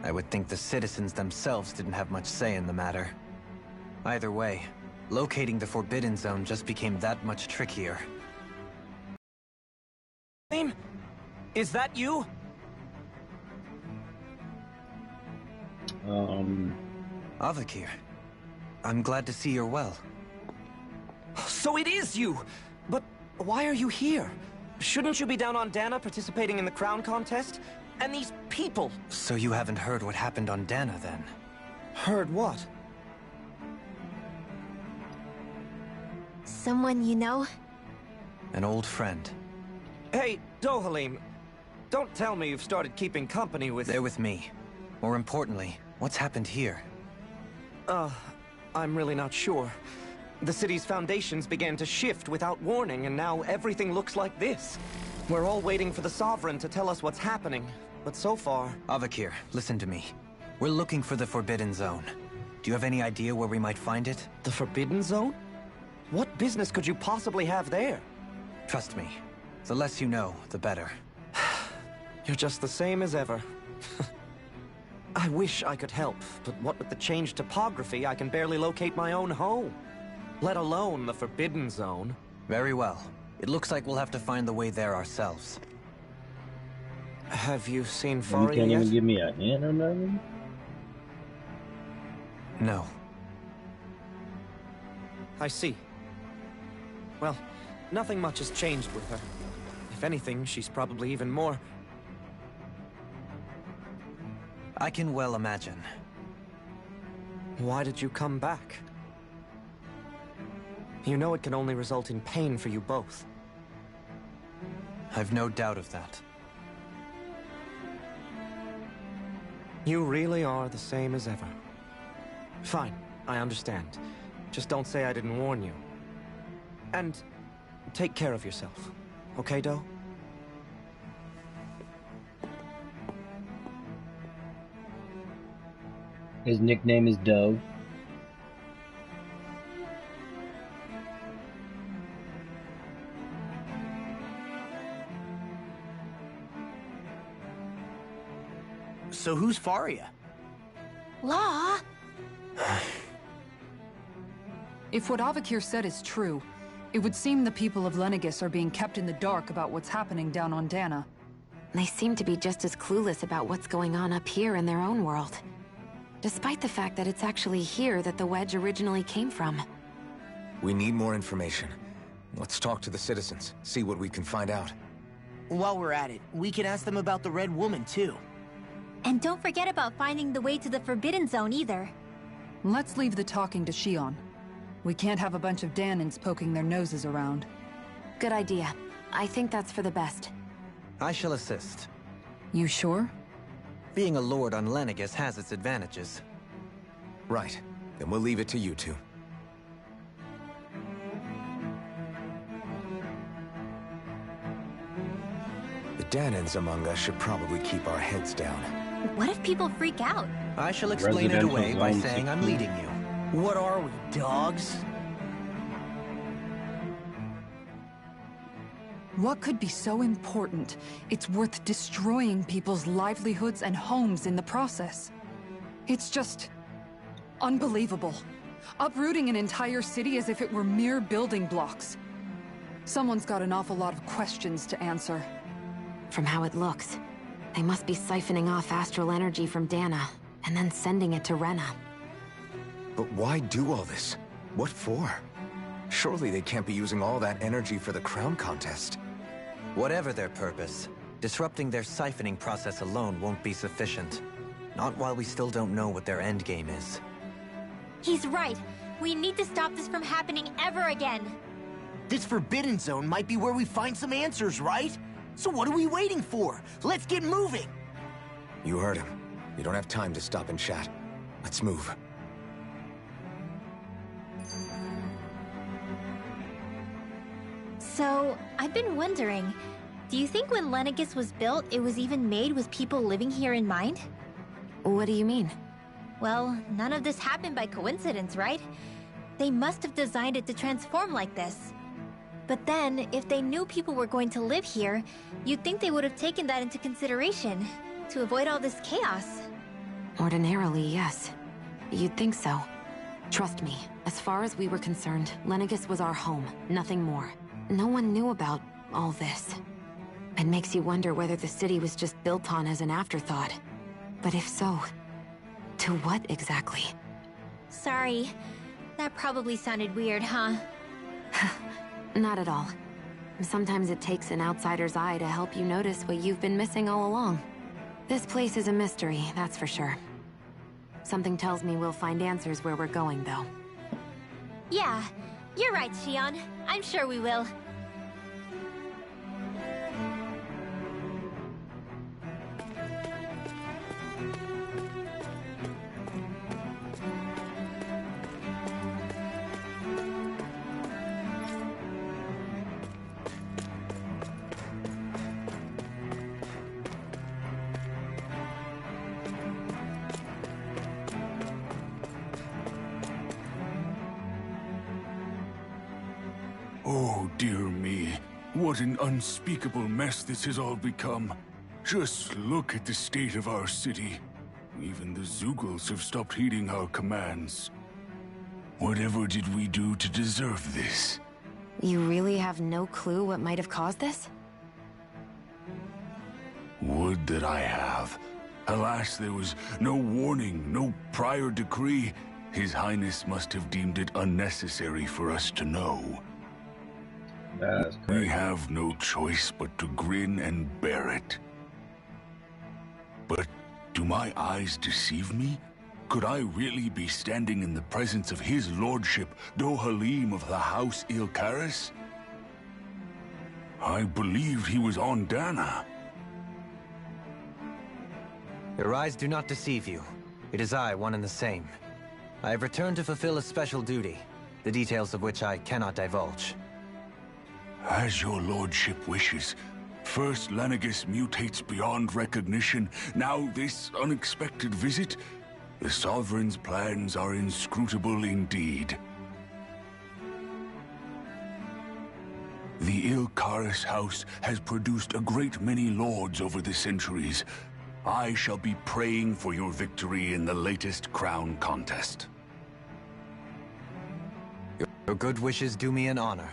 Speaker 5: I would think the citizens themselves didn't have much say in the matter. Either way, locating the Forbidden Zone just became that much trickier.
Speaker 4: Is that you?
Speaker 5: Avakir, I'm glad to see you're well.
Speaker 4: So it is you! But why are you here? Shouldn't you be down on Dana participating in the crown contest? And these people!
Speaker 5: So you haven't heard what happened on Dana, then?
Speaker 4: Heard what?
Speaker 6: Someone you know?
Speaker 5: An old friend.
Speaker 4: Hey, Dohalim, don't tell me you've started keeping company with...
Speaker 5: They're with me. More importantly, what's happened here?
Speaker 4: I'm really not sure. The city's foundations began to shift without warning, and now everything looks like this. We're all waiting for the Sovereign to tell us what's happening, but so far...
Speaker 5: Avakir, listen to me. We're looking for the Forbidden Zone. Do you have any idea where we might find it?
Speaker 4: The Forbidden Zone? What business could you possibly have there?
Speaker 5: Trust me. The less you know, the better.
Speaker 4: You're just the same as ever. I wish I could help, but what with the changed topography, I can barely locate my own home. Let alone the Forbidden Zone.
Speaker 5: Very well. It looks like we'll have to find the way there ourselves.
Speaker 4: Have you seen
Speaker 1: You
Speaker 4: Faria
Speaker 1: can't
Speaker 4: yet?
Speaker 1: even give me a hint or nothing?
Speaker 5: No.
Speaker 4: I see. Well, nothing much has changed with her. If anything, she's probably even more...
Speaker 5: I can well imagine.
Speaker 4: Why did you come back? You know it can only result in pain for you both.
Speaker 5: I've no doubt of that.
Speaker 4: You really are the same as ever. Fine, I understand. Just don't say I didn't warn you. And take care of yourself. Okay, Doe?
Speaker 1: His nickname is Doe.
Speaker 10: So who's Faria?
Speaker 6: Law?
Speaker 8: If what Avakir said is true, it would seem the people of Lenegis are being kept in the dark about what's happening down on Dana.
Speaker 7: They seem to be just as clueless about what's going on up here in their own world. Despite the fact that it's actually here that the wedge originally came from.
Speaker 3: We need more information. Let's talk to the citizens, see what we can find out.
Speaker 10: While we're at it, we can ask them about the Red Woman, too.
Speaker 6: And don't forget about finding the way to the Forbidden Zone either.
Speaker 8: Let's leave the talking to Shion. We can't have a bunch of Danans poking their noses around.
Speaker 7: Good idea. I think that's for the best.
Speaker 5: I shall assist.
Speaker 8: You sure?
Speaker 5: Being a lord on Lenegis has its advantages.
Speaker 3: Right. Then we'll leave it to you two. The Danans among us should probably keep our heads down.
Speaker 6: What if people freak out?
Speaker 5: I shall explain it
Speaker 1: Residential
Speaker 5: away by
Speaker 1: zone
Speaker 5: saying I'm
Speaker 1: 16.
Speaker 5: leading you.
Speaker 10: What are we, dogs?
Speaker 8: What could be so important? It's worth destroying people's livelihoods and homes in the process. It's just... unbelievable. Uprooting an entire city as if it were mere building blocks. Someone's got an awful lot of questions to answer.
Speaker 7: From how it looks, they must be siphoning off astral energy from Dana, and then sending it to Rena.
Speaker 3: But why do all this? What for? Surely they can't be using all that energy for the crown contest.
Speaker 5: Whatever their purpose, disrupting their siphoning process alone won't be sufficient. Not while we still don't know what their endgame is.
Speaker 6: He's right. We need to stop this from happening ever again.
Speaker 10: This Forbidden Zone might be where we find some answers, right? So what are we waiting for? Let's get moving!
Speaker 3: You heard him. You don't have time to stop and chat. Let's move.
Speaker 6: So, I've been wondering, do you think when Lenegis was built, it was even made with people living here in mind?
Speaker 7: What do you mean?
Speaker 6: Well, none of this happened by coincidence, right? They must have designed it to transform like this. But then, if they knew people were going to live here, you'd think they would have taken that into consideration, to avoid all this chaos.
Speaker 7: Ordinarily, yes. You'd think so. Trust me, as far as we were concerned, Lenegis was our home, nothing more. No one knew about all this. It makes you wonder whether the city was just built on as an afterthought. But if so, to what exactly?
Speaker 6: Sorry. That probably sounded weird, huh?
Speaker 7: Not at all. Sometimes it takes an outsider's eye to help you notice what you've been missing all along. This place is a mystery, that's for sure. Something tells me we'll find answers where we're going, though.
Speaker 6: Yeah, you're right, Xion. I'm sure we will.
Speaker 9: Oh, dear me. What an unspeakable mess this has all become. Just look at the state of our city. Even the Zeugles have stopped heeding our commands. Whatever did we do to deserve this?
Speaker 7: You really have no clue what might have caused this?
Speaker 9: Would that I have. Alas, there was no warning, no prior decree. His Highness must have deemed it unnecessary for us to know.
Speaker 1: That's crazy.
Speaker 9: We have no choice but to grin and bear it. But do my eyes deceive me? Could I really be standing in the presence of his lordship, Dohalim of the House Ilkaris? I believed he was on Dana.
Speaker 5: Your eyes do not deceive you. It is I, one and the same. I have returned to fulfill a special duty, the details of which I cannot divulge.
Speaker 9: As your lordship wishes. First Lenegis mutates beyond recognition, now this unexpected visit. The Sovereign's plans are inscrutable indeed. The Ilkaris house has produced a great many lords over the centuries. I shall be praying for your victory in the latest crown contest.
Speaker 5: Your good wishes do me an honor.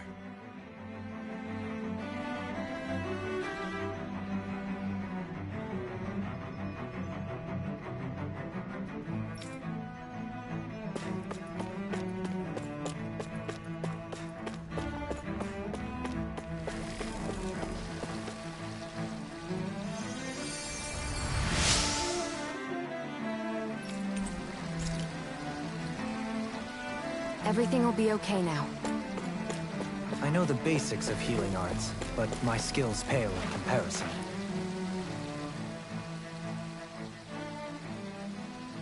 Speaker 7: Everything will be okay now.
Speaker 5: I know the basics of healing arts, but my skills pale in comparison.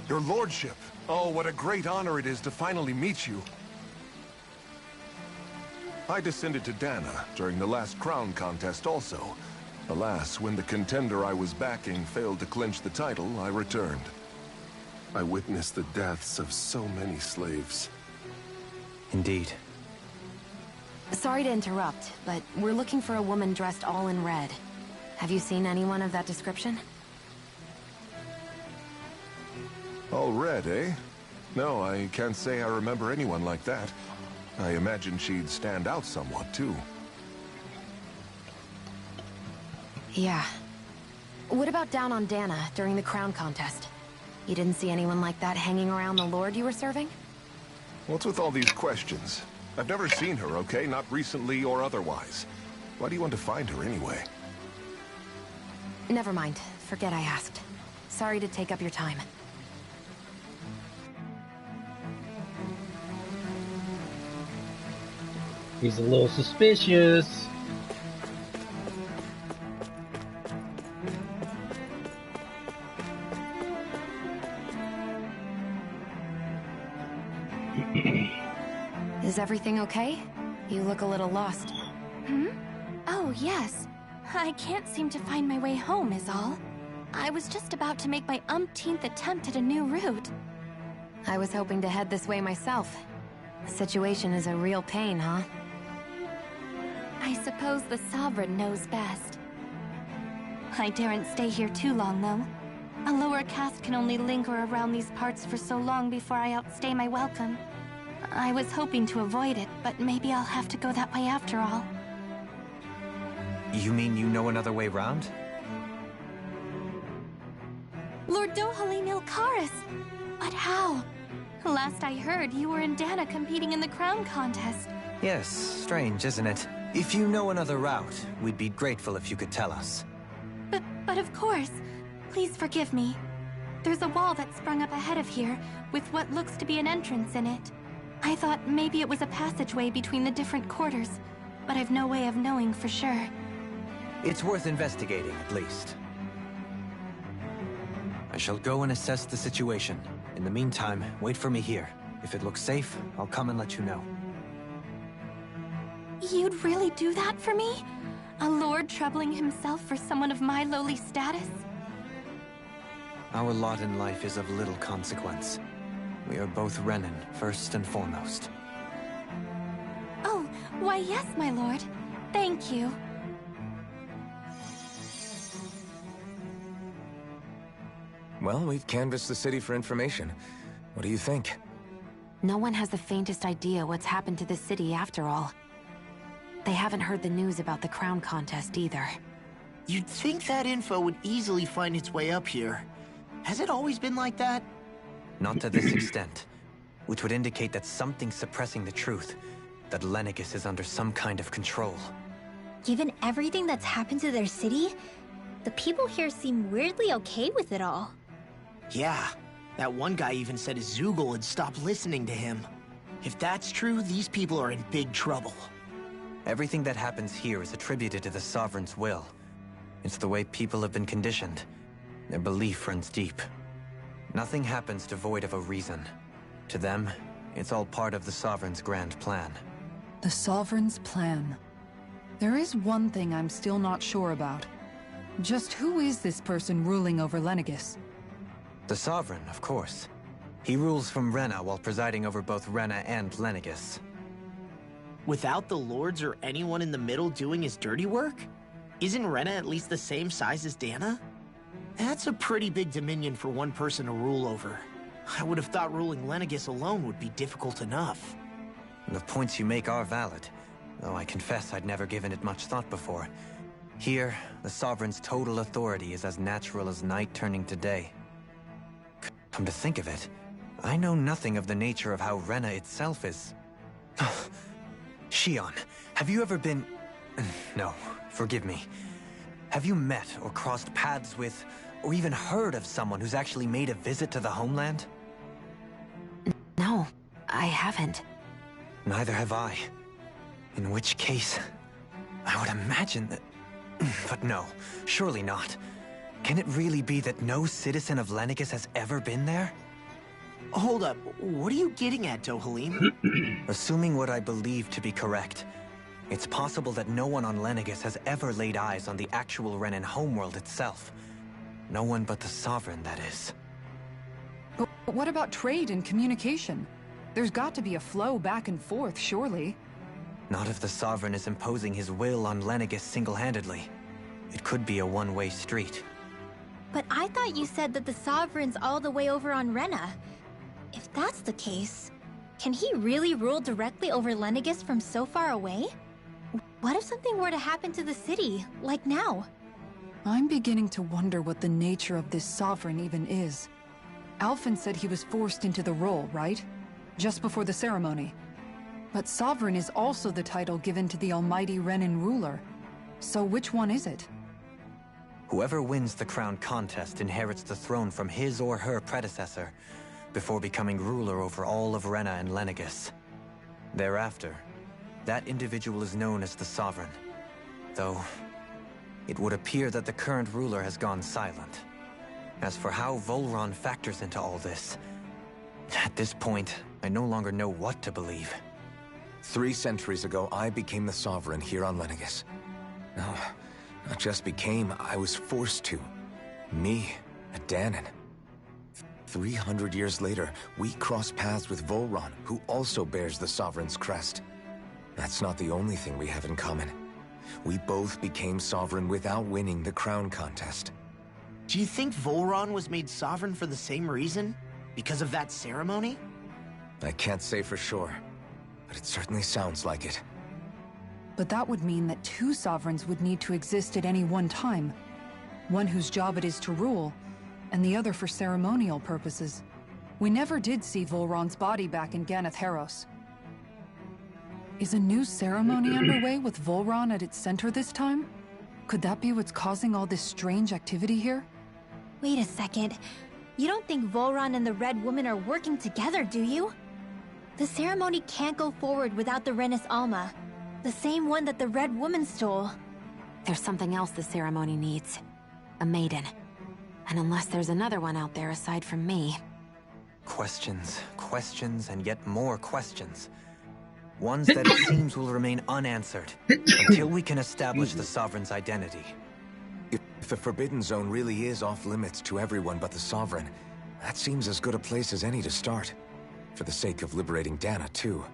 Speaker 12: Your lordship! Oh, what a great honor it is to finally meet you. I descended to Dana during the last crown contest also. Alas, when the contender I was backing failed to clinch the title, I returned. I witnessed the deaths of so many slaves.
Speaker 5: Indeed.
Speaker 7: Sorry to interrupt, but we're looking for a woman dressed all in red. Have you seen anyone of that description?
Speaker 12: All red, eh? No, I can't say I remember anyone like that. I imagine she'd stand out somewhat, too.
Speaker 7: Yeah. What about down on Dana during the crown contest? You didn't see anyone like that hanging around the lord you were serving?
Speaker 12: What's with all these questions? I've never seen her, okay? Not recently or otherwise. Why do you want to find her anyway?
Speaker 7: Never mind. Forget I asked. Sorry to take up your time.
Speaker 1: He's a little suspicious.
Speaker 7: Is everything okay? You look a little lost.
Speaker 6: Hmm? Oh, yes. I can't seem to find my way home, is all. I was just about to make my umpteenth attempt at a new route.
Speaker 7: I was hoping to head this way myself. The situation is a real pain, huh?
Speaker 6: I suppose the Sovereign knows best. I daren't stay here too long, though. A lower caste can only linger around these parts for so long before I outstay my welcome. I was hoping to avoid it, but maybe I'll have to go that way after all.
Speaker 5: You mean you know another way round?
Speaker 6: Lord Dohalim Ilkaris! But how? Last I heard, you were in Dana competing in the crown contest.
Speaker 5: Yes, strange, isn't it? If you know another route, we'd be grateful if you could tell us.
Speaker 6: But of course. Please forgive me. There's a wall that sprung up ahead of here, with what looks to be an entrance in it. I thought maybe it was a passageway between the different quarters, but I've no way of knowing for sure.
Speaker 5: It's worth investigating, at least. I shall go and assess the situation. In the meantime, wait for me here. If it looks safe, I'll come and let you know.
Speaker 6: You'd really do that for me? A lord troubling himself for someone of my lowly status?
Speaker 5: Our lot in life is of little consequence. We are both Renan, first and foremost.
Speaker 6: Oh, why yes, my lord. Thank you.
Speaker 3: Well, we've canvassed the city for information. What do you think?
Speaker 7: No one has the faintest idea what's happened to the city after all. They haven't heard the news about the crown contest either.
Speaker 10: You'd think that info would easily find its way up here. Has it always been like that?
Speaker 5: Not to this extent, which would indicate that something's suppressing the truth, that Lenegis is under some kind of control.
Speaker 13: Given everything that's happened to their city, the people here seem weirdly okay with it all.
Speaker 10: Yeah, that one guy even said Zoogle had stopped listening to him. If that's true, these people are in big trouble.
Speaker 5: Everything that happens here is attributed to the Sovereign's will. It's the way people have been conditioned. Their belief runs deep. Nothing happens devoid of a reason. To them, it's all part of the Sovereign's grand plan.
Speaker 8: The Sovereign's plan. There is one thing I'm still not sure about. Just who is this person ruling over Lenegis?
Speaker 5: The Sovereign, of course. He rules from Rena while presiding over both Rena and Lenegis.
Speaker 10: Without the lords or anyone in the middle doing his dirty work? Isn't Rena at least the same size as Dana? That's a pretty big dominion for one person to rule over. I would have thought ruling Lenegis alone would be difficult enough.
Speaker 5: The points you make are valid, though I confess I'd never given it much thought before. Here, the Sovereign's total authority is as natural as night turning to day. Come to think of it, I know nothing of the nature of how Rena itself is. Shion, have you ever been... No, forgive me. Have you met or crossed paths with, or even heard of someone who's actually made a visit to the homeland?
Speaker 7: No, I haven't.
Speaker 5: Neither have I. In which case, I would imagine that... But no, surely not. Can it really be that no citizen of Lenegis has ever been there?
Speaker 10: Hold up, what are you getting at, Dohalim?
Speaker 5: Assuming what I believe to be correct, it's possible that no one on Lenegis has ever laid eyes on the actual Renan homeworld itself. No one but the Sovereign, that is.
Speaker 8: But what about trade and communication? There's got to be a flow back and forth, surely.
Speaker 5: Not if the Sovereign is imposing his will on Lenegis single-handedly. It could be a one-way street.
Speaker 13: But I thought you said that the Sovereign's all the way over on Rena. If that's the case, can he really rule directly over Lenegis from so far away? What if something were to happen to the city, like now?
Speaker 8: I'm beginning to wonder what the nature of this Sovereign even is. Alphen said he was forced into the role, right? Just before the ceremony. But Sovereign is also the title given to the almighty Renan ruler. So which one is it?
Speaker 5: Whoever wins the crown contest inherits the throne from his or her predecessor, before becoming ruler over all of Rena and Lenegis. Thereafter, that individual is known as the Sovereign. Though, it would appear that the current ruler has gone silent. As for how Volron factors into all this, at this point, I no longer know what to believe.
Speaker 3: 3 centuries ago, I became the Sovereign here on Lenegis. No, not just became, I was forced to. Me, a Dahnan. 300 years later, we cross paths with Volron, who also bears the Sovereign's crest. That's not the only thing we have in common. We both became Sovereign without winning the crown contest.
Speaker 10: Do you think Volron was made Sovereign for the same reason? Because of that ceremony?
Speaker 3: I can't say for sure, but it certainly sounds like it.
Speaker 8: But that would mean that 2 sovereigns would need to exist at any one time. One whose job it is to rule, and the other for ceremonial purposes. We never did see Volron's body back in Ganath Haros. Is a new ceremony underway with Volron at its center this time? Could that be what's causing all this strange activity here?
Speaker 13: Wait a second. You don't think Volron and the Red Woman are working together, do you? The ceremony can't go forward without the Renis Alma. The same one that the Red Woman stole.
Speaker 7: There's something else the ceremony needs. A maiden. And unless there's another one out there aside from me...
Speaker 5: Questions, questions, and yet more questions. Ones that it seems will remain unanswered until we can establish the Sovereign's identity.
Speaker 3: If the Forbidden Zone really is off limits to everyone but the Sovereign, that seems as good a place as any to start. For the sake of liberating Dana, too.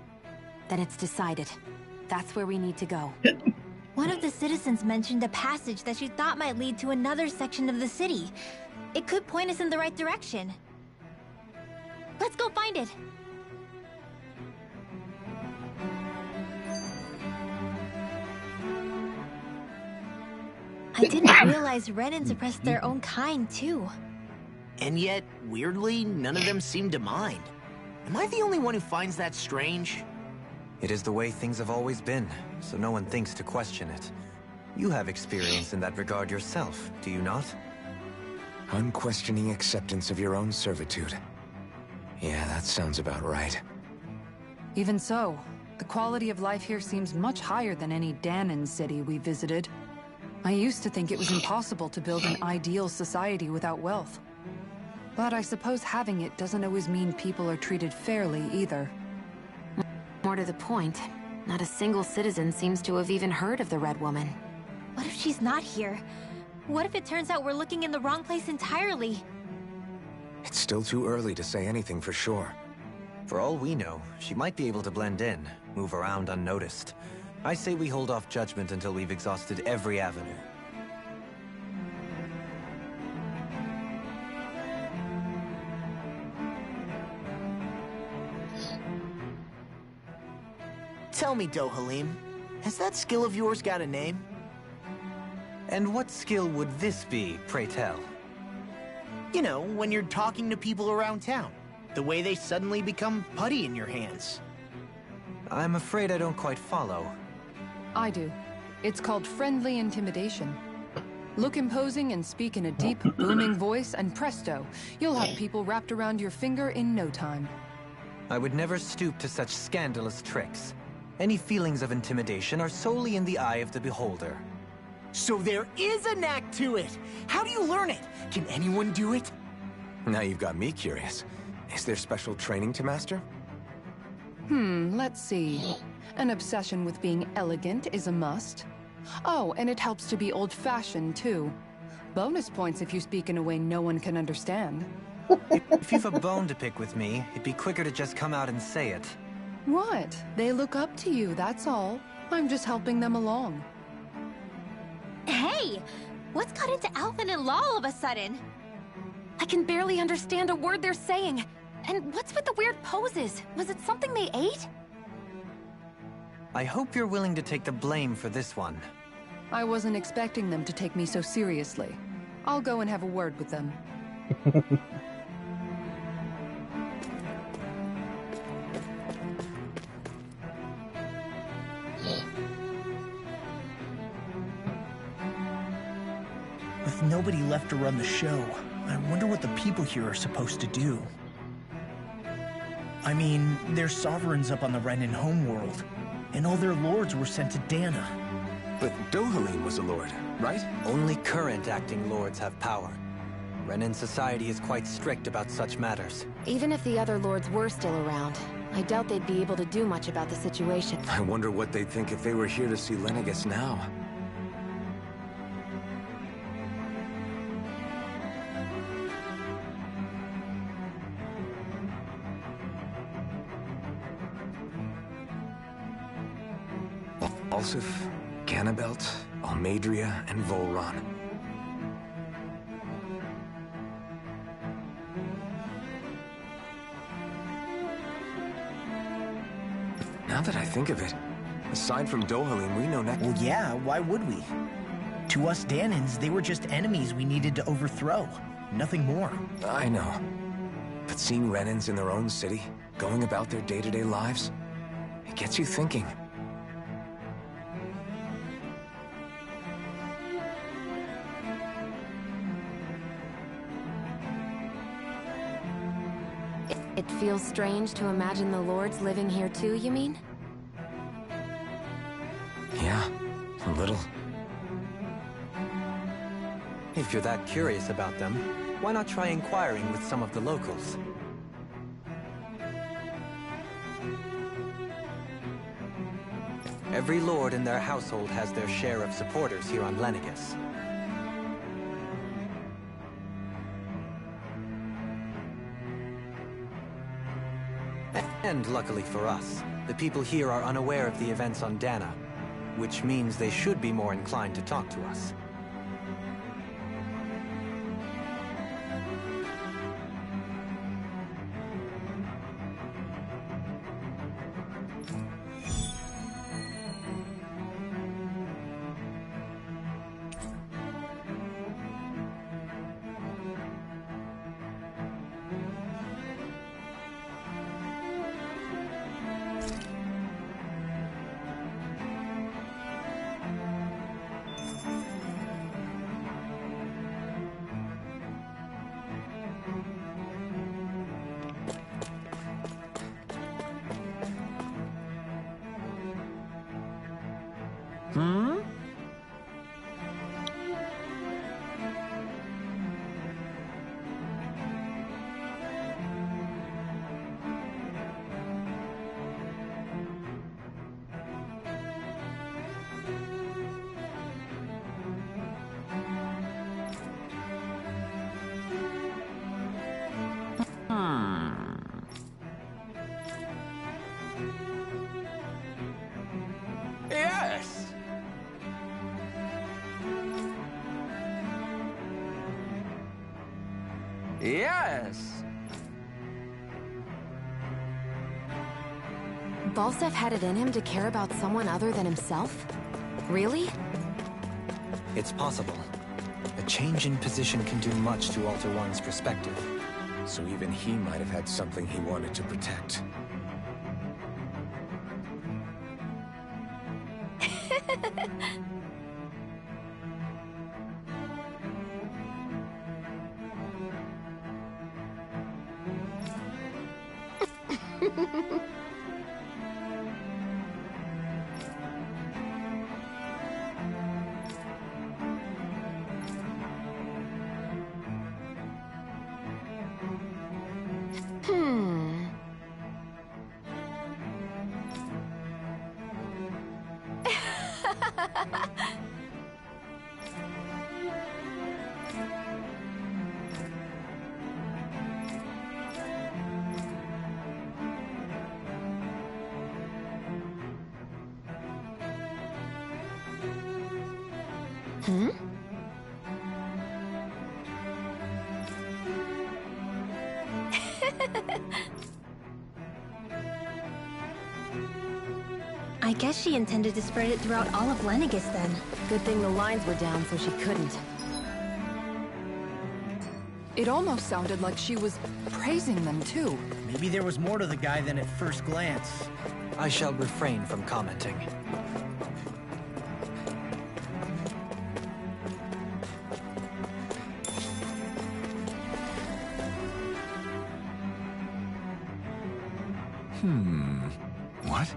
Speaker 7: Then it's decided. That's where we need to go.
Speaker 13: One of the citizens mentioned a passage that she thought might lead to another section of the city. It could point us in the right direction. Let's go find it! I didn't realize Renans oppressed their own kind, too.
Speaker 10: And yet, weirdly, none of them seem to mind. Am I the only one who finds that strange?
Speaker 5: It is the way things have always been, so no one thinks to question it. You have experience in that regard yourself, do you not?
Speaker 3: Unquestioning acceptance of your own servitude. Yeah, that sounds about right.
Speaker 8: Even so, the quality of life here seems much higher than any Dahnan city we visited. I used to think it was impossible to build an ideal society without wealth. But I suppose having it doesn't always mean people are treated fairly either.
Speaker 7: More to the point, not a single citizen seems to have even heard of the Red Woman.
Speaker 13: What if she's not here? What if it turns out we're looking in the wrong place entirely?
Speaker 3: It's still too early to say anything for sure.
Speaker 5: For all we know, she might be able to blend in, move around unnoticed. I say we hold off judgment until we've exhausted every avenue.
Speaker 10: Tell me, Dohalim, has that skill of yours got a name?
Speaker 5: And what skill would this be, pray tell?
Speaker 10: You know, when you're talking to people around town. The way they suddenly become putty in your hands.
Speaker 5: I'm afraid I don't quite follow.
Speaker 8: I do. It's called friendly intimidation. Look imposing and speak in a deep, booming voice, and presto, you'll have people wrapped around your finger in no time.
Speaker 5: I would never stoop to such scandalous tricks. Any feelings of intimidation are solely in the eye of the beholder.
Speaker 10: So there is a knack to it! How do you learn it? Can anyone do it?
Speaker 3: Now you've got me curious. Is there special training to master?
Speaker 8: Let's see. An obsession with being elegant is a must. Oh, and it helps to be old-fashioned, too. Bonus points if you speak in a way no one can understand.
Speaker 5: If you've a bone to pick with me, it'd be quicker to just come out and say it.
Speaker 8: What? They look up to you, that's all. I'm just helping them along.
Speaker 13: Hey! What's got into Alphen and Law all of a sudden?
Speaker 7: I can barely understand a word they're saying. And what's with the weird poses? Was it something they ate?
Speaker 5: I hope you're willing to take the blame for this one.
Speaker 8: I wasn't expecting them to take me so seriously. I'll go and have a word with them.
Speaker 10: With nobody left to run the show, I wonder what the people here are supposed to do. I mean, there's sovereigns up on the Renan homeworld, and all their lords were sent to Dana.
Speaker 3: But Dohalim was a lord, right?
Speaker 5: Only current acting lords have power. Renin society is quite strict about such matters.
Speaker 7: Even if the other lords were still around, I doubt they'd be able to do much about the situation.
Speaker 3: I wonder what they'd think if they were here to see Lenegis now. Alsif, Ganabelt, Almadria, and Volron. Now that I think of it, aside from Dohalim, we know
Speaker 10: Well, yeah, why would we? To us Danans, they were just enemies we needed to overthrow. Nothing more.
Speaker 3: I know. But seeing Renins in their own city, going about their day-to-day lives, it gets you thinking.
Speaker 7: It feels strange to imagine the lords living here too, you mean?
Speaker 3: Yeah, a little.
Speaker 5: If you're that curious about them, why not try inquiring with some of the locals? Every lord in their household has their share of supporters here on Lenegis. And luckily for us, the people here are unaware of the events on Dana, which means they should be more inclined to talk to us.
Speaker 9: Yes! Yes!
Speaker 7: Balsef had it in him to care about someone other than himself? Really?
Speaker 5: It's possible. A change in position can do much to alter one's perspective.
Speaker 3: So even he might have had something he wanted to protect.
Speaker 13: I guess she intended to spread it throughout all of Lenegis then.
Speaker 7: Good thing the lines were down so she couldn't.
Speaker 8: It almost sounded like she was praising them too.
Speaker 10: Maybe there was more to the guy than at first glance.
Speaker 5: I shall refrain from commenting.
Speaker 3: What?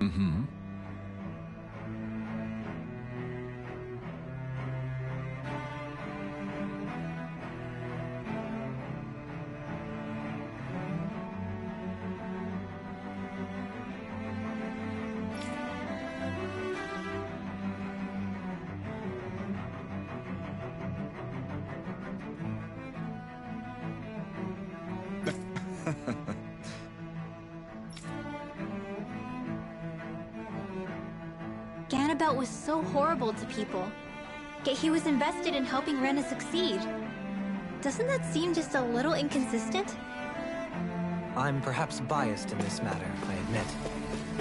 Speaker 3: Mm-hmm.
Speaker 13: Ganabelt was so horrible to people, yet he was invested in helping Rena succeed. Doesn't that seem just a little inconsistent?
Speaker 5: I'm perhaps biased in this matter, I admit.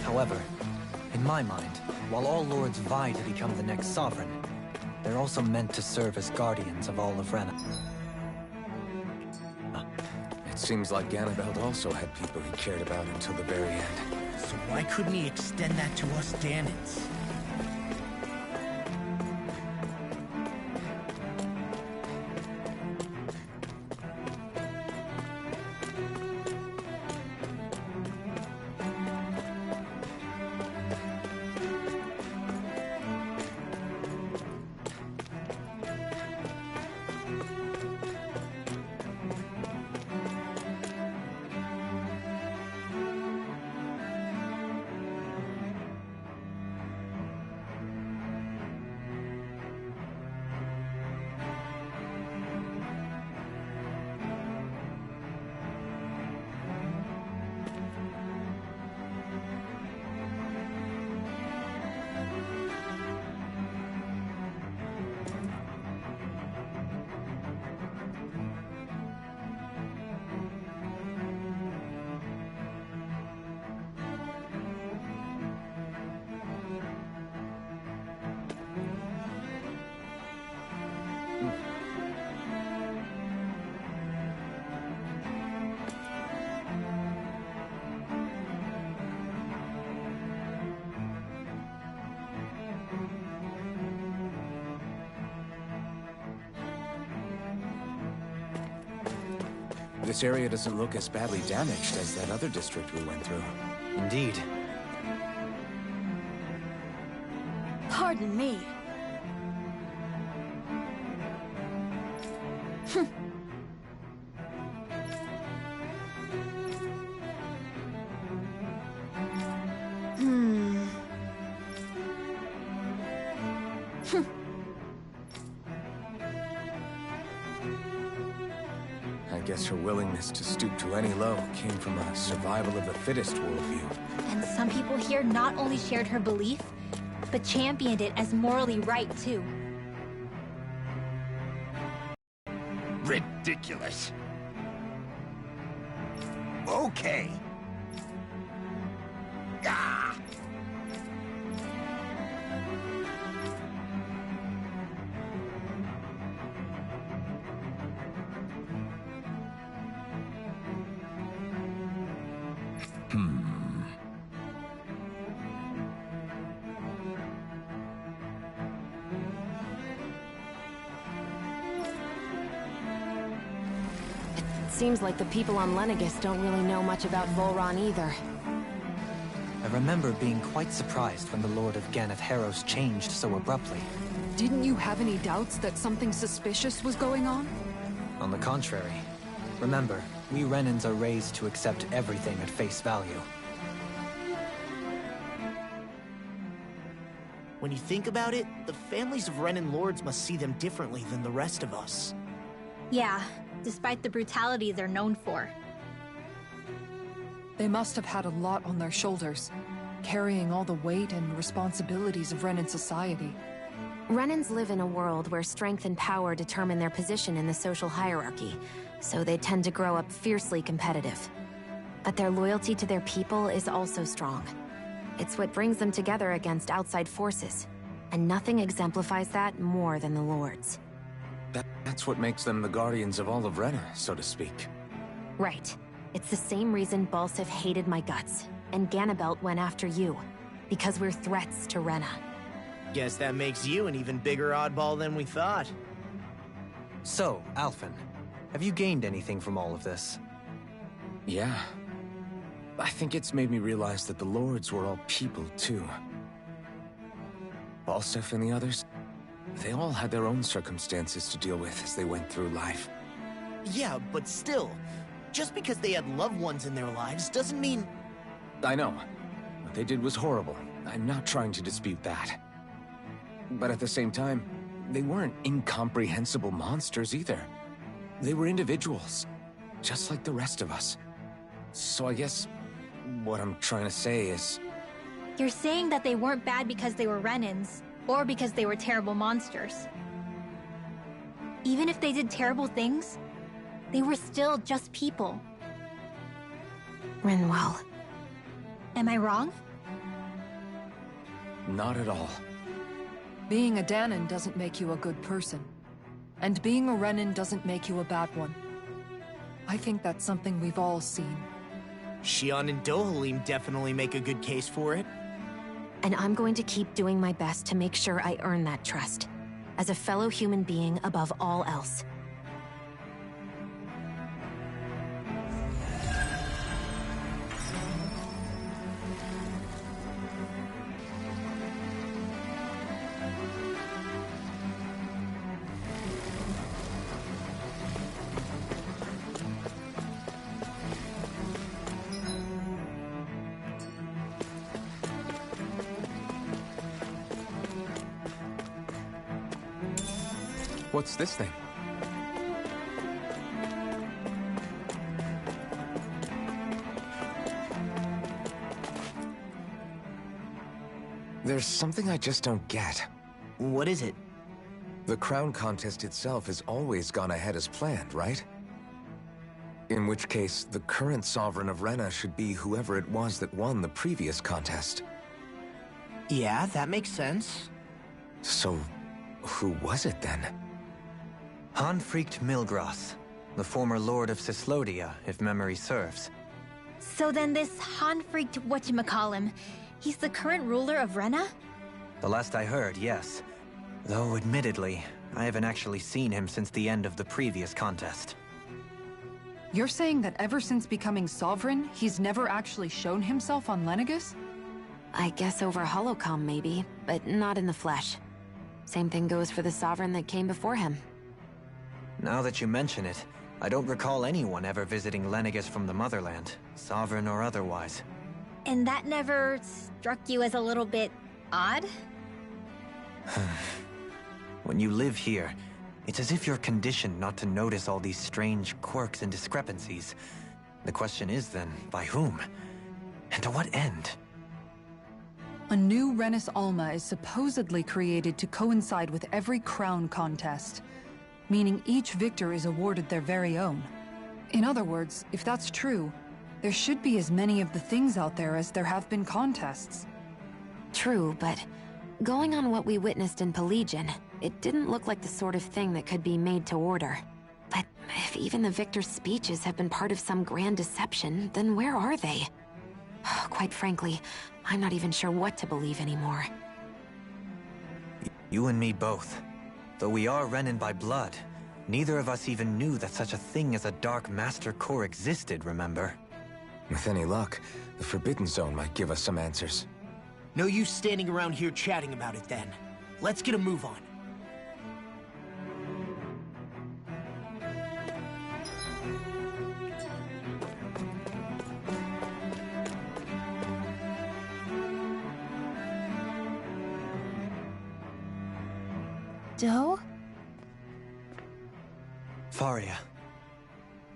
Speaker 5: However, in my mind, while all lords vie to become the next sovereign, they're also meant to serve as guardians of all of Rena.
Speaker 3: It seems like Ganabelt also had people he cared about until the very end.
Speaker 10: So why couldn't he extend that to us Danans?
Speaker 3: This area doesn't look as badly damaged as that other district we went through.
Speaker 5: Indeed.
Speaker 6: Pardon me.
Speaker 3: I guess her willingness to stoop to any low came from a survival of the fittest worldview.
Speaker 13: And some people here not only shared her belief, but championed it as morally right, too.
Speaker 14: Ridiculous. Okay. Ah!
Speaker 7: Seems like the people on Lenegis don't really know much about Volron either.
Speaker 5: I remember being quite surprised when the Lord of Ganeth Haros changed so abruptly.
Speaker 8: Didn't you have any doubts that something suspicious was going on?
Speaker 5: On the contrary. Remember, we Renans are raised to accept everything at face value.
Speaker 10: When you think about it, the families of Renan lords must see them differently than the rest of us.
Speaker 13: Yeah, despite the brutality they're known for.
Speaker 8: They must have had a lot on their shoulders, carrying all the weight and responsibilities of Renan society.
Speaker 7: Renans live in a world where strength and power determine their position in the social hierarchy, so they tend to grow up fiercely competitive. But their loyalty to their people is also strong. It's what brings them together against outside forces, and nothing exemplifies that more than the Lords.
Speaker 3: That's what makes them the guardians of all of Rena, so to speak.
Speaker 7: Right. It's the same reason Balsif hated my guts, and Ganabelt went after you. Because we're threats to Rena.
Speaker 10: Guess that makes you an even bigger oddball than we thought.
Speaker 5: So, Alphen, have you gained anything from all of this?
Speaker 3: Yeah. I think it's made me realize that the Lords were all people, too. Falstaff and the others, they all had their own circumstances to deal with as they went through life.
Speaker 10: Yeah, but still, just because they had loved ones in their lives doesn't mean...
Speaker 3: I know. What they did was horrible. I'm not trying to dispute that. But at the same time, they weren't incomprehensible monsters either. They were individuals, just like the rest of us. So I guess what I'm trying to say is...
Speaker 13: You're saying that they weren't bad because they were Renans, or because they were terrible monsters. Even if they did terrible things, they were still just people.
Speaker 7: Rinwell.
Speaker 13: Am I wrong?
Speaker 3: Not at all.
Speaker 8: Being a Dahnan doesn't make you a good person. And being a Renan doesn't make you a bad one. I think that's something we've all seen.
Speaker 10: Shionne and Dohalim definitely make a good case for it.
Speaker 7: And I'm going to keep doing my best to make sure I earn that trust. As a fellow human being above all else.
Speaker 3: What's this thing? There's something I just don't get.
Speaker 10: What is it?
Speaker 3: The crown contest itself has always gone ahead as planned, right? In which case, the current Sovereign of Rena should be whoever it was that won the previous contest.
Speaker 10: Yeah, that makes sense.
Speaker 3: So, who was it then?
Speaker 5: Hanfrikt Milgras, the former Lord of Cyslodia, if memory serves.
Speaker 13: So then this Hanfrikt whatchamacallem, he's the current ruler of Rena?
Speaker 5: The last I heard, yes. Though, admittedly, I haven't actually seen him since the end of the previous contest.
Speaker 8: You're saying that ever since becoming Sovereign, he's never actually shown himself on Lenegis?
Speaker 7: I guess over Holocom maybe, but not in the flesh. Same thing goes for the Sovereign that came before him.
Speaker 5: Now that you mention it, I don't recall anyone ever visiting Lenegis from the Motherland, Sovereign or otherwise.
Speaker 13: And that never struck you as a little bit odd?
Speaker 5: When you live here, it's as if you're conditioned not to notice all these strange quirks and discrepancies. The question is then, by whom? And to what end?
Speaker 8: A new Renis Alma is supposedly created to coincide with every crown contest, meaning each victor is awarded their very own. In other words, if that's true, there should be as many of the things out there as there have been contests.
Speaker 7: True, but going on what we witnessed in Pelegion, it didn't look like the sort of thing that could be made to order. But if even the victor's speeches have been part of some grand deception, then where are they? Quite frankly, I'm not even sure what to believe anymore.
Speaker 5: You and me both. Though we are Renan by blood, neither of us even knew that such a thing as a Dark Master Core existed, remember?
Speaker 3: With any luck, the Forbidden Zone might give us some answers.
Speaker 10: No use standing around here chatting about it then. Let's get a move on.
Speaker 13: Doe?
Speaker 5: Faria.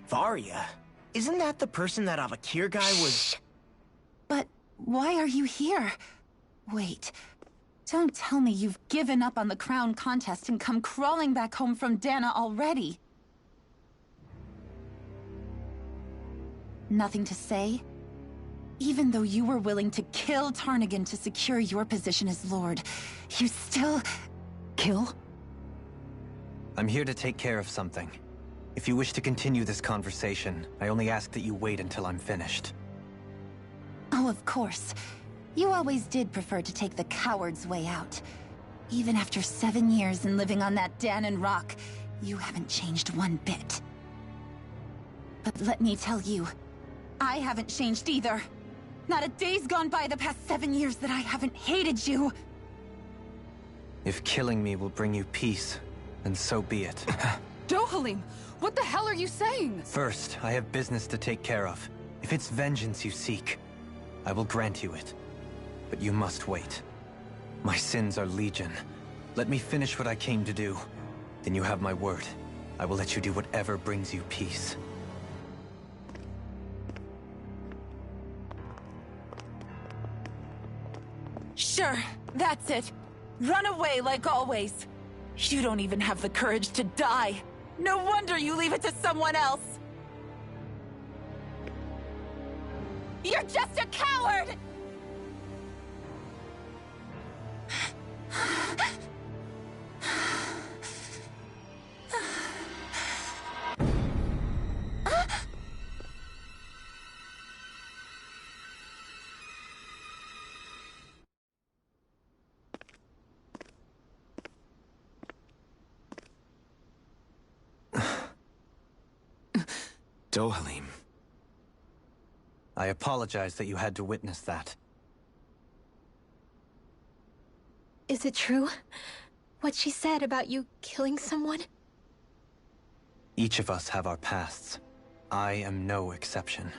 Speaker 10: Faria? Isn't that the person that Avakir guy was...
Speaker 15: But why are you here? Wait. Don't tell me you've given up on the crown contest and come crawling back home from Dahna already. Nothing to say? Even though you were willing to kill Tarnagin to secure your position as Lord, you still...
Speaker 8: Kill?
Speaker 5: I'm here to take care of something. If you wish to continue this conversation, I only ask that you wait until I'm finished.
Speaker 15: Oh, of course. You always did prefer to take the coward's way out. Even after 7 years and living on that Dahnan rock, you haven't changed one bit. But let me tell you, I haven't changed either. Not a day's gone by the past 7 years that I haven't hated you!
Speaker 5: If killing me will bring you peace, then so be it.
Speaker 8: Dohalim, what the hell are you saying?
Speaker 5: First, I have business to take care of. If it's vengeance you seek, I will grant you it. But you must wait. My sins are legion. Let me finish what I came to do. Then you have my word. I will let you do whatever brings you peace.
Speaker 15: Sure, that's it. Run away like always. You don't even have the courage to die. No wonder you leave it to someone else. You're just a coward!
Speaker 5: Dohalim. I apologize that you had to witness that.
Speaker 13: Is it true? What she said about you killing someone?
Speaker 5: Each of us have our pasts. I am no exception.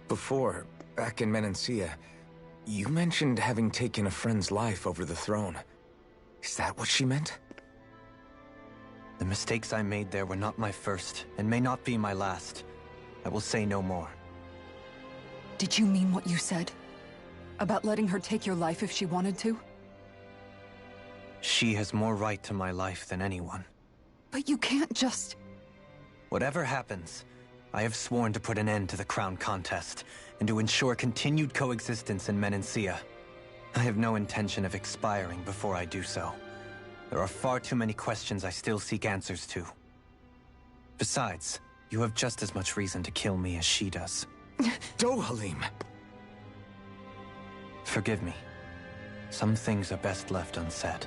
Speaker 3: Before, back in Menancia, you mentioned having taken a friend's life over the throne. Is that what she meant?
Speaker 5: The mistakes I made there were not my first, and may not be my last. I will say no more.
Speaker 8: Did you mean what you said? About letting her take your life if she wanted to?
Speaker 5: She has more right to my life than anyone.
Speaker 8: But you can't just...
Speaker 5: Whatever happens, I have sworn to put an end to the crown contest, and to ensure continued coexistence in Menancia. I have no intention of expiring before I do so. There are far too many questions I still seek answers to. Besides, you have just as much reason to kill me as she does.
Speaker 3: Dohalim!
Speaker 5: Forgive me. Some things are best left unsaid.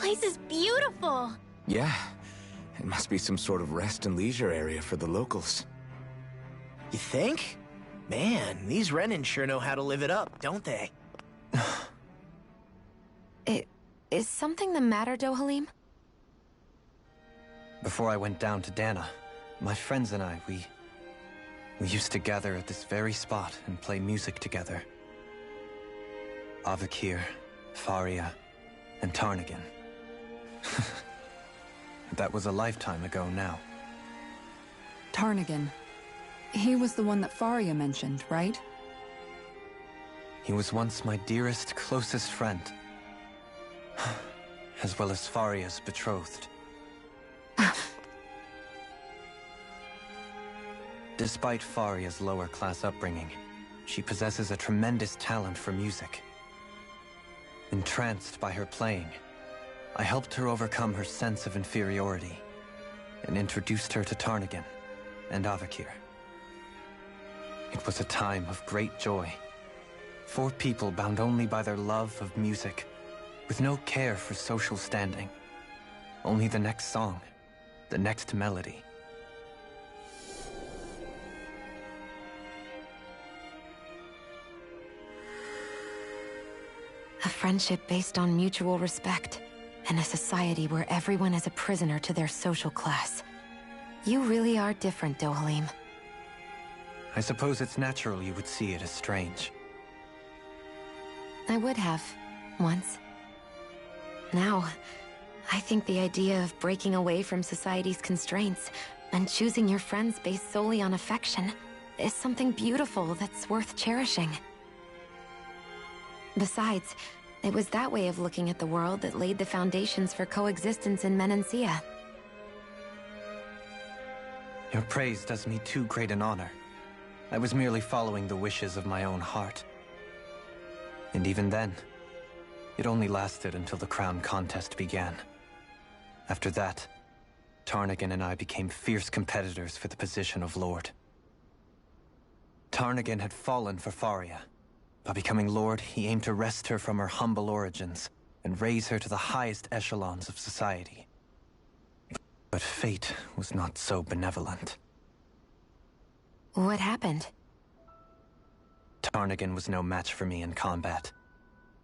Speaker 13: place is beautiful.
Speaker 3: Yeah, it must be some sort of rest and leisure area for the locals.
Speaker 10: You think? Man, these Renan sure know how to live it up, don't they?
Speaker 7: Is something the matter, Dohalim?
Speaker 5: Before I went down to Dana, my friends and I, we used to gather at this very spot and play music together. Avakir, Faria, and Tarnagin. That was a lifetime ago now.
Speaker 8: Tarnagin. He was the one that Faria mentioned, right?
Speaker 5: He was once my dearest, closest friend. As well as Faria's betrothed. Despite Faria's lower-class upbringing, she possesses a tremendous talent for music. Entranced by her playing, I helped her overcome her sense of inferiority and introduced her to Tarnagin and Avakir. It was a time of great joy. 4 people bound only by their love of music, with no care for social standing. Only the next song, the next melody.
Speaker 7: A friendship based on mutual respect, and a society where everyone is a prisoner to their social class. You really are different, Dohalim.
Speaker 5: I suppose it's natural you would see it as strange.
Speaker 7: I would have, once. Now, I think the idea of breaking away from society's constraints and choosing your friends based solely on affection is something beautiful that's worth cherishing. Besides, it was that way of looking at the world that laid the foundations for coexistence in Menancia.
Speaker 5: Your praise does me too great an honor. I was merely following the wishes of my own heart. And even then, it only lasted until the crown contest began. After that, Tarnagin and I became fierce competitors for the position of Lord. Tarnagin had fallen for Faria. By becoming Lord, he aimed to wrest her from her humble origins and raise her to the highest echelons of society. But fate was not so benevolent.
Speaker 7: What happened?
Speaker 5: Tarnagin was no match for me in combat.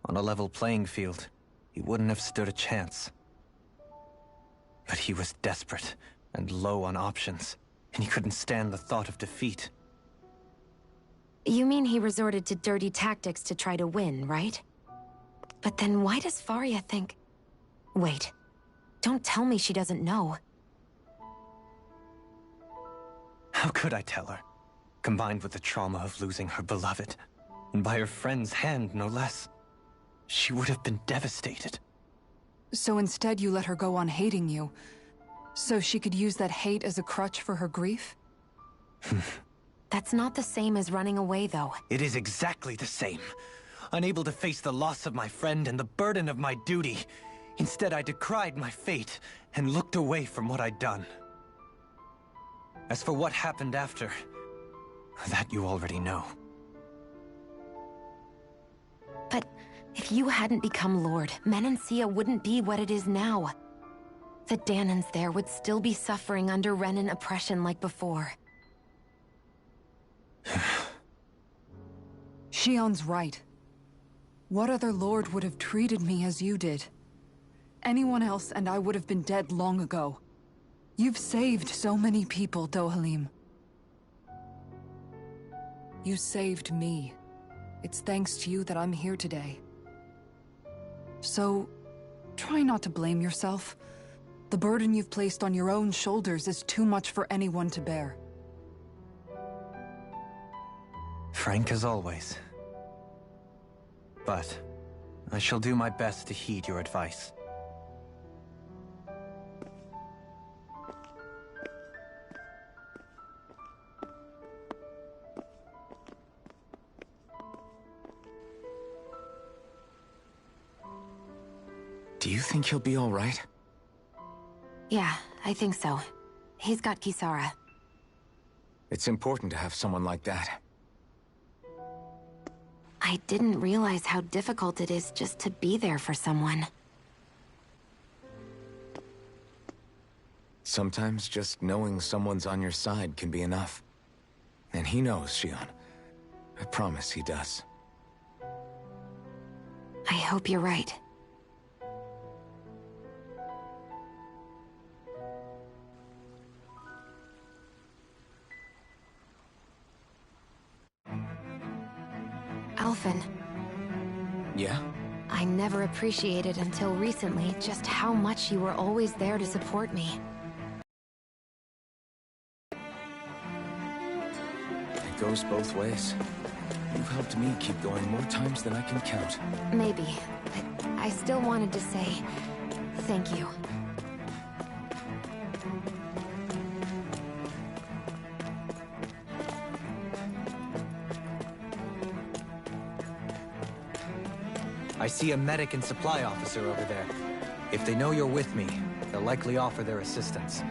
Speaker 5: On a level playing field, he wouldn't have stood a chance. But he was desperate and low on options, and he couldn't stand the thought of defeat.
Speaker 7: You mean he resorted to dirty tactics to try to win, right? But then why does Faria think... Wait, don't tell me she doesn't know.
Speaker 5: How could I tell her? Combined with the trauma of losing her beloved, and by her friend's hand, no less. She would have been devastated.
Speaker 8: So instead you let her go on hating you, so she could use that hate as a crutch for her grief?
Speaker 7: That's not the same as running away, though.
Speaker 5: It is exactly the same. Unable to face the loss of my friend and the burden of my duty, instead I decried my fate and looked away from what I'd done. As for what happened after, that you already know.
Speaker 7: But if you hadn't become Lord, Menancia wouldn't be what it is now. The Danans there would still be suffering under Renan oppression like before.
Speaker 8: Shion's right. What other lord would have treated me as you did? Anyone else and I would have been dead long ago. You've saved so many people, Dohalim. You saved me. It's thanks to you that I'm here today. So, try not to blame yourself. The burden you've placed on your own shoulders is too much for anyone to bear.
Speaker 5: Frank as always. But I shall do my best to heed your advice.
Speaker 3: Do you think he'll be all right?
Speaker 7: Yeah, I think so. He's got Kisara.
Speaker 3: It's important to have someone like that.
Speaker 7: I didn't realize how difficult it is just to be there for someone.
Speaker 3: Sometimes just knowing someone's on your side can be enough. And he knows, Xion. I promise he does.
Speaker 7: I hope you're right. Alphen.
Speaker 3: Yeah?
Speaker 7: I never appreciated until recently just how much you were always there to support me.
Speaker 3: It goes both ways. You've helped me keep going more times than I can count.
Speaker 7: Maybe, but I still wanted to say thank you.
Speaker 5: I see a medic and supply officer over there. If they know you're with me, they'll likely offer their assistance.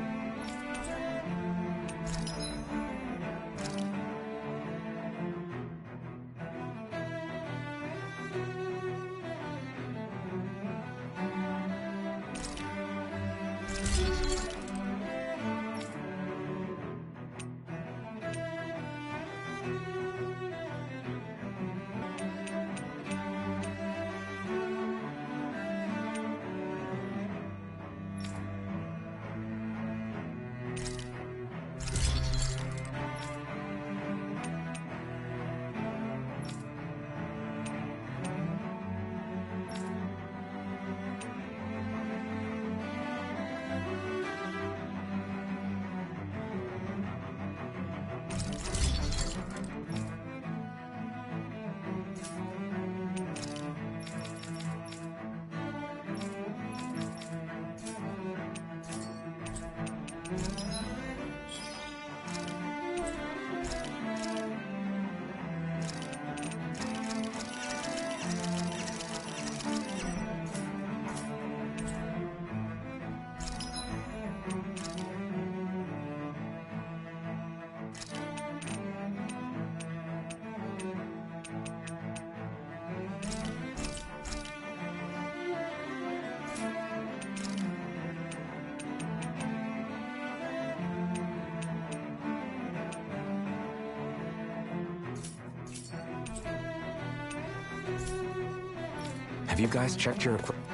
Speaker 3: Have you guys checked your equipment?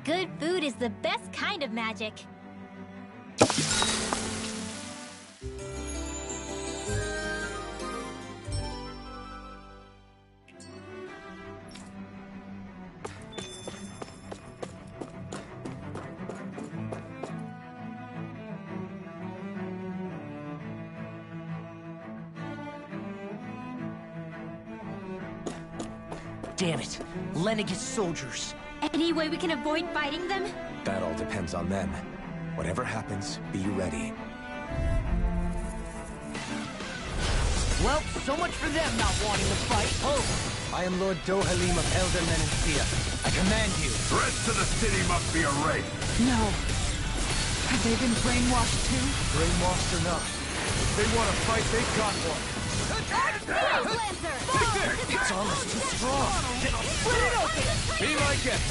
Speaker 13: Good food is the best kind of magic.
Speaker 10: Damn it. Lenegis soldiers.
Speaker 13: Any way we can avoid fighting them?
Speaker 3: That all depends on them. Whatever happens, be ready.
Speaker 4: Well, so much for them not wanting to fight. Oh, I am Lord Dohalim of Elder Menancia. I command you.
Speaker 9: The rest of the city must be erased.
Speaker 8: No. Have they been brainwashed too?
Speaker 9: Brainwashed or not, if they want to fight, they got one.
Speaker 4: It's almost too strong. Split it open.
Speaker 9: Be my guest.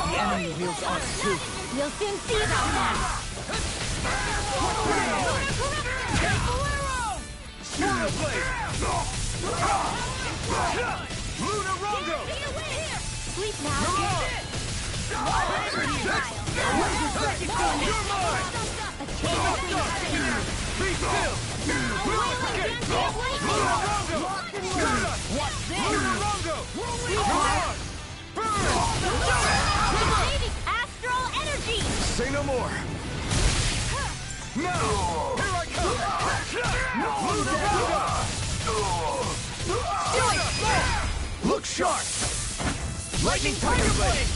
Speaker 4: The enemy wields us too.
Speaker 13: We'll soon see about that.
Speaker 9: Shadow Blade. Luna Rongo.
Speaker 13: Sleep now.
Speaker 9: You're mine. Be still. Luna Rongo.
Speaker 4: What's this?
Speaker 9: Luna Rongo. Come on. Burn.
Speaker 13: Receiving astral energy.
Speaker 9: Say no more. Now, here I come. Luna Rongo. Look sharp. Lightning Tiger Blade.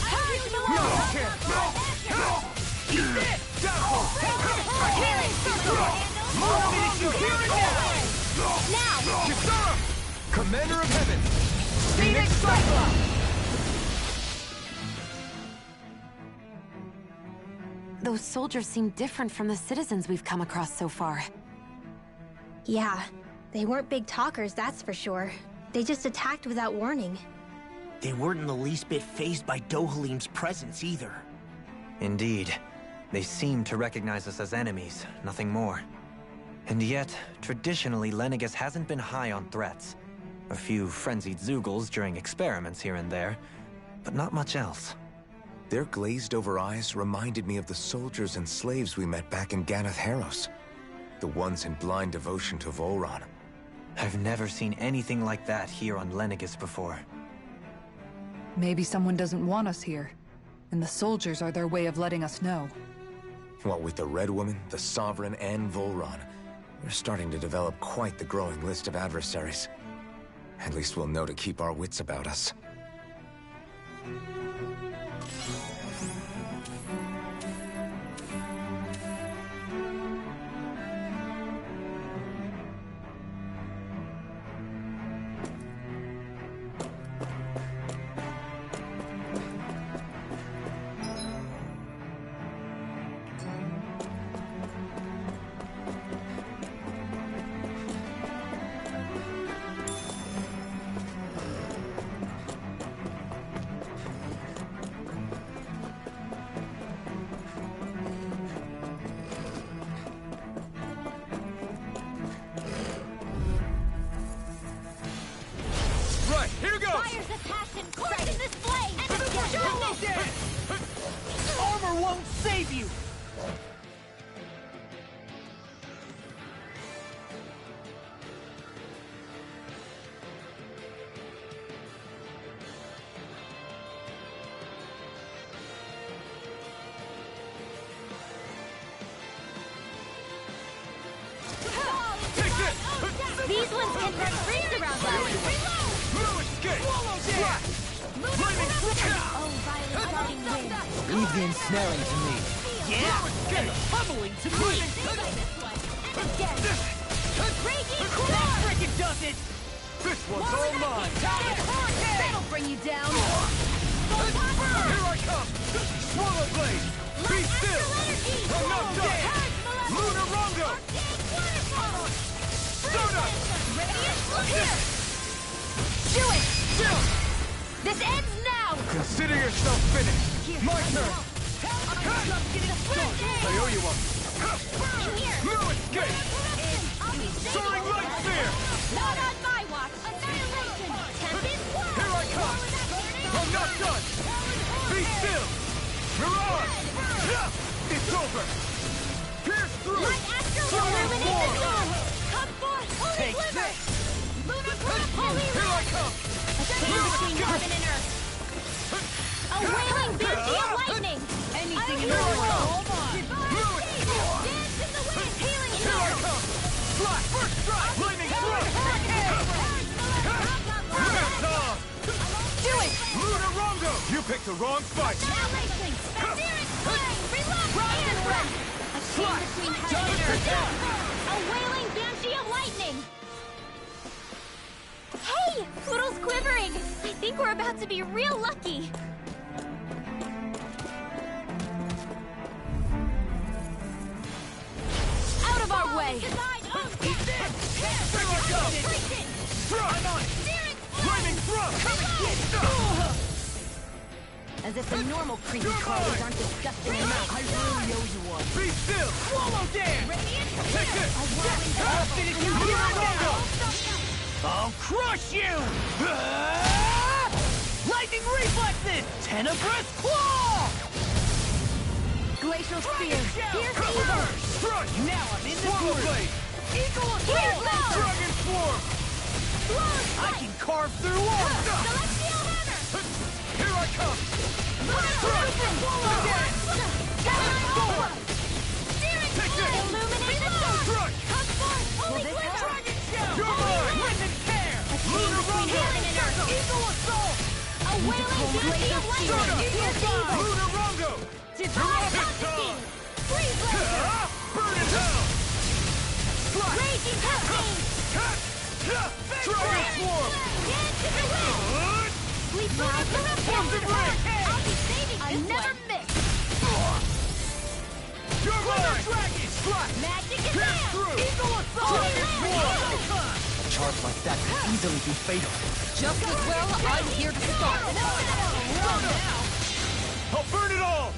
Speaker 4: No chance.
Speaker 9: Eat this. Dazzle!
Speaker 4: Healing circle! More issue here and now!
Speaker 13: Now!
Speaker 9: Kisara! Commander of Heaven!
Speaker 4: Phoenix Cyclops!
Speaker 7: Those soldiers seem different from the citizens we've come across so far.
Speaker 13: Yeah, they weren't big talkers, that's for sure. They just attacked without warning.
Speaker 10: They weren't in the least bit fazed by Dohalim's presence either.
Speaker 5: Indeed. They seem to recognize us as enemies, nothing more. And yet, traditionally, Lenegis hasn't been high on threats. A few frenzied Zeugles during experiments here and there, but not much else.
Speaker 3: Their glazed-over eyes reminded me of the soldiers and slaves we met back in Ganath Haros. The ones in blind devotion to Volron.
Speaker 5: I've never seen anything like that here on Lenegis before.
Speaker 8: Maybe someone doesn't want us here, and the soldiers are their way of letting us know.
Speaker 3: What with the Red Woman, the Sovereign, and Volron, we're starting to develop quite the growing list of adversaries. At least we'll know to keep our wits about us.
Speaker 9: Here goes!
Speaker 6: Fires of passion coursing this blade! And again!
Speaker 4: Armor won't save you!
Speaker 6: These ones can run freeze around us!
Speaker 4: Leave the ensnaring to me. Yeah! And pummeling to me! That frickin' does it!
Speaker 9: This one's all mine!
Speaker 4: That'll bring you down!
Speaker 9: Here I come! Swallow Blade! Be still! I'm not done! Lunar Rondo! Stardust!
Speaker 6: Do it! This ends now!
Speaker 9: Consider yourself finished! My turn! I owe you one! No escape! Soaring Light Sphere!
Speaker 6: Not on my watch! Annihilation! Tempest!
Speaker 9: Here I come! I'm not done! Be still! Mirage! It's over! Pierce through!
Speaker 6: Illuminate the zone! Come forth! Holy
Speaker 9: Take
Speaker 6: Quiver!
Speaker 9: this!
Speaker 6: Lunar Grip! Holy
Speaker 9: Here I come!
Speaker 6: A chain between heaven and earth! A wailing Banshee of lightning! Anything in the world! Dance in the wind! Healing
Speaker 9: Here I come! Fly! First strike! Lightning thrust!
Speaker 6: Do it!
Speaker 9: Lunar Rondo! You picked the wrong fight!
Speaker 6: Annihilation! Etheric flame! Reload! And wreck! A chain between heaven and earth! A wailing Banshee of lightning! Hey! Poodle's quivering! I think we're about to be real lucky! Out of our way! As if the normal creepy crawlers aren't disgusting enough.
Speaker 4: I really owe you one.
Speaker 9: Be still!
Speaker 4: Swallow dance!
Speaker 9: Take this!
Speaker 4: I'll finish you here and now! I'll crush you! Lightning reflexes! Tenebrous claw!
Speaker 6: Glacial spear! Here's
Speaker 9: Cover!
Speaker 6: evil!
Speaker 9: Strike!
Speaker 4: Now I'm in the
Speaker 9: Swallow
Speaker 4: groove!
Speaker 9: Blade!
Speaker 4: Eagle
Speaker 6: Here's
Speaker 4: assault!
Speaker 6: love!
Speaker 9: Dragon Swarm!
Speaker 4: I can carve through walls!
Speaker 6: Celestial hammer!
Speaker 9: Here I come!
Speaker 6: Swallow dance! Terra!
Speaker 9: Take this!
Speaker 6: Illuminate the dark!
Speaker 9: Strike!
Speaker 6: Come forth! Holy
Speaker 4: this
Speaker 6: Quiver!
Speaker 4: Dragon Shell!
Speaker 9: You're mine!
Speaker 4: Wind and tear!
Speaker 6: A chain between heaven and earth!
Speaker 4: Eagle assault!
Speaker 6: A wailing Banshee of lightning! Here's evil!
Speaker 9: Lunar Rondo!
Speaker 6: Divine
Speaker 9: It's
Speaker 6: Constantine!
Speaker 9: on!
Speaker 4: Freeze laser! Burn in hell! Raging hurricane! Dragon swarm! Into the wind! Sleep now for a I'll be saving this never miss!
Speaker 9: You're mine!
Speaker 4: Dragon! Strike! Magic is there! Eagle assault!
Speaker 9: Dragon swarm!
Speaker 5: A charge like that could easily be fatal.
Speaker 4: Just as well, I'm here to start.
Speaker 9: I'll burn it all!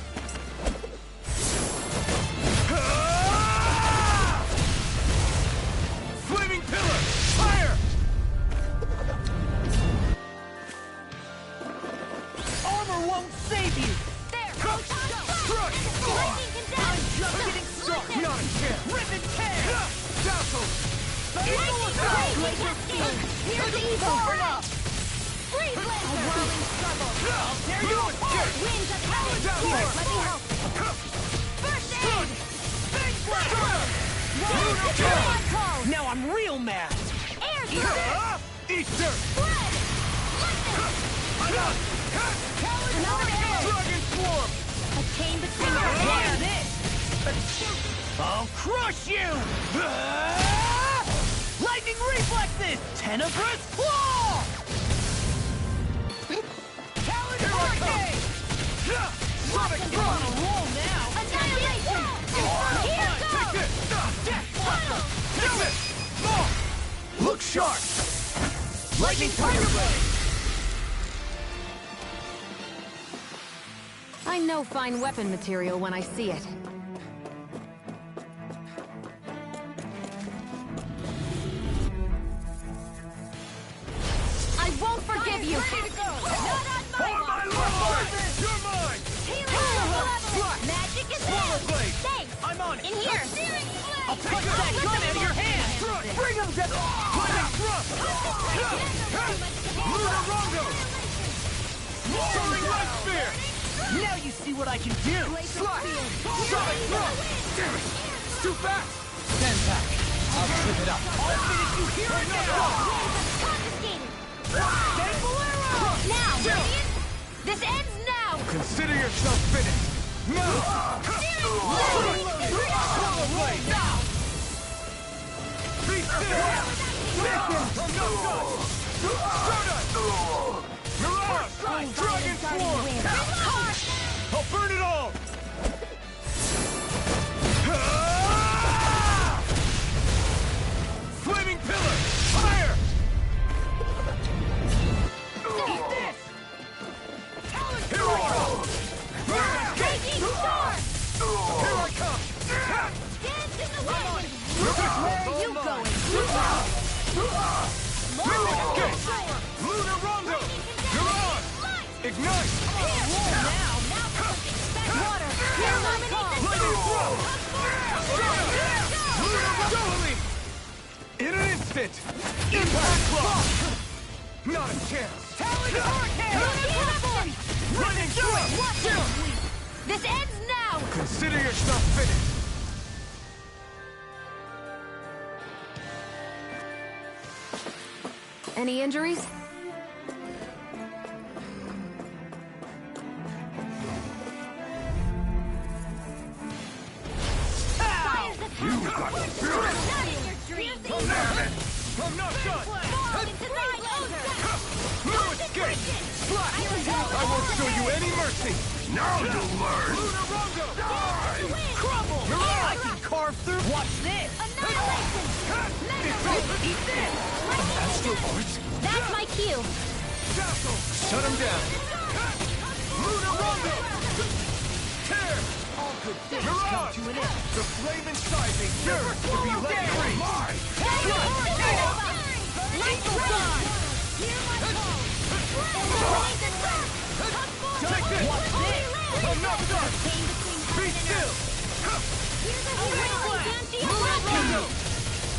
Speaker 9: Flaming pillar! Fire!
Speaker 4: Armor won't save you! There!
Speaker 9: Strike!
Speaker 4: I'm just getting started!
Speaker 9: Not a chance!
Speaker 4: Rip and tear!
Speaker 9: Dazzle!
Speaker 4: Eagle assault! Laser field! Here's the evil up! Freeze laser! A whirling struggle! I'll tear you apart! Winds of hell! Here, let me help! First aid! Big blast! Now I'm real mad! Air surge!
Speaker 9: Eat dirt!
Speaker 4: Spread! Lightning! Another arrow!
Speaker 9: Dragon swarm!
Speaker 4: A chain between your hands! I'll crush you! Lightning reflexes! Tenebrous claw! Talon hurricane!
Speaker 9: Sonic
Speaker 4: You're on a roll now! Annihilation! Here goes!
Speaker 9: Take this! Look sharp! Lightning tiger blade!
Speaker 7: I know fine weapon material when I see it. I won't forgive you!
Speaker 4: Ready to go! Not on my
Speaker 9: Lord! You're mine!
Speaker 4: Magic is there! Thanks! I'm on it! In here! I'll punch that gun out of your hand! Bring him to the...
Speaker 9: Lightning thrust! Lunar Rondo! Soaring light spear!
Speaker 4: Now you see what I can do!
Speaker 9: Slide! Sonic thrust! Damn it! It's too fast!
Speaker 5: Stand back. I'll trip it up.
Speaker 4: I'll finish you here and now! Now, Radiant! This ends now!
Speaker 9: Consider yourself finished! Now! Swallow blade!
Speaker 4: Now!
Speaker 9: Be still! I'm not done! Stardust! Mirage! Dragon swarm! I'll burn it all! Flaming pillar! Fire!
Speaker 4: Eat this!
Speaker 9: Hero!
Speaker 4: Raging storm!
Speaker 9: Here I come!
Speaker 4: Dance in the wind! Where are you going?
Speaker 9: Lunar Rondo! Mirage! Ignite!
Speaker 4: Water! Here I come!
Speaker 9: Lightning throw! Lunar Rondo! In an instant! Impact block! Not a chance!
Speaker 4: Talon hurricane!
Speaker 9: Lightning throw!
Speaker 4: This ends now!
Speaker 9: Consider yourself finished!
Speaker 7: Any injuries?
Speaker 9: You've got the spirit! I'm not done! No escape! I won't show you any mercy! Now you'll learn! Lunar Rondo! Die!
Speaker 4: Crumble!
Speaker 9: Mirage!
Speaker 4: I can carve through! Watch this! Annihilation! Eat this!
Speaker 9: Astro Arts!
Speaker 13: That's my cue.
Speaker 9: Dazzle! Shut him down! Lunar Rondo! Tear!
Speaker 4: All good things
Speaker 9: Mirage!
Speaker 4: come to an end.
Speaker 9: The flame inside me yearns to be let free! Take this!
Speaker 4: What's this?
Speaker 9: I'm not done! Be still!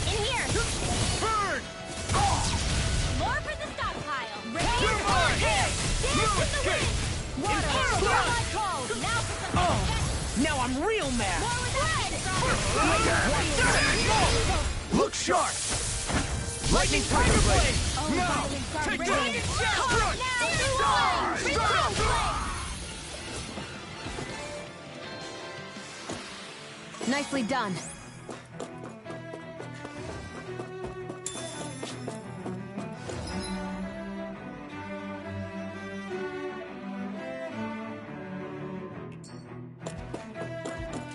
Speaker 13: In here.
Speaker 9: Burn!
Speaker 13: More for the stockpile.
Speaker 9: You're mine! No escape!
Speaker 4: Now I'm real mad!
Speaker 9: Look sharp! Lightning tiger blade! Now! Take this! Strike! Die!
Speaker 7: Nicely done.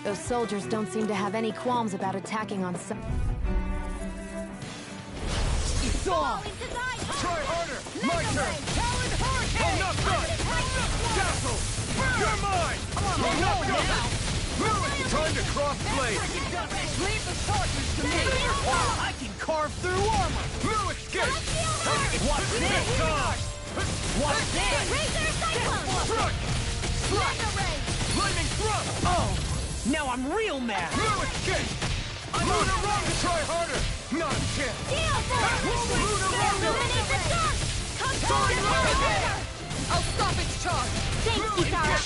Speaker 7: Those soldiers don't seem to have any qualms about attacking on some...
Speaker 9: It's on! Try harder! My turn! I'm not done! Dazzle! You're mine! I'm not done! Move! Time to cross blade!
Speaker 4: Leave the charges to me! I can carve through armor!
Speaker 9: New escape!
Speaker 4: What's this? What's this?
Speaker 6: Razor Cyclone!
Speaker 9: Thrust! Lightning thrust!
Speaker 4: Oh! Now I'm real mad!
Speaker 9: New escape! Lunar Rondo! Try harder! Not a chance!
Speaker 6: Steel Force!
Speaker 9: Lunar Rondo!
Speaker 6: Illuminate the dark! Come
Speaker 9: Sorry,
Speaker 6: down!
Speaker 9: Rondo!
Speaker 4: I'll stop its charge!
Speaker 6: Thanks, Kisara!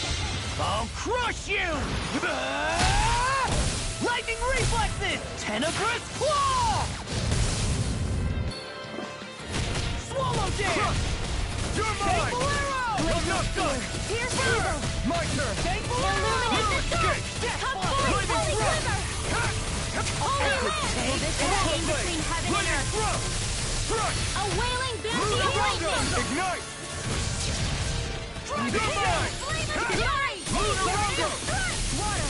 Speaker 4: I'll crush you! Lightning reflexes! Tenebrous claw! Swallow dance!
Speaker 9: You're mine! I'm not done!
Speaker 6: Here's Razor!
Speaker 9: My turn!
Speaker 6: Illuminate the dark! Come forth, Holy Quiver! Holy Wind! This chain between heaven and earth! A wailing bounty of lightning!
Speaker 9: Ignite!
Speaker 6: You're mine!
Speaker 9: Lunar Rondo!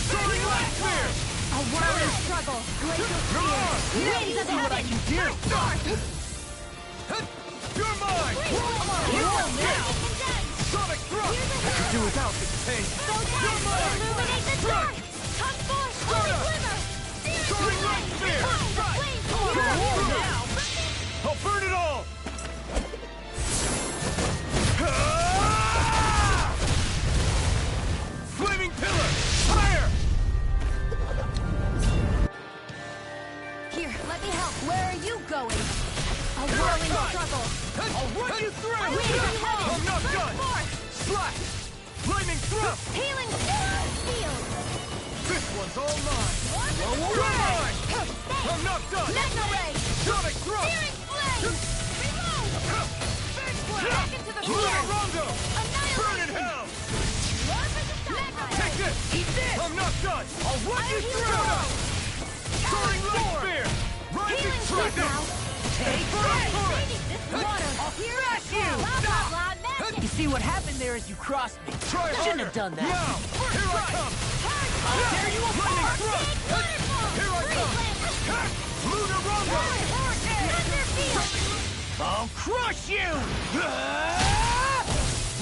Speaker 9: Soaring Light Sphere!
Speaker 6: A whirling struggle! Glacial spears! Winds of heaven!
Speaker 9: You're mine! Sonic thrust! I could do without this pain! You're mine!
Speaker 6: Illuminate the dark! Come forth, Holy Quiver!
Speaker 9: Soaring Light Sphere! I'll burn it all! Flaming pillar! Fire!
Speaker 6: Here, let me help. Where are you going? A whirling struggle.
Speaker 9: I'll run you through! I'm not done! Slash! Lightning thrust!
Speaker 6: Healing field.
Speaker 9: This one's all mine! You're mine! I'm not done!
Speaker 6: Magna Ray.
Speaker 9: Sonic thrust!
Speaker 6: Searing flame. Reload. Back into the
Speaker 9: Lunar
Speaker 6: field.
Speaker 9: Rondo! Burn in hell! Take this!
Speaker 4: Eat this!
Speaker 9: I'm not done! I'll run you through! Soaring Light Spear! Rising
Speaker 6: Healing field
Speaker 9: Trident!
Speaker 6: now.
Speaker 4: Take this!
Speaker 6: Water.
Speaker 4: I'll thrash you!
Speaker 6: Blah, blah, blah, magic.
Speaker 4: You see, what happened there is you crossed me.
Speaker 9: Try
Speaker 4: Shouldn't
Speaker 9: harder!
Speaker 4: have done that.
Speaker 9: Now! Here I come!
Speaker 4: I'll tear you
Speaker 9: Lightning
Speaker 4: apart!
Speaker 9: thrust! Here I come! Lunar Rondo!
Speaker 4: I'll crush you!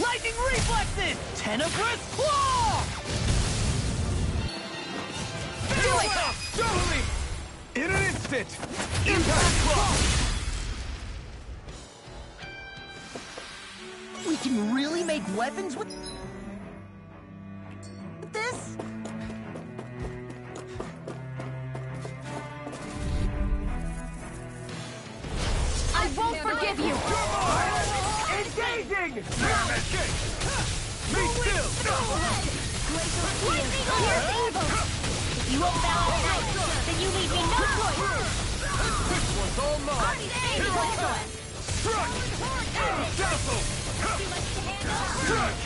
Speaker 4: Lightning reflexes! Tenebrous claw!
Speaker 9: Do it! Totally! In an instant! Impact Claw!
Speaker 4: We can really make weapons with this?
Speaker 6: I won't forgive you.
Speaker 9: Engaging! Damn it! Be still!
Speaker 6: Glacial spears. Here's evil. If you won't bow out, then you leave me no choice.
Speaker 9: This one's all mine! Here I come! Strike! Dazzle! Strike!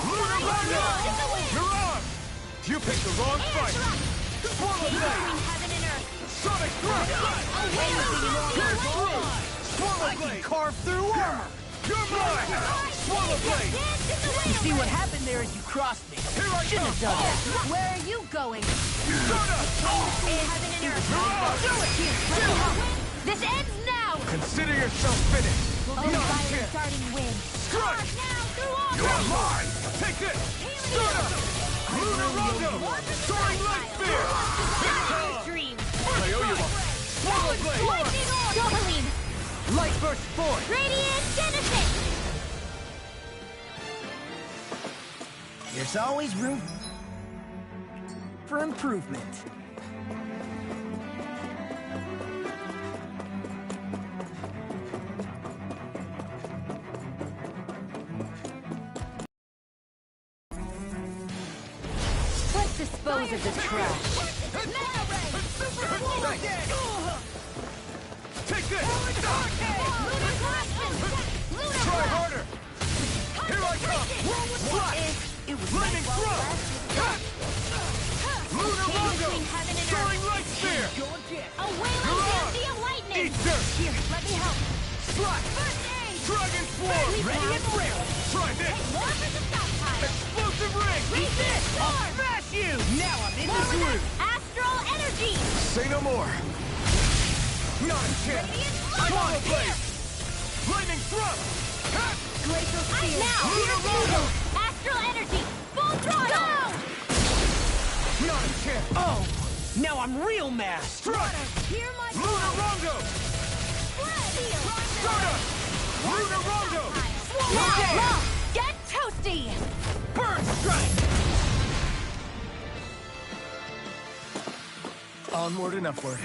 Speaker 9: Lunar Rondo! You're on! You picked the wrong fight! Swallow Blade! Sonic thrust! Here's through! Swallow Blade!
Speaker 4: Carve through armor!
Speaker 9: You're mine! Swallow Blade!
Speaker 4: You see, what happened there is you crossed me.
Speaker 9: Here I
Speaker 4: Shouldn't have done that.
Speaker 6: Where are you going?
Speaker 9: Stardust!
Speaker 6: Heaven and earth. Do it here. Let me help. This ends now.
Speaker 9: Consider yourself finished!
Speaker 6: Oh, violent starting wind.
Speaker 9: Strike!
Speaker 6: Now through all.
Speaker 9: You're mine! Take this! Stardust! Lunar Rondo! Soaring Light Spear!
Speaker 6: Dream.
Speaker 9: I owe you one! Swallow Blade!
Speaker 6: Lightning orb. Dohaline.
Speaker 9: Light Burst Force!
Speaker 6: Radiant Genesis.
Speaker 4: There's always room for improvement.
Speaker 6: Let's dispose of this trash.
Speaker 9: Take this! Try harder! Here I come! Slash!
Speaker 4: It was
Speaker 9: Lightning Thrust! Lunar Lunarongo! Soaring Light Spear!
Speaker 6: A wailing dandy of lightning!
Speaker 9: Eat dirt!
Speaker 6: Here, let me help.
Speaker 9: Slash!
Speaker 6: First aid!
Speaker 9: Dragon Swarm!
Speaker 6: Ready and ready!
Speaker 9: Try this!
Speaker 6: Take more for the stockpile!
Speaker 9: Explosive Ring!
Speaker 6: Eat this!
Speaker 4: I'll smash you! Now I'm in the groove!
Speaker 6: Astral energy!
Speaker 3: Say no more!
Speaker 9: Not a chance! Swallow Blade! Lightning Thrust! Ha!
Speaker 6: Glacial Spear! Now!
Speaker 9: Lunarongo!
Speaker 6: Astral energy! Full throttle!
Speaker 9: Not a chance!
Speaker 4: Oh! Now I'm real mad!
Speaker 9: Strut!
Speaker 6: Hear my
Speaker 9: Lunarongo! Stardust! Lunarongo!
Speaker 6: Now! Get toasty!
Speaker 4: Burn strike!
Speaker 9: Onward and upward.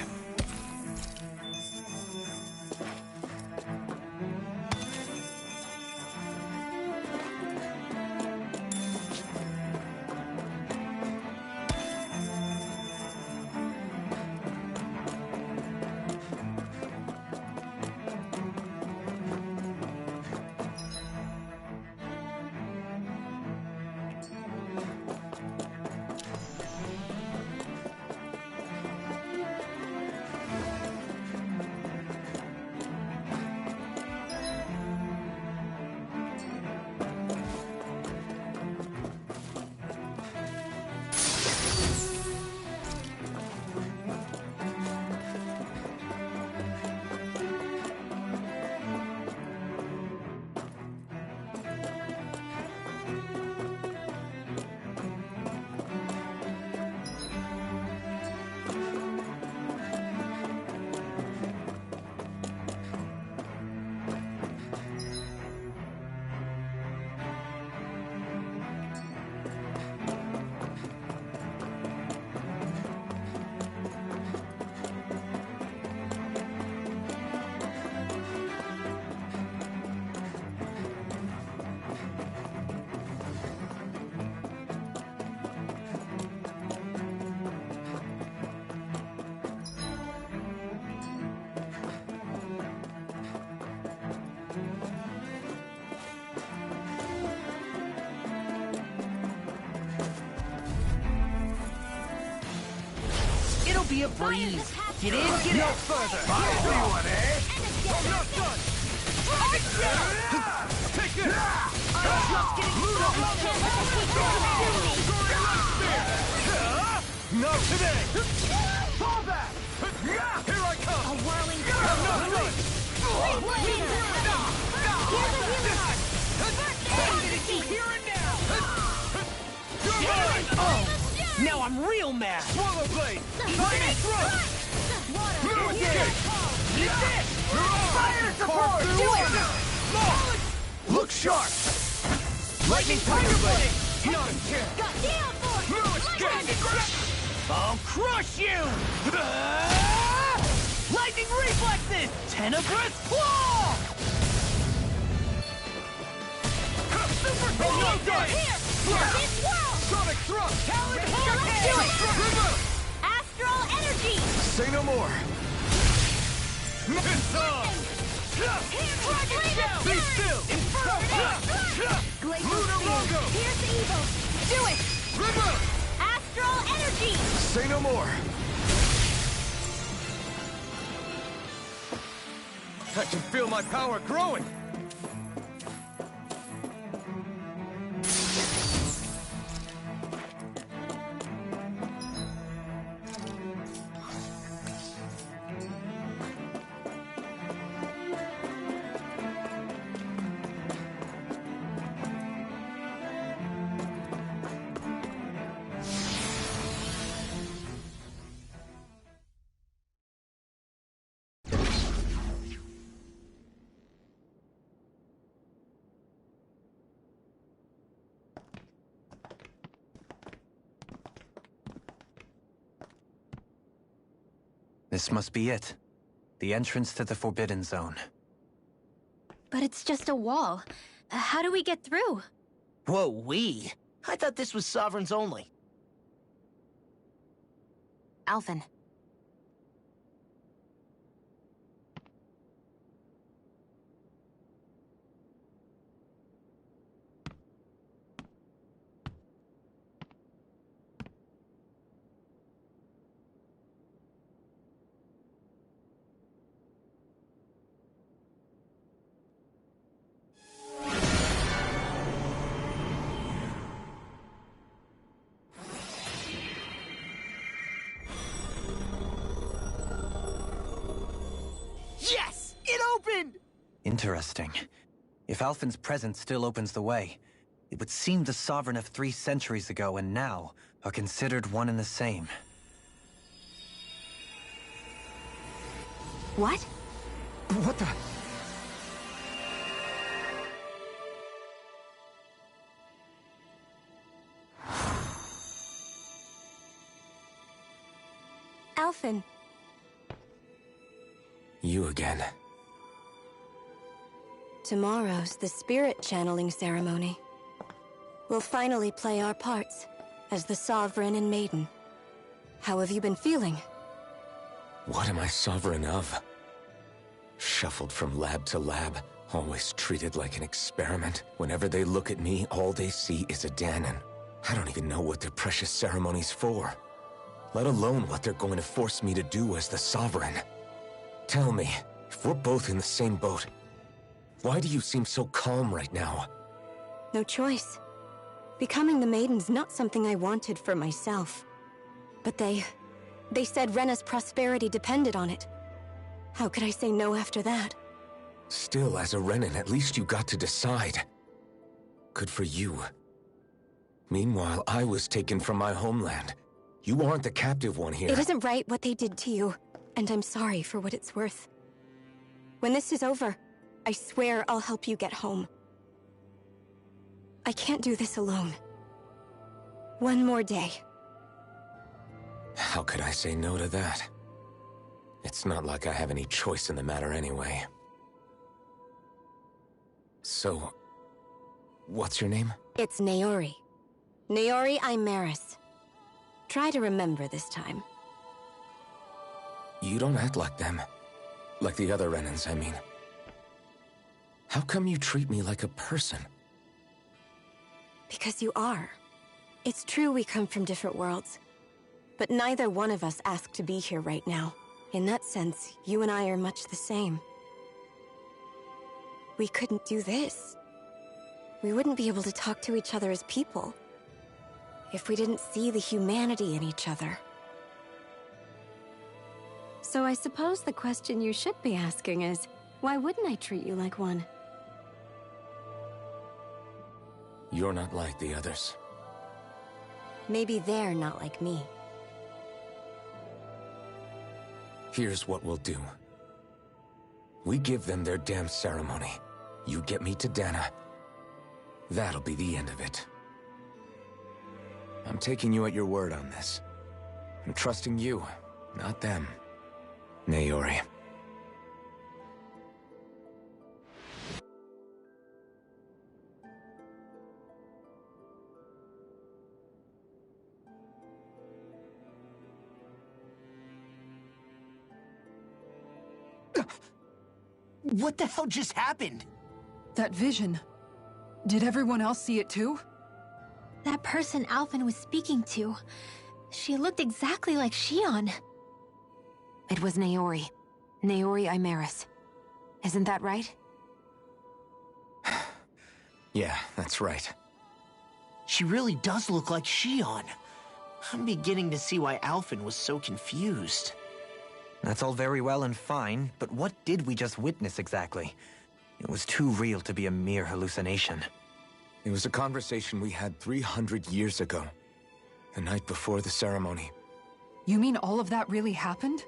Speaker 4: Be a breeze. Get in, get out.
Speaker 9: Further. I see one, eh? I'm not done. Take it.
Speaker 4: I'm just getting
Speaker 9: Not today. Fall back. Here I come.
Speaker 6: A whirling
Speaker 9: I'm not done.
Speaker 4: here and now.
Speaker 9: You're mine.
Speaker 4: Oh, now I'm real mad.
Speaker 9: Swallow Blade. Lightning Thrust. Moon Gate.
Speaker 4: Eat this. Fire support. Do it.
Speaker 9: Look sharp. Lightning Tiger Blade. Not a chance. Moon Gate.
Speaker 4: I'll crush you. Lightning reflexes. Tenebrous claw.
Speaker 9: Super Tornado. Sonic Thrust.
Speaker 6: Talon Astral energy!
Speaker 3: Say no more!
Speaker 9: It's on! Be still! Lunarongo!
Speaker 6: Here's the evil! Do it!
Speaker 9: River!
Speaker 6: Astral energy!
Speaker 3: Say no more!
Speaker 9: I can feel my power growing!
Speaker 5: This must be it. The entrance to the Forbidden Zone.
Speaker 13: But it's just a wall. How do we get through?
Speaker 10: Whoa, we? I thought this was Sovereigns only.
Speaker 7: Alphen.
Speaker 5: Interesting. If Alphen's presence still opens the way, it would seem the Sovereign of 3 centuries ago and now are considered one and the same.
Speaker 7: What?
Speaker 3: What the...
Speaker 7: Alphen.
Speaker 3: You again.
Speaker 16: Tomorrow's the spirit channeling ceremony. We'll finally play our parts as the Sovereign and Maiden. How have you been feeling?
Speaker 3: What am I sovereign of? Shuffled from lab to lab, always treated like an experiment. Whenever they look at me, all they see is a Dahnan. I don't even know what their precious ceremony's for. Let alone what they're going to force me to do as the Sovereign. Tell me, if we're both in the same boat, why do you seem so calm right now?
Speaker 16: No choice. Becoming the Maiden's not something I wanted for myself. But they said Rena's prosperity depended on it. How could I say no after that?
Speaker 3: Still, as a Renan, at least you got to decide. Good for you. Meanwhile, I was taken from my homeland. You aren't the captive one here.
Speaker 16: It isn't right what they did to you, and I'm sorry for what it's worth. When this is over, I swear I'll help you get home. I can't do this alone. One more day.
Speaker 3: How could I say no to that? It's not like I have any choice in the matter anyway. So, what's your name?
Speaker 16: It's Naori. Naori Imeris. Try to remember this time.
Speaker 3: You don't act like them. Like the other Renans, I mean. How come you treat me like a person?
Speaker 16: Because you are. It's true we come from different worlds. But neither one of us asked to be here right now. In that sense, you and I are much the same. We couldn't do this. We wouldn't be able to talk to each other as people if we didn't see the humanity in each other.
Speaker 7: So I suppose the question you should be asking is, why wouldn't I treat you like one?
Speaker 3: You're not like the others.
Speaker 16: Maybe they're not like me.
Speaker 3: Here's what we'll do. We give them their damn ceremony. You get me to Dahna. That'll be the end of it. I'm taking you at your word on this. I'm trusting you, not them. Naori.
Speaker 10: What the hell just happened?
Speaker 8: That vision. Did everyone else see it too?
Speaker 13: That person Alphen was speaking to, she looked exactly like Shion.
Speaker 7: It was Naori. Naori Imeris. Isn't that right?
Speaker 3: Yeah, that's right.
Speaker 10: She really does look like Shion. I'm beginning to see why Alphen was so confused.
Speaker 5: That's all very well and fine, but what did we just witness exactly? It was too real to be a mere hallucination.
Speaker 3: It was a conversation we had 300 years ago. The night before the ceremony.
Speaker 8: You mean all of that really happened?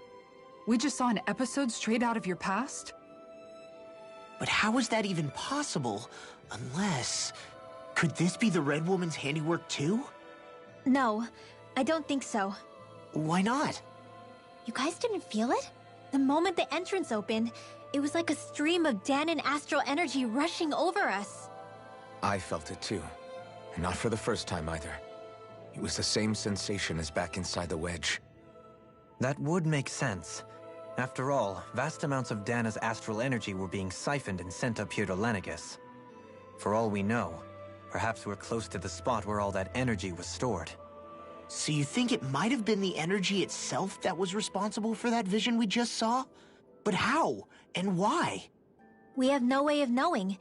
Speaker 8: We just saw an episode straight out of your past?
Speaker 10: But how is that even possible? Unless... Could this be the Red Woman's handiwork too?
Speaker 13: No, I don't think so.
Speaker 10: Why not?
Speaker 13: You guys didn't feel it? The moment the entrance opened, it was like a stream of Dahnan astral energy rushing over us.
Speaker 3: I felt it too. And not for the first time either. It was the same sensation as back inside the wedge.
Speaker 5: That would make sense. After all, vast amounts of Dahna's astral energy were being siphoned and sent up here to Lenegis. For all we know, perhaps we're close to the spot where all that energy was stored.
Speaker 10: So you think it might have been the energy itself that was responsible for that vision we just saw? But how? And why?
Speaker 13: We have no way of knowing.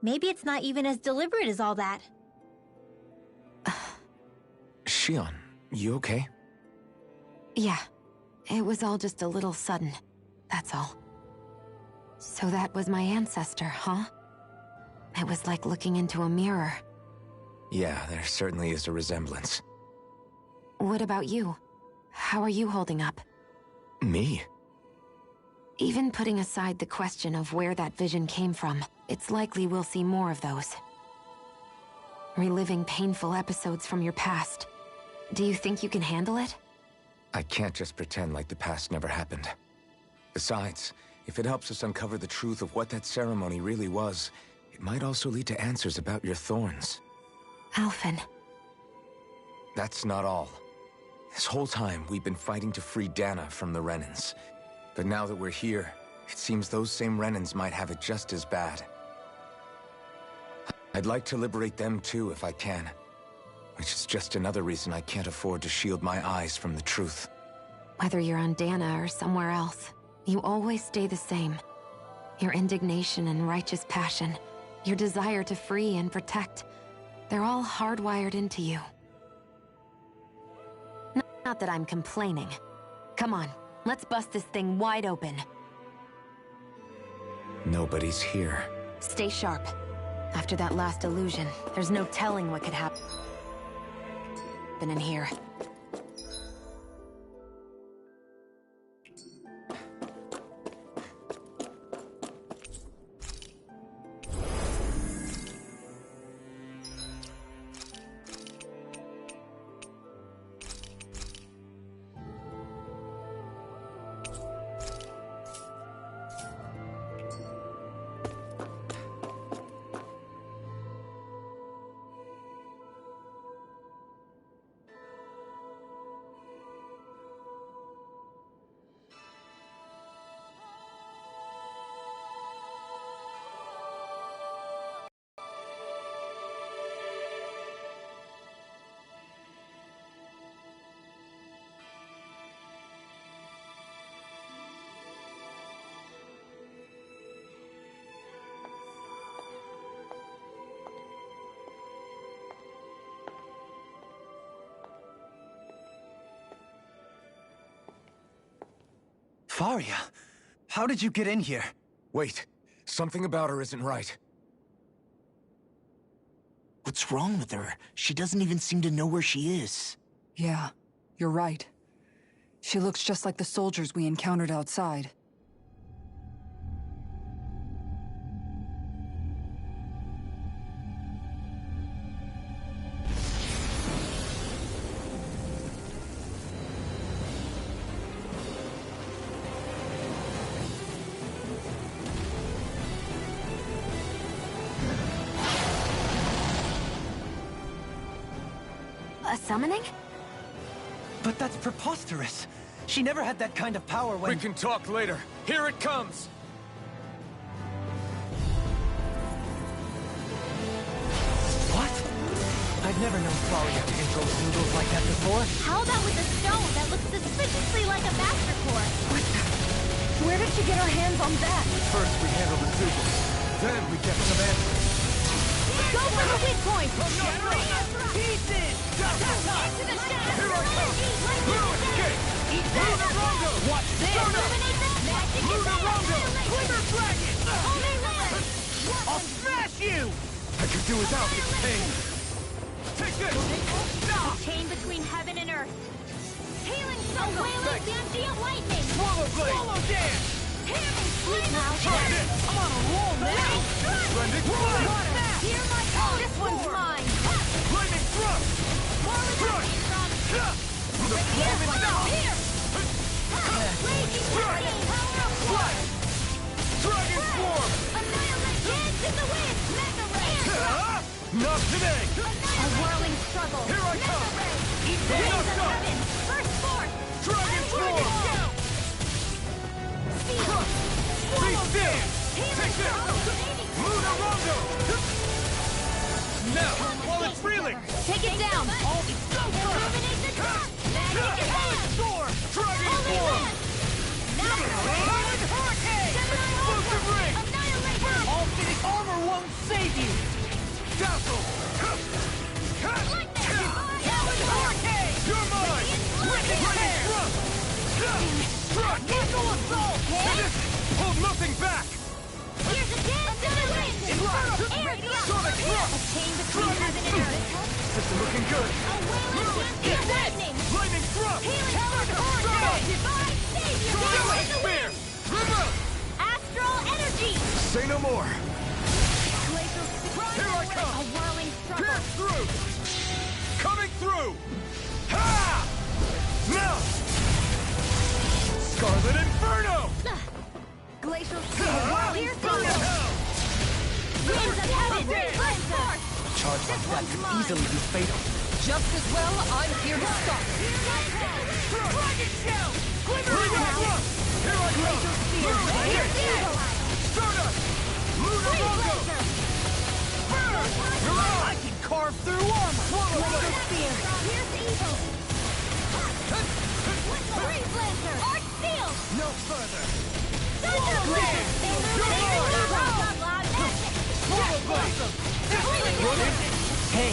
Speaker 13: Maybe it's not even as deliberate as all that.
Speaker 3: Shion, you okay?
Speaker 7: Yeah. It was all just a little sudden. That's all. So that was my ancestor, huh? It was like looking into a mirror.
Speaker 3: Yeah, there certainly is a resemblance.
Speaker 7: What about you? How are you holding up?
Speaker 3: Me?
Speaker 7: Even putting aside the question of where that vision came from, it's likely we'll see more of those. Reliving painful episodes from your past. Do you think you can handle it?
Speaker 3: I can't just pretend like the past never happened. Besides, if it helps us uncover the truth of what that ceremony really was, it might also lead to answers about your thorns.
Speaker 7: Alphen.
Speaker 3: That's not all. This whole time, we've been fighting to free Dana from the Renans. But now that we're here, it seems those same Renans might have it just as bad. I'd like to liberate them too, if I can. Which is just another reason I can't afford to shield my eyes from the truth.
Speaker 7: Whether you're on Dana or somewhere else, you always stay the same. Your indignation and righteous passion, your desire to free and protect, they're all hardwired into you. Not that I'm complaining. Come on, let's bust this thing wide open.
Speaker 3: Nobody's here.
Speaker 7: Stay sharp. After that last illusion, there's no telling what could happen in here.
Speaker 5: Faria, how did you get in here?
Speaker 3: Wait, something about her isn't right.
Speaker 10: What's wrong with her? She doesn't even seem to know where she is.
Speaker 8: Yeah, you're right. She looks just like the soldiers we encountered outside.
Speaker 7: A summoning?
Speaker 5: But that's preposterous. She never had that kind of power when—
Speaker 9: We can talk later. Here it comes!
Speaker 5: What? I've never known Faria to control noodles like that before.
Speaker 13: How about with a stone that looks suspiciously like a master core?
Speaker 8: Where did she get her hands on that?
Speaker 9: First we handle the Zubul, then we get some answers.
Speaker 13: Go for the weak point!
Speaker 4: Pieces!
Speaker 13: Into the shadow!
Speaker 9: Here I come! Blue escape!
Speaker 13: Eat
Speaker 9: Luna Rondo!
Speaker 13: Watch this!
Speaker 9: Illuminate
Speaker 13: them! Magic
Speaker 9: Luna Rondo!
Speaker 4: Glimmer Dragon!
Speaker 13: I'll
Speaker 4: smash you!
Speaker 9: I could do without this pain. Take this!
Speaker 13: The chain between heaven and earth. Healing circle! Wailing Banshee of lightning!
Speaker 9: Swallow blade!
Speaker 4: Swallow dance!
Speaker 13: Healing flame of
Speaker 9: Try this!
Speaker 4: I'm on a roll now!
Speaker 9: Splendid fly!
Speaker 13: Hear my call! This one's mine!
Speaker 9: Lightning thrust!
Speaker 13: Thrust!
Speaker 9: The flame is down!
Speaker 13: Here! Raging hurricane! Power of blood!
Speaker 9: Dragon form!
Speaker 13: Annihilate! Dance in the wind! Mega ray!
Speaker 9: Not today!
Speaker 13: A whirling struggle!
Speaker 9: Here I come!
Speaker 13: Eat the winds of heaven! First force!
Speaker 9: Dragon form!
Speaker 13: Seal!
Speaker 9: Be still! Take this! Luna Rondo! Now, while it's reeling!
Speaker 13: Take it down! Illuminate the top! Magic advance!
Speaker 9: Dragon form!
Speaker 4: Rolling Hurricane!
Speaker 9: Explosive ring!
Speaker 13: Annihilate!
Speaker 4: All-fitting armor won't save you!
Speaker 9: Dazzle!
Speaker 4: Rolling Hurricane!
Speaker 9: You're mine! Lightning thrust! Strut!
Speaker 4: Eagle Assault!
Speaker 9: And this! Hold nothing back! good!
Speaker 4: Get this!
Speaker 9: Lightning thrust!
Speaker 4: Coward Hurricane!
Speaker 9: Divine Spear! Remove!
Speaker 13: Astral energy!
Speaker 9: Say no more!
Speaker 4: Here
Speaker 9: I come!
Speaker 13: A whirling struggle.
Speaker 9: Pierce through! Coming through! Ha! Now! Scarlet Inferno!
Speaker 4: Glacial
Speaker 9: Whirling Hell!
Speaker 13: Winds of heaven!
Speaker 5: A charge like that could easily be fatal.
Speaker 4: Just as well, I'm here to stop.
Speaker 9: Dragon Shell! Glimmering Thrust! Here I come! Stardust! Lunar Logo! Burn! You're on!
Speaker 4: I can carve through armor.
Speaker 9: Swallow
Speaker 13: Spear! Here's evil! Freeze Lancer! Arch Steel!
Speaker 9: No further!
Speaker 13: Thunder Blade!
Speaker 9: Swallow Blade!
Speaker 5: Hey,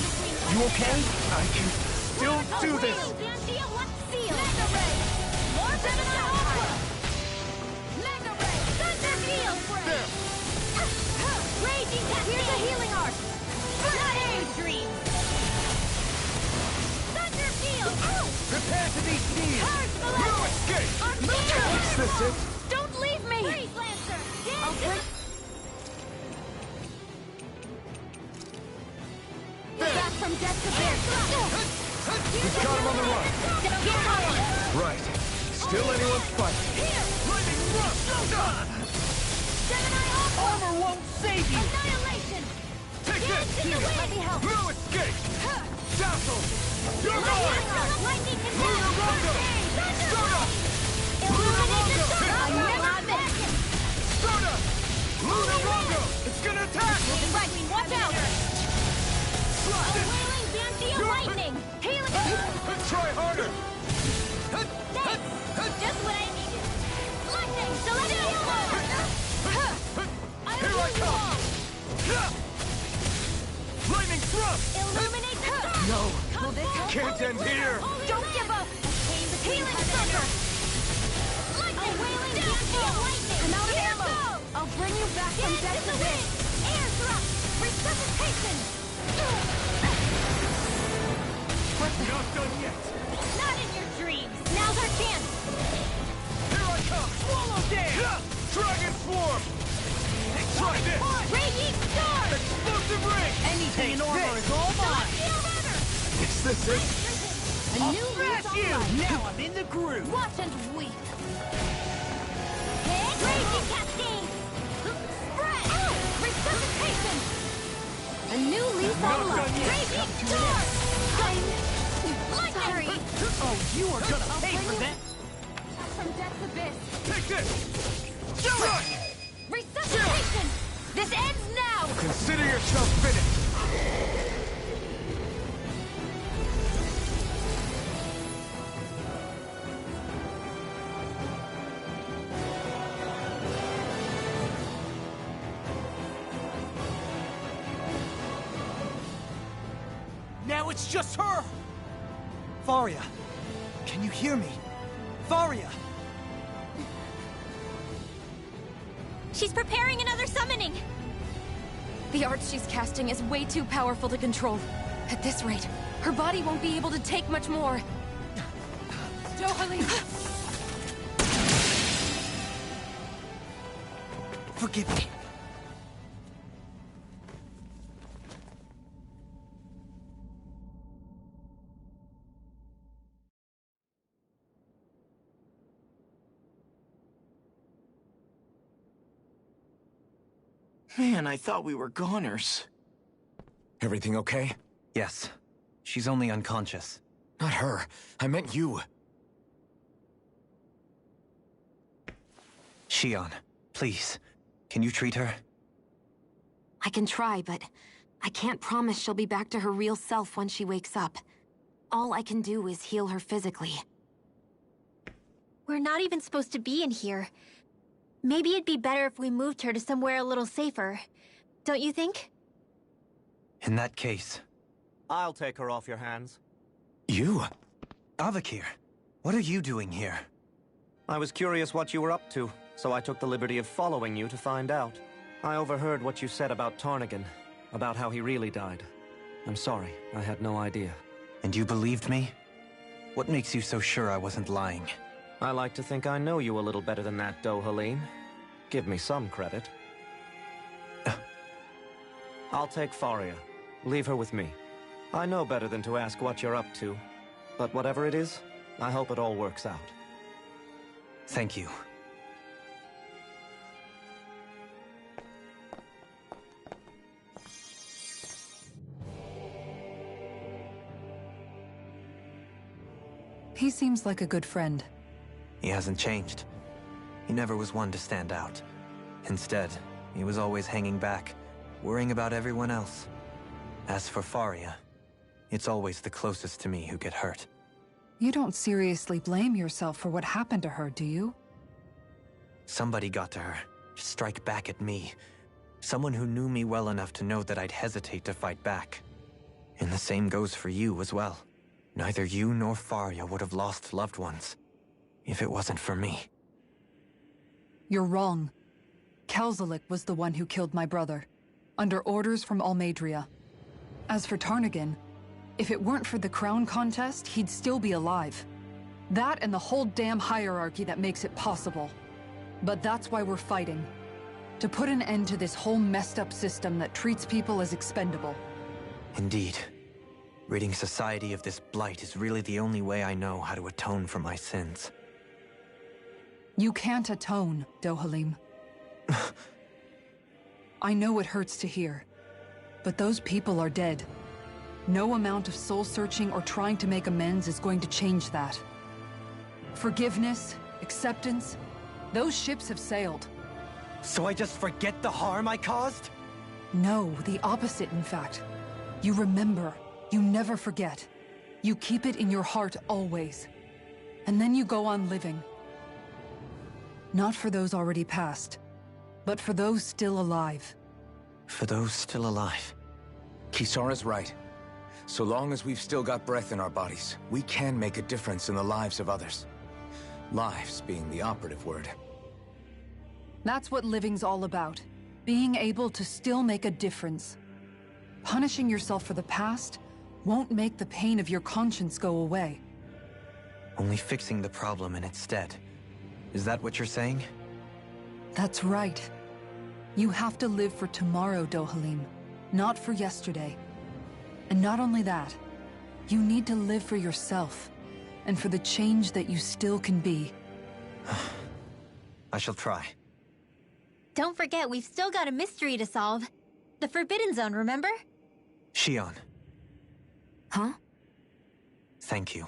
Speaker 5: you okay?
Speaker 9: I can still do this!
Speaker 13: Mega Ray! More Gemini Aqua! Mega Ray! Thunder Field!
Speaker 9: There!
Speaker 13: Raging Cat! Here's a healing arc! Not air dream! Thunder Field!
Speaker 9: Prepare to be seen!
Speaker 13: Charge
Speaker 9: No
Speaker 13: Celeste!
Speaker 9: escape!
Speaker 13: Arcana!
Speaker 9: Is this it?
Speaker 13: Don't leave me! Freeze Lancer! I'll break... Back from death to death!
Speaker 9: We've got him on the run! Right. Still anyone's fight.
Speaker 13: Here!
Speaker 9: Lightning Thrust!
Speaker 13: Gemini Aqua!
Speaker 4: Armor won't save you.
Speaker 13: Annihilation!
Speaker 9: Take
Speaker 13: Dance
Speaker 9: this!
Speaker 13: in the wind! Let me help!
Speaker 9: No escape! Dazzle! You're
Speaker 13: Lightning
Speaker 9: mine!
Speaker 13: Lightning
Speaker 9: Lunar Rondo! Stardust! Lunar Rondo!
Speaker 13: I never miss!
Speaker 9: Stardust! Lunar Rondo! It's gonna attack!
Speaker 13: Right, watch out! A wailing Zantia lightning! Healing!
Speaker 9: Try harder!
Speaker 13: Thanks! Just what I needed! Lightning! Celestial Ball!
Speaker 9: Here I come! Lightning Thrust!
Speaker 13: Illuminate the dark!
Speaker 9: No!
Speaker 13: Will this help?
Speaker 9: Can't end here!
Speaker 13: Don't give up! Healing Thunder! Lightning! A wailing Zantia lightning! I'm out of ammo! I'll bring you back from death to wind! Air thrust! Resuscitation!
Speaker 9: Not done yet!
Speaker 13: Not in your dreams! Now's our chance!
Speaker 9: Here I come!
Speaker 4: Swallow dance.
Speaker 9: Dragon Swarm! Try this!
Speaker 13: Raging Storm!
Speaker 9: Explosive Ring!
Speaker 4: Anything in armor is all mine.
Speaker 13: Celestial Runner!
Speaker 9: Is this it?
Speaker 13: A
Speaker 4: I'll
Speaker 13: new
Speaker 4: thrash
Speaker 13: lease on
Speaker 4: you.
Speaker 13: life!
Speaker 4: Now I'm in the groove.
Speaker 13: Watch and weep! Raging Cascade! Spread! Resuscitation! A new lease on
Speaker 9: Not
Speaker 13: life!
Speaker 9: done yet.
Speaker 13: Raging
Speaker 9: Come to
Speaker 13: Storm! Sorry!
Speaker 4: Oh, you are gonna
Speaker 13: I'll
Speaker 4: pay
Speaker 13: bring
Speaker 4: for
Speaker 13: you
Speaker 4: that.
Speaker 13: from death's abyss!
Speaker 9: Take this!
Speaker 13: Do it! Resuscitation! This ends now!
Speaker 9: Consider yourself finished!
Speaker 4: Now it's just her.
Speaker 5: Faria, can you hear me? Faria!
Speaker 13: She's preparing another summoning!
Speaker 7: The art she's casting is way too powerful to control. At this rate, her body won't be able to take much more. Dohalim!
Speaker 5: Forgive me.
Speaker 10: Man, I thought we were goners.
Speaker 3: Everything okay?
Speaker 5: Yes. She's only unconscious.
Speaker 3: Not her. I meant you.
Speaker 5: Shion, please. Can you treat her?
Speaker 7: I can try, but I can't promise she'll be back to her real self when she wakes up. All I can do is heal her physically.
Speaker 13: We're not even supposed to be in here. Maybe it'd be better if we moved her to somewhere a little safer. Don't you think?
Speaker 5: In that case...
Speaker 17: I'll take her off your hands.
Speaker 5: You? Avakir, what are you doing here?
Speaker 17: I was curious what you were up to, so I took the liberty of following you to find out. I overheard what you said about Tarnigan, about how he really died. I'm sorry, I had no idea.
Speaker 5: And you believed me? What makes you so sure I wasn't lying?
Speaker 17: I like to think I know you a little better than that, Dohalim. Give me some credit. I'll take Faria. Leave her with me. I know better than to ask what you're up to. But whatever it is, I hope it all works out.
Speaker 5: Thank you.
Speaker 8: He seems like a good friend.
Speaker 5: He hasn't changed. He never was one to stand out. Instead, he was always hanging back, worrying about everyone else. As for Faria, it's always the closest to me who get hurt.
Speaker 8: You don't seriously blame yourself for what happened to her, do you?
Speaker 5: Somebody got to her, to strike back at me. Someone who knew me well enough to know that I'd hesitate to fight back. And the same goes for you as well. Neither you nor Faria would have lost loved ones if it wasn't for me.
Speaker 8: You're wrong. Kelzelik was the one who killed my brother, under orders from Almeidrea. As for Tarnagin, if it weren't for the crown contest, he'd still be alive. That and the whole damn hierarchy that makes it possible. But that's why we're fighting. To put an end to this whole messed up system that treats people as expendable.
Speaker 5: Indeed. Ridding society of this blight is really the only way I know how to atone for my sins.
Speaker 8: You can't atone, Dohalim. I know it hurts to hear, but those people are dead. No amount of soul-searching or trying to make amends is going to change that. Forgiveness, acceptance, those ships have sailed.
Speaker 5: So I just forget the harm I caused?
Speaker 8: No, the opposite, in fact. You remember. You never forget. You keep it in your heart always. And then you go on living. Not for those already passed, but for those still alive.
Speaker 5: For those still alive.
Speaker 3: Kisara's right. So long as we've still got breath in our bodies, we can make a difference in the lives of others. Lives being the operative word.
Speaker 8: That's what living's all about. Being able to still make a difference. Punishing yourself for the past won't make the pain of your conscience go away.
Speaker 5: Only fixing the problem in its stead. Is that what you're saying?
Speaker 8: That's right. You have to live for tomorrow, Dohalim, not for yesterday. And not only that, you need to live for yourself, and for the change that you still can be.
Speaker 5: I shall try.
Speaker 13: Don't forget, we've still got a mystery to solve. The Forbidden Zone, remember?
Speaker 5: Shion.
Speaker 7: Huh?
Speaker 5: Thank you.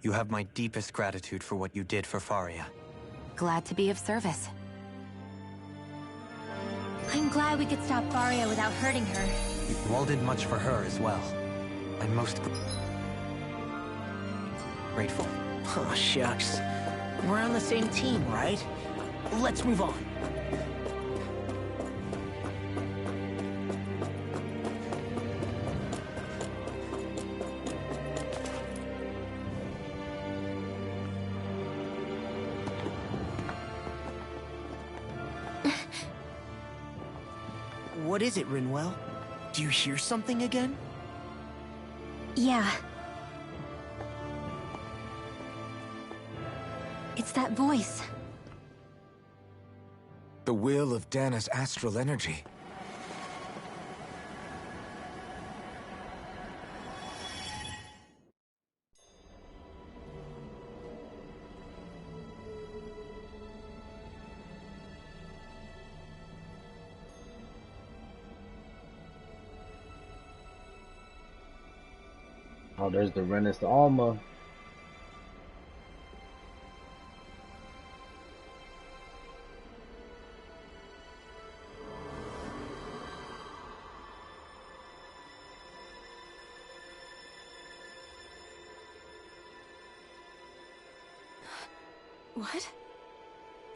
Speaker 5: You have my deepest gratitude for what you did for Faria.
Speaker 7: Glad to be of service.
Speaker 13: I'm glad we could stop Faria without hurting her.
Speaker 5: You all did much for her as well. I'm most grateful.
Speaker 10: Oh, shucks. We're on the same team, right? Let's move on. What is it, Rinwell? Do you hear something again?
Speaker 13: Yeah. It's that voice.
Speaker 3: The will of Dana's astral energy.
Speaker 1: Oh, there's the Rennis Alma.
Speaker 16: What?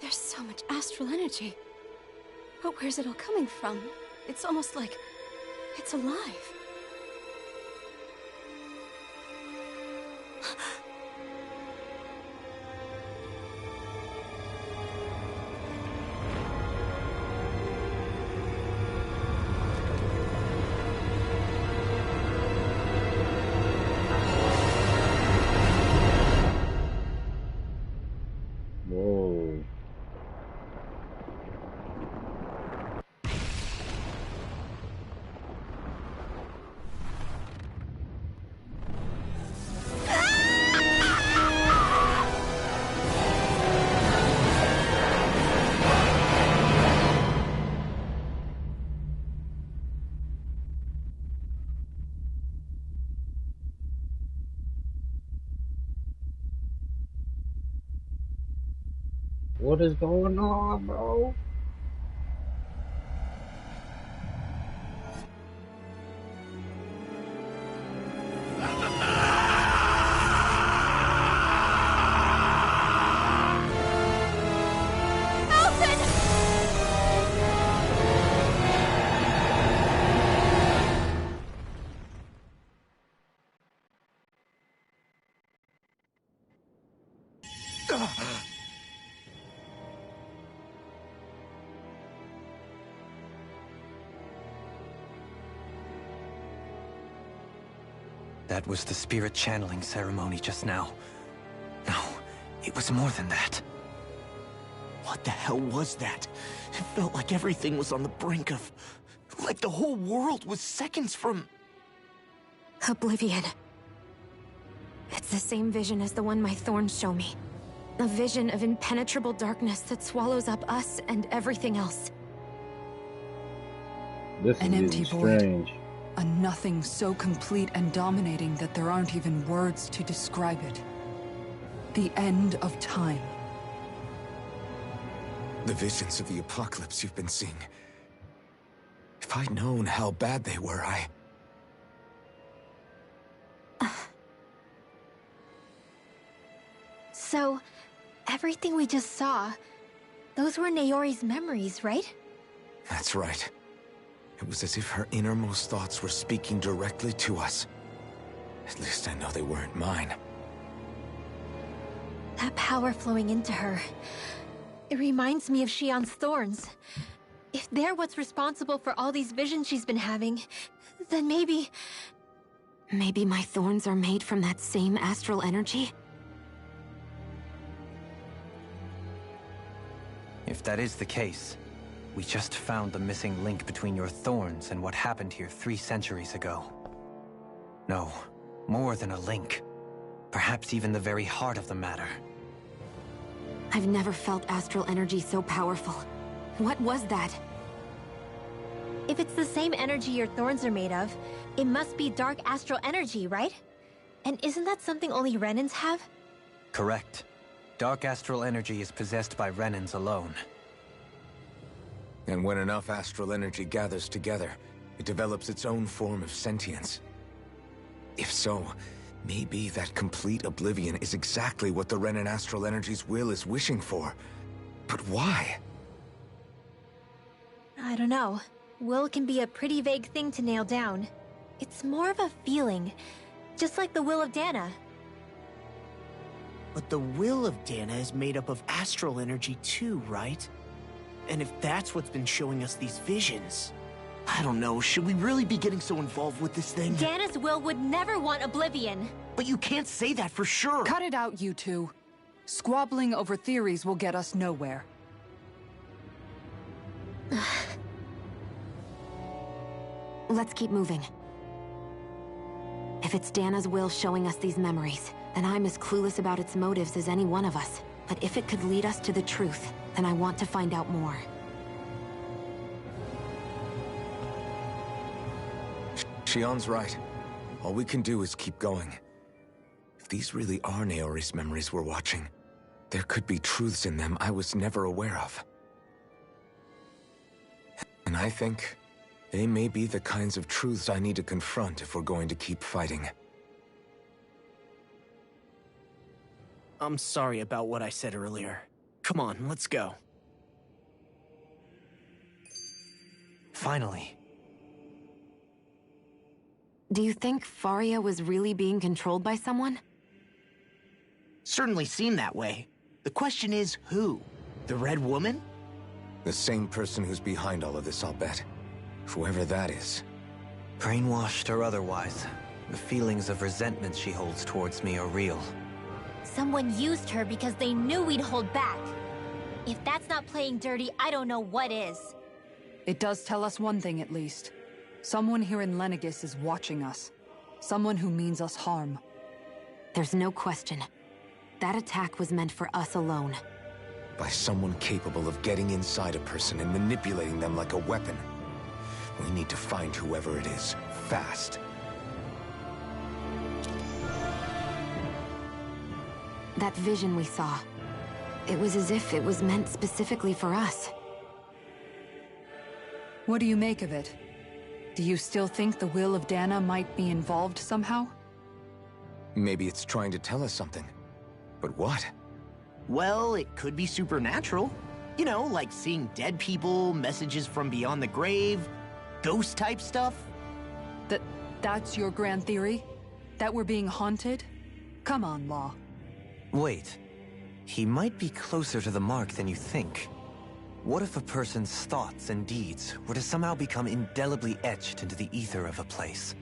Speaker 16: There's so much astral energy. But where's it all coming from? It's almost like it's alive.
Speaker 1: What is going on, bro?
Speaker 5: That was the spirit channeling ceremony just now. No, it was more than that.
Speaker 10: What the hell was that? It felt like everything was on the brink of... like the whole world was seconds from...
Speaker 16: Oblivion. It's the same vision as the one my thorns show me. A vision of impenetrable darkness that swallows up us and everything else.
Speaker 1: This is
Speaker 8: an empty
Speaker 1: strange.
Speaker 8: Void. A nothing so complete and dominating that there aren't even words to describe it. The end of time.
Speaker 3: The visions of the apocalypse you've been seeing. If I'd known how bad they were,
Speaker 13: So, everything we just saw, those were Naori's memories, right?
Speaker 3: That's right. It was as if her innermost thoughts were speaking directly to us. At least I know they weren't mine.
Speaker 13: That power flowing into her, it reminds me of Shionne's thorns. If they're what's responsible for all these visions she's been having, then maybe...
Speaker 7: Maybe my thorns are made from that same astral energy?
Speaker 5: If that is the case, we just found the missing link between your thorns and what happened here 3 centuries ago. No, more than a link. Perhaps even the very heart of the matter.
Speaker 7: I've never felt astral energy so powerful. What was that?
Speaker 13: If it's the same energy your thorns are made of, it must be dark astral energy, right? And isn't that something only Renans have?
Speaker 5: Correct. Dark astral energy is possessed by Renans alone.
Speaker 3: And when enough astral energy gathers together, it develops its own form of sentience. If so, maybe that complete oblivion is exactly what the Renan astral energy's will is wishing for. But why?
Speaker 13: I don't know. Will can be a pretty vague thing to nail down. It's more of a feeling, just like the will of Dana.
Speaker 10: But the will of Dana is made up of astral energy too, right? And if that's what's been showing us these visions... I don't know, should we really be getting so involved with this thing?
Speaker 13: Dana's will would never want oblivion.
Speaker 10: But you can't say that for sure.
Speaker 8: Cut it out, you two. Squabbling over theories will get us nowhere.
Speaker 7: Let's keep moving. If it's Dana's will showing us these memories, then I'm as clueless about its motives as any one of us. But if it could lead us to the truth, then I want to find out more.
Speaker 3: Shionne's right. All we can do is keep going. If these really are Naori's memories we're watching, there could be truths in them I was never aware of. And I think they may be the kinds of truths I need to confront if we're going to keep fighting.
Speaker 10: I'm sorry about what I said earlier. Come on, let's go.
Speaker 5: Finally.
Speaker 7: Do you think Faria was really being controlled by someone?
Speaker 10: Certainly seemed that way. The question is, who? The Red Woman?
Speaker 3: The same person who's behind all of this, I'll bet. Whoever that is.
Speaker 5: Brainwashed or otherwise, the feelings of resentment she holds towards me are real.
Speaker 13: Someone used her because they knew we'd hold back. If that's not playing dirty, I don't know what is.
Speaker 8: It does tell us one thing at least. Someone here in Lenegis is watching us. Someone who means us harm.
Speaker 7: There's no question. That attack was meant for us alone.
Speaker 3: By someone capable of getting inside a person and manipulating them like a weapon. We need to find whoever it is, fast.
Speaker 7: That vision we saw. It was as if it was meant specifically for us.
Speaker 8: What do you make of it? Do you still think the will of Dana might be involved somehow?
Speaker 3: Maybe it's trying to tell us something. But what?
Speaker 10: Well, it could be supernatural. You know, like seeing dead people, messages from beyond the grave, ghost-type stuff.
Speaker 8: That's your grand theory? That we're being haunted? Come on, Law.
Speaker 5: Wait. He might be closer to the mark than you think. What if a person's thoughts and deeds were to somehow become indelibly etched into the ether of a place?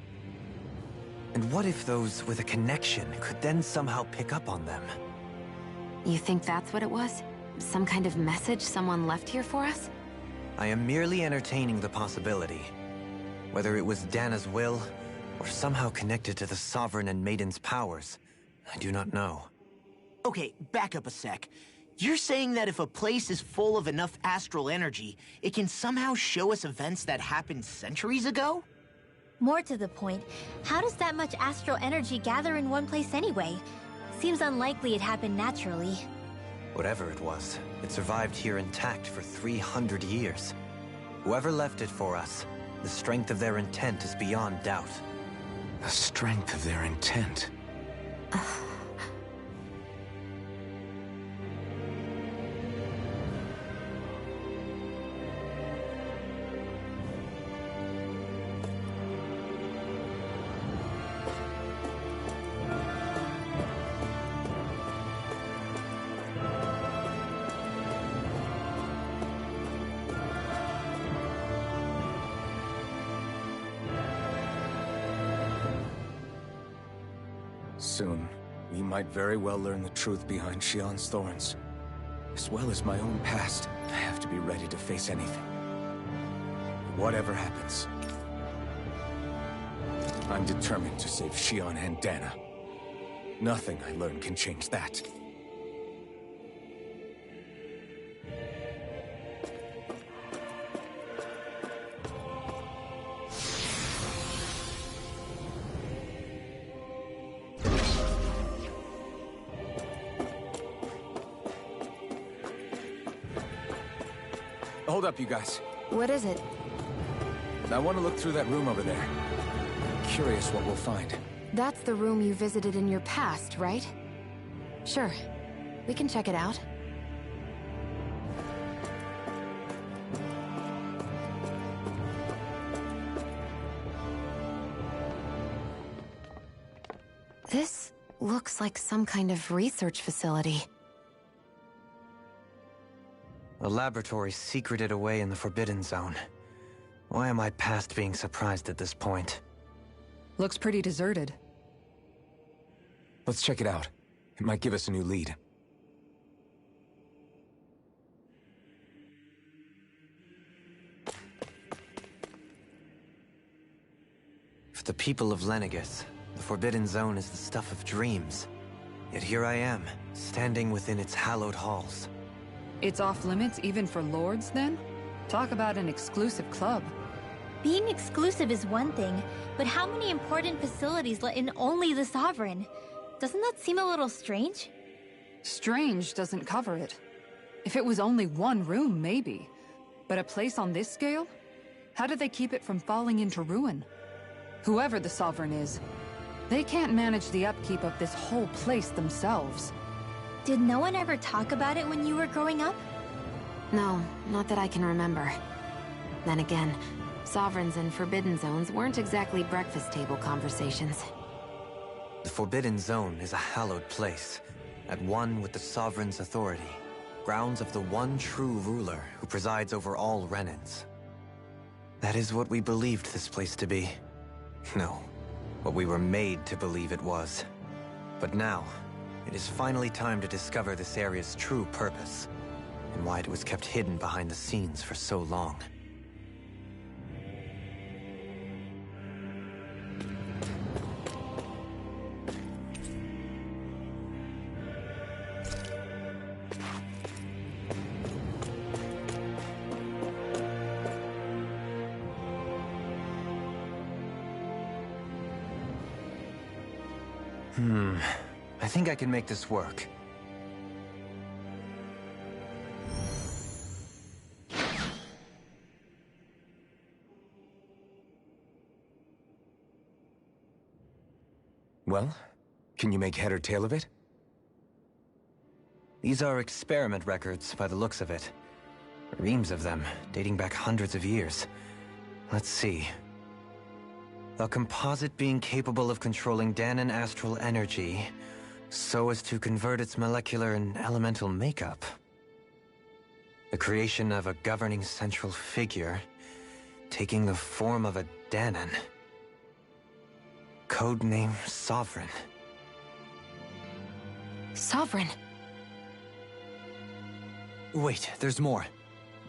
Speaker 5: And what if those with a connection could then somehow pick up on them?
Speaker 7: You think that's what it was? Some kind of message someone left here for us?
Speaker 5: I am merely entertaining the possibility. Whether it was Dana's will, or somehow connected to the Sovereign and Maiden's powers, I do not know.
Speaker 10: Okay, back up a sec. You're saying that if a place is full of enough astral energy, it can somehow show us events that happened centuries ago?
Speaker 13: More to the point, how does that much astral energy gather in one place anyway? Seems unlikely it happened naturally.
Speaker 5: Whatever it was, it survived here intact for 300 years. Whoever left it for us, the strength of their intent is beyond doubt.
Speaker 3: The strength of their intent. Soon, we might very well learn the truth behind Shionne's thorns. As well as my own past, I have to be ready to face anything. Whatever happens. I'm determined to save Shionne and Dana. Nothing I learn can change that. Hold up, you guys.
Speaker 7: What is it?
Speaker 3: I want to look through that room over there. Curious what we'll find.
Speaker 7: That's the room you visited in your past, right? Sure. We can check it out. This looks like some kind of research facility.
Speaker 5: A laboratory secreted away in the Forbidden Zone. Why am I past being surprised at this point?
Speaker 8: Looks pretty deserted.
Speaker 3: Let's check it out. It might give us a new lead.
Speaker 5: For the people of Lenegis, the Forbidden Zone is the stuff of dreams. Yet here I am, standing within its hallowed halls.
Speaker 8: It's off limits even for lords, then? Talk about an exclusive club.
Speaker 13: Being exclusive is one thing, but how many important facilities let in only the Sovereign? Doesn't that seem a little strange?
Speaker 8: Strange doesn't cover it. If it was only one room, maybe. But a place on this scale? How do they keep it from falling into ruin? Whoever the Sovereign is, they can't manage the upkeep of this whole place themselves.
Speaker 13: Did no one ever talk about it when you were growing up?
Speaker 7: No, not that I can remember. Then again, Sovereigns and Forbidden Zones weren't exactly breakfast table conversations.
Speaker 5: The Forbidden Zone is a hallowed place, at one with the Sovereign's authority, grounds of the one true ruler who presides over all Renans. That is what we believed this place to be. No, what we were made to believe it was. But now, it is finally time to discover this area's true purpose, and why it was kept hidden behind the scenes for so long. I think I can make this work.
Speaker 3: Well, can you make head or tail of it?
Speaker 5: These are experiment records by the looks of it. Reams of them, dating back hundreds of years. Let's see. A composite being capable of controlling Dahnan astral energy so as to convert its molecular and elemental makeup. The creation of a governing central figure taking the form of a Dahnan. Codename Sovereign.
Speaker 7: Sovereign?
Speaker 5: Wait, there's more.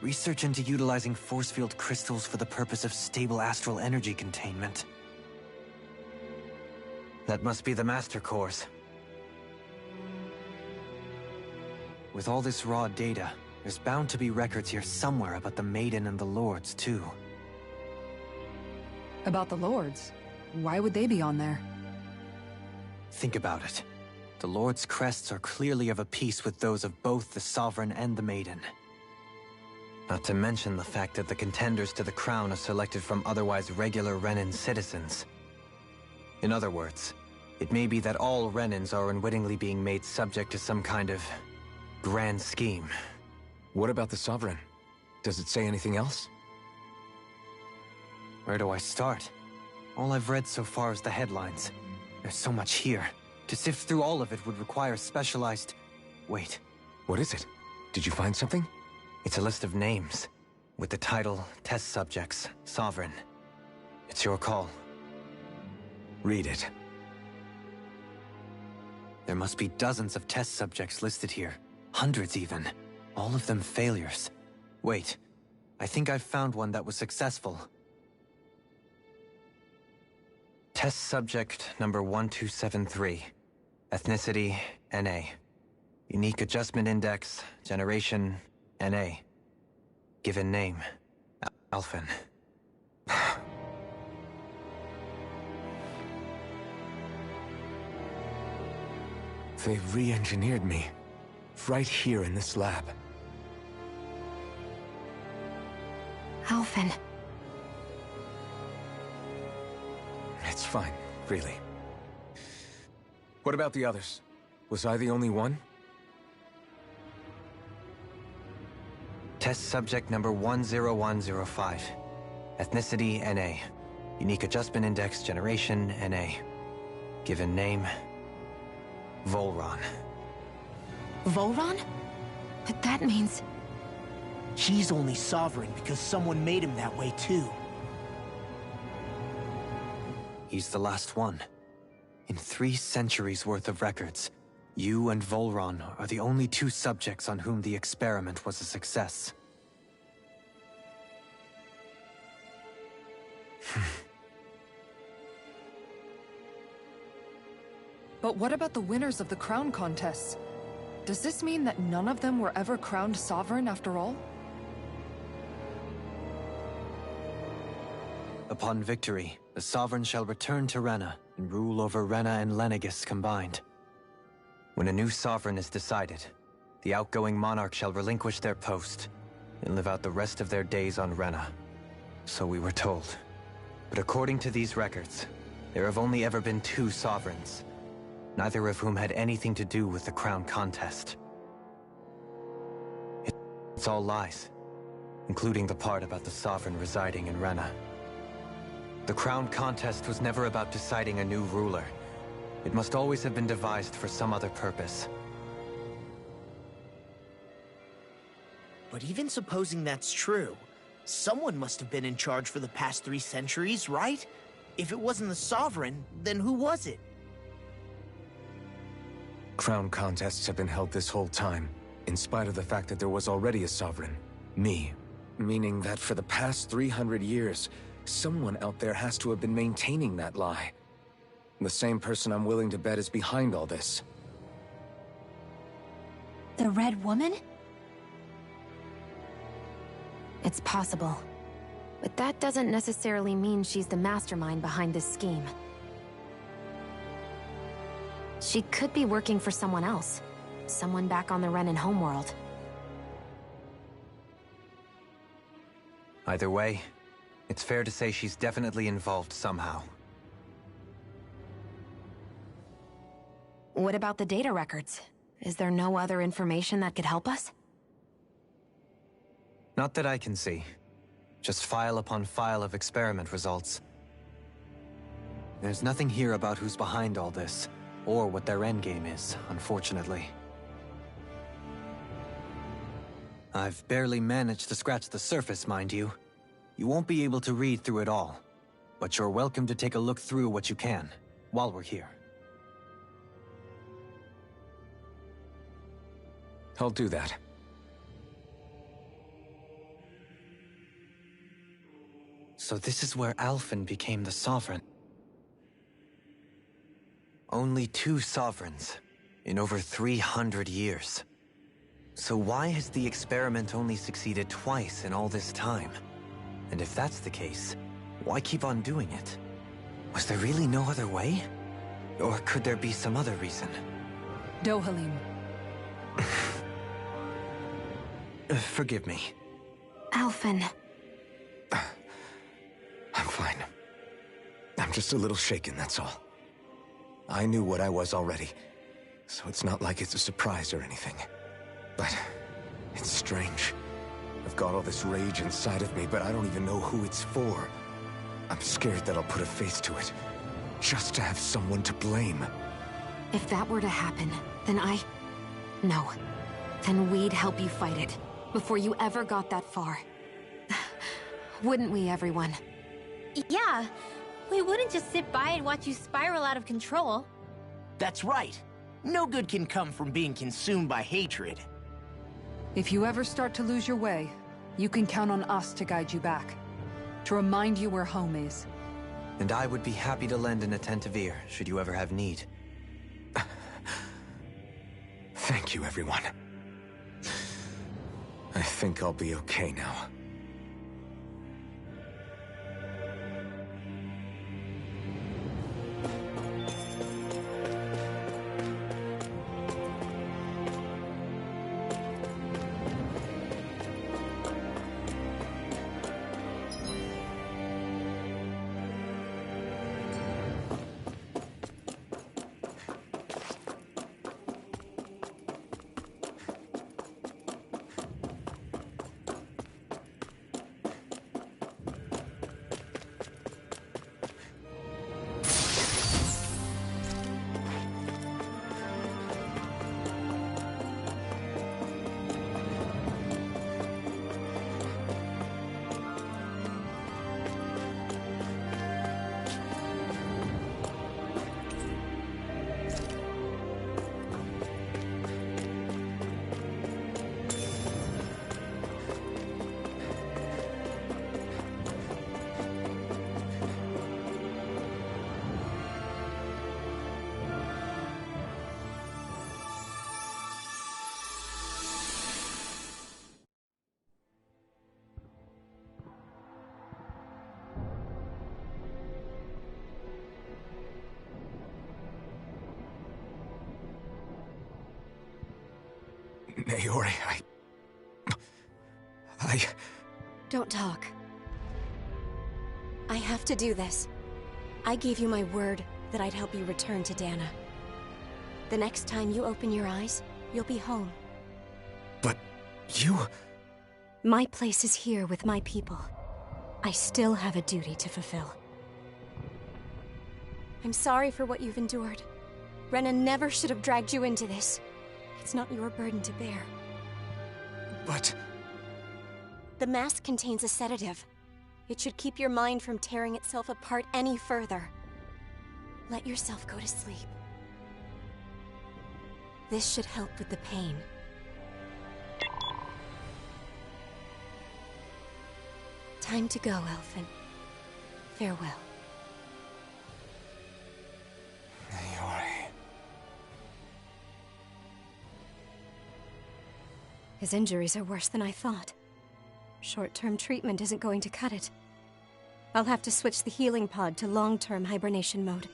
Speaker 5: Research into utilizing force field crystals for the purpose of stable astral energy containment. That must be the Master Cores. With all this raw data, there's bound to be records here somewhere about the Maiden and the Lords, too.
Speaker 8: About the Lords? Why would they be on there?
Speaker 5: Think about it. The Lord's crests are clearly of a piece with those of both the Sovereign and the Maiden. Not to mention the fact that the contenders to the crown are selected from otherwise regular Renan citizens. In other words, it may be that all Renans are unwittingly being made subject to some kind of grand scheme.
Speaker 3: What about the Sovereign? Does it say anything else?
Speaker 5: Where do I start? All I've read so far is the headlines. There's so much here. To sift through all of it would require specialized... Wait.
Speaker 3: What is it? Did you find something?
Speaker 5: It's a list of names, with the title, Test Subjects, Sovereign. It's your call.
Speaker 3: Read it.
Speaker 5: There must be dozens of test subjects listed here. Hundreds even. All of them failures. Wait, I think I've found one that was successful. Test subject number 1273. Ethnicity, NA. Unique Adjustment Index, Generation, NA. Given name, Alphen.
Speaker 3: They re-engineered me. Right here in this lab.
Speaker 7: Alphen.
Speaker 3: It's fine, really. What about the others? Was I the only one?
Speaker 5: Test subject number 10105. Ethnicity, NA. Unique Adjustment Index, Generation, NA. Given name, Volron.
Speaker 7: Volron? But that means...
Speaker 10: He's only Sovereign because someone made him that way too.
Speaker 5: He's the last one. In 3 centuries worth of records, you and Volron are the only 2 subjects on whom the experiment was a success.
Speaker 8: But what about the winners of the crown contests? Does this mean that none of them were ever crowned sovereign after all?
Speaker 5: Upon victory, the Sovereign shall return to Rena and rule over Rena and Lenegis combined. When a new Sovereign is decided, the outgoing monarch shall relinquish their post and live out the rest of their days on Rena. So we were told. But according to these records, there have only ever been 2 Sovereigns, neither of whom had anything to do with the crown contest. It's all lies, including the part about the Sovereign residing in Rena. The crown contest was never about deciding a new ruler. It must always have been devised for some other purpose.
Speaker 10: But even supposing that's true, someone must have been in charge for the past 3 centuries, right? If it wasn't the Sovereign, then who was it?
Speaker 3: Crown contests have been held this whole time, in spite of the fact that there was already a Sovereign. Me. Meaning that for the past 300 years, someone out there has to have been maintaining that lie. The same person I'm willing to bet is behind all this.
Speaker 13: The Red Woman?
Speaker 7: It's possible. But that doesn't necessarily mean she's the mastermind behind this scheme. She could be working for someone else. Someone back on the Renan homeworld.
Speaker 5: Either way, it's fair to say she's definitely involved somehow.
Speaker 7: What about the data records? Is there no other information that could help us?
Speaker 5: Not that I can see. Just file upon file of experiment results. There's nothing here about who's behind all this, or what their endgame is, unfortunately. I've barely managed to scratch the surface, mind you. You won't be able to read through it all, but you're welcome to take a look through what you can, while we're here.
Speaker 3: I'll do that.
Speaker 5: So this is where Alphen became the Sovereign. Only 2 Sovereigns in over 300 years. So why has the experiment only succeeded twice in all this time? And if that's the case, why keep on doing it? Was there really no other way? Or could there be some other reason?
Speaker 8: Dohalim.
Speaker 5: Forgive me.
Speaker 7: Alphen.
Speaker 3: I'm fine. I'm just a little shaken, that's all. I knew what I was already, so it's not like it's a surprise or anything. But it's strange. I've got all this rage inside of me, but I don't even know who it's for. I'm scared that I'll put a face to it, just to have someone to blame.
Speaker 7: If that were to happen, then No. Then we'd help you fight it, before you ever got that far. Wouldn't we, everyone?
Speaker 13: Yeah. We wouldn't just sit by and watch you spiral out of control.
Speaker 10: That's right. No good can come from being consumed by hatred.
Speaker 8: If you ever start to lose your way, you can count on us to guide you back. To remind you where home is.
Speaker 5: And I would be happy to lend an attentive ear, should you ever have need.
Speaker 3: Thank you, everyone. I think I'll be okay now. Naori, I...
Speaker 16: Don't talk. I have to do this. I gave you my word that I'd help you return to Dana. The next time you open your eyes, you'll be home.
Speaker 3: But you...
Speaker 16: My place is here with my people. I still have a duty to fulfill. I'm sorry for what you've endured. Rena never should have dragged you into this. It's not your burden to bear.
Speaker 3: But...
Speaker 16: The mask contains a sedative. It should keep your mind from tearing itself apart any further. Let yourself go to sleep. This should help with the pain. Time to go, Alphen. Farewell.
Speaker 3: Naori...
Speaker 16: His injuries are worse than I thought. Short-term treatment isn't going to cut it. I'll have to switch the healing pod to long-term hibernation mode.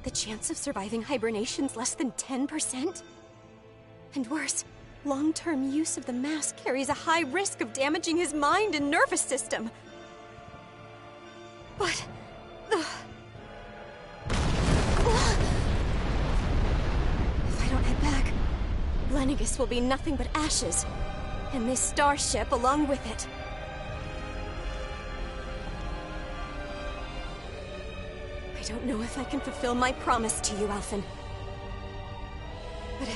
Speaker 16: The chance of surviving hibernation's less than 10%? And worse, long-term use of the mask carries a high risk of damaging his mind and nervous system. But... Lenegis will be nothing but ashes. And this starship along with it. I don't know if I can fulfill my promise to you, Alphen. But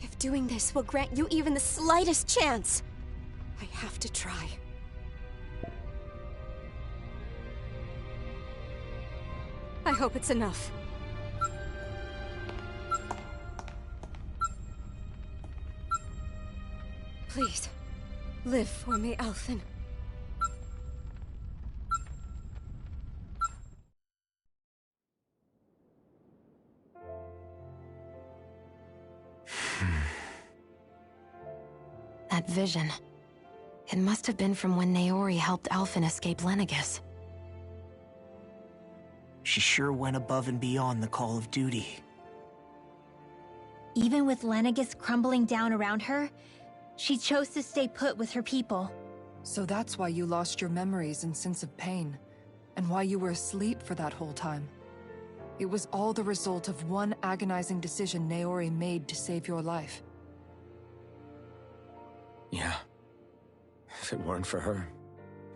Speaker 16: if doing this will grant you even the slightest chance, I have to try. I hope it's enough. Please, live for me, Alphen.
Speaker 7: That vision. It must have been from when Naori helped Alphen escape Lenegis.
Speaker 10: She sure went above and beyond the call of duty.
Speaker 13: Even with Lenegis crumbling down around her, she chose to stay put with her people.
Speaker 8: So that's why you lost your memories and sense of pain, and why you were asleep for that whole time. It was all the result of one agonizing decision Naori made to save your life.
Speaker 3: Yeah. If it weren't for her,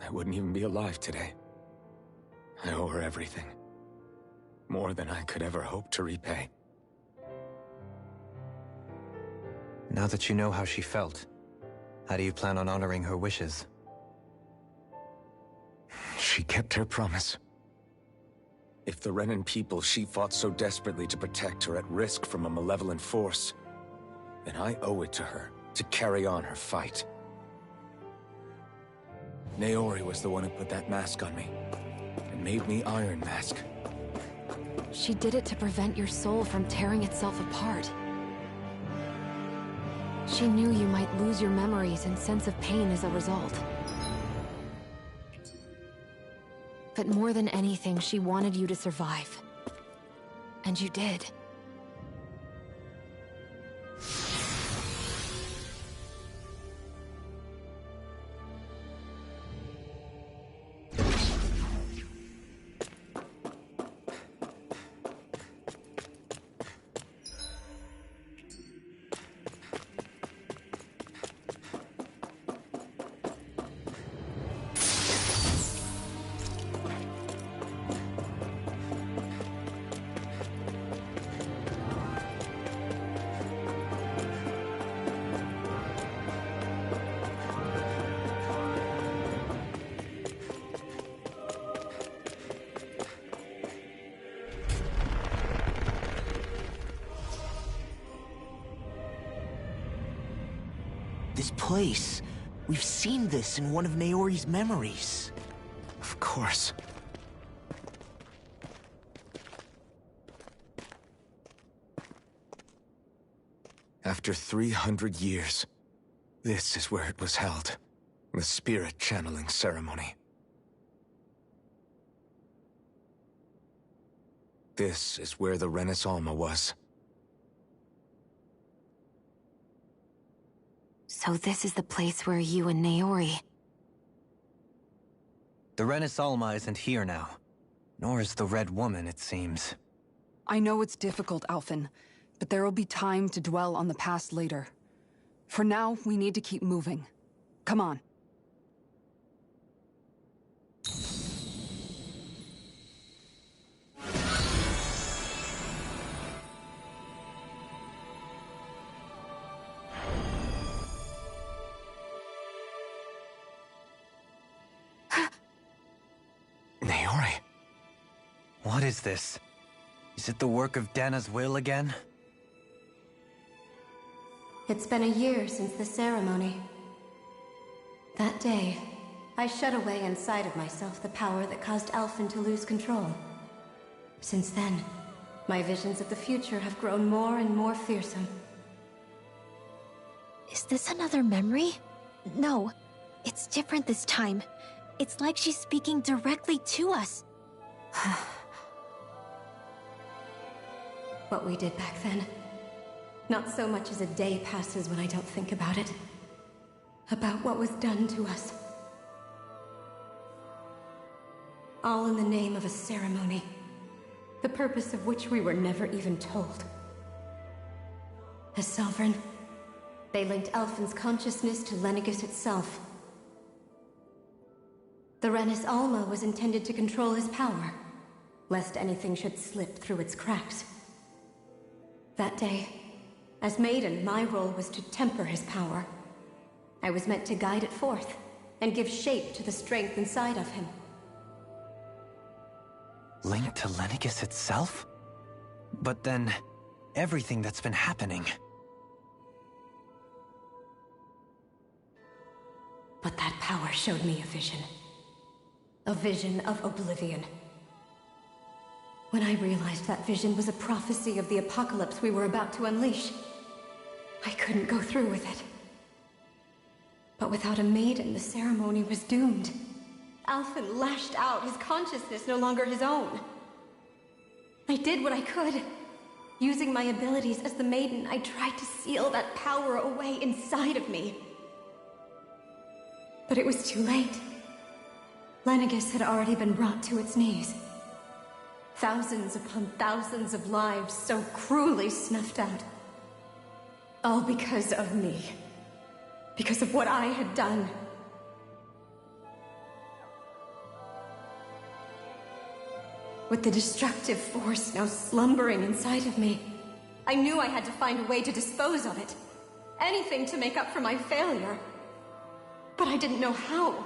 Speaker 3: I wouldn't even be alive today. I owe her everything. More than I could ever hope to repay.
Speaker 5: Now that you know how she felt, how do you plan on honoring her wishes?
Speaker 3: She kept her promise. If the Renan people she fought so desperately to protect are at risk from a malevolent force, then I owe it to her to carry on her fight. Naori was the one who put that mask on me, and made me Iron Mask.
Speaker 7: She did it to prevent your soul from tearing itself apart. She knew you might lose your memories and sense of pain as a result. But more than anything, she wanted you to survive. And you did.
Speaker 10: This place. We've seen this in one of Naori's memories.
Speaker 3: Of course. After 300 years, this is where it was held. The spirit channeling ceremony. This is where the Renis Alma was.
Speaker 7: So this is the place where you and Naori...
Speaker 5: The Renis Alma isn't here now. Nor is the Red Woman, it seems.
Speaker 8: I know it's difficult, Alphen, but there will be time to dwell on the past later. For now, we need to keep moving. Come on.
Speaker 3: Naori.
Speaker 5: What is this? Is it the work of Dana's will again?
Speaker 16: It's been a year since the ceremony. That day, I shut away inside of myself the power that caused Alphen to lose control. Since then, my visions of the future have grown more and more fearsome.
Speaker 13: Is this another memory? No, it's different this time. It's like she's speaking directly to us.
Speaker 16: What we did back then. Not so much as a day passes when I don't think about it. About what was done to us. All in the name of a ceremony. The purpose of which we were never even told. The Sovereign. They linked Alphen's consciousness to Lenegis itself. The Renis Alma was intended to control his power, lest anything should slip through its cracks. That day, as Maiden, my role was to temper his power. I was meant to guide it forth, and give shape to the strength inside of him.
Speaker 5: Linked to Lenegis itself? But then, everything that's been happening...
Speaker 16: But that power showed me a vision. A vision of oblivion. When I realized that vision was a prophecy of the apocalypse we were about to unleash, I couldn't go through with it. But without a maiden, the ceremony was doomed. Alphen lashed out, his consciousness no longer his own. I did what I could. Using my abilities as the maiden, I tried to seal that power away inside of me. But it was too late. Lenegis had already been brought to its knees. Thousands upon thousands of lives so cruelly snuffed out. All because of me. Because of what I had done. With the destructive force now slumbering inside of me, I knew I had to find a way to dispose of it. Anything to make up for my failure. But I didn't know how.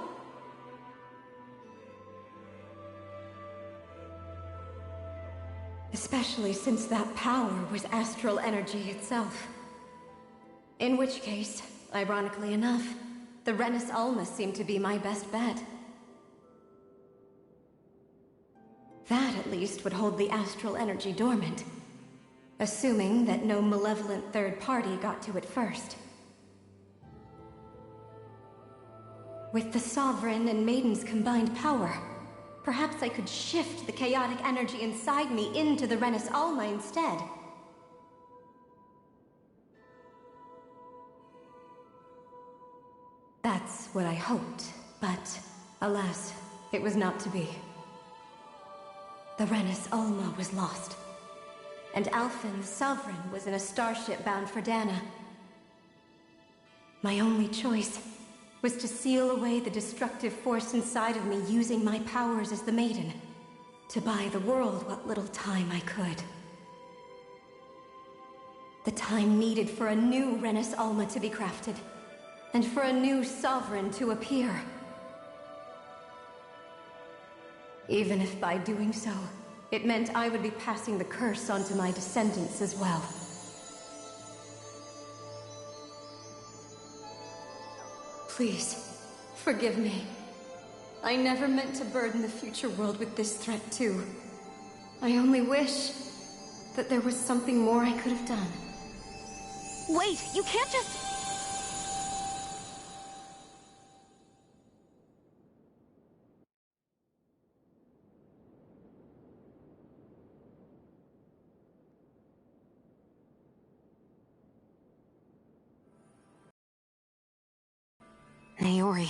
Speaker 16: Especially since that power was astral energy itself. In which case, ironically enough, the Renis Alma seemed to be my best bet. That, at least, would hold the astral energy dormant. Assuming that no malevolent third party got to it first. With the Sovereign and Maiden's combined power, perhaps I could shift the chaotic energy inside me into the Renis Alma instead. That's what I hoped, but alas, it was not to be. The Renis Alma was lost, and Alphen, the Sovereign, was in a starship bound for Dana. My only choice was to seal away the destructive force inside of me using my powers as the Maiden, to buy the world what little time I could. The time needed for a new Renis Alma to be crafted, and for a new Sovereign to appear. Even if by doing so, it meant I would be passing the curse on to my descendants as well. Please, forgive me. I never meant to burden the future world with this threat too. I only wish that there was something more I could have done.
Speaker 13: Wait, you can't just...
Speaker 7: Naori.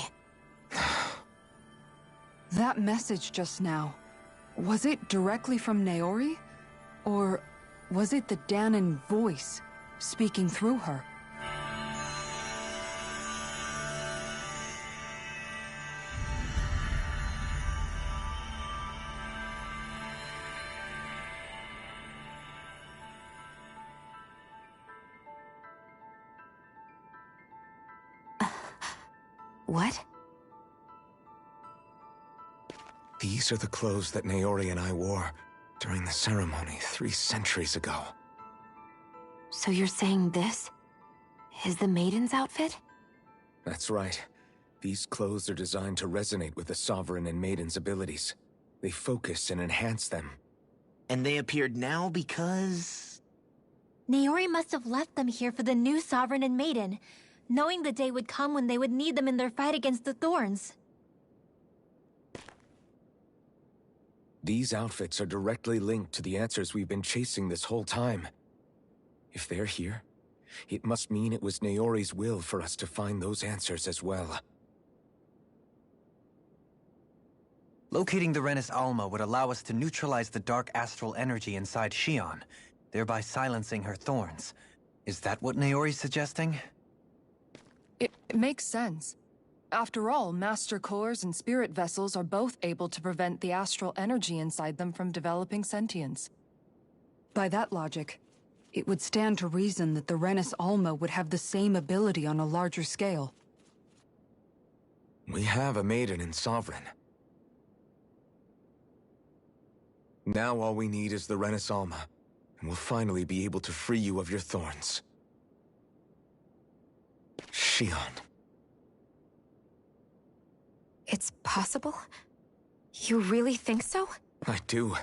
Speaker 8: That message just now, was it directly from Naori? Or was it the Dahnan voice speaking through her?
Speaker 7: What?
Speaker 3: These are the clothes that Naori and I wore during the ceremony 3 centuries ago.
Speaker 7: So you're saying this is the Maiden's outfit?
Speaker 3: That's right. These clothes are designed to resonate with the Sovereign and Maiden's abilities. They focus and enhance them.
Speaker 10: And they appeared now because...
Speaker 13: Naori must have left them here for the new Sovereign and Maiden, knowing the day would come when they would need them in their fight against the Thorns.
Speaker 3: These outfits are directly linked to the answers we've been chasing this whole time. If they're here, it must mean it was Naori's will for us to find those answers as well.
Speaker 5: Locating the Renis Alma would allow us to neutralize the dark astral energy inside Xion, thereby silencing her thorns. Is that what Naori's suggesting?
Speaker 8: It makes sense. After all, Master Cores and Spirit Vessels are both able to prevent the astral energy inside them from developing sentience. By that logic, it would stand to reason that the Renis Alma would have the same ability on a larger scale.
Speaker 3: We have a maiden in Sovereign. Now all we need is the Renis Alma, and we'll finally be able to free you of your thorns. Shionne.
Speaker 7: It's possible? You really think so?
Speaker 3: I do.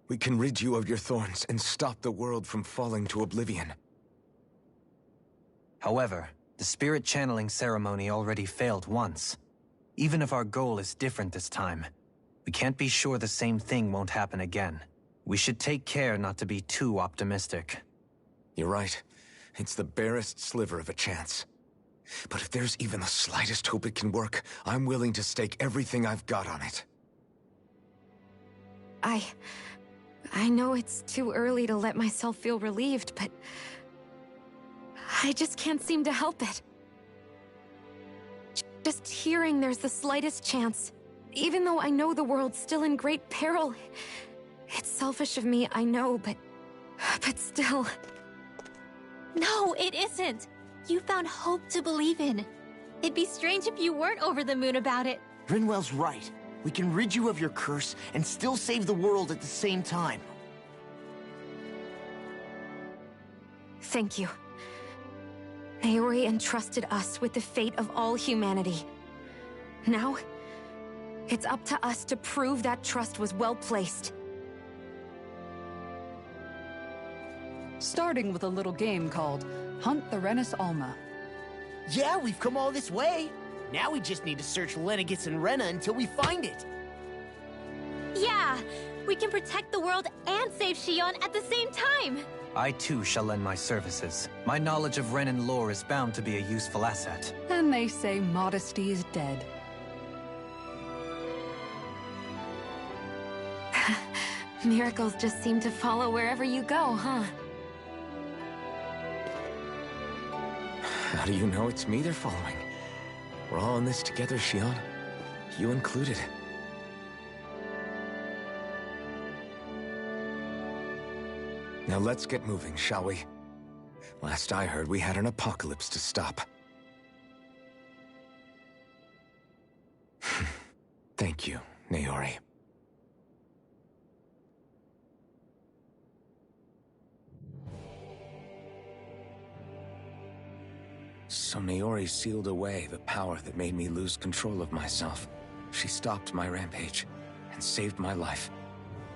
Speaker 3: We can rid you of your thorns and stop the world from falling to oblivion.
Speaker 5: However, the spirit channeling ceremony already failed once. Even if our goal is different this time, we can't be sure the same thing won't happen again. We should take care not to be too optimistic.
Speaker 3: You're right. It's the barest sliver of a chance. But if there's even the slightest hope it can work, I'm willing to stake everything I've got on it.
Speaker 7: I know it's too early to let myself feel relieved, but I just can't seem to help it. Just hearing there's the slightest chance, even though I know the world's still in great peril. It's selfish of me, I know, but still.
Speaker 13: No, it isn't. You found hope to believe in. It'd be strange if you weren't over the moon about it.
Speaker 10: Rinwell's right. We can rid you of your curse and still save the world at the same time.
Speaker 7: Thank you. Naori entrusted us with the fate of all humanity. Now, it's up to us to prove that trust was well placed.
Speaker 8: Starting with a little game called Hunt the Renis Alma.
Speaker 10: Yeah, we've come all this way. Now we just need to search Lenegis and Rena until we find it.
Speaker 13: Yeah, we can protect the world and save Shionne at the same time.
Speaker 5: I too shall lend my services. My knowledge of Renan lore is bound to be a useful asset.
Speaker 8: And they say modesty is dead.
Speaker 7: Miracles just seem to follow wherever you go, huh?
Speaker 3: How do you know it's me they're following? We're all in this together, Shionne. You included. Now let's get moving, shall we? Last I heard, we had an apocalypse to stop. Thank you, Naori. So Naori sealed away the power that made me lose control of myself. She stopped my rampage and saved my life.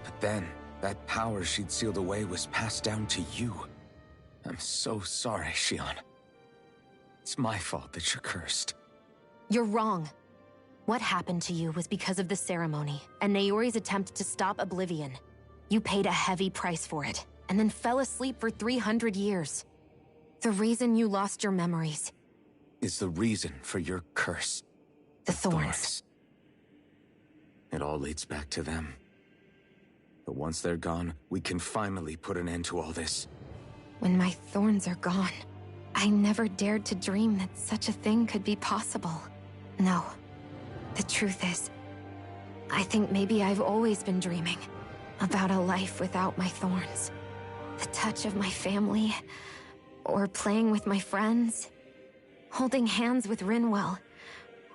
Speaker 3: But then, that power she'd sealed away was passed down to you. I'm so sorry, Shionne. It's my fault that you're cursed.
Speaker 7: You're wrong. What happened to you was because of the ceremony, and Naori's attempt to stop Oblivion. You paid a heavy price for it, and then fell asleep for 300 years. The reason you lost your memories
Speaker 3: is the reason for your curse.
Speaker 7: The thorns.
Speaker 3: It all leads back to them. But once they're gone, we can finally put an end to all this.
Speaker 7: When my thorns are gone, I never dared to dream that such a thing could be possible. No. The truth is, I think maybe I've always been dreaming about a life without my thorns. The touch of my family, or playing with my friends, holding hands with Rinwell,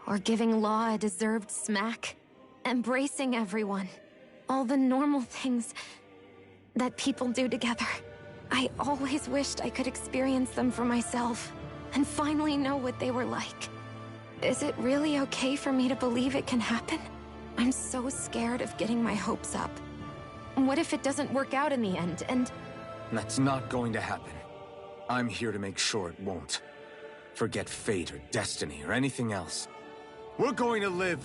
Speaker 7: or giving Law a deserved smack, embracing everyone. All the normal things that people do together. I always wished I could experience them for myself, and finally know what they were like. Is it really okay for me to believe it can happen? I'm so scared of getting my hopes up. What if it doesn't work out in the end, and...
Speaker 3: That's not going to happen. I'm here to make sure it won't. Forget fate or destiny or anything else. We're going to live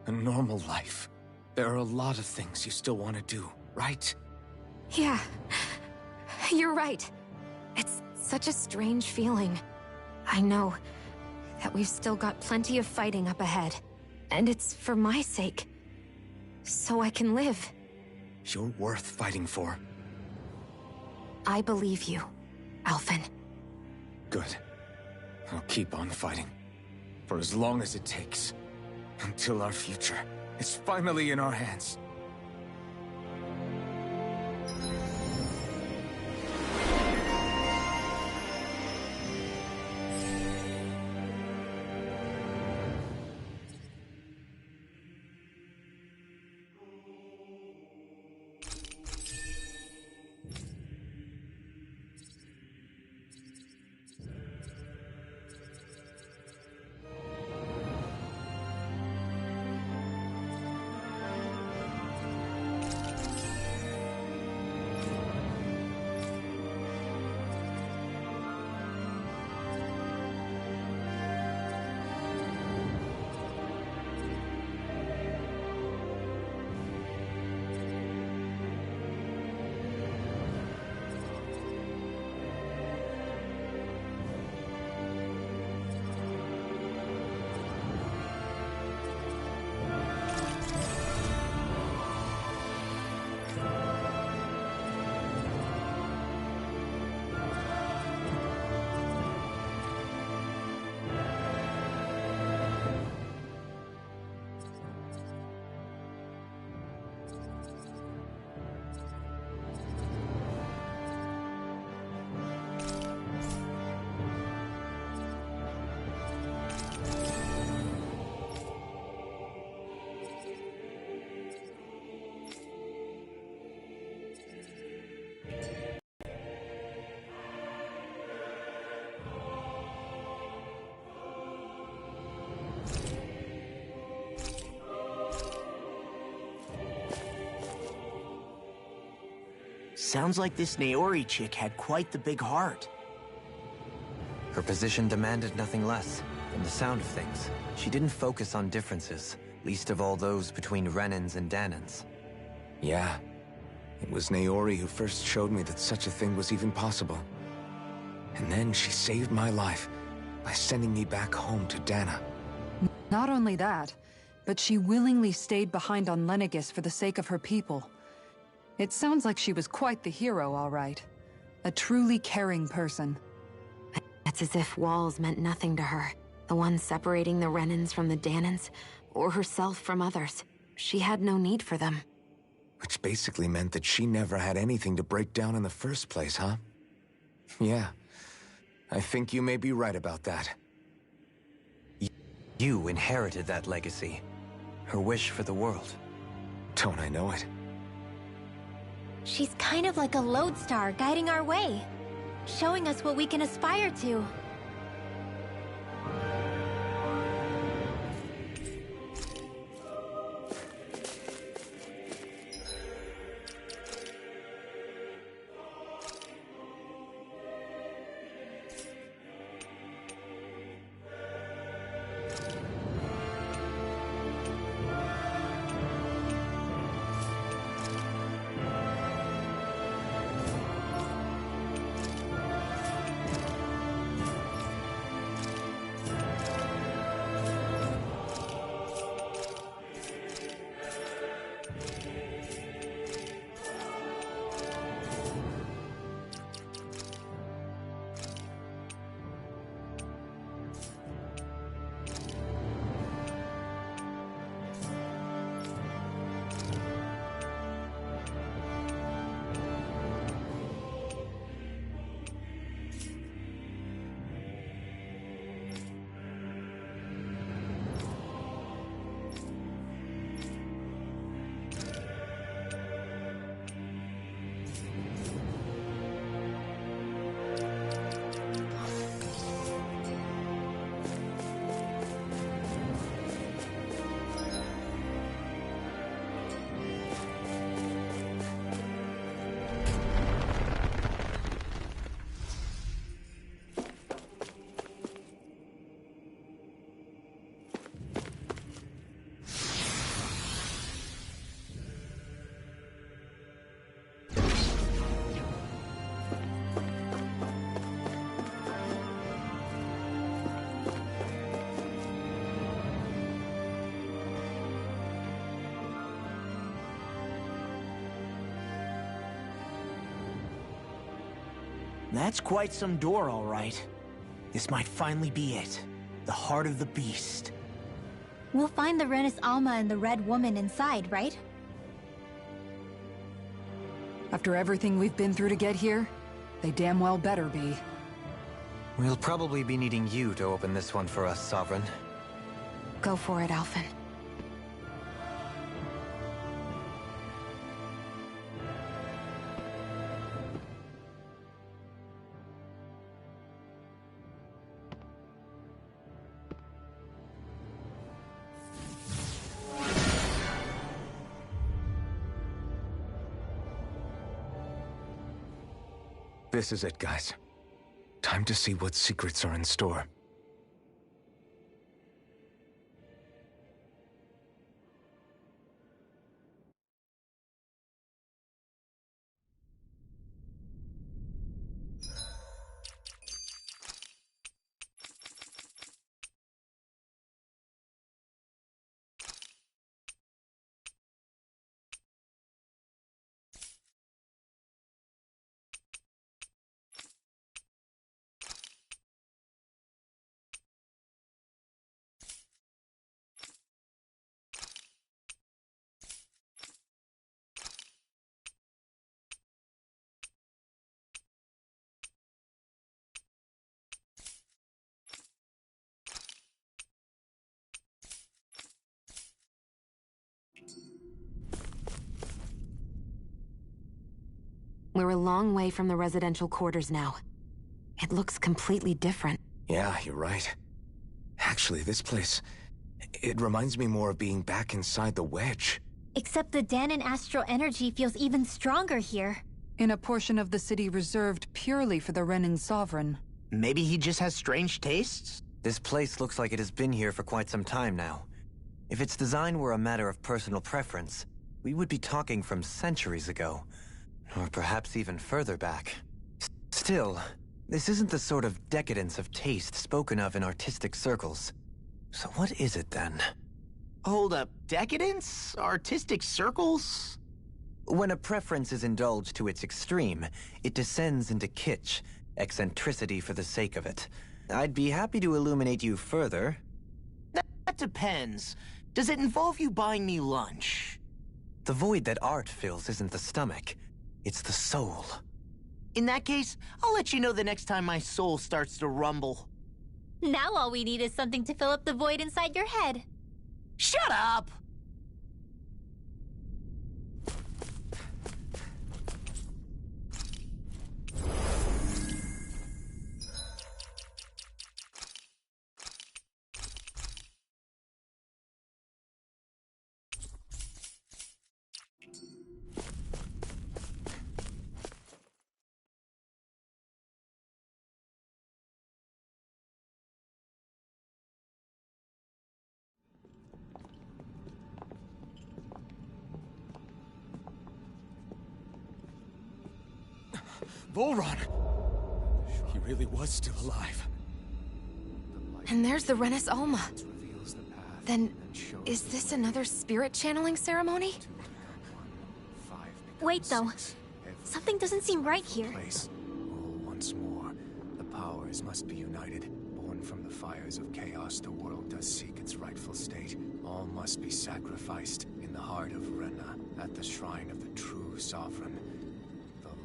Speaker 3: a normal life. There are a lot of things you still want to do, right?
Speaker 7: Yeah, you're right. It's such a strange feeling. I know that we've still got plenty of fighting up ahead, and it's for my sake, so I can live.
Speaker 3: You're worth fighting for.
Speaker 7: I believe you, Alphen.
Speaker 3: Good. I'll keep on fighting. For as long as it takes. Until our future is finally in our hands.
Speaker 10: Sounds like this Naori chick had quite the big heart.
Speaker 5: Her position demanded nothing less. From the sound of things, she didn't focus on differences, least of all those between Renans and Dahnans.
Speaker 3: Yeah. It was Naori who first showed me that such a thing was even possible. And then she saved my life by sending me back home to Dahna.
Speaker 8: Not only that, but she willingly stayed behind on Lenegis for the sake of her people. It sounds like she was quite the hero, all right. A truly caring person.
Speaker 7: It's as if walls meant nothing to her. The ones separating the Renans from the Dahnans, or herself from others. She had no need for them.
Speaker 3: Which basically meant that she never had anything to break down in the first place, huh? Yeah. I think you may be right about that.
Speaker 5: You inherited that legacy. Her wish for the world.
Speaker 3: Don't I know it?
Speaker 13: She's kind of like a lodestar guiding our way, showing us what we can aspire to.
Speaker 10: That's quite some door, all right. This might finally be it. The heart of the beast.
Speaker 13: We'll find the Renis Alma and the Red Woman inside, right?
Speaker 8: After everything we've been through to get here, they damn well better be.
Speaker 5: We'll probably be needing you to open this one for us, Sovereign.
Speaker 7: Go for it, Alphen.
Speaker 3: This is it, guys. Time to see what secrets are in store.
Speaker 7: We're a long way from the residential quarters now. It looks completely different.
Speaker 3: Yeah, you're right. Actually, this place... it reminds me more of being back inside the Wedge.
Speaker 13: Except the Dahnan astral energy feels even stronger here.
Speaker 8: In a portion of the city reserved purely for the Renin Sovereign.
Speaker 10: Maybe he just has strange tastes?
Speaker 5: This place looks like it has been here for quite some time now. If its design were a matter of personal preference, we would be talking from centuries ago. Or perhaps even further back. Still, this isn't the sort of decadence of taste spoken of in artistic circles. So what is it then?
Speaker 10: Hold up, decadence? Artistic circles?
Speaker 5: When a preference is indulged to its extreme, it descends into kitsch, eccentricity for the sake of it. I'd be happy to illuminate you further.
Speaker 10: That depends. Does it involve you buying me lunch?
Speaker 5: The void that art fills isn't the stomach. It's the soul.
Speaker 10: In that case, I'll let you know the next time my soul starts to rumble.
Speaker 13: Now all we need is something to fill up the void inside your head.
Speaker 10: Shut up!
Speaker 3: Volron! He really was still alive.
Speaker 7: And there's the Renis Alma. Then, is this another spirit channeling ceremony?
Speaker 13: Wait, though. Something doesn't seem right here.
Speaker 18: Once more, the powers must be united. Born from the fires of chaos, the world does seek its rightful state. All must be sacrificed in the heart of Rena, at the shrine of the true sovereign.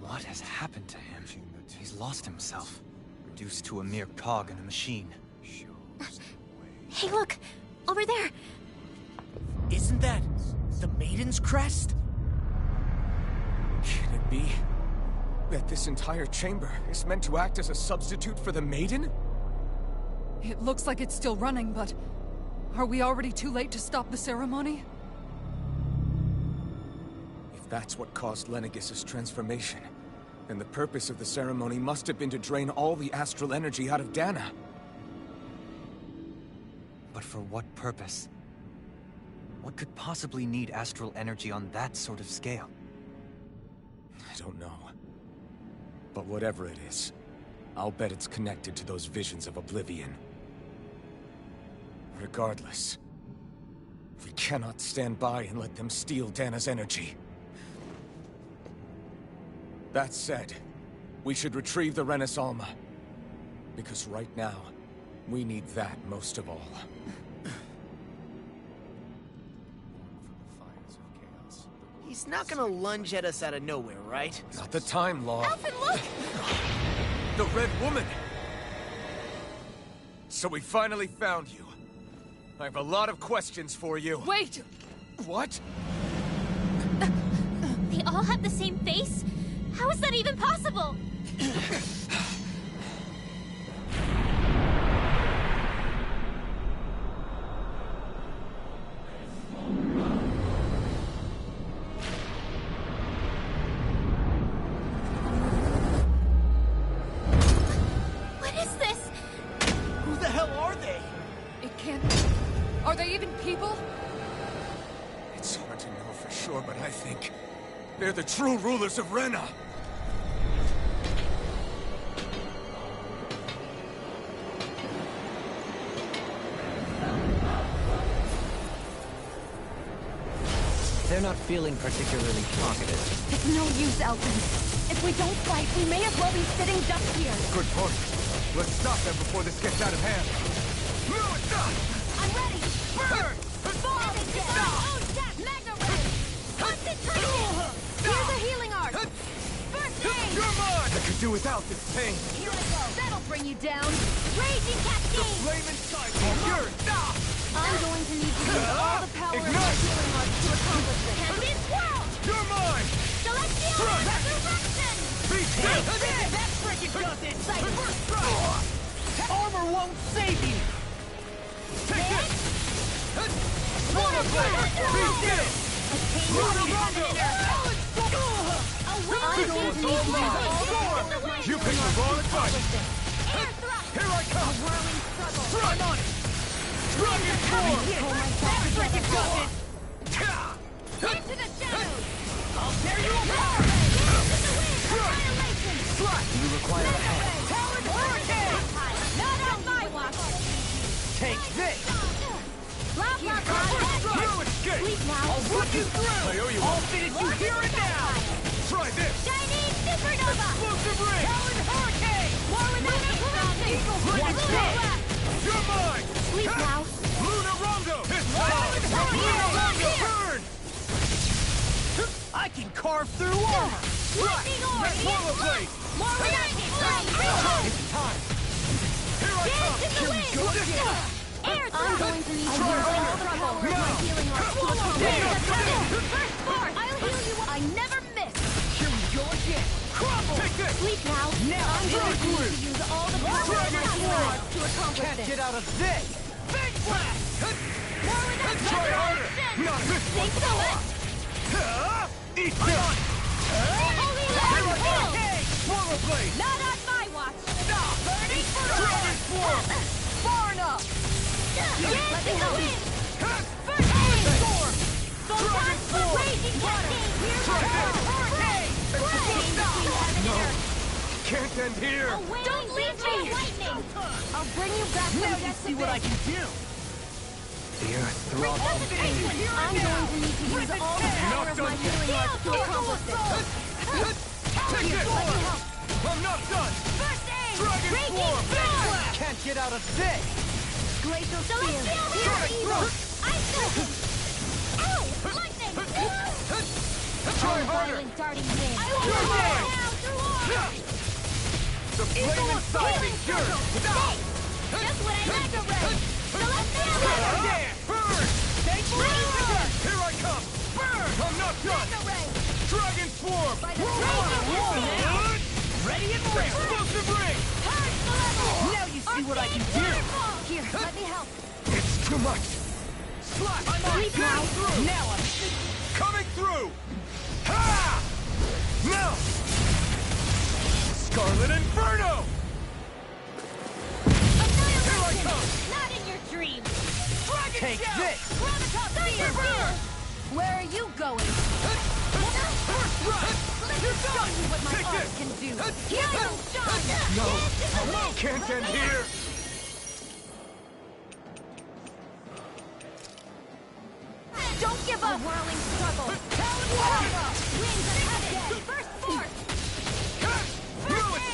Speaker 11: What has happened to him? He's lost himself, reduced to a mere cog in a machine.
Speaker 13: Hey, look! Over there!
Speaker 10: Isn't that the Maiden's crest?
Speaker 3: Can it be that this entire chamber is meant to act as a substitute for the Maiden?
Speaker 8: It looks like it's still running, but... are we already too late to stop the ceremony?
Speaker 3: If that's what caused Lenegis' transformation, then the purpose of the ceremony must have been to drain all the astral energy out of Dahna.
Speaker 11: But for what purpose? What could possibly need astral energy on that sort of scale?
Speaker 3: I don't know. But whatever it is, I'll bet it's connected to those visions of oblivion. Regardless, we cannot stand by and let them steal Dahna's energy. That said, We should retrieve the Renaissance. Because right now, we need that most of all.
Speaker 10: He's not gonna lunge at us out of nowhere, right?
Speaker 3: Not the time, Law.
Speaker 13: Alphen, look!
Speaker 3: The Red Woman! So we finally found you. I have a lot of questions for you.
Speaker 8: Wait!
Speaker 3: What?
Speaker 13: They all have the same face? How is that even possible? What is this?
Speaker 10: Who the hell are they?
Speaker 8: It can't... Are they even people?
Speaker 3: It's hard to know for sure, but I think they're the true rulers of Renna.
Speaker 5: They're not feeling particularly talkative.
Speaker 15: It's no use, Alphen. If we don't fight, we may as well be sitting ducks here.
Speaker 3: Good point. Let's stop them before this gets out of hand.
Speaker 15: I'm ready. Burn! Fall! Own death! Magna Ray! Concentration! Here's a healing art! First aid!
Speaker 3: You're mine! I could do without this pain.
Speaker 15: Here I go. That'll bring you down. Raging Cascade!
Speaker 3: The flaming cycle! Yours!
Speaker 15: I'm going to need to use all the power of my
Speaker 3: Ignite!
Speaker 15: healing art to accomplish this.
Speaker 13: Tempest Swirl!
Speaker 3: You're mine!
Speaker 13: Celestial Resurrection!
Speaker 3: Be still!
Speaker 10: That freaking does it! First try! Armor won't save you!
Speaker 3: Take this!
Speaker 10: Water blade! Be still!
Speaker 3: You picked the wrong fight! Here I come! Run on it! Dragon form!
Speaker 10: That freaking does it!
Speaker 13: Into the shadows!
Speaker 10: I'll tear you apart!
Speaker 5: You require help.
Speaker 10: Talon Hurricane!
Speaker 13: Not on my watch!
Speaker 10: Take this!
Speaker 3: You escape!
Speaker 10: I'll put you through!
Speaker 3: I owe you
Speaker 10: I'll
Speaker 3: one.
Speaker 10: finish you here and now!
Speaker 3: Try this!
Speaker 13: Chinese Supernova!
Speaker 3: Explosive ring!
Speaker 10: Talon Hurricane!
Speaker 13: War without interruption!
Speaker 10: Watch this!
Speaker 3: You're mine!
Speaker 13: Sleep now!
Speaker 3: Luna Rondo!
Speaker 10: Talon Hurricane!
Speaker 3: Burn!
Speaker 10: I can carve through armor!
Speaker 13: Lightning Orb!
Speaker 3: Swallow blade!
Speaker 13: More lightning!
Speaker 3: It's time! Here I come!
Speaker 13: Dance in the wind! Air
Speaker 15: I'm going to need to use
Speaker 3: Try
Speaker 15: all
Speaker 3: harder.
Speaker 15: the power of my healing art to
Speaker 13: Swallow
Speaker 15: accomplish
Speaker 13: Dance!
Speaker 15: this.
Speaker 13: First force!
Speaker 15: I'll heal you. I never miss.
Speaker 10: Here we go again! Crumble!
Speaker 3: Take this!
Speaker 13: Sleep now!
Speaker 10: Now
Speaker 15: I'm going to need
Speaker 3: Dragon
Speaker 15: to use all the power of my healing art to accomplish
Speaker 10: Can't
Speaker 15: this.
Speaker 10: get out of this! Big blast!
Speaker 13: War without
Speaker 3: Try harder!
Speaker 13: interruption!
Speaker 3: Not this one!
Speaker 13: Think so it!
Speaker 3: Eat this!
Speaker 13: Holy Land!
Speaker 10: Hurricane!
Speaker 3: Swallow blade!
Speaker 13: Not on my watch!
Speaker 10: Stop!
Speaker 13: Burning
Speaker 3: Dragon form!
Speaker 10: Far enough!
Speaker 13: Dance in the wind!
Speaker 10: First aid! Storm!
Speaker 13: Photon for raging cascade! Here
Speaker 3: Try
Speaker 13: we
Speaker 3: this!
Speaker 13: go!
Speaker 10: Hurricane!
Speaker 3: Can't end here!
Speaker 13: Don't leave me! Lightning!
Speaker 15: I'll bring you back
Speaker 10: Now
Speaker 15: from
Speaker 10: you
Speaker 15: death
Speaker 10: see
Speaker 15: to
Speaker 10: what I
Speaker 15: this.
Speaker 10: can do!
Speaker 5: The earth throbs.
Speaker 15: I'm going to need to use all the power of my healing art to accomplish this.
Speaker 3: Take this! I'm not done!
Speaker 13: First aid!
Speaker 3: Dragon
Speaker 13: Raging
Speaker 3: form!
Speaker 13: storm!
Speaker 10: Can't get out of this!
Speaker 15: Glacial
Speaker 13: Celestial
Speaker 15: spear.
Speaker 13: Mirror Evil! Ice Serpent! Ow! Lightning!
Speaker 3: Try harder!
Speaker 13: Violent darting wind! I will
Speaker 3: You're
Speaker 13: burn
Speaker 3: mine!
Speaker 13: now through armor!
Speaker 3: The flame inside is yours!
Speaker 13: Stop! Just what I like to read! Celestial Mirror!
Speaker 3: Burn!
Speaker 10: Thank you!
Speaker 3: Here I come! Burn! I'm not done! Dragon swarm!
Speaker 10: Ready and ready!
Speaker 3: Explosive ring!
Speaker 10: Now you see what I can do!
Speaker 15: Here, let me help.
Speaker 3: It's too much!
Speaker 10: Slot! I'm on it now! Now I'm...
Speaker 3: Coming through! Ha! Now! Scarlet Inferno! Here I come!
Speaker 13: Not in your dreams!
Speaker 3: Dragon
Speaker 10: Take
Speaker 3: Shell!
Speaker 10: this!
Speaker 13: Thunderbird!
Speaker 15: Where are you going?
Speaker 3: First run! You're
Speaker 15: Show
Speaker 3: done!
Speaker 15: you what my
Speaker 3: Take
Speaker 15: art
Speaker 3: this!
Speaker 15: can do.
Speaker 13: Yellow shot!
Speaker 3: No! Can't end here!
Speaker 15: Don't give up. A whirling struggle.
Speaker 13: Wings of heaven! First force!
Speaker 3: Ruin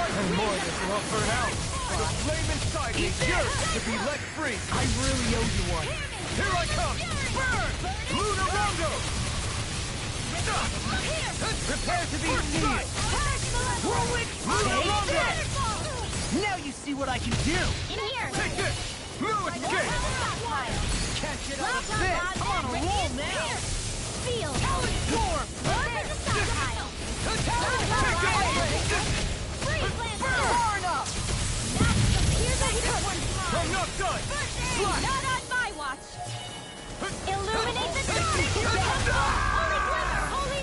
Speaker 9: And more of this will burn out. And the flame inside me yearns to be let free. I really owe you one. Here I come! Burn! Lunar Rondo!
Speaker 4: Prepare to be sealed! Whirlwind Take! Now you see what I can do!
Speaker 13: In here!
Speaker 9: Take this! No escape!
Speaker 4: Catch it on a bit! I'm on a roll now!
Speaker 13: Feel!
Speaker 4: Talon Storm!
Speaker 13: Burn the stockpile!
Speaker 4: Far enough!
Speaker 13: Here's a hit one smile!
Speaker 9: I'm not done! Slash!
Speaker 13: Not on my watch! Illuminate the dark! Here comes the holy glimmer! Holy...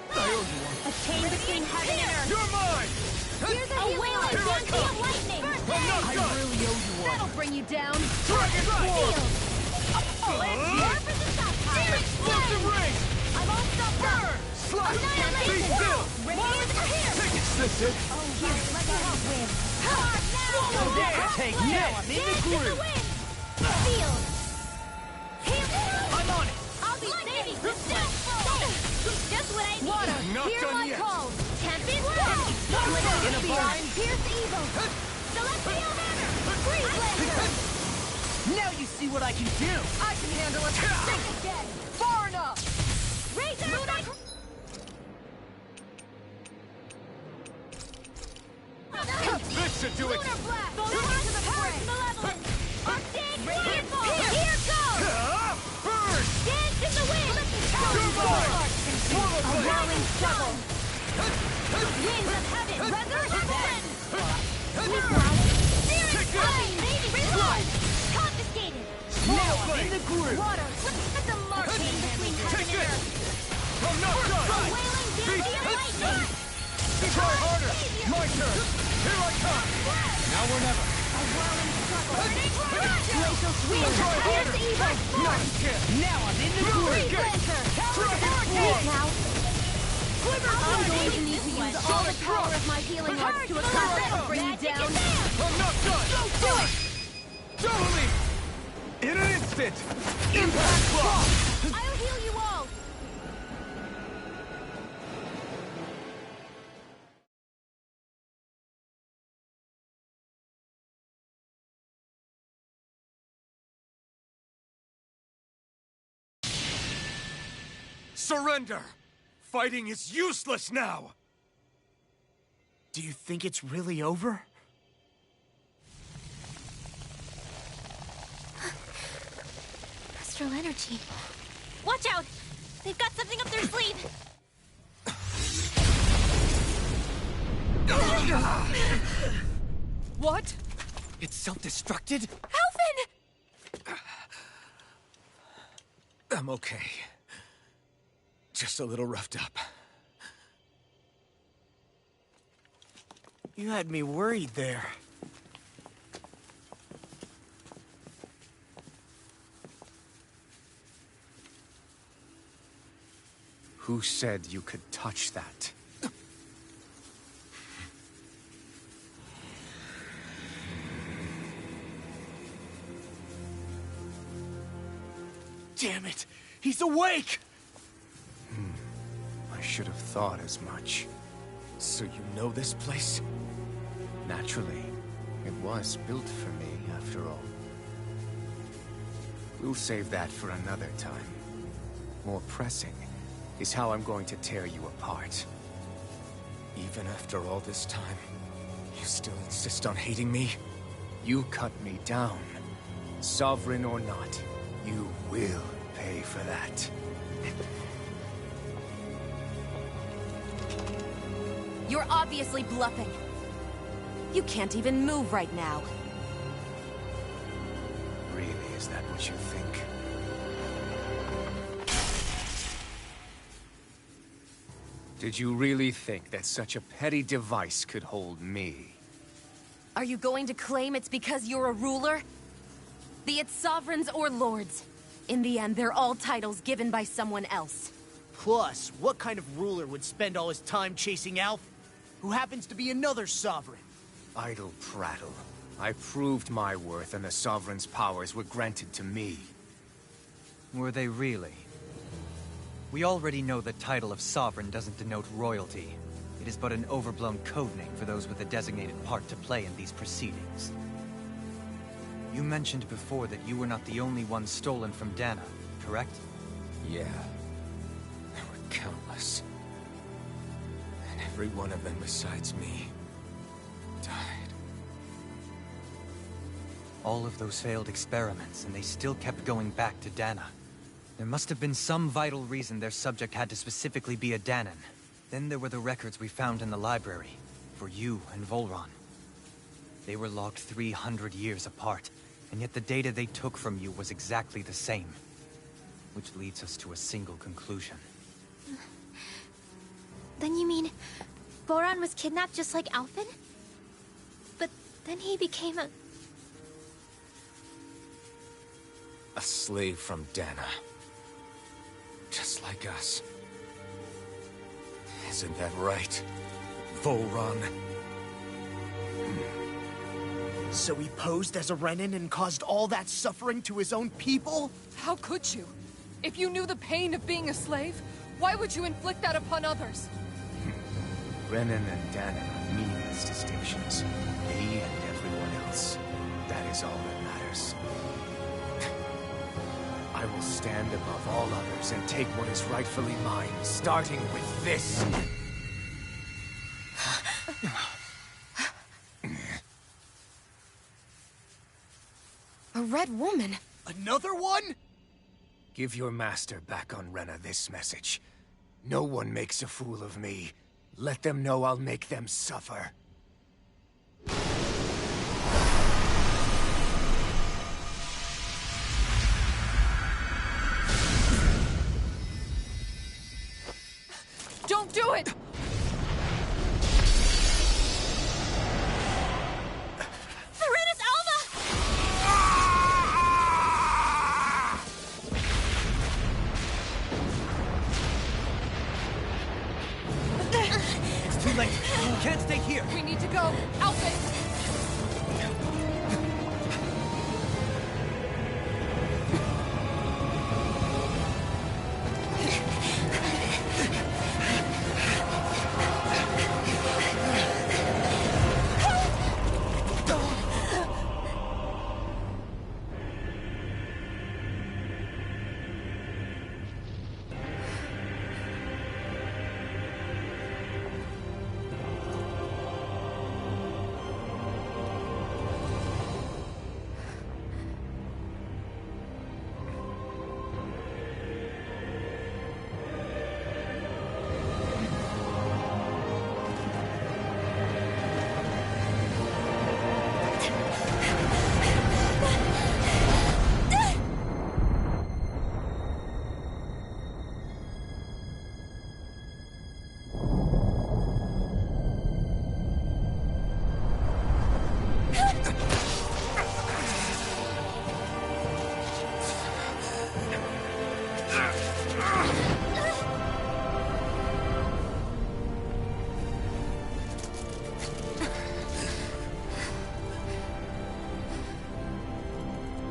Speaker 9: I owe you one.
Speaker 13: A chain between heaven and earth!
Speaker 9: You're mine!
Speaker 13: Here's a wailing dancing of lightning!
Speaker 9: I
Speaker 4: really owe you one.
Speaker 13: That'll bring you down!
Speaker 9: Dragon Force!
Speaker 13: More for the stockpile!
Speaker 9: Explosive ring!
Speaker 13: I'm all stopped up!
Speaker 9: Slash! Be still!
Speaker 13: Take
Speaker 9: it, sister!
Speaker 13: Oh, here, let me help win! Hard now!
Speaker 4: Swallow there! Take this! I'm in the groove!
Speaker 13: Feel!
Speaker 4: I'm on it!
Speaker 13: I'll be saving the just what I need!
Speaker 4: Water!
Speaker 9: Not
Speaker 13: Hear
Speaker 9: done
Speaker 13: my
Speaker 9: yet.
Speaker 13: call! Tempest!
Speaker 4: In a bind!
Speaker 13: Pierce evil! Celestial hammer! Freeze lancer!
Speaker 4: Now you see what I can do!
Speaker 13: I can handle it! Think again!
Speaker 4: Far enough!
Speaker 13: Razor!
Speaker 9: This should do it!
Speaker 13: Lunar blast! Purge malevolence! Arctic landfall! Here goes!
Speaker 9: Burn!
Speaker 13: Dance in the wind!
Speaker 9: Swallow
Speaker 13: A
Speaker 9: blade!
Speaker 13: rolling shovel! Winds of heaven! Resurrection! We got it! Spirit flame! Reload! Confiscated!
Speaker 4: Now I'm in the groove!
Speaker 13: Water! Let the mark between heaven and earth!
Speaker 9: I'm not done!
Speaker 13: A wailing dancing of lightning!
Speaker 9: Try harder! My turn! Here I come! Now or never!
Speaker 13: A whirling struggle!
Speaker 4: Glacial Sword!
Speaker 13: Here's evil!
Speaker 9: Not a chance!
Speaker 4: Now I'm in the groove!
Speaker 13: Freeze lancer! Speak now! I'm going to need to use all the power of my healing arts to accomplish that'll bring you down!
Speaker 9: I'm not done!
Speaker 13: Do it!
Speaker 9: Totally! In an instant! Impact block!
Speaker 13: I'll heal you all!
Speaker 9: Surrender! Fighting is useless now!
Speaker 10: Do you think it's really over?
Speaker 13: Astral energy. Watch out! They've got something up their sleeve!
Speaker 4: What?
Speaker 10: It's self-destructed?
Speaker 13: Alphen!
Speaker 3: I'm okay. Just a little roughed up.
Speaker 10: You had me worried there.
Speaker 18: Who said you could touch that?
Speaker 10: Damn it! He's awake!
Speaker 18: I should have thought as much.
Speaker 3: So you know this place?
Speaker 18: Naturally. It was built for me, after all. We'll save that for another time. More pressing is how I'm going to tear you apart.
Speaker 3: Even after all this time, you still insist on hating me?
Speaker 18: You cut me down. Sovereign or not, you will pay for that.
Speaker 7: You're obviously bluffing. You can't even move right now.
Speaker 18: Really, is that what you think? Did you really think that such a petty device could hold me?
Speaker 7: Are you going to claim it's because you're a ruler? Be it sovereigns or lords. In the end, they're all titles given by someone else.
Speaker 4: Plus, what kind of ruler would spend all his time chasing Alf, who happens to be another sovereign?
Speaker 18: Idle prattle. I proved my worth and the Sovereign's powers were granted to me.
Speaker 5: Were they really? We already know the title of Sovereign doesn't denote royalty. It is but an overblown codename for those with a designated part to play in these proceedings. You mentioned before that you were not the only one stolen from Dana, correct?
Speaker 3: Yeah. There were countless. And every one of them besides me died.
Speaker 5: All of those failed experiments, and they still kept going back to Dana. There must have been some vital reason their subject had to specifically be a Danan. Then there were the records we found in the library, for you and Volron. They were logged 300 years apart, and yet the data they took from you was exactly the same. Which leads us to a single conclusion.
Speaker 13: Then you mean... Voron was kidnapped just like Alphen? But then he became a
Speaker 3: slave from Dana. Just like us. Isn't that right, Volron?
Speaker 10: So he posed as a Renan and caused all that suffering to his own people?
Speaker 19: How could you? If you knew the pain of being a slave, why would you inflict that upon others?
Speaker 18: Renan and Dana are meaningless distinctions. Me and everyone else. That is all that matters. I will stand above all others and take what is rightfully mine, starting with this.
Speaker 19: A red woman?
Speaker 10: Another one?
Speaker 18: Give your master back on Rena this message. No one makes a fool of me. Let them know I'll make them suffer.
Speaker 19: Don't do it!
Speaker 6: Serenus Alva!
Speaker 5: It's too late. You can't stay here.
Speaker 19: We need to go. Alphen!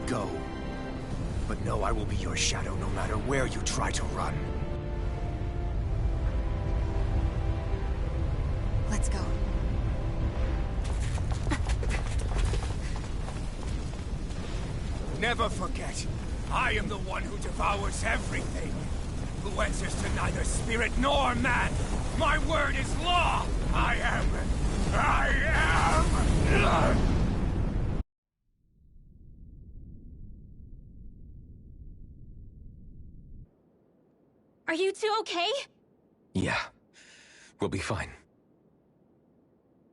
Speaker 18: Go. But know I will be your shadow no matter where you try to run.
Speaker 19: Let's go.
Speaker 18: Never forget, I am the one who devours everything. Who answers to neither spirit nor man. My word is law. I am.
Speaker 13: Are you two okay?
Speaker 3: Yeah. We'll be fine.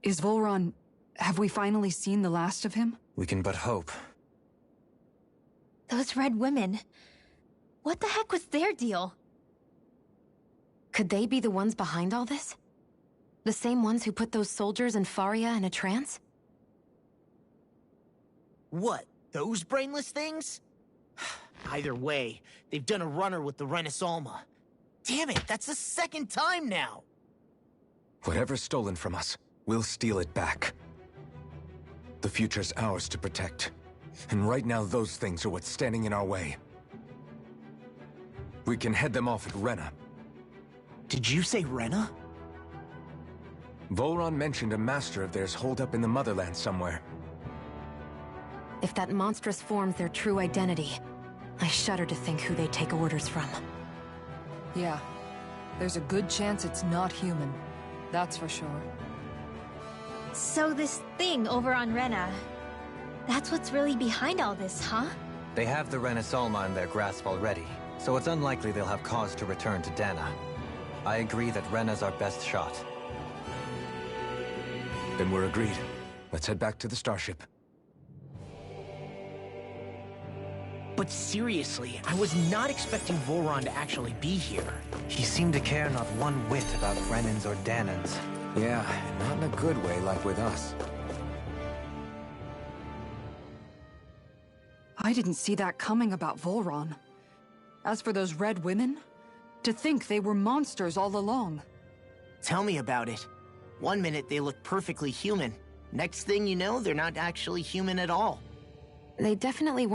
Speaker 8: Is Volron... have we finally seen the last of him?
Speaker 5: We can but hope.
Speaker 13: Those red women. What the heck was their deal?
Speaker 7: Could they be the ones behind all this? The same ones who put those soldiers in Faria in a trance?
Speaker 10: What? Those brainless things? Either way, they've done a runner with the Renus Alma. Damn it, that's the second time now!
Speaker 3: Whatever's stolen from us, we'll steal it back. The future's ours to protect. And right now, those things are what's standing in our way. We can head them off at Rena.
Speaker 10: Did you say Rena?
Speaker 3: Volron mentioned a master of theirs holed up in the motherland somewhere.
Speaker 7: If that monstrous form's their true identity, I shudder to think who they take orders from.
Speaker 8: Yeah. There's a good chance it's not human. That's for sure.
Speaker 13: So this thing over on Rena, that's what's really behind all this, huh?
Speaker 5: They have the Rena Alma in their grasp already, so it's unlikely they'll have cause to return to Dana. I agree that Rena's our best shot.
Speaker 3: Then we're agreed. Let's head back to the starship.
Speaker 10: But seriously, I was not expecting Volron to actually be here.
Speaker 5: He seemed to care not one whit about Renans or Danans.
Speaker 3: Yeah, not in a good way like with us.
Speaker 8: I didn't see that coming about Volron. As for those red women, to think they were monsters all along.
Speaker 10: Tell me about it. One minute they look perfectly human. Next thing you know, they're not actually human at all.
Speaker 7: They definitely